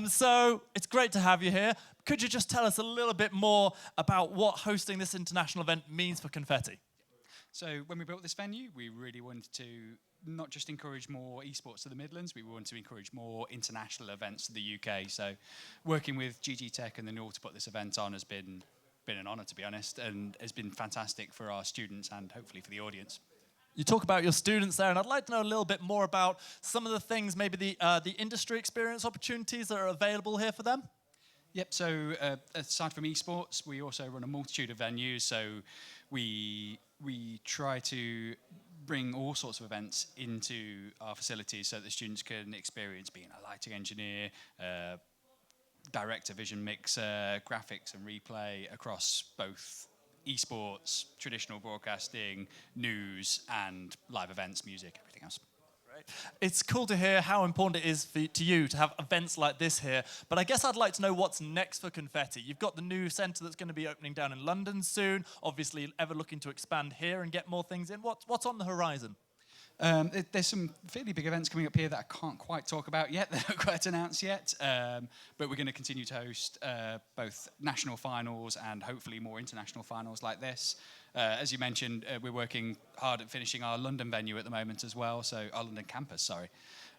Speaker 1: So it's great to have you here. Could you just tell us a little bit more about what hosting this international event means for Confetti?
Speaker 16: So when we built this venue, we really wanted to not just encourage more esports to the Midlands, we want to encourage more international events to the UK. So working with GG Tech and the North to put this event on has been an honour, to be honest, and has been fantastic for our students and hopefully for the audience.
Speaker 1: You talk about your students there, and I'd like to know a little bit more about some of the things, maybe the industry experience opportunities that are available here for them.
Speaker 16: Yep, so aside from esports, we also run a multitude of venues. So we try to bring all sorts of events into our facilities so that the students can experience being a lighting engineer, director, vision mixer, graphics and replay across both esports, traditional broadcasting, news and live events, music, everything else.
Speaker 1: It's cool to hear how important it is to you to have events like this here, but I guess I'd like to know what's next for Confetti. You've got the new centre that's going to be opening down in London soon, obviously ever looking to expand here and get more things in. What's on the horizon?
Speaker 16: There's some fairly big events coming up here that I can't quite talk about yet, they're not quite announced yet, but we're going to continue to host both national finals and hopefully more international finals like this. As you mentioned, we're working hard at finishing our London venue at the moment as well, so our London campus, sorry.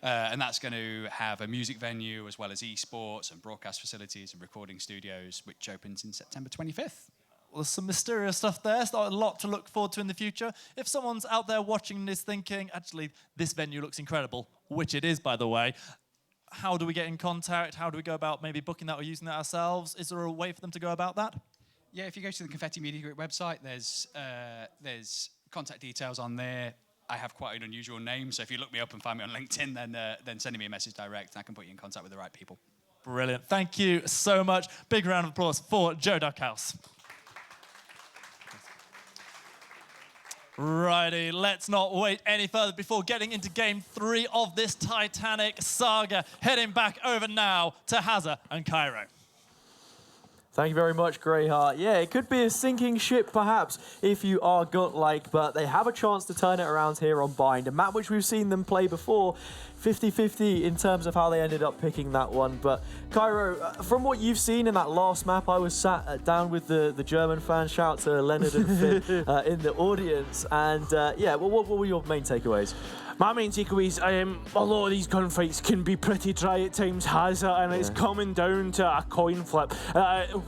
Speaker 16: And that's going to have a music venue as well as esports and broadcast facilities and recording studios, which opens in September 25th.
Speaker 1: Well, there's some mysterious stuff there, so a lot to look forward to in the future. If someone's out there watching this thinking, actually, this venue looks incredible, which it is, by the way, how do we get in contact? How do we go about maybe booking that or using that ourselves? Is there a way for them to go about that?
Speaker 16: Yeah, if you go to the Confetti Media Group website, there's contact details on there. I have quite an unusual name, so if you look me up and find me on LinkedIn, then send me a message direct and I can put you in contact with the right people.
Speaker 1: Brilliant. Thank you so much. Big round of applause for Joe Duckhouse. Righty, let's not wait any further before getting into Game 3 of this Titanic saga. Heading back over now to Hazza and Cairo.
Speaker 9: Thank you very much, Greyheart. Yeah, it could be a sinking ship, perhaps, if you are Godlike, but they have a chance to turn it around here on Bind, a map which we've seen them play before, 50-50 in terms of how they ended up picking that one. But, Cairo, from what you've seen in that last map, I was sat down with the German fans, shout to Leonard and Finn in the audience, and yeah, what were your main takeaways?
Speaker 10: My main takeaways, a lot of these gunfights can be pretty dry at times, and it's coming down to a coin flip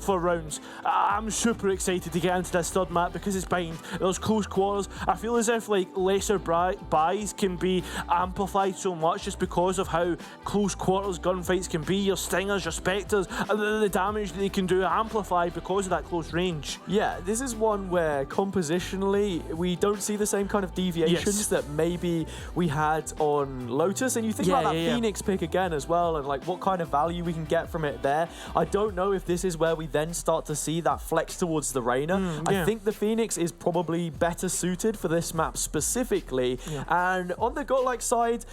Speaker 10: for rounds. I'm super excited to get into this third map because it's Bind. There's close quarters. I feel as if like lesser buys can be amplified so much just because of how close quarters gunfights can be. Your Stingers, your Spectres, the damage that they can do amplified because of that close range.
Speaker 9: Yeah, this is one where compositionally we don't see the same kind of deviations that maybe we had on Lotus, and you think about that Phoenix pick again as well, and like what kind of value we can get from it there. I don't know if this is where we then start to see that flex towards the Reyna. I think the Phoenix is probably better suited for this map specifically, and on the Godlike side,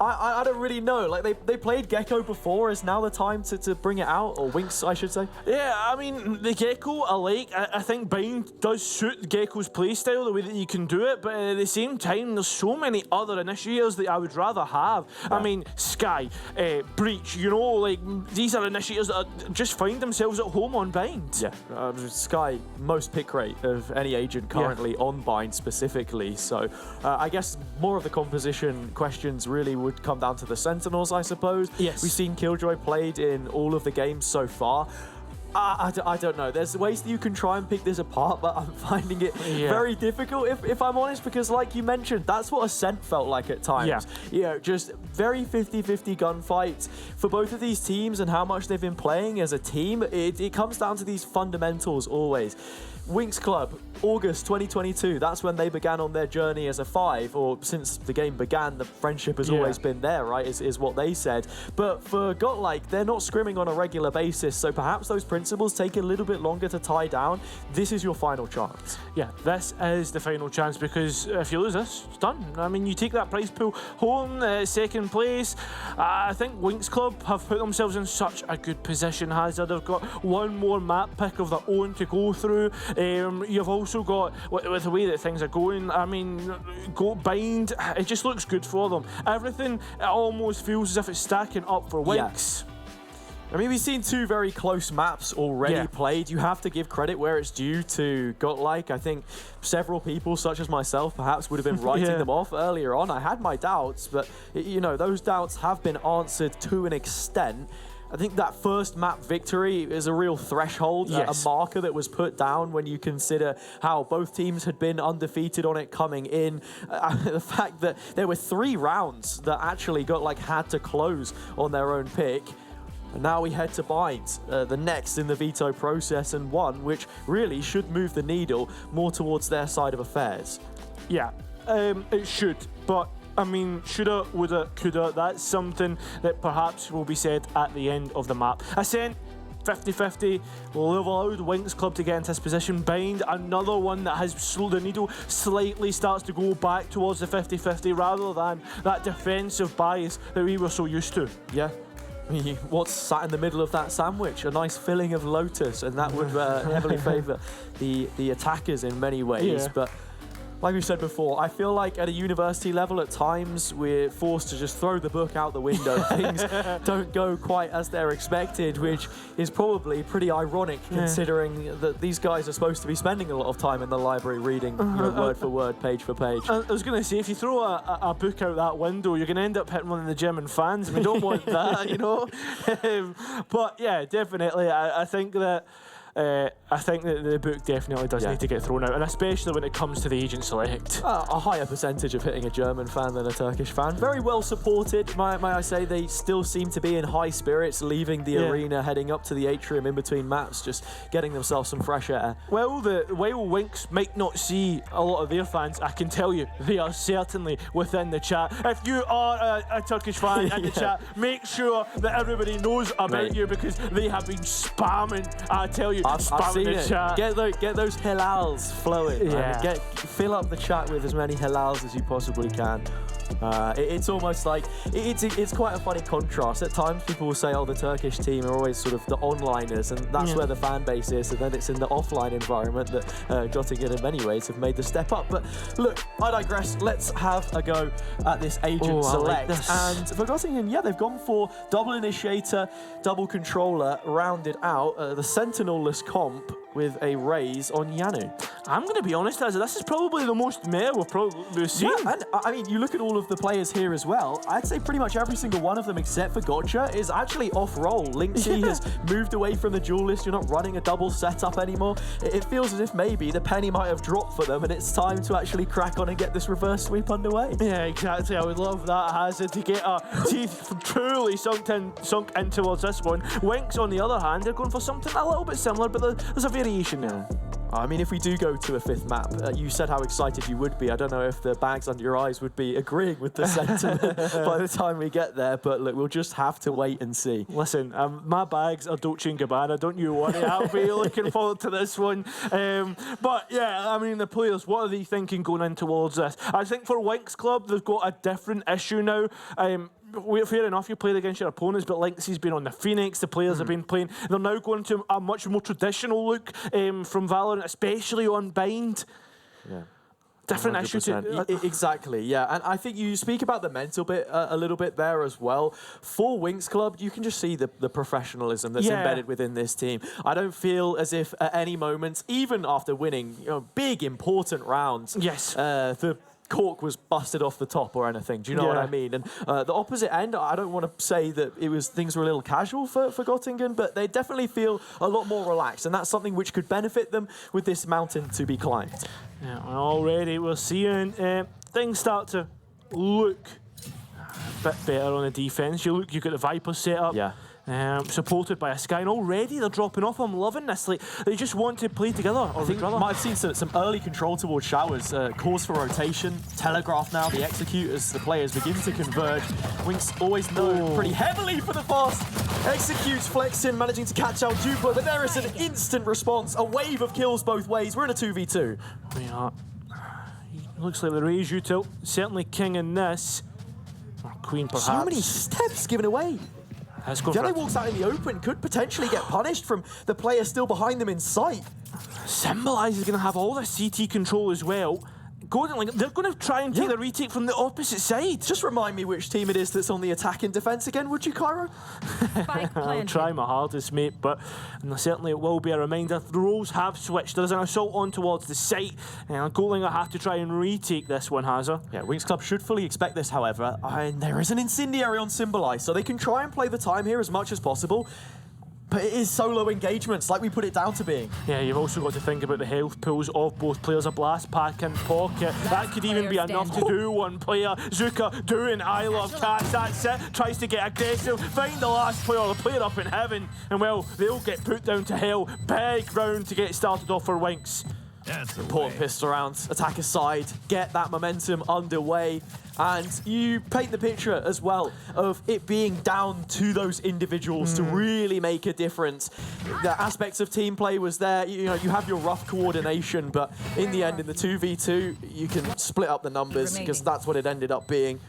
Speaker 9: I don't really know. Like they played Gecko before. Is now the time to bring it out, or Winx, I should say?
Speaker 10: Yeah, I mean the Gecko I think Bind does suit Gecko's playstyle, the way that you can do it. But at the same time, there's so many other initiators that I would rather have. I mean Sky, Breach. You know, like these are initiators that just find themselves at home on Bind.
Speaker 9: Yeah, Sky most pick rate of any agent currently on Bind specifically. So I guess more of the composition questions really would come down to the Sentinels, I suppose.
Speaker 10: Yes.
Speaker 9: We've seen Killjoy played in all of the games so far. I don't know. There's ways that you can try and pick this apart, but I'm finding it very difficult, if I'm honest, because like you mentioned, that's what Ascent felt like at times. You know, just very 50-50 gunfights for both of these teams and how much they've been playing as a team. It comes down to these fundamentals always. Winx Club, August 2022, that's when they began on their journey as a 5, or since the game began, the friendship has always been there, right, is what they said. But for Godlike, they're not scrimming on a regular basis, so perhaps those principles take a little bit longer to tie down, this is your final chance.
Speaker 10: Yeah, this is the final chance, because if you lose this, it's done. I mean, you take that prize pool home, second place. I think Winx Club have put themselves in such a good position, Hazard. They've got one more map pick of their own to go through. You've also got, with the way that things are going, I mean, go Bind, it just looks good for them. Everything, it almost feels as if it's stacking up for Winx.
Speaker 9: Yeah. I mean, we've seen two very close maps already played. You have to give credit where it's due to Godlike. I think several people, such as myself, perhaps would have been writing them off earlier on. I had my doubts, but, you know, those doubts have been answered to an extent. I think that first map victory is a real threshold, a marker that was put down when you consider how both teams had been undefeated on it coming in. The fact that there were 3 rounds that actually Godlike had to close on their own pick. And now we head to Bind, the next in the veto process, and one which really should move the needle more towards their side of affairs.
Speaker 10: Yeah, it should, but I mean, shoulda, woulda, coulda, that's something that perhaps will be said at the end of the map. Ascent, 50-50, will have allowed Winx Club to get into this position. Bind, another one that has the needle slightly starts to go back towards the 50-50 rather than that defensive bias that we were so used to.
Speaker 9: Yeah. What's sat in the middle of that sandwich? A nice filling of Lotus, and that would heavily favour the attackers in many ways. But like we said before, I feel like at a university level at times we're forced to just throw the book out the window. Things don't go quite as they're expected, which is probably pretty ironic considering that these guys are supposed to be spending a lot of time in the library reading word for word, page for page.
Speaker 10: I was going to say, if you throw a book out that window, you're going to end up hitting one of the German fans. We don't want that, you know. But yeah, definitely, I think that the book definitely does need to get thrown out, and especially when it comes to the agent select.
Speaker 9: A higher percentage of hitting a German fan than a Turkish fan. Very well supported, may I say. They still seem to be in high spirits, leaving the arena, heading up to the atrium in between maps, just getting themselves some fresh air.
Speaker 10: While Winx might not see a lot of their fans, I can tell you they are certainly within the chat. If you are a Turkish fan in the chat, make sure that everybody knows about you, because they have been spamming, I tell you,
Speaker 9: I've seen
Speaker 10: the
Speaker 9: it.
Speaker 10: chat.
Speaker 9: Get those hilals flowing.
Speaker 10: Yeah.
Speaker 9: Fill up the chat with as many hilals as you possibly can. It's almost like it's quite a funny contrast. At times people will say, oh, the Turkish team are always sort of the onliners, and that's where the fan base is, and then it's in the offline environment that Göttingen in many ways have made the step up. But look, I digress. Let's have a go at this agent select. And for Göttingen, they've gone for double initiator, double controller, rounded out the sentinel-less comp with a raise on Yanu.
Speaker 10: I'm going to be honest, this is probably the most meta we've seen.
Speaker 9: Yeah, and I mean, you look at all of the players here as well, I'd say pretty much every single one of them except for Gotcha is actually off-roll. Lynxy has moved away from the duelist. You're not running a double setup anymore. It feels as if maybe the penny might have dropped for them and it's time to actually crack on and get this reverse sweep underway.
Speaker 10: Yeah, exactly. I would love that, Hazard, to get our teeth truly sunk in towards this one. Winx, on the other hand, they're going for something a little bit similar, but there's a variation there.
Speaker 9: I mean, if we do go to a 5th map, you said how excited you would be. I don't know if the bags under your eyes would be agreeing with the sentiment by the time we get there, but look, we'll just have to wait and see.
Speaker 10: Listen, my bags are Dolce & Gabbana, don't you worry. I'll be looking forward to this one. But yeah, I mean, the players, what are they thinking going in towards this? I think for Winx Club, they've got a different issue now. Fair enough, you played against your opponents, but Lynxy's been on the Phoenix, the players have been playing. They're now going to a much more traditional look from Valorant, especially on Bind.
Speaker 9: Yeah.
Speaker 10: Different issue.
Speaker 9: Exactly, yeah. And I think you speak about the mental bit a little bit there as well. For Winx Club, you can just see the professionalism that's embedded within this team. I don't feel as if at any moment, even after winning big, important rounds, the cork was busted off the top or anything. Do you know what I mean? And the opposite end, I don't want to say that things were a little casual for Göttingen, but they definitely feel a lot more relaxed, and that's something which could benefit them with this mountain to be climbed.
Speaker 10: Yeah, already we're seeing things start to look a bit better on the defense. You've got the Viper set up.
Speaker 9: Yeah.
Speaker 10: Supported by a Sky, and already they're dropping off. I'm loving this. Like, they just want to play together.
Speaker 9: I think might have seen some early control towards Showers. Cause for rotation, telegraph now, the execute as the players begin to converge. Winx always know pretty heavily for the fast Executes Flexin, managing to catch out Duplo, but there is an instant response, a wave of kills both ways. We're in a 2v2.
Speaker 10: Yeah. Looks like the Raise Util, certainly king in this. Or queen, perhaps.
Speaker 9: So many steps given away. Yane walks out in the open, could potentially get punished from the player still behind them in sight.
Speaker 10: Symbolize is going to have all the CT control as well. They're going to try and take the retake from the opposite side.
Speaker 9: Just remind me which team it is that's on the attack and defense again, would you, Cairo?
Speaker 10: I'll try my hardest, mate, but certainly it will be a reminder. The roles have switched. There's an assault on towards the site, and Golding will have to try and retake this one, Hazza.
Speaker 9: Yeah, Wings Club should fully expect this, however, and there is an incendiary on Symbolize, so they can try and play the time here as much as possible. But it is solo engagements, like we put it down to being.
Speaker 10: Yeah, you've also got to think about the health pools of both players. A blast pack in pocket. That could even be enough to do one player. Zuka doing I love cats. That's it. Tries to get aggressive. Find the last player, the player up in heaven. And well, they'll get put down to hell. Big round to get started off for Winks.
Speaker 9: Important pistol rounds, attack aside, get that momentum underway. And you paint the picture as well of it being down to those individuals to really make a difference. The aspects of team play was there. You know, you have your rough coordination, but in the end, in the 2v2, you can split up the numbers because that's what it ended up being.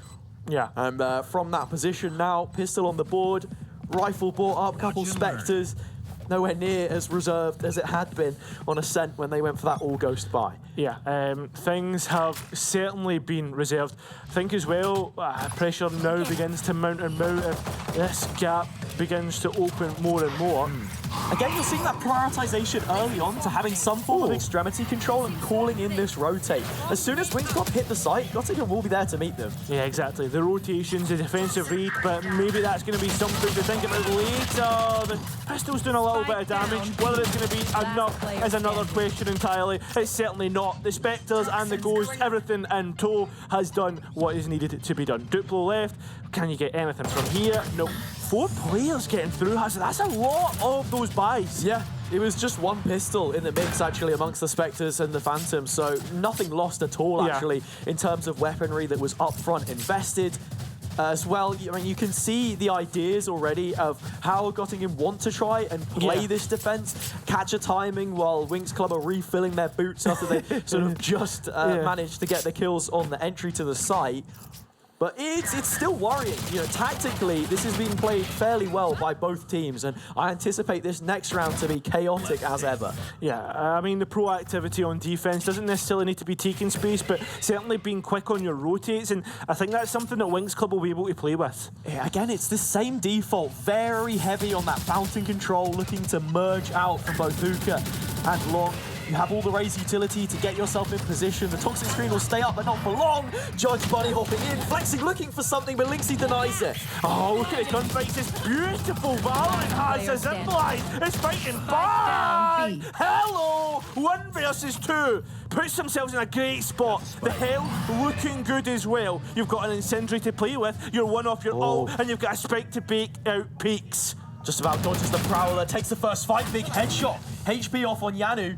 Speaker 10: Yeah.
Speaker 9: And from that position now, pistol on the board, rifle brought up, couple Spectres. Nowhere near as reserved as it had been on Ascent when they went for that all-ghost buy.
Speaker 10: Yeah, things have certainly been reserved. I think as well, pressure now begins to mount and mount, and this gap begins to open more and more.
Speaker 9: Again, you're seeing that prioritisation early on to having some form of extremity control and calling in this rotate. As soon as Wings Club hit the site, Göttingen will be there to meet them.
Speaker 10: Yeah, exactly. The rotations, the defensive read, but maybe that's going to be something to think about later. The pistol's doing a little bit of damage. Whether it's going to be enough is another question entirely. It's certainly not. The Spectres and the Ghost, everything in tow has done what is needed to be done. Duplo left. Can you get anything from here? No. 4 players getting through. That's a lot of those buys.
Speaker 9: Yeah, it was just one pistol in the mix, actually, amongst the Spectres and the Phantoms, so nothing lost at all, actually, in terms of weaponry that was upfront invested. As well, I mean, you can see the ideas already of how Göttingen want to try and play this defense, catch a timing while Wings Club are refilling their boots after they sort of just managed to get the kills on the entry to the site. But it's still worrying. You know, tactically, this has been played fairly well by both teams, and I anticipate this next round to be chaotic as ever.
Speaker 10: Yeah, I mean, the proactivity on defense doesn't necessarily need to be taking space, but certainly being quick on your rotates, and I think that's something that Wings Club will be able to play with.
Speaker 9: Yeah, again, it's the same default, very heavy on that fountain control, looking to merge out from both Hookah and Long. You have all the raise utility to get yourself in position. The toxic screen will stay up, but not for long. Judge Bunny hopping in, flexing, looking for something, but Lynxie denies it.
Speaker 10: Oh, look at it, gunfights. It's beautiful. Valorant has a zipline. It's fighting back. Hello, 1 versus 2. Puts themselves in a great spot. The hell looking good as well. You've got an incendiary to play with. You're one off your ult, and you've got a spike to bake out peaks.
Speaker 9: Just about dodges the Prowler, takes the first fight, big headshot. HP off on Yanu.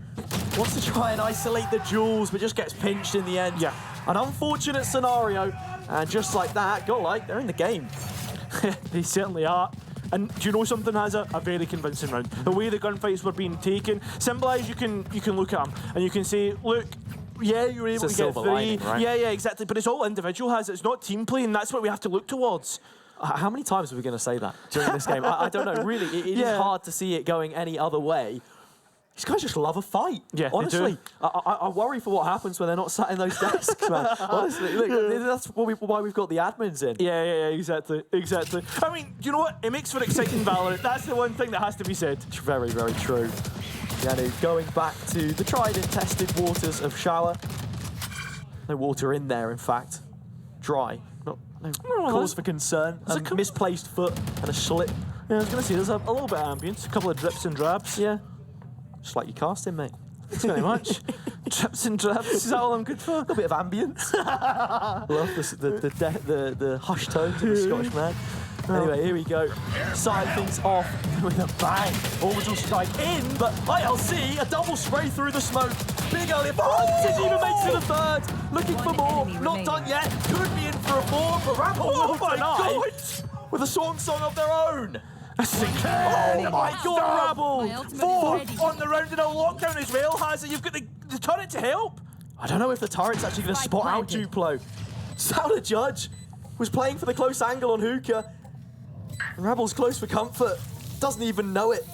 Speaker 9: Wants to try and isolate the jewels, but just gets pinched in the end.
Speaker 10: Yeah.
Speaker 9: An unfortunate scenario, and just like that, they're in the game.
Speaker 10: They certainly are. And do you know something, Hazza? A very convincing round. The way the gunfights were being taken, Symbolize, you can look at them and you can say, look, yeah, you're able to get 3.
Speaker 9: Lining, right?
Speaker 10: Yeah, exactly. But it's all individual, Hazza. It's not team play, and that's what we have to look towards.
Speaker 9: How many times are we going to say that during this game? I don't know. Really, it is hard to see it going any other way. These guys just love a fight.
Speaker 10: Yeah,
Speaker 9: honestly, I worry for what happens when they're not sat in those desks, man. Honestly, look, that's why we've got the admins in.
Speaker 10: Yeah, exactly. I mean, you know what? It makes for exciting Valorant. That's the one thing that has to be said.
Speaker 9: It's very, very true. Yanu going back to the tried and tested waters of Shower. No water in there, in fact. Dry. No cause for concern. A misplaced foot and a slip.
Speaker 10: Yeah, I was going to say, there's a little bit of ambience, a couple of drips and drabs.
Speaker 9: Yeah. Just like your casting, mate.
Speaker 10: Thanks very much. Drips and drabs, is that all I'm good for?
Speaker 9: A bit of ambience. Love the hushed tones of the Scottish man. Anyway, here we go. Starting things off with a bang. Orbital strike in, but ILC, a double spray through the smoke. Big early advantage, even makes it a third. Looking for more, not done yet. Could be in for a 4, but Ramble
Speaker 10: my God!
Speaker 9: with a song of their own.
Speaker 10: This is incredible.
Speaker 9: Oh my God, Rabble!
Speaker 10: Fourth on the round in a lockdown as well, has it? You've got the turret to help.
Speaker 9: I don't know if the turret's actually going to spot out Duplo. Sound Judge was playing for the close angle on Hookah. Rabble's close for comfort. Doesn't even know it.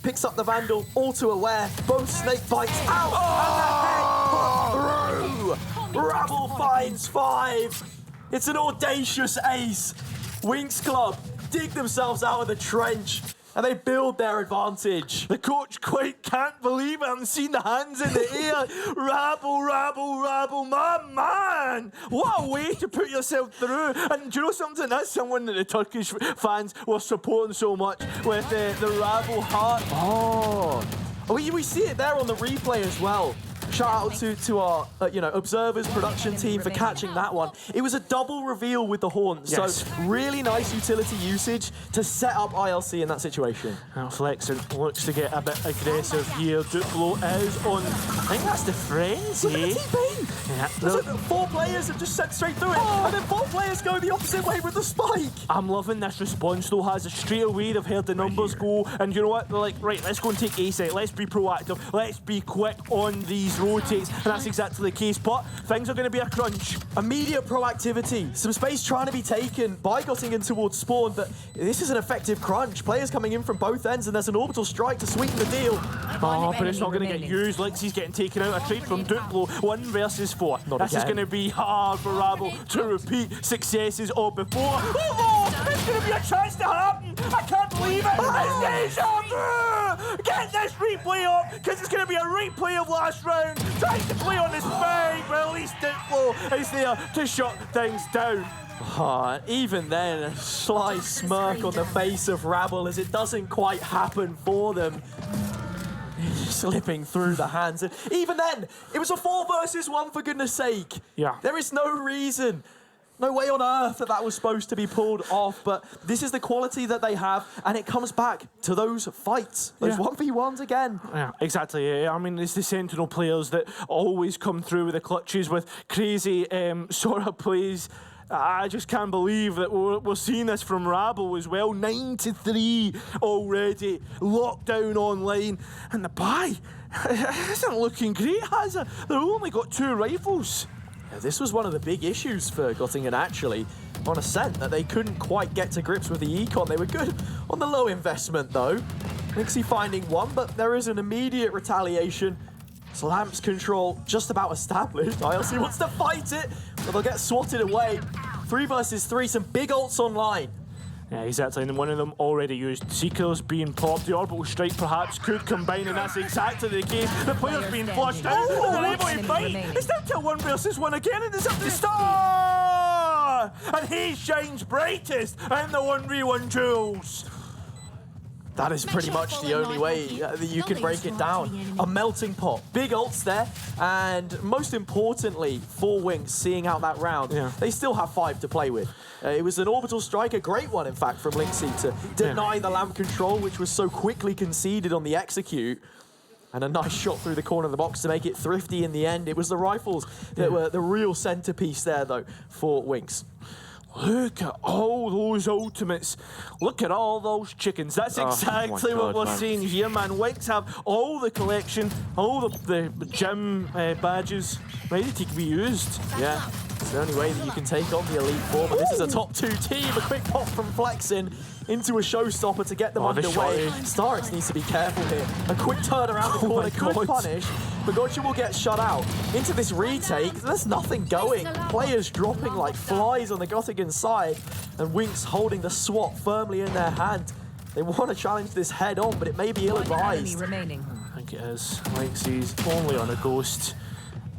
Speaker 9: Picks up the Vandal, all too aware. Both snake bites out. And the head put through. Rabble finds 5. It's an audacious ace. Winx Club dig themselves out of the trench. And they build their advantage.
Speaker 10: The coach quite can't believe it. I haven't seen the hands in the air. Rabble, Rabble, Rabble, my man. What a way to put yourself through. And do you know something? That's someone that the Turkish fans were supporting so much with the Rabble heart.
Speaker 9: Oh, we see it there on the replay as well. Shout out to our observers production team for catching that one. It was a double reveal with the Haunt, so really nice utility usage to set up ILC in that situation.
Speaker 10: Now Flexen looks to get a bit aggressive here. Duplo is on, I think that's the frenzy.
Speaker 9: Look at the T-Beam!
Speaker 10: Yeah,
Speaker 9: 4 players have just sent straight through it, and then 4 players go the opposite way with the spike.
Speaker 10: I'm loving this response though, has it straight away. They've heard the numbers go, and you know what? They're like, right, let's go and take ace out. Let's be proactive. Let's be quick on these rotates, and that's exactly the case. But things are going to be a crunch.
Speaker 9: Immediate proactivity. Some space trying to be taken by Göttingen towards Spawn, but this is an effective crunch. Players coming in from both ends, and there's an orbital strike to sweeten the deal.
Speaker 10: Oh, but it's not going to get used. Lexi's getting taken out. A trade from Duplo. 1 versus 4. This is going to be hard for Rabble to repeat successes of before. Oh, it's going to be a chance to happen. I can't believe it. It's deja vu. Get this replay up, because it's going to be a replay of last round. Tries to play on this fake, but at least Duplo is there to shut things down.
Speaker 9: Even then, a sly smirk on the face of Rabble as it doesn't quite happen for them. Slipping through the hands. And even then, it was a 4 versus 1 for goodness sake.
Speaker 10: Yeah.
Speaker 9: There is no reason, no way on earth that was supposed to be pulled off, but this is the quality that they have, and it comes back to those fights, those 1v1s again.
Speaker 10: Yeah, exactly. I mean, it's the Sentinel players that always come through with the clutches with crazy sort of plays. I just can't believe that we're seeing this from Rabble as well. 9-3 already. Lockdown online. And the buy isn't looking great, has it? They've only got 2 rifles.
Speaker 9: Yeah, this was one of the big issues for Göttingen, actually. On Ascent, that they couldn't quite get to grips with the econ. They were good on the low investment, though. Lixie finding 1, but there is an immediate retaliation. Slamps control just about established. ILC wants to fight it, but they'll get swatted away. 3 versus 3, some big ults online.
Speaker 10: Yeah, exactly, and one of them already used. Seeker's being popped, the orbital strike perhaps could combine, and that's exactly the case. The player's being flushed out, and they're able to fight. It's down to 1 versus 1 again, and it's up to Star! And he shines brightest in the 1v1 duels.
Speaker 9: That is pretty much the only way that you can break it down. A melting pot. Big ults there, and most importantly, for Winx seeing out that round, they still have 5 to play with. It was an orbital strike, a great one, in fact, from Lixie to deny the lamp control, which was so quickly conceded on the execute. And a nice shot through the corner of the box to make it thrifty in the end. It was the rifles that were the real centerpiece there, though, for Winx.
Speaker 10: Look at all those ultimates. Look at all those chickens. That's exactly what we're seeing here, man. Winx have all the collection, all the gym badges ready to be used.
Speaker 9: Yeah, it's the only way that you can take on the Elite Four, but this is a top 2 team. A quick pop from Flexen into a showstopper to get them underway. Starix needs to be careful here. A quick turn around the corner could punish, but Gotcha will get shut out. Into this retake, there's nothing going. Players dropping like flies on the Göttingen side, and Winx holding the SWAT firmly in their hand. They want to challenge this head on, but it may be ill-advised.
Speaker 10: I think it is. Lexi's only on a ghost.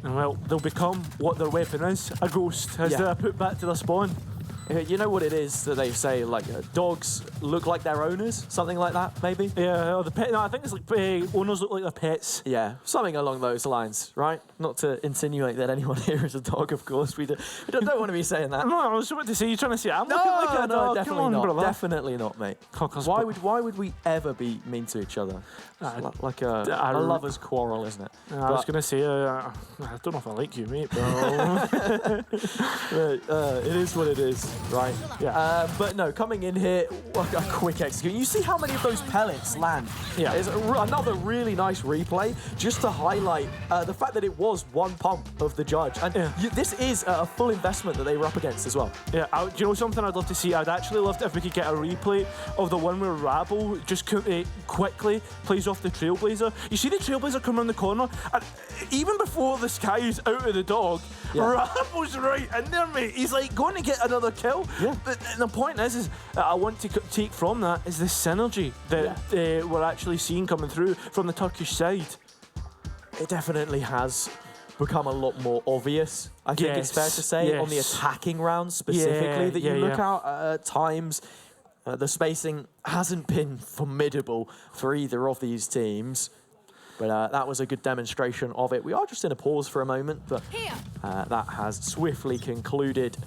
Speaker 10: And well, they'll become what their weapon is, a ghost, as they're put back to their spawn.
Speaker 9: You know what it is that they say, like, dogs look like their owners? Something like that, maybe?
Speaker 10: Yeah, or the pet. No, I think it's like owners look like their pets.
Speaker 9: Yeah, something along those lines, right? Not to insinuate that anyone here is a dog, of course. We don't want to be saying that.
Speaker 10: No, I was about to say, you're trying to say I'm looking like a dog.
Speaker 9: Definitely not.
Speaker 10: Brother.
Speaker 9: Definitely not, mate. Why would we ever be mean to each other? Like a lover's quarrel, isn't it?
Speaker 10: I was going to say, I don't know if I like you, mate, but
Speaker 9: it is what it is. right?
Speaker 10: Yeah.
Speaker 9: But no, coming in here, a quick execute. You see how many of those pellets land.
Speaker 10: Yeah.
Speaker 9: There's another really nice replay just to highlight the fact that it was one pump of the judge. And this is a full investment that they were up against as well.
Speaker 10: Yeah, do you know something I'd love to see? I'd actually love if we could get a replay of the one where Rabble just quickly plays off the Trailblazer. You see the Trailblazer come around the corner, and even before the Sky is out of the dog, Rabble's right in there, mate. He's like going to get another kill.
Speaker 9: Yeah.
Speaker 10: But the point is I want to take from that is the synergy that we're actually seeing coming through from the Turkish side.
Speaker 9: It definitely has become a lot more obvious, I think it's fair to say, on the attacking rounds specifically, that you look out at times. The spacing hasn't been formidable for either of these teams, but that was a good demonstration of it. We are just in a pause for a moment, but that has swiftly concluded.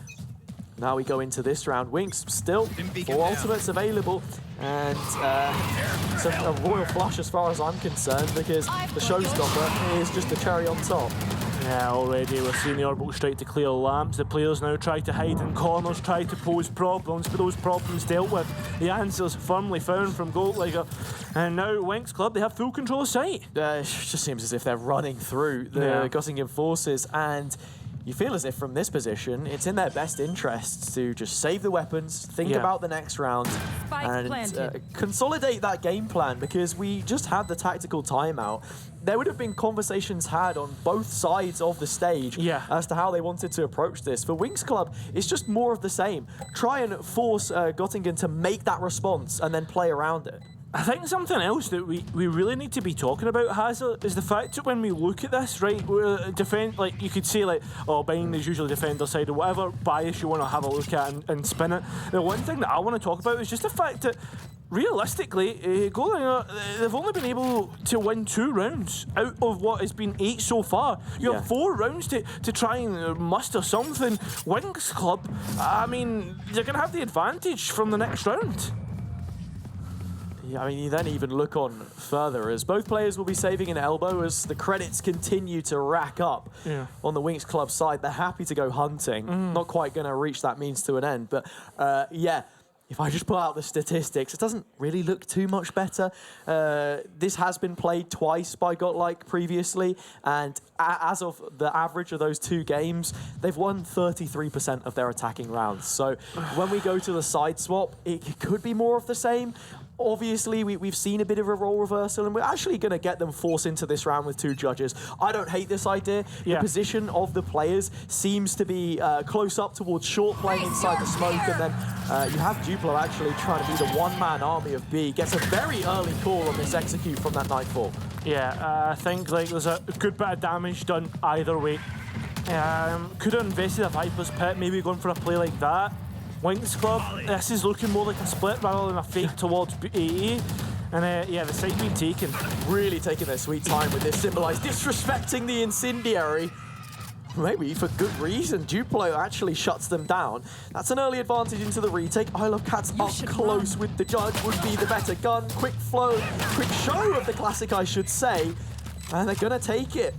Speaker 9: Now we go into this round. Winx still 4 ultimates available, and it's a royal flush as far as I'm concerned, because the showstopper is just a cherry on top.
Speaker 10: Yeah, already we're seeing the orbital strike to clear lamps. The players now try to hide in corners, try to pose problems, but those problems dealt with. The answers firmly found from Goldliger. And now Winx Club, they have full control of sight.
Speaker 9: It just seems as if they're running through the Göttingen forces, and you feel as if from this position, it's in their best interests to just save the weapons, think about the next round, and consolidate that game plan, because we just had the tactical timeout. There would have been conversations had on both sides of the stage as to how they wanted to approach this. For Winx Club, it's just more of the same. Try and force Göttingen to make that response and then play around it.
Speaker 10: I think something else that we really need to be talking about, Hazard, is the fact that when we look at this, right, we're like you could say like, oh, Bind is usually defender side or whatever bias you want to have a look at and spin it. The one thing that I want to talk about is just the fact that realistically, Goldlinger, they've only been able to win 2 rounds out of what has been 8 so far. You have 4 rounds to try and muster something. Winx Club, I mean, you're going to have the advantage from the next round.
Speaker 9: Yeah, I mean, you then even look on further as both players will be saving an elbow as the credits continue to rack up on the Winx Club side. They're happy to go hunting. Not quite going to reach that means to an end, but if I just pull out the statistics, it doesn't really look too much better. This has been played twice by Godlike previously, and as of the average of those 2 games, they've won 33% of their attacking rounds. So when we go to the side swap, it could be more of the same. Obviously, we've seen a bit of a role reversal, and we're actually going to get them forced into this round with 2 judges. I don't hate this idea. The position of the players seems to be close up towards short playing inside the smoke, and then you have Duplo actually trying to be the one-man army of B. Gets a very early call on this execute from that Nightfall.
Speaker 10: Yeah, I think like there's a good bit of damage done either way. Could have invested a Viper's Pit, maybe going for a play like that. Winx Club, this is looking more like a split rather than a fake towards AA. And the side being taken.
Speaker 9: Really taking their sweet time with this, symbolised disrespecting the incendiary. Maybe for good reason. Duplo actually shuts them down. That's an early advantage into the retake. I Love Cats up close with the judge would be the better gun. Quick flow, quick show of the classic, I should say. And they're going to take it.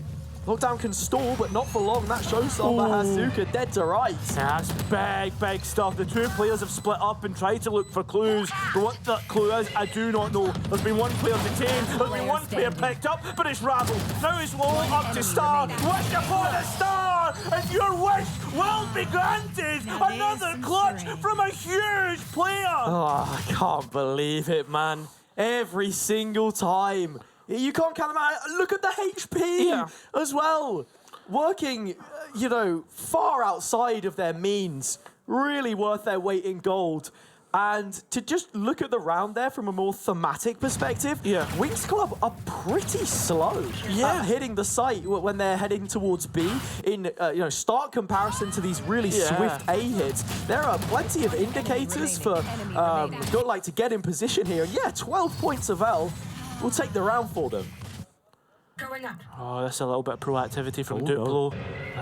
Speaker 9: Lockdown can stall, but not for long. That showstopper has Zuka dead to rights.
Speaker 10: Yeah, that's big stuff. The 2 players have split up and tried to look for clues. But what that clue is, I do not know. There's been 1 player detained, there's been 1 player picked up, but it's Rabble. Now it's low up to Star. Wish upon a star, and your wish will be granted. Another clutch from a huge player.
Speaker 9: Oh, I can't believe it, man. Every single time. You can't count them out. Look at the HP as well. Working, far outside of their means. Really worth their weight in gold. And to just look at the round there from a more thematic perspective, Winx Club are pretty slow at hitting the site when they're heading towards B. In stark comparison to these really swift A hits, there are plenty of indicators for Godlike to get in position here. And 12 points of L will take the round for them.
Speaker 10: Oh, that's a little bit of proactivity from Duplo.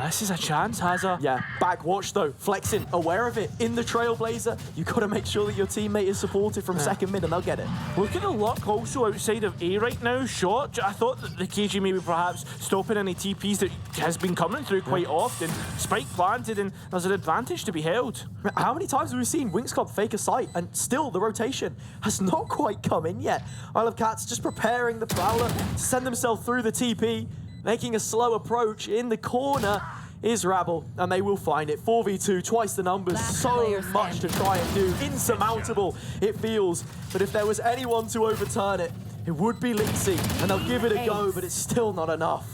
Speaker 10: This is a chance, Hazza.
Speaker 9: Yeah, back watch though, flexing, aware of it. In the Trailblazer, you've got to make sure that your teammate is supported from second mid and they'll get it.
Speaker 10: Look at the luck also outside of A right now. Shot. I thought that the KG maybe perhaps stopping any TPs that has been coming through quite often. Spike planted and there's an advantage to be held.
Speaker 9: How many times have we seen Winx Club fake a sight and still the rotation has not quite come in yet? Isle of Cats just preparing the Prowler to send themselves through the TP, making a slow approach. In the corner is Rabble, and they will find it. 4v2, twice the numbers, so much to try and do. Insurmountable, it feels. But if there was anyone to overturn it, it would be Lynxy, and they'll give it a go, but it's still not enough.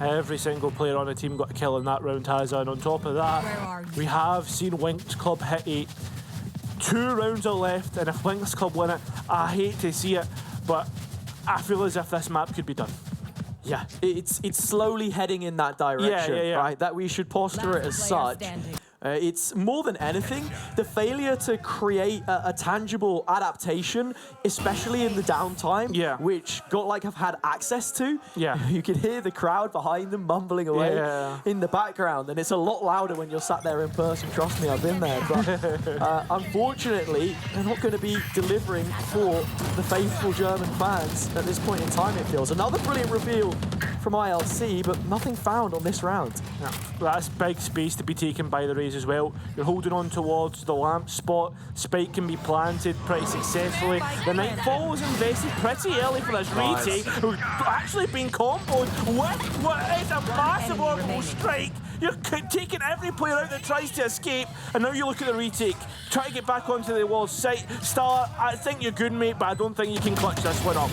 Speaker 10: Every single player on the team got a kill in that round, Hazza, and on top of that, we have seen Winx Club hit 8. 2 rounds are left, and if Winx Club win it, I hate to see it, but I feel as if this map could be done.
Speaker 9: Yeah, it's slowly heading in that direction, right? That we should posture it as such. It's more than anything, the failure to create a tangible adaptation, especially in the downtime, which Godlike have had access to.
Speaker 10: Yeah.
Speaker 9: You can hear the crowd behind them mumbling away in the background, and it's a lot louder when you're sat there in person. Trust me, I've been there. But unfortunately, they're not going to be delivering for the faithful German fans at this point in time, it feels. Another brilliant reveal from ILC, but nothing found on this round.
Speaker 10: Yeah, that's big space to be taken by the Rays as well. You're holding on towards the lamp spot. Spike can be planted pretty successfully. The Nightfall was invested pretty early for this retake, who's actually been comboed with what is a massive orbital strike. You're taking every player out that tries to escape, and now you look at the retake. Try to get back onto the wall. Star, I think you're good, mate, but I don't think you can clutch this one up.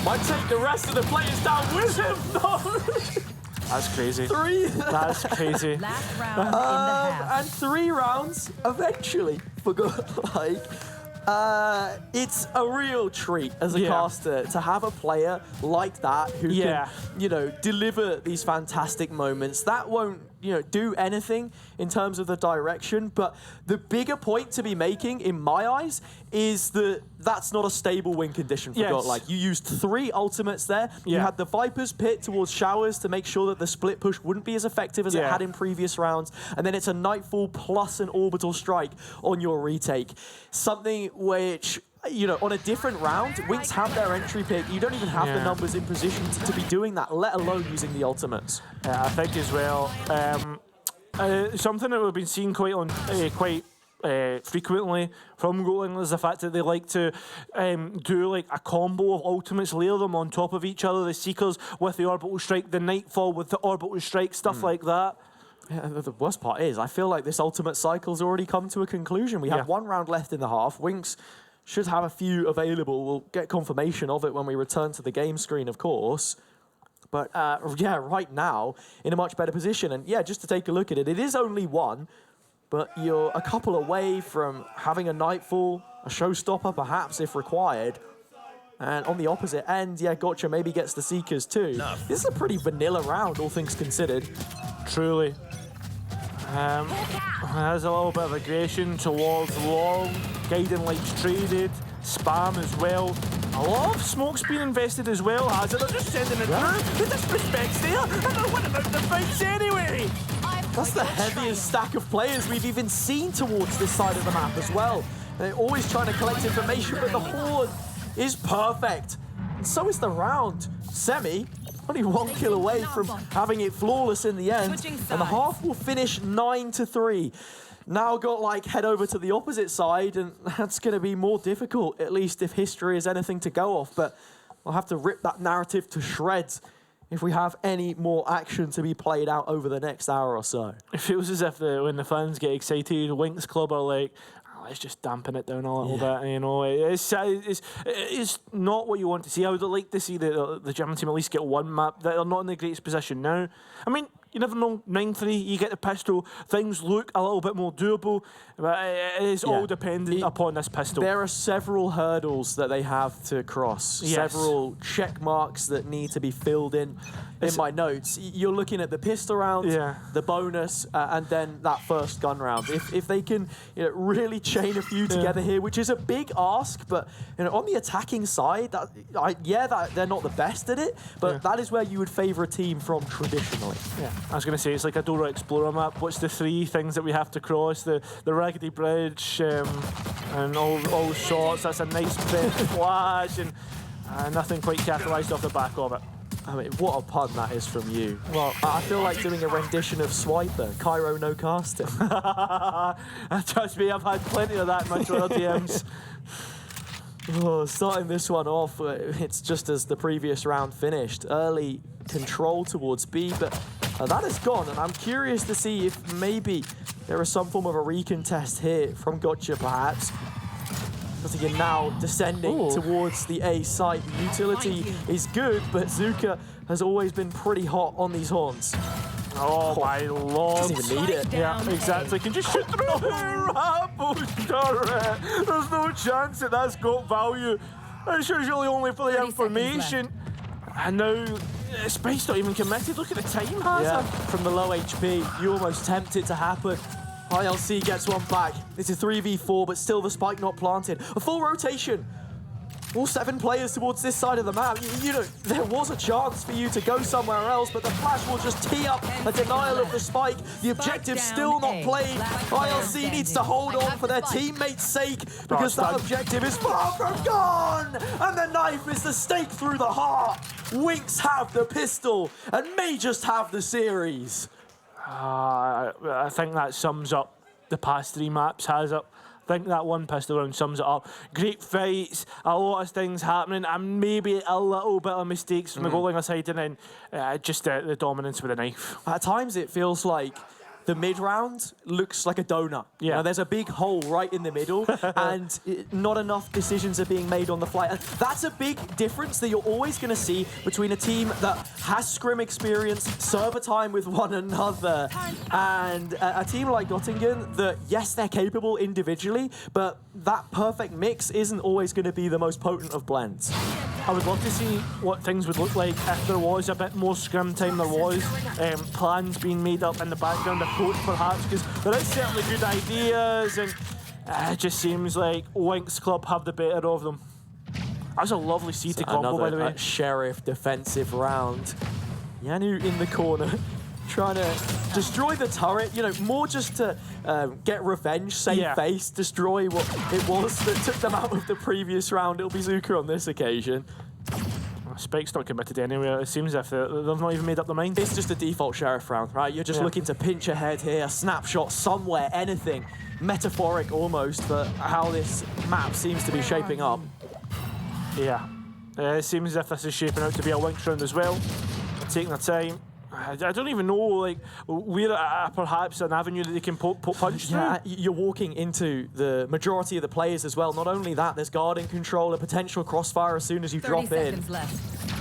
Speaker 9: Might take the rest of the players down with him. No.
Speaker 10: That's crazy.
Speaker 9: 3.
Speaker 10: That's crazy.
Speaker 15: Last round in the half.
Speaker 9: And 3 rounds eventually for Godlike. It's a real treat as a caster to have a player like that who can, deliver these fantastic moments. That won't, do anything in terms of the direction, but the bigger point to be making, in my eyes, is that that's not a stable win condition for Godlike. You used 3 ultimates there. You had the Viper's Pit towards Showers to make sure that the split push wouldn't be as effective as it had in previous rounds, and then it's a Nightfall plus an Orbital Strike on your retake. Something which, on a different round, Winx have their entry pick. You don't even have the numbers in position to be doing that, let alone using the ultimates.
Speaker 10: I think as well, something that we've been seeing quite frequently from Golang is the fact that they like to do like a combo of ultimates, layer them on top of each other, the Seekers with the Orbital Strike, the Nightfall with the Orbital Strike, stuff like that.
Speaker 9: Yeah, the worst part is, I feel like this ultimate cycle's already come to a conclusion. We have 1 round left in the half. Winx should have a few available. We'll get confirmation of it when we return to the game screen, of course. But right now, in a much better position. And just to take a look at it, it is only 1, but you're a couple away from having a Nightfall, a showstopper perhaps if required. And on the opposite end, Gotcha maybe gets the Seekers too. This is a pretty vanilla round, all things considered.
Speaker 10: Truly. There's a little bit of aggression towards long, guiding lights traded, spam as well. A lot of smoke's been invested as well, as they're just sending it through. The disrespect's there, and they're winning out the fights anyway.
Speaker 9: That's the heaviest stack of players we've even seen towards this side of the map as well. They're always trying to collect information, but the Horde is perfect. And so is the round. Semi, only 1 kill away from having it flawless in the end. And the half will finish 9-3. Now Godlike head over to the opposite side, and that's going to be more difficult, at least if history is anything to go off. But we'll have to rip that narrative to shreds if we have any more action to be played out over the next hour or so.
Speaker 10: It feels as if when the fans get excited, Winx Club are like, let's just dampen it down a little bit, It's not what you want to see. I would like to see the German team at least get 1 map. They're not in the greatest position now. I mean, you never know. 9-3, you get the pistol. Things look a little bit more doable, but it is all dependent upon this pistol.
Speaker 9: There are several hurdles that they have to cross,
Speaker 10: Yes.
Speaker 9: several check marks that need to be filled in my notes. You're looking at the pistol round, the bonus, and then that first gun round. If they can really chain a few together here, which is a big ask, but on the attacking side, they're not the best at it, but that is where you would favour a team from traditionally.
Speaker 10: Yeah, I was going to say, it's like a Dora Explorer map. What's the 3 things that we have to cross? The Raggedy Bridge and all shots. That's a nice bit flash and nothing quite capitalised off the back of it.
Speaker 9: I mean, what a pun that is from you. Well, I feel like doing a rendition of Swiper, Cairo no casting.
Speaker 10: Trust me, I've had plenty of that in my Twitter DMs.
Speaker 9: Oh, starting this one off, it's just as the previous round finished. Early control towards B, but that is gone, and I'm curious to see if maybe there is some form of a recontest here from Gotcha, perhaps. Because again, now descending towards the A site. The utility is good, but Zuka has always been pretty hot on these horns.
Speaker 10: Oh my lord.
Speaker 9: Doesn't even need it.
Speaker 10: Yeah, exactly. Can just shoot through the Rambo turret. There's no chance that that's got value. It's usually only for the information. And now, Space not even committed. Look at the time,
Speaker 9: Yeah, from the low HP, you almost tempt it to happen. ILC gets one back. It's a 3v4, but still the spike not planted. A full rotation. All 7 players towards this side of the map. You know, there was a chance for you to go somewhere else, but the flash will just tee up a denial of the spike. The objective's still not played. ILC needs to hold on for their teammates' sake, because that objective is far from gone! And the knife is the stake through the heart. Winks have the pistol, and may just have the series.
Speaker 10: I think that sums up the past 3 maps, has it? I think that one pistol round sums it up. Great fights, a lot of things happening, and maybe a little bit of mistakes from the goal line side, and then just the dominance with the knife.
Speaker 9: At times it feels like the mid-round looks like a donut.
Speaker 10: Yeah.
Speaker 9: You know, there's a big hole right in the middle, and not enough decisions are being made on the fly. And that's a big difference that you're always going to see between a team that has scrim experience, server time with one another, and a team like Göttingen that, yes, they're capable individually, but that perfect mix isn't always going to be the most potent of blends.
Speaker 10: I would love to see what things would look like if there was a bit more scrim time. There was plans being made up in the background, approach perhaps, because there is certainly good ideas, and it just seems like Winks Club have the better of them. That was a lovely CT combo, by the way.
Speaker 9: Sheriff defensive round. Yanu in the corner, trying to destroy the turret, you know, more just to get revenge, save face, destroy what it was that took them out of the previous round. It'll be Zuka on this occasion.
Speaker 10: Spike's not committed anywhere. It seems as if they've not even made up their mind.
Speaker 9: It's just a default Sheriff round, right? You're just looking to pinch ahead here, a snapshot somewhere, anything. Metaphoric almost, but how this map seems to be shaping up.
Speaker 10: Yeah. It seems as if this is shaping out to be a Winks round as well. Taking their time. I don't even know, like, where perhaps an avenue that they can punch through.
Speaker 9: Yeah, you're walking into the majority of the players as well. Not only that, there's guarding control, a potential crossfire as soon as you drop in.
Speaker 15: Left.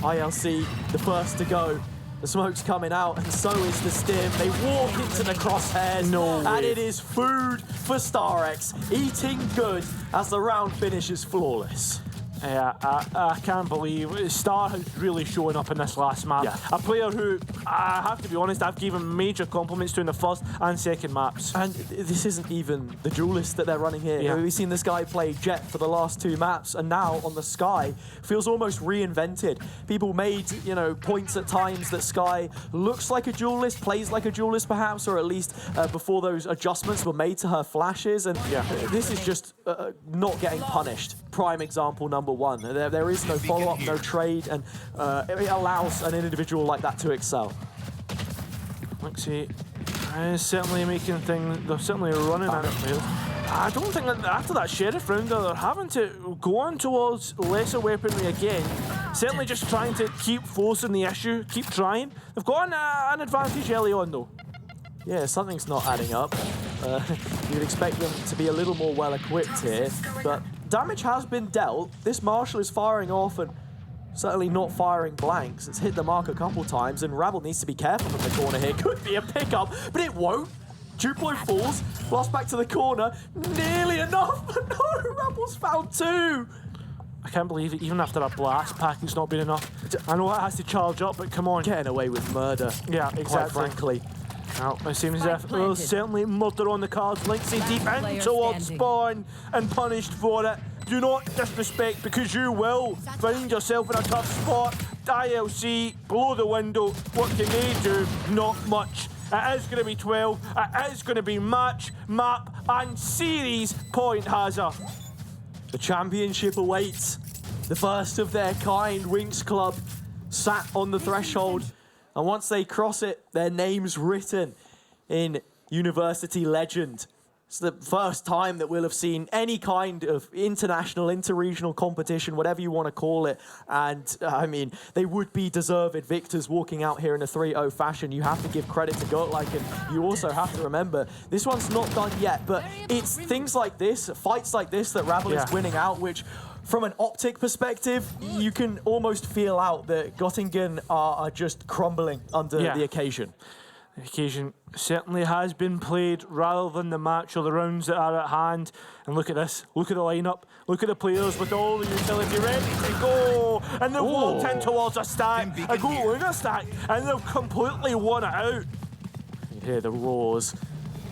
Speaker 9: ILC, the first to go. The smoke's coming out, and so is the stim. They walk into the crosshairs, and it is food for StarX. Eating good as the round finishes flawless.
Speaker 10: Yeah, I can't believe Star has really shown up in this last map.
Speaker 9: Yeah.
Speaker 10: A player who, I have to be honest, I've given major compliments to in the first and second maps.
Speaker 9: And this isn't even the duelist that they're running here.
Speaker 10: Yeah.
Speaker 9: We've seen this guy play Jet for the last 2 maps, and now on the Sky feels almost reinvented. People made, you know, points at times that Sky looks like a duelist, plays like a duelist perhaps, or at least before those adjustments were made to her flashes. And this is just not getting punished. Prime example number 1. There is no follow-up, no trade, and it allows an individual like that to excel.
Speaker 10: Let's see. Certainly making things, they're certainly running at it. I don't think that after that Sheriff round they're having to go on towards lesser weaponry again. Certainly just trying to keep forcing the issue, keep trying. They've got an advantage early on though.
Speaker 9: Yeah, something's not adding up. You'd expect them to be a little more well-equipped here, but damage has been dealt. This Marshal is firing off, and certainly not firing blanks. It's hit the mark a couple times, and Rabble needs to be careful from the corner here. Could be a pickup, but it won't. Duplo falls, blast back to the corner, nearly enough, but no, Rabble's found 2.
Speaker 10: I can't believe it, even after a blast pack, it's not been enough. I know it has to charge up, but come on.
Speaker 9: Getting away with murder,
Speaker 10: yeah, exactly.
Speaker 9: quite frankly.
Speaker 10: Now, it seems as if there's certainly murder on the cards. Linksy deep in towards Spawn and punished for it. Do not disrespect, because you will find yourself in a tough spot. ILC, below the window, what can they do? Not much. It is going to be 12. It is going to be match, map, and series point Hazard.
Speaker 9: The championship awaits. The first of their kind, Winx Club, sat on the threshold. And once they cross it, their name's written in University legend. It's the first time that we'll have seen any kind of international, interregional competition, whatever you want to call it. And, I mean, they would be deserved victors walking out here in a 3-0 fashion. You have to give credit to Goatlik, and you also have to remember, this one's not done yet, but it's things like this, fights like this, that Rabble is winning out, which, from an optic perspective, you can almost feel out that Göttingen are just crumbling under the occasion.
Speaker 10: The occasion certainly has been played rather than the match or the rounds that are at hand. And look at this. Look at the lineup. Look at the players with all the utility ready to go. And they've walked in towards a stack, a goal in a stack, and they've completely won it out.
Speaker 9: You hear the roars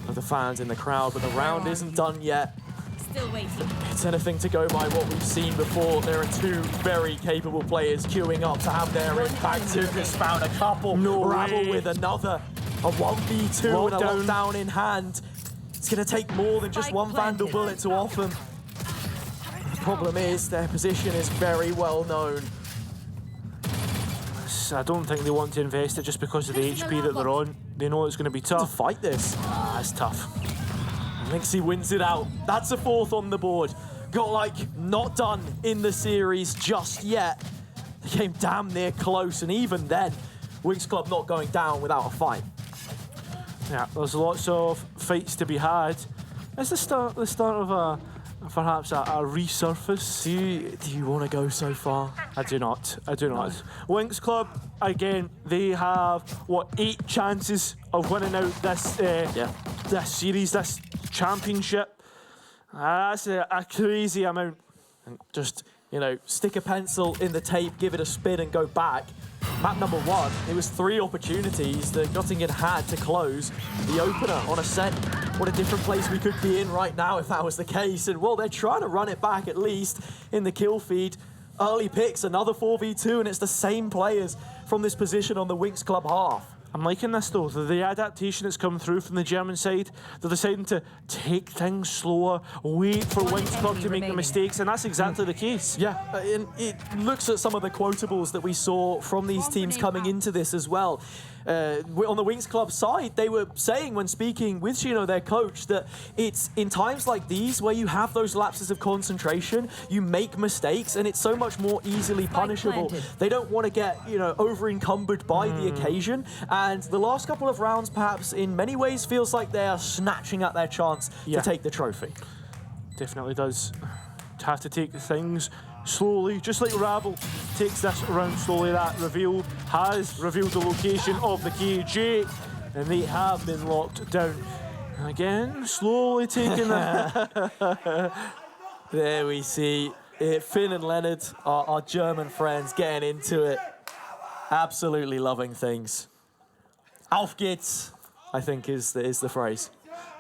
Speaker 9: of the fans in the crowd, but the round isn't done yet.
Speaker 15: Still waiting.
Speaker 9: It's anything to go by what we've seen before. There are 2 very capable players queuing up to have their impact. Tuka's found a couple. Rabble with another. A 1v2 and a lockdown in hand. It's going to take more than just one Vandal bullet to off them. The problem is their position is very well known.
Speaker 10: I don't think they want to invest it just because of the HP that they're on. They know it's going to be tough.
Speaker 9: To fight this.
Speaker 10: That's tough.
Speaker 9: Linksy wins it out. That's a 4th on the board. Goatlik not done in the series just yet. They came damn near close, and even then, Winx Club not going down without a fight.
Speaker 10: Yeah, there's lots of fights to be had. It's the start of perhaps a resurface.
Speaker 9: Do you want to go so far?
Speaker 10: I do not. Winx Club, again, they have, 8 chances of winning out this this series, this championship. That's a crazy amount.
Speaker 9: And just, stick a pencil in the tape, give it a spin and go back. Map number 1, it was 3 opportunities that Göttingen had to close the opener on Ascent. What a different place we could be in right now if that was the case. And, well, they're trying to run it back at least in the kill feed. Early picks, another 4v2, and it's the same players from this position on the Winx Club half.
Speaker 10: I'm liking this though, the adaptation that's come through from the German side. They're deciding to take things slower, wait for Winx Club to make the mistakes, and that's exactly the case.
Speaker 9: Yeah, and it looks at some of the quotables that we saw from these teams coming into this as well. On the Winx Club side, they were saying when speaking with Shino, their coach, that it's in times like these where you have those lapses of concentration, you make mistakes, and it's so much more easily punishable. They don't want to get, over-encumbered by the occasion, and the last couple of rounds, perhaps, in many ways, feels like they are snatching at their chance to take the trophy.
Speaker 10: Definitely does. Have to take things slowly, just like Rabble takes this round slowly. That has revealed the location of the KJ, and they have been locked down. And again, slowly taking that.
Speaker 9: There we see it. Finn and Leonard, our German friends, getting into it. Absolutely loving things. Auf geht's, I think is the phrase.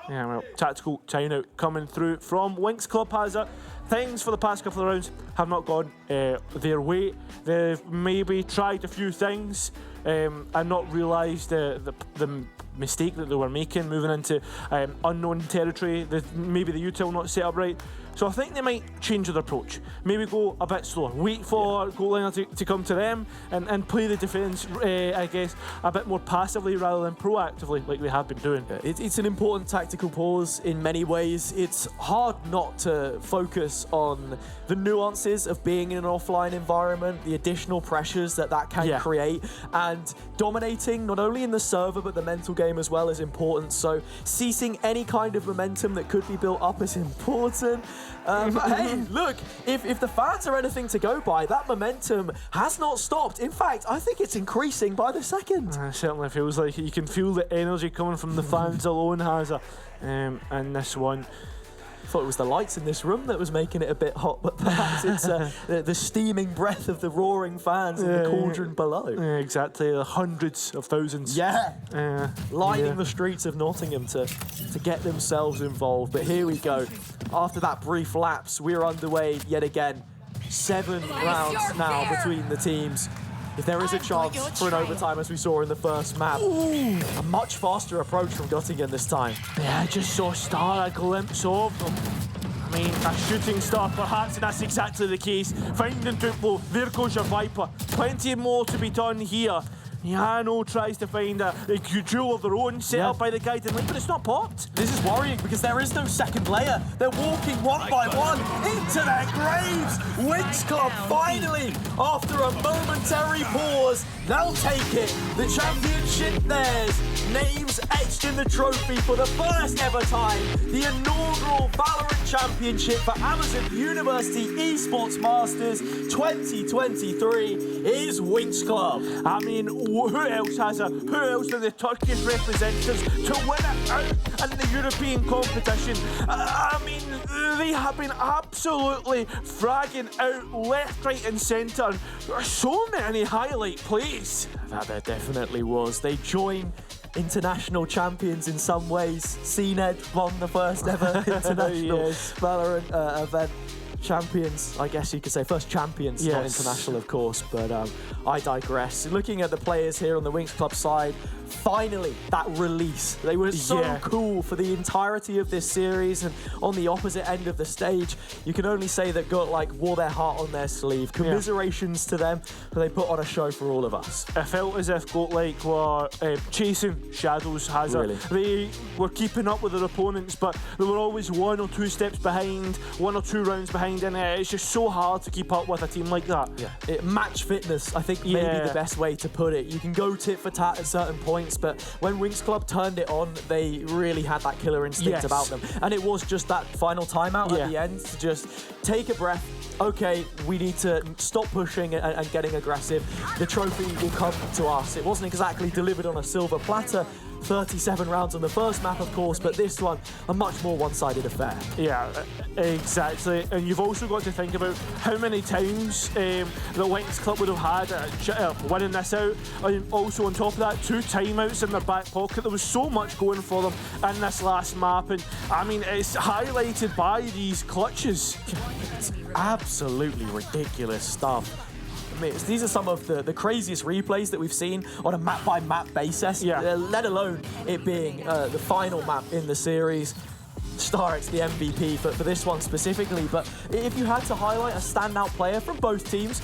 Speaker 10: Yeah, well, tactical timeout coming through from Winx Club Hazard. Things for the past couple of rounds have not gone their way. They've maybe tried a few things and not realised the mistake that they were making, moving into unknown territory. Maybe the util not set up right. So I think they might change their approach. Maybe go a bit slower. Wait for Goatliner to come to them and play the defence, I guess, a bit more passively rather than proactively like they have been doing.
Speaker 9: It's an important tactical pause in many ways. It's hard not to focus on the nuances of being in an offline environment, the additional pressures that can create, and dominating not only in the server but the mental game as well is important. So ceasing any kind of momentum that could be built up is important. Hey, look, if the fans are anything to go by, that momentum has not stopped. In fact, I think it's increasing by the second.
Speaker 10: It certainly feels like it. You can feel the energy coming from the fans alone, Hazza. And this one.
Speaker 9: I thought it was the lights in this room that was making it a bit hot, but perhaps it's the steaming breath of the roaring fans in the cauldron below.
Speaker 10: Yeah, exactly, the hundreds of thousands.
Speaker 9: Yeah, lining the streets of Nottingham to get themselves involved. But here we go. After that brief lapse, we're underway yet again. 7 rounds now between the teams. If there is a chance for an overtime, as we saw in the first map, a much faster approach from Göttingen this time.
Speaker 10: Yeah, I just saw Star a glimpse of them. I mean, a shooting star perhaps, and that's exactly the case. Finding Duplo, there goes your Viper. Plenty more to be done here. Yano tries to find a jewel of their own set up by the guiding link, but it's not popped.
Speaker 9: This is worrying because there is no second layer. They're walking one by one into their graves. Winx Club finally, after a momentary pause, they'll take it. The championship theirs. Names etched in the trophy for the first ever time. The inaugural Valorant Championship for Amazon University Esports Masters 2023 is Winx Club.
Speaker 10: I mean, who else has who else are the Turkish representatives to win it out in the European competition? I mean, they have been absolutely fragging out left, right and centre. So many highlight plays.
Speaker 9: That there definitely was. They join international champions in some ways. CNED won the first ever international Valorant event. Champions, I guess you could say. First champions, not international, of course, but I digress. Looking at the players here on the Winx Club side, finally, that release. They were so cool for the entirety of this series, and on the opposite end of the stage, you can only say that Got wore their heart on their sleeve. Commiserations to them, but they put on a show for all of us.
Speaker 10: It felt as if Got were chasing shadows, Hazard.
Speaker 9: Really?
Speaker 10: They were keeping up with their opponents, but they were always 1 or 2 steps behind, 1 or 2 rounds behind, and it's just so hard to keep up with a team like that.
Speaker 9: Match fitness, I think, may be the best way to put it. You can go tit for tat at certain points, but when Winx Club turned it on, they really had that killer instinct about them. And it was just that final timeout at the end to just take a breath. Okay, we need to stop pushing and getting aggressive. The trophy will come to us. It wasn't exactly delivered on a silver platter. 37 rounds on the first map, of course, but this one, a much more one-sided affair.
Speaker 10: Yeah, exactly. And you've also got to think about how many times the Winx Club would have had winning this out. And also on top of that, 2 timeouts in their back pocket. There was so much going for them in this last map, and I mean, it's highlighted by these clutches.
Speaker 9: It's absolutely ridiculous stuff. These are some of the craziest replays that we've seen on a map-by-map basis, let alone it being the final map in the series. Starrett's the MVP for this one specifically, but if you had to highlight a standout player from both teams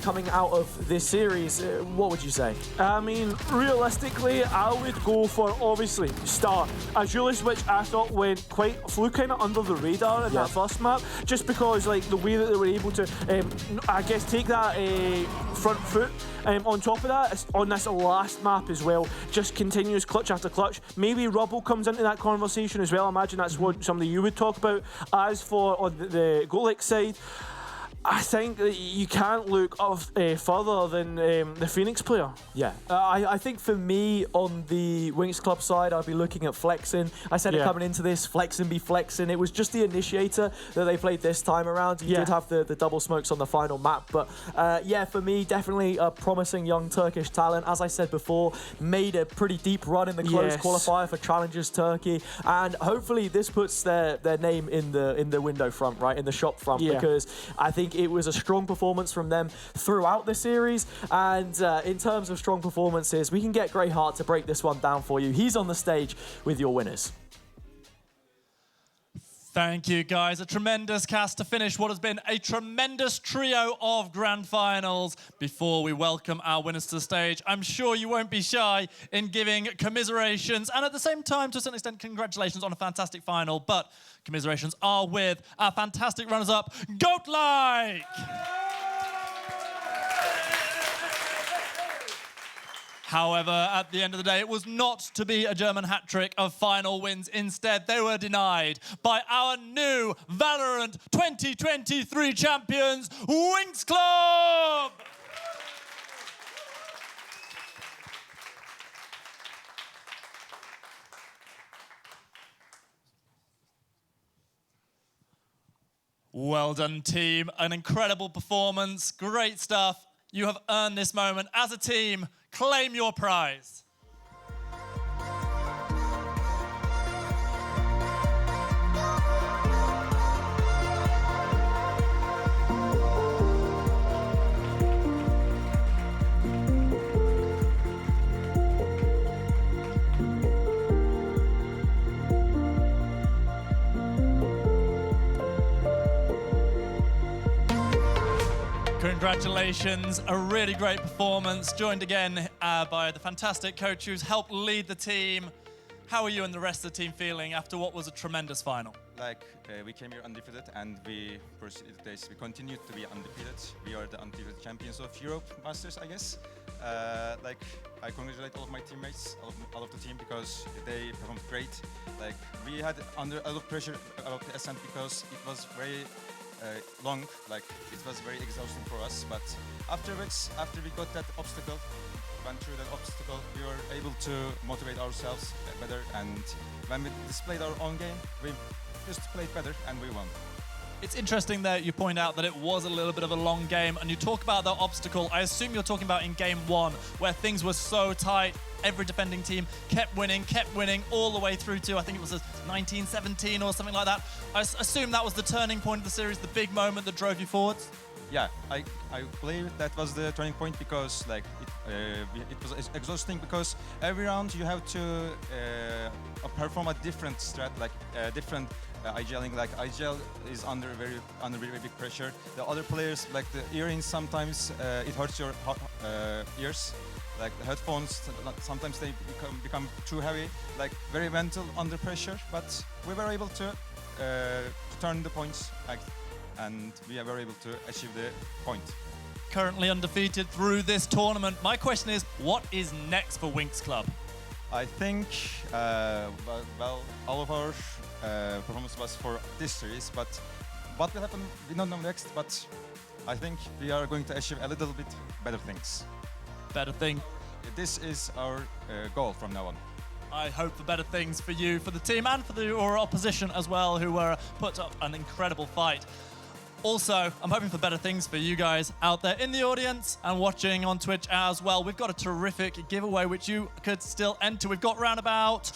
Speaker 9: coming out of this series, what would you say?
Speaker 10: I mean, realistically, I would go for, obviously, Star. A dual switch I thought flew kind of under the radar in that first map, just because the way that they were able to, I guess, take that front foot. On top of that, on this last map as well, just continuous clutch after clutch. Maybe Rubble comes into that conversation as well. I imagine that's what something you would talk about. As for on the Golek side, I think that you can't look further than the Phoenix player.
Speaker 9: Yeah, I think for me, on the Winx Club side, I'd be looking at Flexin. I said it coming into this, Flexin be Flexin. It was just the initiator that they played this time around. You did have the double smokes on the final map, but for me, definitely a promising young Turkish talent. As I said before, made a pretty deep run in the closed qualifier for Challengers Turkey, and hopefully this puts their name in the window front, right, in the shop front, because I think it was a strong performance from them throughout the series, and in terms of strong performances, we can get Greyheart to break this one down for you. He's on the stage with your winners.
Speaker 1: Thank you, guys. A tremendous cast to finish what has been a tremendous trio of grand finals. Before we welcome our winners to the stage, I'm sure you won't be shy in giving commiserations and at the same time, to a certain extent, congratulations on a fantastic final. But commiserations are with our fantastic runners-up, Goatlike! However, at the end of the day, it was not to be a German hat trick of final wins. Instead, they were denied by our new Valorant 2023 champions, Winx Club! Well done, team. An incredible performance. Great stuff. You have earned this moment. As a team, claim your prize. Congratulations, a really great performance, joined again by the fantastic coach who's helped lead the team. How are you and the rest of the team feeling after what was a tremendous final?
Speaker 11: We came here undefeated and we proceeded this. We continued to be undefeated. We are the undefeated champions of Europe Masters, I guess. I congratulate all of my teammates, all of the team, because they performed great. We had under a lot of pressure about the ascent because it was very long, it was very exhausting for us, but afterwards, after we got that obstacle, went through that obstacle, we were able to motivate ourselves better, and when we displayed our own game, we just played better and we won.
Speaker 1: It's interesting that you point out that it was a little bit of a long game, and you talk about that obstacle. I assume you're talking about in game one, where things were so tight, every defending team kept winning all the way through to, I think it was a 19-17 or something like that. I assume that was the turning point of the series, the big moment that drove you forwards?
Speaker 11: Yeah, I believe that was the turning point because it was exhausting because every round you have to perform a different strat, different IGLing. IGL is under very big pressure. The other players, the earrings, sometimes it hurts your ears. The headphones, sometimes they become too heavy, very mental under pressure. But we were able to turn the points, and we were able to achieve the point.
Speaker 1: Currently undefeated through this tournament. My question is, what is next for Winx Club?
Speaker 11: I think, all of our performance was for this series, but what will happen, we don't know next, but I think we are going to achieve a little bit better things.
Speaker 1: Better thing.
Speaker 11: This is our goal from now on.
Speaker 1: I hope for better things for you, for the team, and for your opposition as well, who put up an incredible fight. Also, I'm hoping for better things for you guys out there in the audience and watching on Twitch as well. We've got a terrific giveaway which you could still enter. We've got around about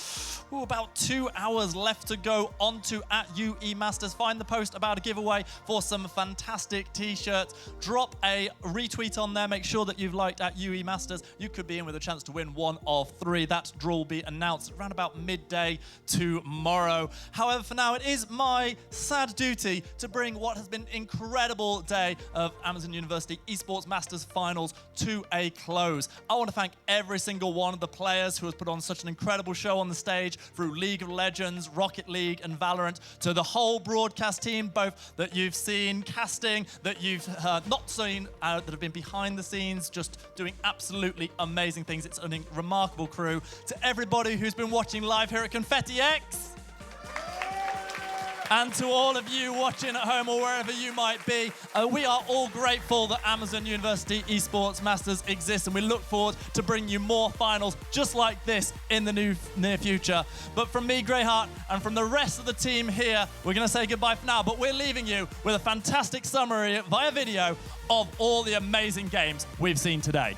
Speaker 1: 2 hours left to go onto @UE Masters. Find the post about a giveaway for some fantastic t-shirts. Drop a retweet on there. Make sure that you've liked @UE Masters. You could be in with a chance to win one of 3. That draw will be announced around about midday tomorrow. However, for now, it is my sad duty to bring what has been incredible day of Amazon University Esports Masters finals to a close. I want to thank every single one of the players who has put on such an incredible show on the stage through League of Legends, Rocket League and Valorant, to the whole broadcast team, both that you've seen casting, that you've not seen, that have been behind the scenes, just doing absolutely amazing things. It's a remarkable crew. To everybody who's been watching live here at Confetti X, and to all of you watching at home or wherever you might be, we are all grateful that Amazon University Esports Masters exists, and we look forward to bringing you more finals just like this in the near future. But from me, Greyheart, and from the rest of the team here, we're going to say goodbye for now, but we're leaving you with a fantastic summary via video of all the amazing games we've seen today.